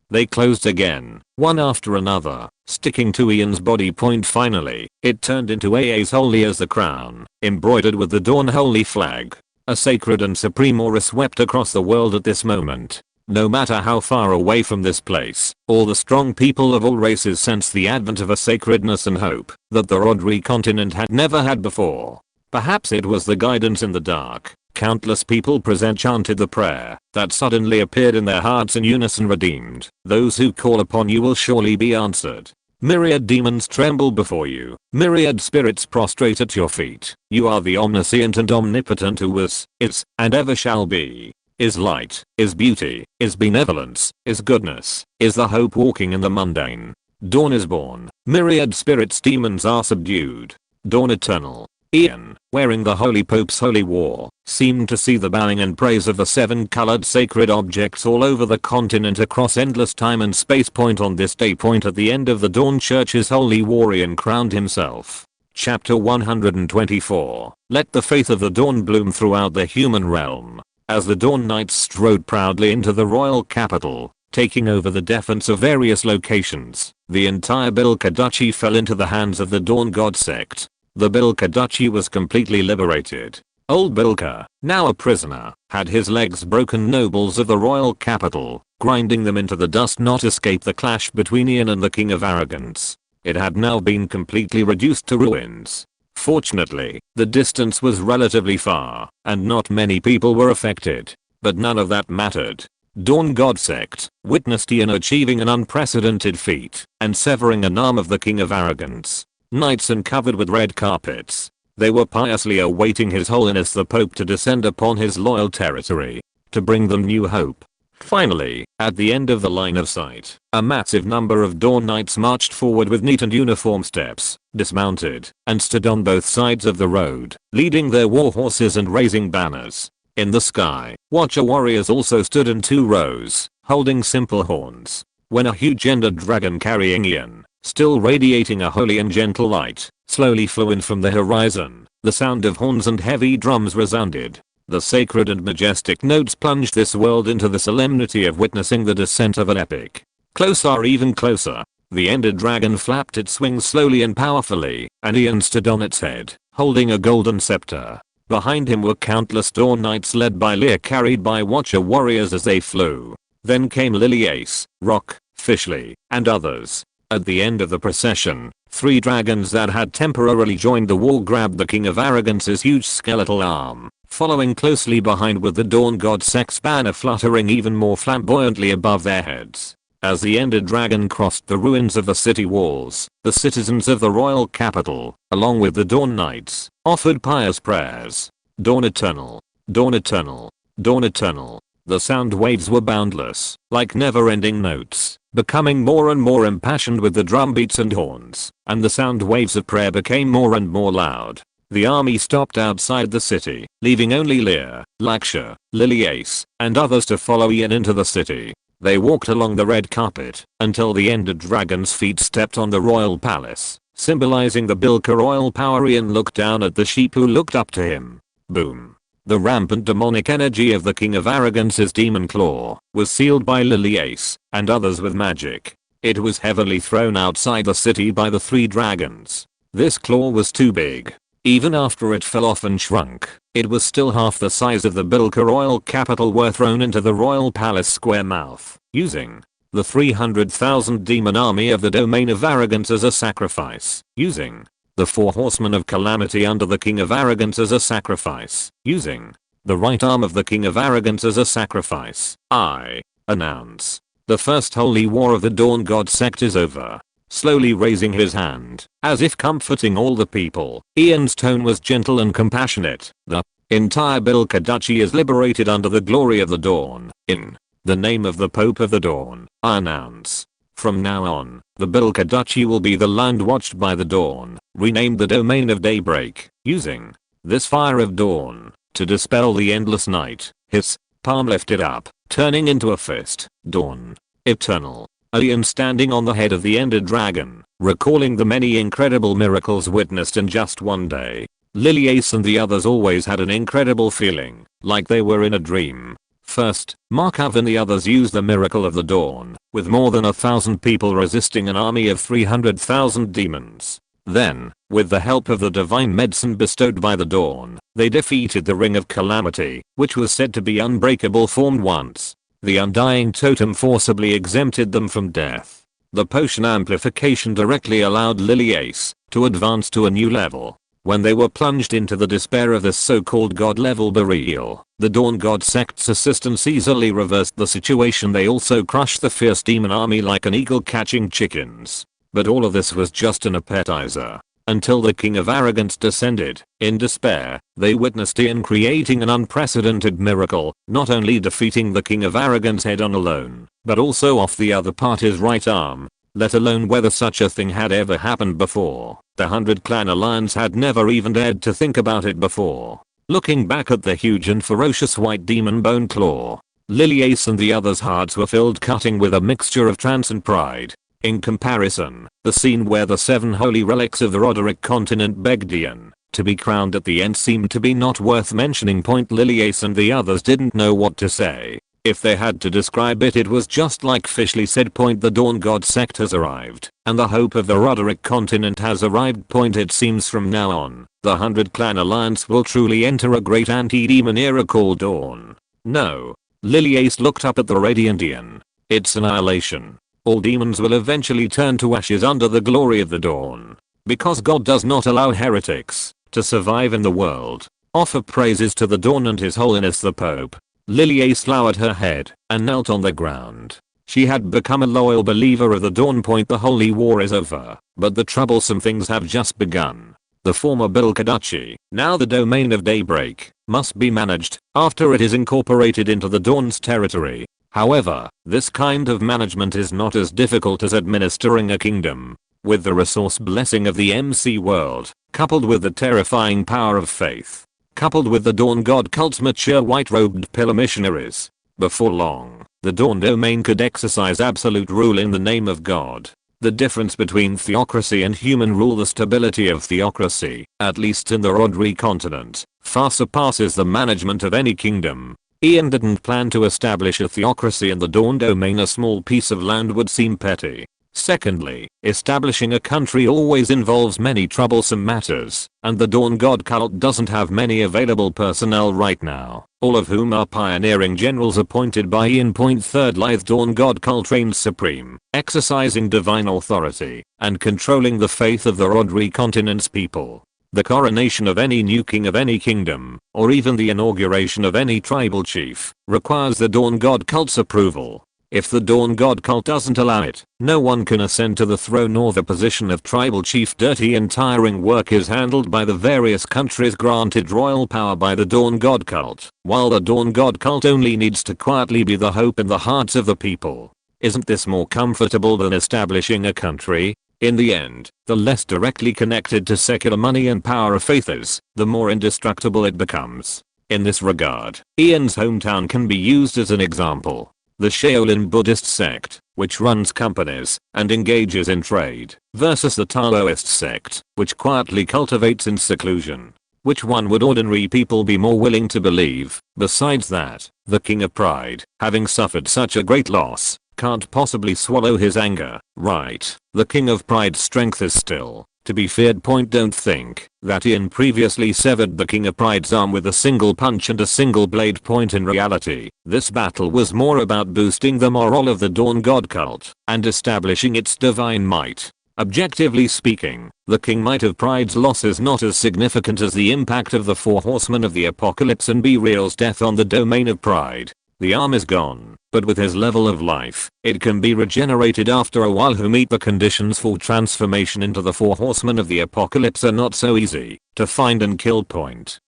they closed again, one after another, sticking to Ian's body. Finally, it turned into Aa's holy as the crown, embroidered with the Dawn holy flag. A sacred and supreme aura swept across the world at this moment. No matter how far away from this place, all the strong people of all races sensed the advent of a sacredness and hope that the Rodri continent had never had before. Perhaps it was the guidance in the dark. Countless people present chanted the prayer that suddenly appeared in their hearts in unison: redeemed. Those who call upon you will surely be answered. Myriad demons tremble before you. Myriad spirits prostrate at your feet. You are the omniscient and omnipotent who was, is, and ever shall be. Is light, is beauty, is benevolence, is goodness, is the hope walking in the mundane. Dawn is born. Myriad spirits demons are subdued. Dawn eternal. Ian, wearing the Holy Pope's holy war, seemed to see the bowing and praise of the 7 colored sacred objects all over the continent across endless time and space. On this day, at the end of the Dawn Church's holy war, Ian crowned himself. Chapter 124. Let the faith of the Dawn bloom throughout the human realm. As the Dawn Knights strode proudly into the royal capital, taking over the defense of various locations, the entire Bilka Duchy fell into the hands of the Dawn God sect. The Bilka Duchy was completely liberated. Old Bilka, now a prisoner, had his legs broken. Nobles of the royal capital, grinding them into the dust, not escape the clash between Ian and the King of Arrogance. It had now been completely reduced to ruins. Fortunately, the distance was relatively far, and not many people were affected. But none of that mattered. Dawn God sect witnessed Ian achieving an unprecedented feat and severing an arm of the King of Arrogance. Knights uncovered with red carpets, they were piously awaiting His Holiness the Pope to descend upon his loyal territory, to bring them new hope. Finally, at the end of the line of sight, a massive number of Dawn Knights marched forward with neat and uniform steps, dismounted, and stood on both sides of the road, leading their war horses and raising banners. In the sky, Watcher warriors also stood in 2 rows, holding simple horns. When a huge ender dragon carrying Ian, still radiating a holy and gentle light, slowly flew in from the horizon, the sound of horns and heavy drums resounded. The sacred and majestic notes plunged this world into the solemnity of witnessing the descent of an epic. Closer, even closer. The Ender Dragon flapped its wings slowly and powerfully, and Ian stood on its head, holding a golden scepter. Behind him were countless Dawn Knights led by Lear, carried by Watcher warriors as they flew. Then came Liliace, Rock, Fishley, and others. At the end of the procession, 3 dragons that had temporarily joined the war grabbed the King of Arrogance's huge skeletal arm, following closely behind with the Dawn God sect's banner fluttering even more flamboyantly above their heads. As the Ender Dragon crossed the ruins of the city walls, the citizens of the royal capital, along with the Dawn Knights, offered pious prayers. Dawn eternal. Dawn eternal. Dawn eternal. The sound waves were boundless, like never-ending notes, becoming more and more impassioned with the drumbeats and horns, and the sound waves of prayer became more and more loud. The army stopped outside the city, leaving only Lear, Laksha, Liliace, and others to follow Ian into the city. They walked along the red carpet until the ended dragon's feet stepped on the royal palace, symbolizing the Bilka royal power. Ian looked down at the sheep who looked up to him. Boom. The rampant demonic energy of the King of Arrogance's demon claw was sealed by Liliace and others with magic. It was heavily thrown outside the city by the 3 dragons. This claw was too big. Even after it fell off and shrunk, it was still half the size of the Bilka royal capital. Were thrown into the royal palace square mouth, using the 300,000 demon army of the domain of arrogance as a sacrifice, using the 4 horsemen of calamity under the King of Arrogance as a sacrifice, using the right arm of the King of Arrogance as a sacrifice. I announce the first holy war of the Dawn God sect is over. Slowly raising his hand, as if comforting all the people, Ian's tone was gentle and compassionate. The entire Bilka Duchy is liberated under the glory of the Dawn. In the name of the Pope of the Dawn, I announce, from now on, the Bilka Duchy will be the land watched by the Dawn, renamed the Domain of Daybreak, using this fire of dawn to dispel the endless night. His palm lifted up, turning into a fist. Dawn. Eternal. Ian standing on the head of the ended dragon, recalling the many incredible miracles witnessed in just one day. Liliace and the others always had an incredible feeling, like they were in a dream. First, Markov and the others used the miracle of the dawn, with more than 1,000 people resisting an army of 300,000 demons. Then, with the help of the divine medicine bestowed by the dawn, they defeated the Ring of Calamity, which was said to be unbreakable. Formed once, the undying totem forcibly exempted them from death. The potion amplification directly allowed Liliace to advance to a new level. When they were plunged into the despair of this so-called god-level burial, the Dawn God sect's assistance easily reversed the situation. They also crushed the fierce demon army like an eagle catching chickens. But all of this was just an appetizer. Until the King of Arrogance descended. In despair, they witnessed Ian creating an unprecedented miracle, not only defeating the King of Arrogance head on alone, but also off the other party's right arm. Let alone whether such a thing had ever happened before. The 100 Clan Alliance had never even dared to think about it before. Looking back at the huge and ferocious white demon bone claw, Liliace and the others' hearts were filled, cutting with a mixture of trance and pride. In comparison, the scene where the 7 holy relics of the Roderick continent begged Ian to be crowned at the end seemed to be not worth mentioning. Liliace and the others didn't know what to say. If they had to describe it, it was just like Fishley said. The Dawn God sect has arrived, and the hope of the Roderick continent has arrived. It seems from now on, the 100 Clan Alliance will truly enter a great anti-demon era called Dawn. No. Liliace looked up at the radiant Ian. It's annihilation. All demons will eventually turn to ashes under the glory of the dawn. Because God does not allow heretics to survive in the world. Offer praises to the Dawn and His Holiness the Pope. Liliace lowered her head and knelt on the ground. She had become a loyal believer of the Dawn. The holy war is over, but the troublesome things have just begun. The former Bilka Duchy, now the Domain of Daybreak, must be managed after it is incorporated into the Dawn's territory. However, this kind of management is not as difficult as administering a kingdom. With the resource blessing of the MC world, coupled with the terrifying power of faith, coupled with the Dawn God cult's mature white-robed pillar missionaries, before long, the Dawn domain could exercise absolute rule in the name of God. The difference between theocracy and human rule, the stability of theocracy, at least in the Rodri continent, far surpasses the management of any kingdom. Ian didn't plan to establish a theocracy in the Dawn domain. A small piece of land would seem petty. Secondly, establishing a country always involves many troublesome matters, and the Dawn God cult doesn't have many available personnel right now, all of whom are pioneering generals appointed by Ian. Third, Lithe Dawn God cult reigns supreme, exercising divine authority and controlling the faith of the Rodri continent's people. The coronation of any new king of any kingdom, or even the inauguration of any tribal chief, requires the Dawn God cult's approval. If the Dawn God cult doesn't allow it, no one can ascend to the throne or the position of tribal chief. Dirty and tiring work is handled by the various countries granted royal power by the Dawn God cult, while the Dawn God cult only needs to quietly be the hope in the hearts of the people. Isn't this more comfortable than establishing a country? In the end, the less directly connected to secular money and power a faith is, the more indestructible it becomes. In this regard, Ian's hometown can be used as an example. the Shaolin Buddhist sect, which runs companies and engages in trade, versus the Taoist sect, which quietly cultivates in seclusion. Which one would ordinary people be more willing to believe? Besides that, the King of Pride, having suffered such a great loss, can't possibly swallow his anger, right? The King of Pride's strength is still to be feared. Don't think that Ian previously severed the King of Pride's arm with a single punch and a single blade. In reality, this battle was more about boosting the morale of the Dawn God cult and establishing its divine might. Objectively speaking, the King Might of Pride's loss is not as significant as the impact of the four horsemen of the apocalypse and Be-Real's death on the domain of Pride. The arm is gone, but with his level of life, it can be regenerated after a while. Who meet the conditions for transformation into the four horsemen of the apocalypse are not so easy to find and kill.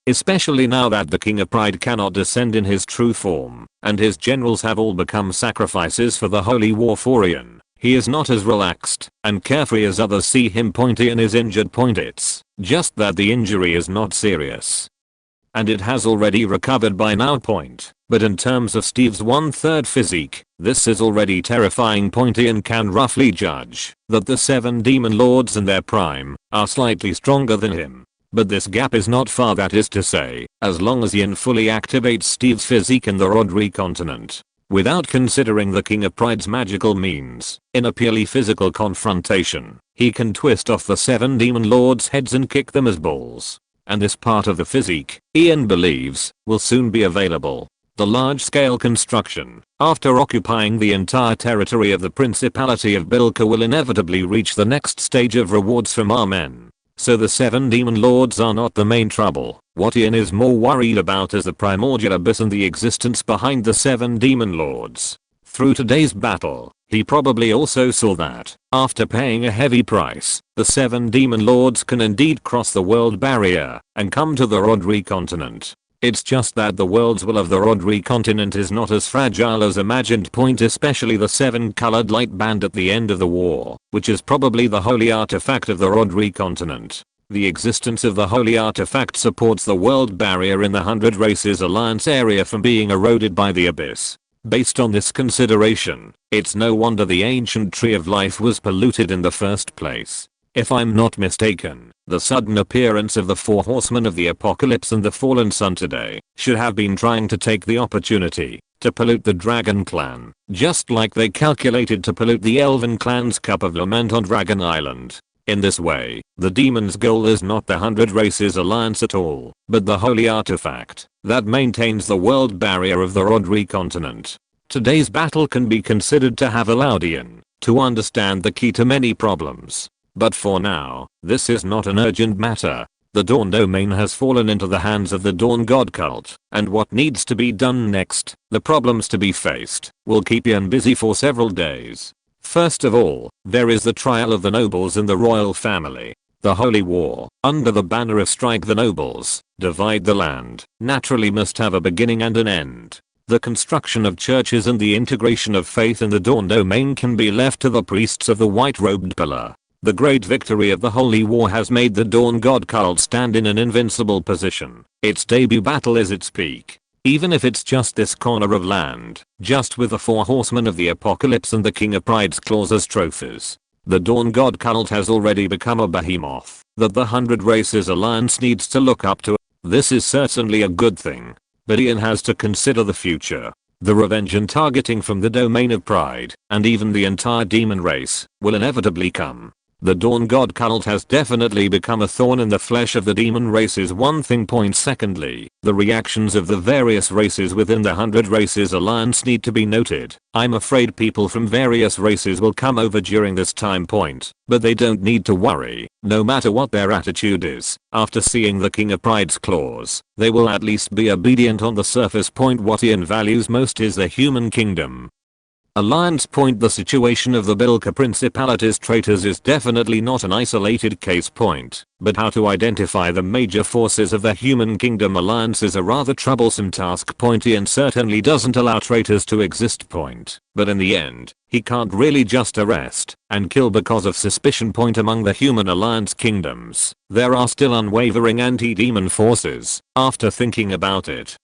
Especially now that the King of Pride cannot descend in his true form, and his generals have all become sacrifices for the holy war for Ian. He is not as relaxed and carefree as others see him. Ian is injured. It's just that the injury is not serious, and it has already recovered by now. But in terms of Steve's 1/3 physique, this is already terrifying. Ian can roughly judge that the 7 demon lords in their prime are slightly stronger than him. But this gap is not far, that is to say, as long as Ian fully activates Steve's physique in the Rodri continent. Without considering the King of Pride's magical means, in a purely physical confrontation, he can twist off the 7 demon lords' heads and kick them as balls. And this part of the physique, Ian believes, will soon be available. The large-scale construction, after occupying the entire territory of the Principality of Bilka, will inevitably reach the next stage of rewards from Amen. So the 7 demon lords are not the main trouble. What Ian is more worried about is the primordial abyss and the existence behind the 7 demon lords. Through today's battle, he probably also saw that, after paying a heavy price, the 7 demon lords can indeed cross the world barrier and come to the Rodri continent. It's just that the world's will of the Rodri continent is not as fragile as imagined. Especially the 7-colored light band at the end of the war, which is probably the holy artifact of the Rodri continent. The existence of the holy artifact supports the world barrier in the 100 Races Alliance area from being eroded by the abyss. Based on this consideration, it's no wonder the ancient tree of life was polluted in the first place. If I'm not mistaken, the sudden appearance of the 4 horsemen of the apocalypse and the fallen sun today should have been trying to take the opportunity to pollute the dragon clan, just like they calculated to pollute the elven clan's cup of lament on Dragon Island. In this way, the demon's goal is not the 100 Races Alliance at all, but the holy artifact that maintains the world barrier of the Rodri continent. Today's battle can be considered to have allowed Ian to understand the key to many problems. But for now, this is not an urgent matter. The Dawn domain has fallen into the hands of the Dawn God cult, and what needs to be done next, the problems to be faced, will keep Ian busy for several days. First of all, there is the trial of the nobles in the royal family. The holy war, under the banner of strike the nobles, divide the land, naturally must have a beginning and an end. The construction of churches and the integration of faith in the Dawn domain can be left to the priests of the white-robed pillar. The great victory of the Holy War has made the Dawn God cult stand in an invincible position. Its debut battle is its peak. Even if it's just this corner of land, just with the 4 horsemen of the apocalypse and the King of Pride's claws as trophies. The Dawn God cult has already become a behemoth that the 100 Races Alliance needs to look up to. This is certainly a good thing. But Ian has to consider the future. The revenge and targeting from the domain of Pride, and even the entire demon race, will inevitably come. The Dawn God cult has definitely become a thorn in the flesh of the demon race is one thing. Secondly, the reactions of the various races within the 100 Races Alliance need to be noted. I'm afraid people from various races will come over during this time point, but they don't need to worry. No matter what their attitude is, after seeing the King of Pride's claws, they will at least be obedient on the surface. What Ian values most is the human kingdom. Alliance. The situation of the Bilka Principality's traitors is definitely not an isolated case. But how to identify the major forces of the Human Kingdom Alliance is a rather troublesome task. Ian certainly doesn't allow traitors to exist. But in the end, he can't really just arrest and kill because of suspicion. Among the Human Alliance kingdoms, there are still unwavering anti-demon forces, after thinking about it.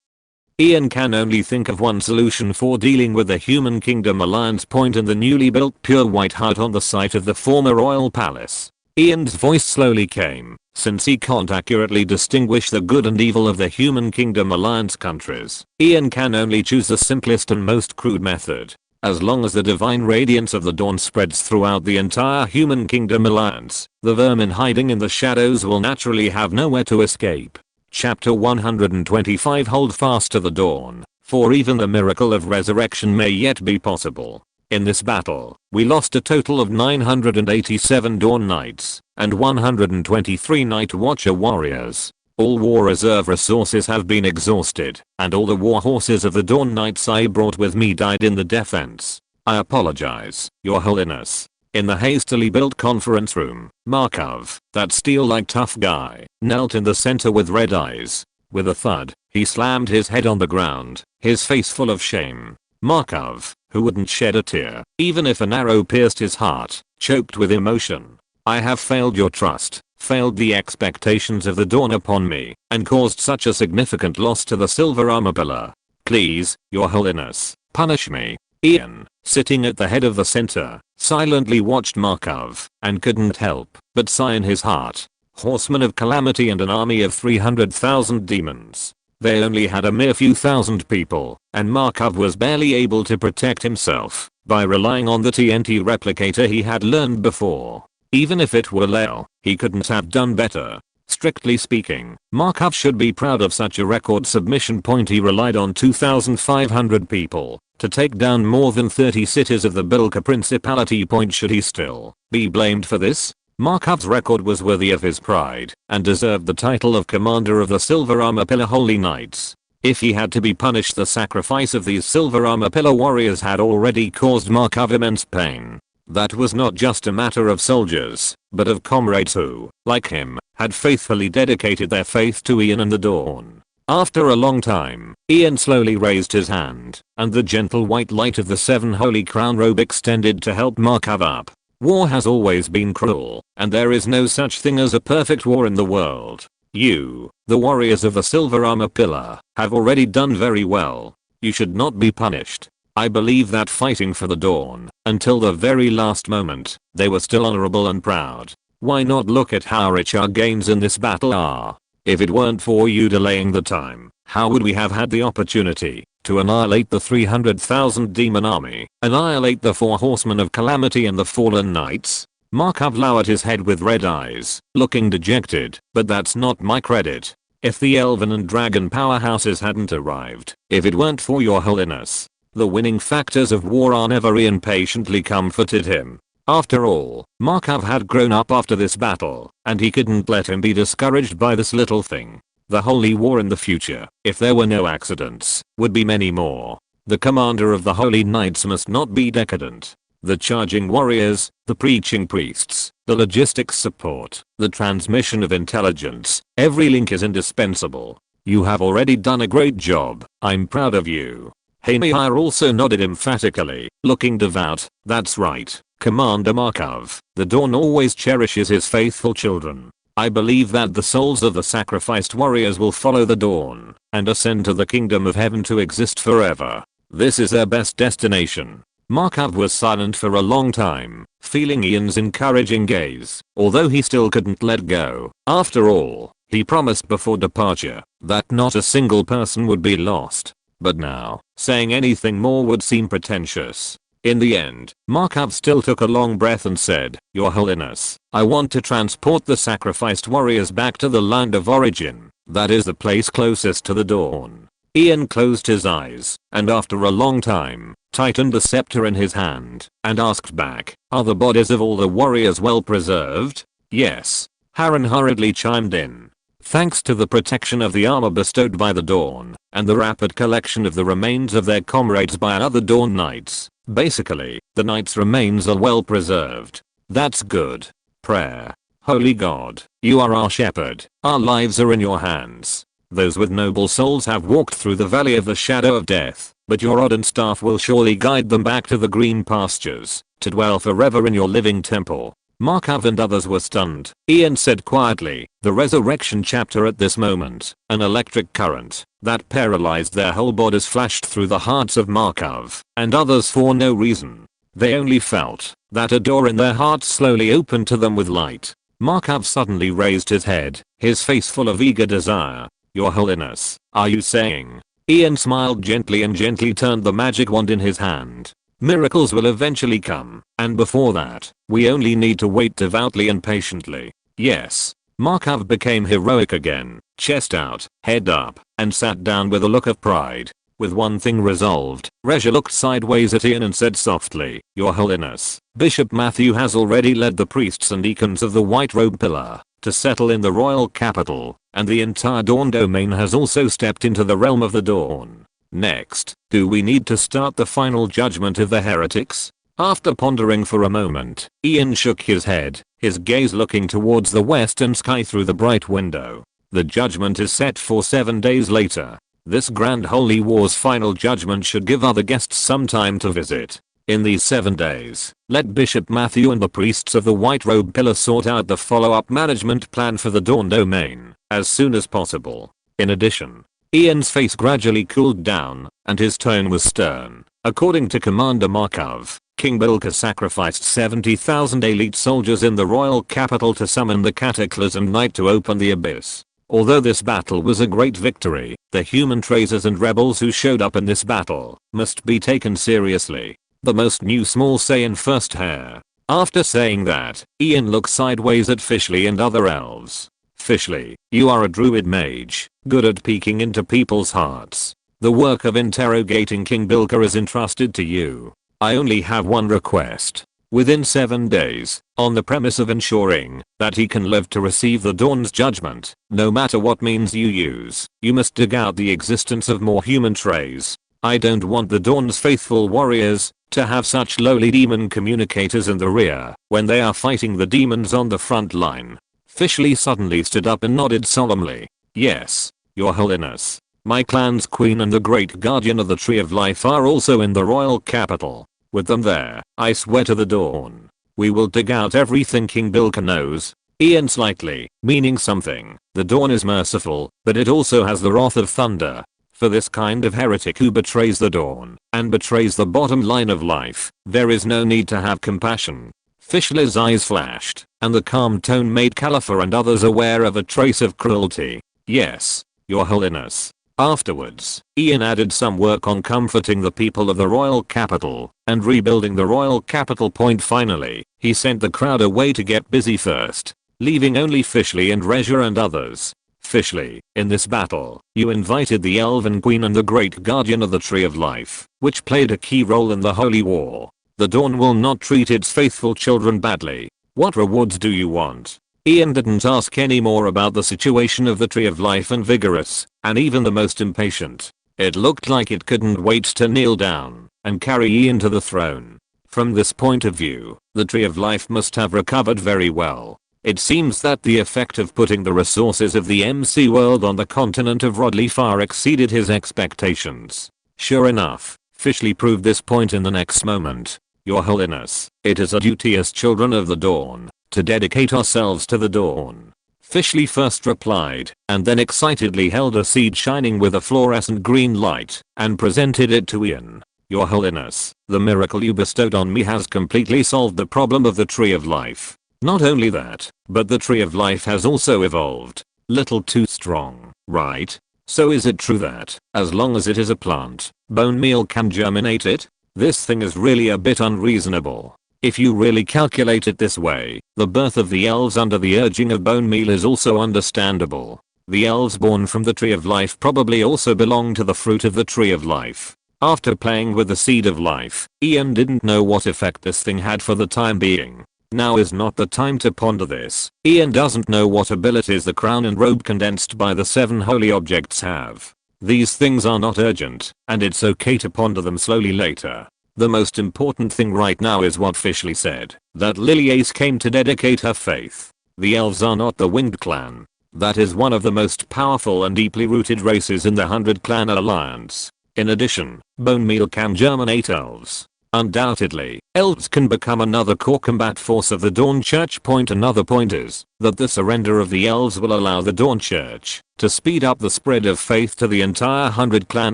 Ian can only think of one solution for dealing with the Human Kingdom Alliance point in the newly built pure white hut on the site of the former royal palace. Ian's voice slowly came, since he can't accurately distinguish the good and evil of the Human Kingdom Alliance countries. Ian can only choose the simplest and most crude method. As long as the divine radiance of the dawn spreads throughout the entire Human Kingdom Alliance, the vermin hiding in the shadows will naturally have nowhere to escape. Chapter 125. Hold fast to the dawn, for even the miracle of resurrection may yet be possible. In this battle, we lost a total of 987 Dawn Knights and 123 Night Watcher warriors. All war reserve resources have been exhausted, and all the war horses of the Dawn Knights I brought with me died in the defense. I apologize, Your Holiness. In the hastily built conference room, Markov, that steel-like tough guy, knelt in the center with red eyes. With a thud, he slammed his head on the ground, his face full of shame. Markov, who wouldn't shed a tear, even if an arrow pierced his heart, choked with emotion. I have failed your trust, failed the expectations of the Dawn upon me, and caused such a significant loss to the Silver Armor Pillar. Please, Your Holiness, punish me. Ian, sitting at the head of the center, silently watched Markov, and couldn't help but sigh in his heart. Horsemen of calamity and an army of 300,000 demons. They only had a mere few thousand people, and Markov was barely able to protect himself by relying on the TNT replicator he had learned before. Even if it were Leo, he couldn't have done better. Strictly speaking, Markov should be proud of such a record submission point. He relied on 2,500 people to take down more than 30 cities of the Bilka Principality point. Should he still be blamed for this? Markov's record was worthy of his pride and deserved the title of Commander of the Silver Armor Pillar Holy Knights. If he had to be punished, the sacrifice of these Silver Armor Pillar warriors had already caused Markov immense pain. That was not just a matter of soldiers, but of comrades who, like him, had faithfully dedicated their faith to Ian and the Dawn. After a long time, Ian slowly raised his hand, and the gentle white light of the 7 Holy Crown robe extended to help Markov up. War has always been cruel, and there is no such thing as a perfect war in the world. You, the warriors of the Silver Armor Pillar, have already done very well. You should not be punished. I believe that fighting for the Dawn, until the very last moment, they were still honorable and proud. Why not look at how rich our gains in this battle are? If it weren't for you delaying the time, how would we have had the opportunity to annihilate the 300,000 demon army, annihilate the 4 horsemen of calamity and the fallen knights? Markov lowered his head with red eyes, looking dejected. But that's not my credit. If the elven and dragon powerhouses hadn't arrived, if it weren't for Your Holiness, the winning factors of war are never. Ian patiently comforted him. After all, Markov had grown up after this battle, and he couldn't let him be discouraged by this little thing. The holy war in the future, if there were no accidents, would be many more. The commander of the Holy Knights must not be decadent. The charging warriors, the preaching priests, the logistics support, the transmission of intelligence, every link is indispensable. You have already done a great job. I'm proud of you. Haymir also nodded emphatically, looking devout. That's right, Commander Markov. The Dawn always cherishes his faithful children. I believe that the souls of the sacrificed warriors will follow the Dawn and ascend to the kingdom of heaven to exist forever. This is their best destination. Markov was silent for a long time, feeling Ian's encouraging gaze, although he still couldn't let go. After all, he promised before departure that not a single person would be lost. But now, saying anything more would seem pretentious. In the end, Markov still took a long breath and said, Your Holiness, I want to transport the sacrificed warriors back to the land of origin. That is the place closest to the Dawn. Ian closed his eyes, and after a long time, tightened the scepter in his hand, and asked back, Are the bodies of all the warriors well preserved? Yes. Harren hurriedly chimed in. Thanks to the protection of the armor bestowed by the Dawn, and the rapid collection of the remains of their comrades by other Dawn Knights, basically, the Knights' remains are well preserved. That's good. Prayer. Holy God, you are our shepherd. Our lives are in your hands. Those with noble souls have walked through the valley of the shadow of death, but your rod and staff will surely guide them back to the green pastures, to dwell forever in your living temple. Markov and others were stunned. Ian said quietly, the resurrection chapter. At this moment, an electric current that paralyzed their whole bodies flashed through the hearts of Markov and others for no reason. They only felt that a door in their hearts slowly opened to them with light. Markov suddenly raised his head, his face full of eager desire. Your Holiness, are you saying? Ian smiled gently and gently turned the magic wand in his hand. Miracles will eventually come, and before that, we only need to wait devoutly and patiently. Yes. Markov became heroic again, chest out, head up, and sat down with a look of pride. With one thing resolved, Regia looked sideways at Ian and said softly, Your Holiness, Bishop Matthew has already led the priests and deacons of the White Robe Pillar to settle in the royal capital, and the entire Dawn domain has also stepped into the realm of the Dawn. Next, do we need to start the final judgment of the heretics? After pondering for a moment, Ian shook his head, his gaze looking towards the western sky through the bright window. The judgment is set for 7 days later. This grand holy war's final judgment should give other guests some time to visit. In these 7 days, let Bishop Matthew and the priests of the White Robe Pillar sort out the follow-up management plan for the Dawn domain as soon as possible. In addition, Ian's face gradually cooled down, and his tone was stern. According to Commander Markov, King Bilka sacrificed 70,000 elite soldiers in the royal capital to summon the Cataclysm Knight to open the abyss. Although this battle was a great victory, the human traitors and rebels who showed up in this battle must be taken seriously. The most new small Saiyan first heir. After saying that, Ian looked sideways at Fishley and other elves. Fishley, you are a druid mage, good at peeking into people's hearts. The work of interrogating King Bilka is entrusted to you. I only have one request. Within 7 days, on the premise of ensuring that he can live to receive the Dawn's judgment, no matter what means you use, you must dig out the existence of more human trays. I don't want the Dawn's faithful warriors to have such lowly demon communicators in the rear when they are fighting the demons on the front line. Fishley suddenly stood up and nodded solemnly. Yes, Your Holiness. My clan's queen and the great guardian of the Tree of Life are also in the royal capital. With them there, I swear to the Dawn, we will dig out everything King Bilka knows. Ian slightly, meaning something. The Dawn is merciful, but it also has the wrath of thunder. For this kind of heretic who betrays the Dawn and betrays the bottom line of life, there is no need to have compassion. Fishley's eyes flashed, and the calm tone made Caliphate and others aware of a trace of cruelty. Yes, Your Holiness. Afterwards, Ian added some work on comforting the people of the royal capital and rebuilding the royal capital point. Finally, he sent the crowd away to get busy first, leaving only Fishley and Regia and others. Fishley, in this battle, you invited the Elven Queen and the Great Guardian of the Tree of Life, which played a key role in the Holy War. The Dawn will not treat its faithful children badly. What rewards do you want? Ian didn't ask any more about the situation of the Tree of Life and Vigorous, and even the most impatient. It looked like it couldn't wait to kneel down and carry Ian to the throne. From this point of view, the Tree of Life must have recovered very well. It seems that the effect of putting the resources of the MC world on the continent of Rodri far exceeded his expectations. Sure enough, Fishley proved this point in the next moment. Your Holiness, it is a duty as children of the Dawn to dedicate ourselves to the Dawn. Fishley first replied, and then excitedly held a seed shining with a fluorescent green light, and presented it to Ian. Your Holiness, the miracle you bestowed on me has completely solved the problem of the Tree of Life. Not only that, but the Tree of Life has also evolved. Little too strong, right? So is it true that, as long as it is a plant, bone meal can germinate it? This thing is really a bit unreasonable. If you really calculate it this way, the birth of the elves under the urging of bone meal is also understandable. The elves born from the Tree of Life probably also belong to the fruit of the Tree of Life. After playing with the seed of life, Ian didn't know what effect this thing had for the time being. Now is not the time to ponder this. Ian doesn't know what abilities the crown and robe condensed by the 7 holy objects have. These things are not urgent, and it's okay to ponder them slowly later. The most important thing right now is what Fishley said, that Liliace came to dedicate her faith. The elves are not the Winged Clan. That is one of the most powerful and deeply rooted races in the 100 Clan Alliance. In addition, bone meal can germinate elves. Undoubtedly, elves can become another core combat force of the Dawn Church. Another point is that the surrender of the elves will allow the Dawn Church to speed up the spread of faith to the entire 100 Clan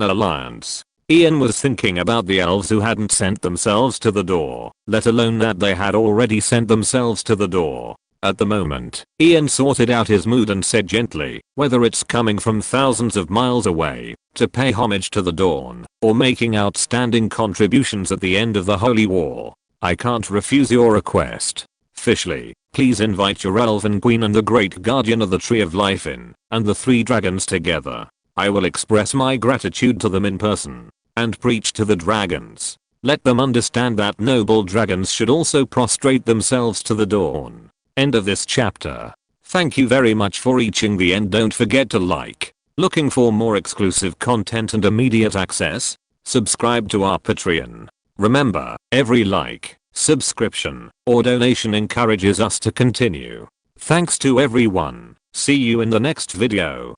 Alliance. Ian was thinking about the elves who hadn't sent themselves to the door, let alone that they had already sent themselves to the door. At the moment, Ian sorted out his mood and said gently, whether it's coming from thousands of miles away to pay homage to the Dawn, or making outstanding contributions at the end of the Holy War, I can't refuse your request. Fishley, please invite your elven queen and the great guardian of the Tree of Life in, and the 3 dragons together. I will express my gratitude to them in person, and preach to the dragons. Let them understand that noble dragons should also prostrate themselves to the Dawn. End of this chapter. Thank you very much for reaching the end. Don't forget to like. Looking for more exclusive content and immediate access? Subscribe to our Patreon. Remember, every like, subscription, or donation encourages us to continue. Thanks to everyone. See you in the next video.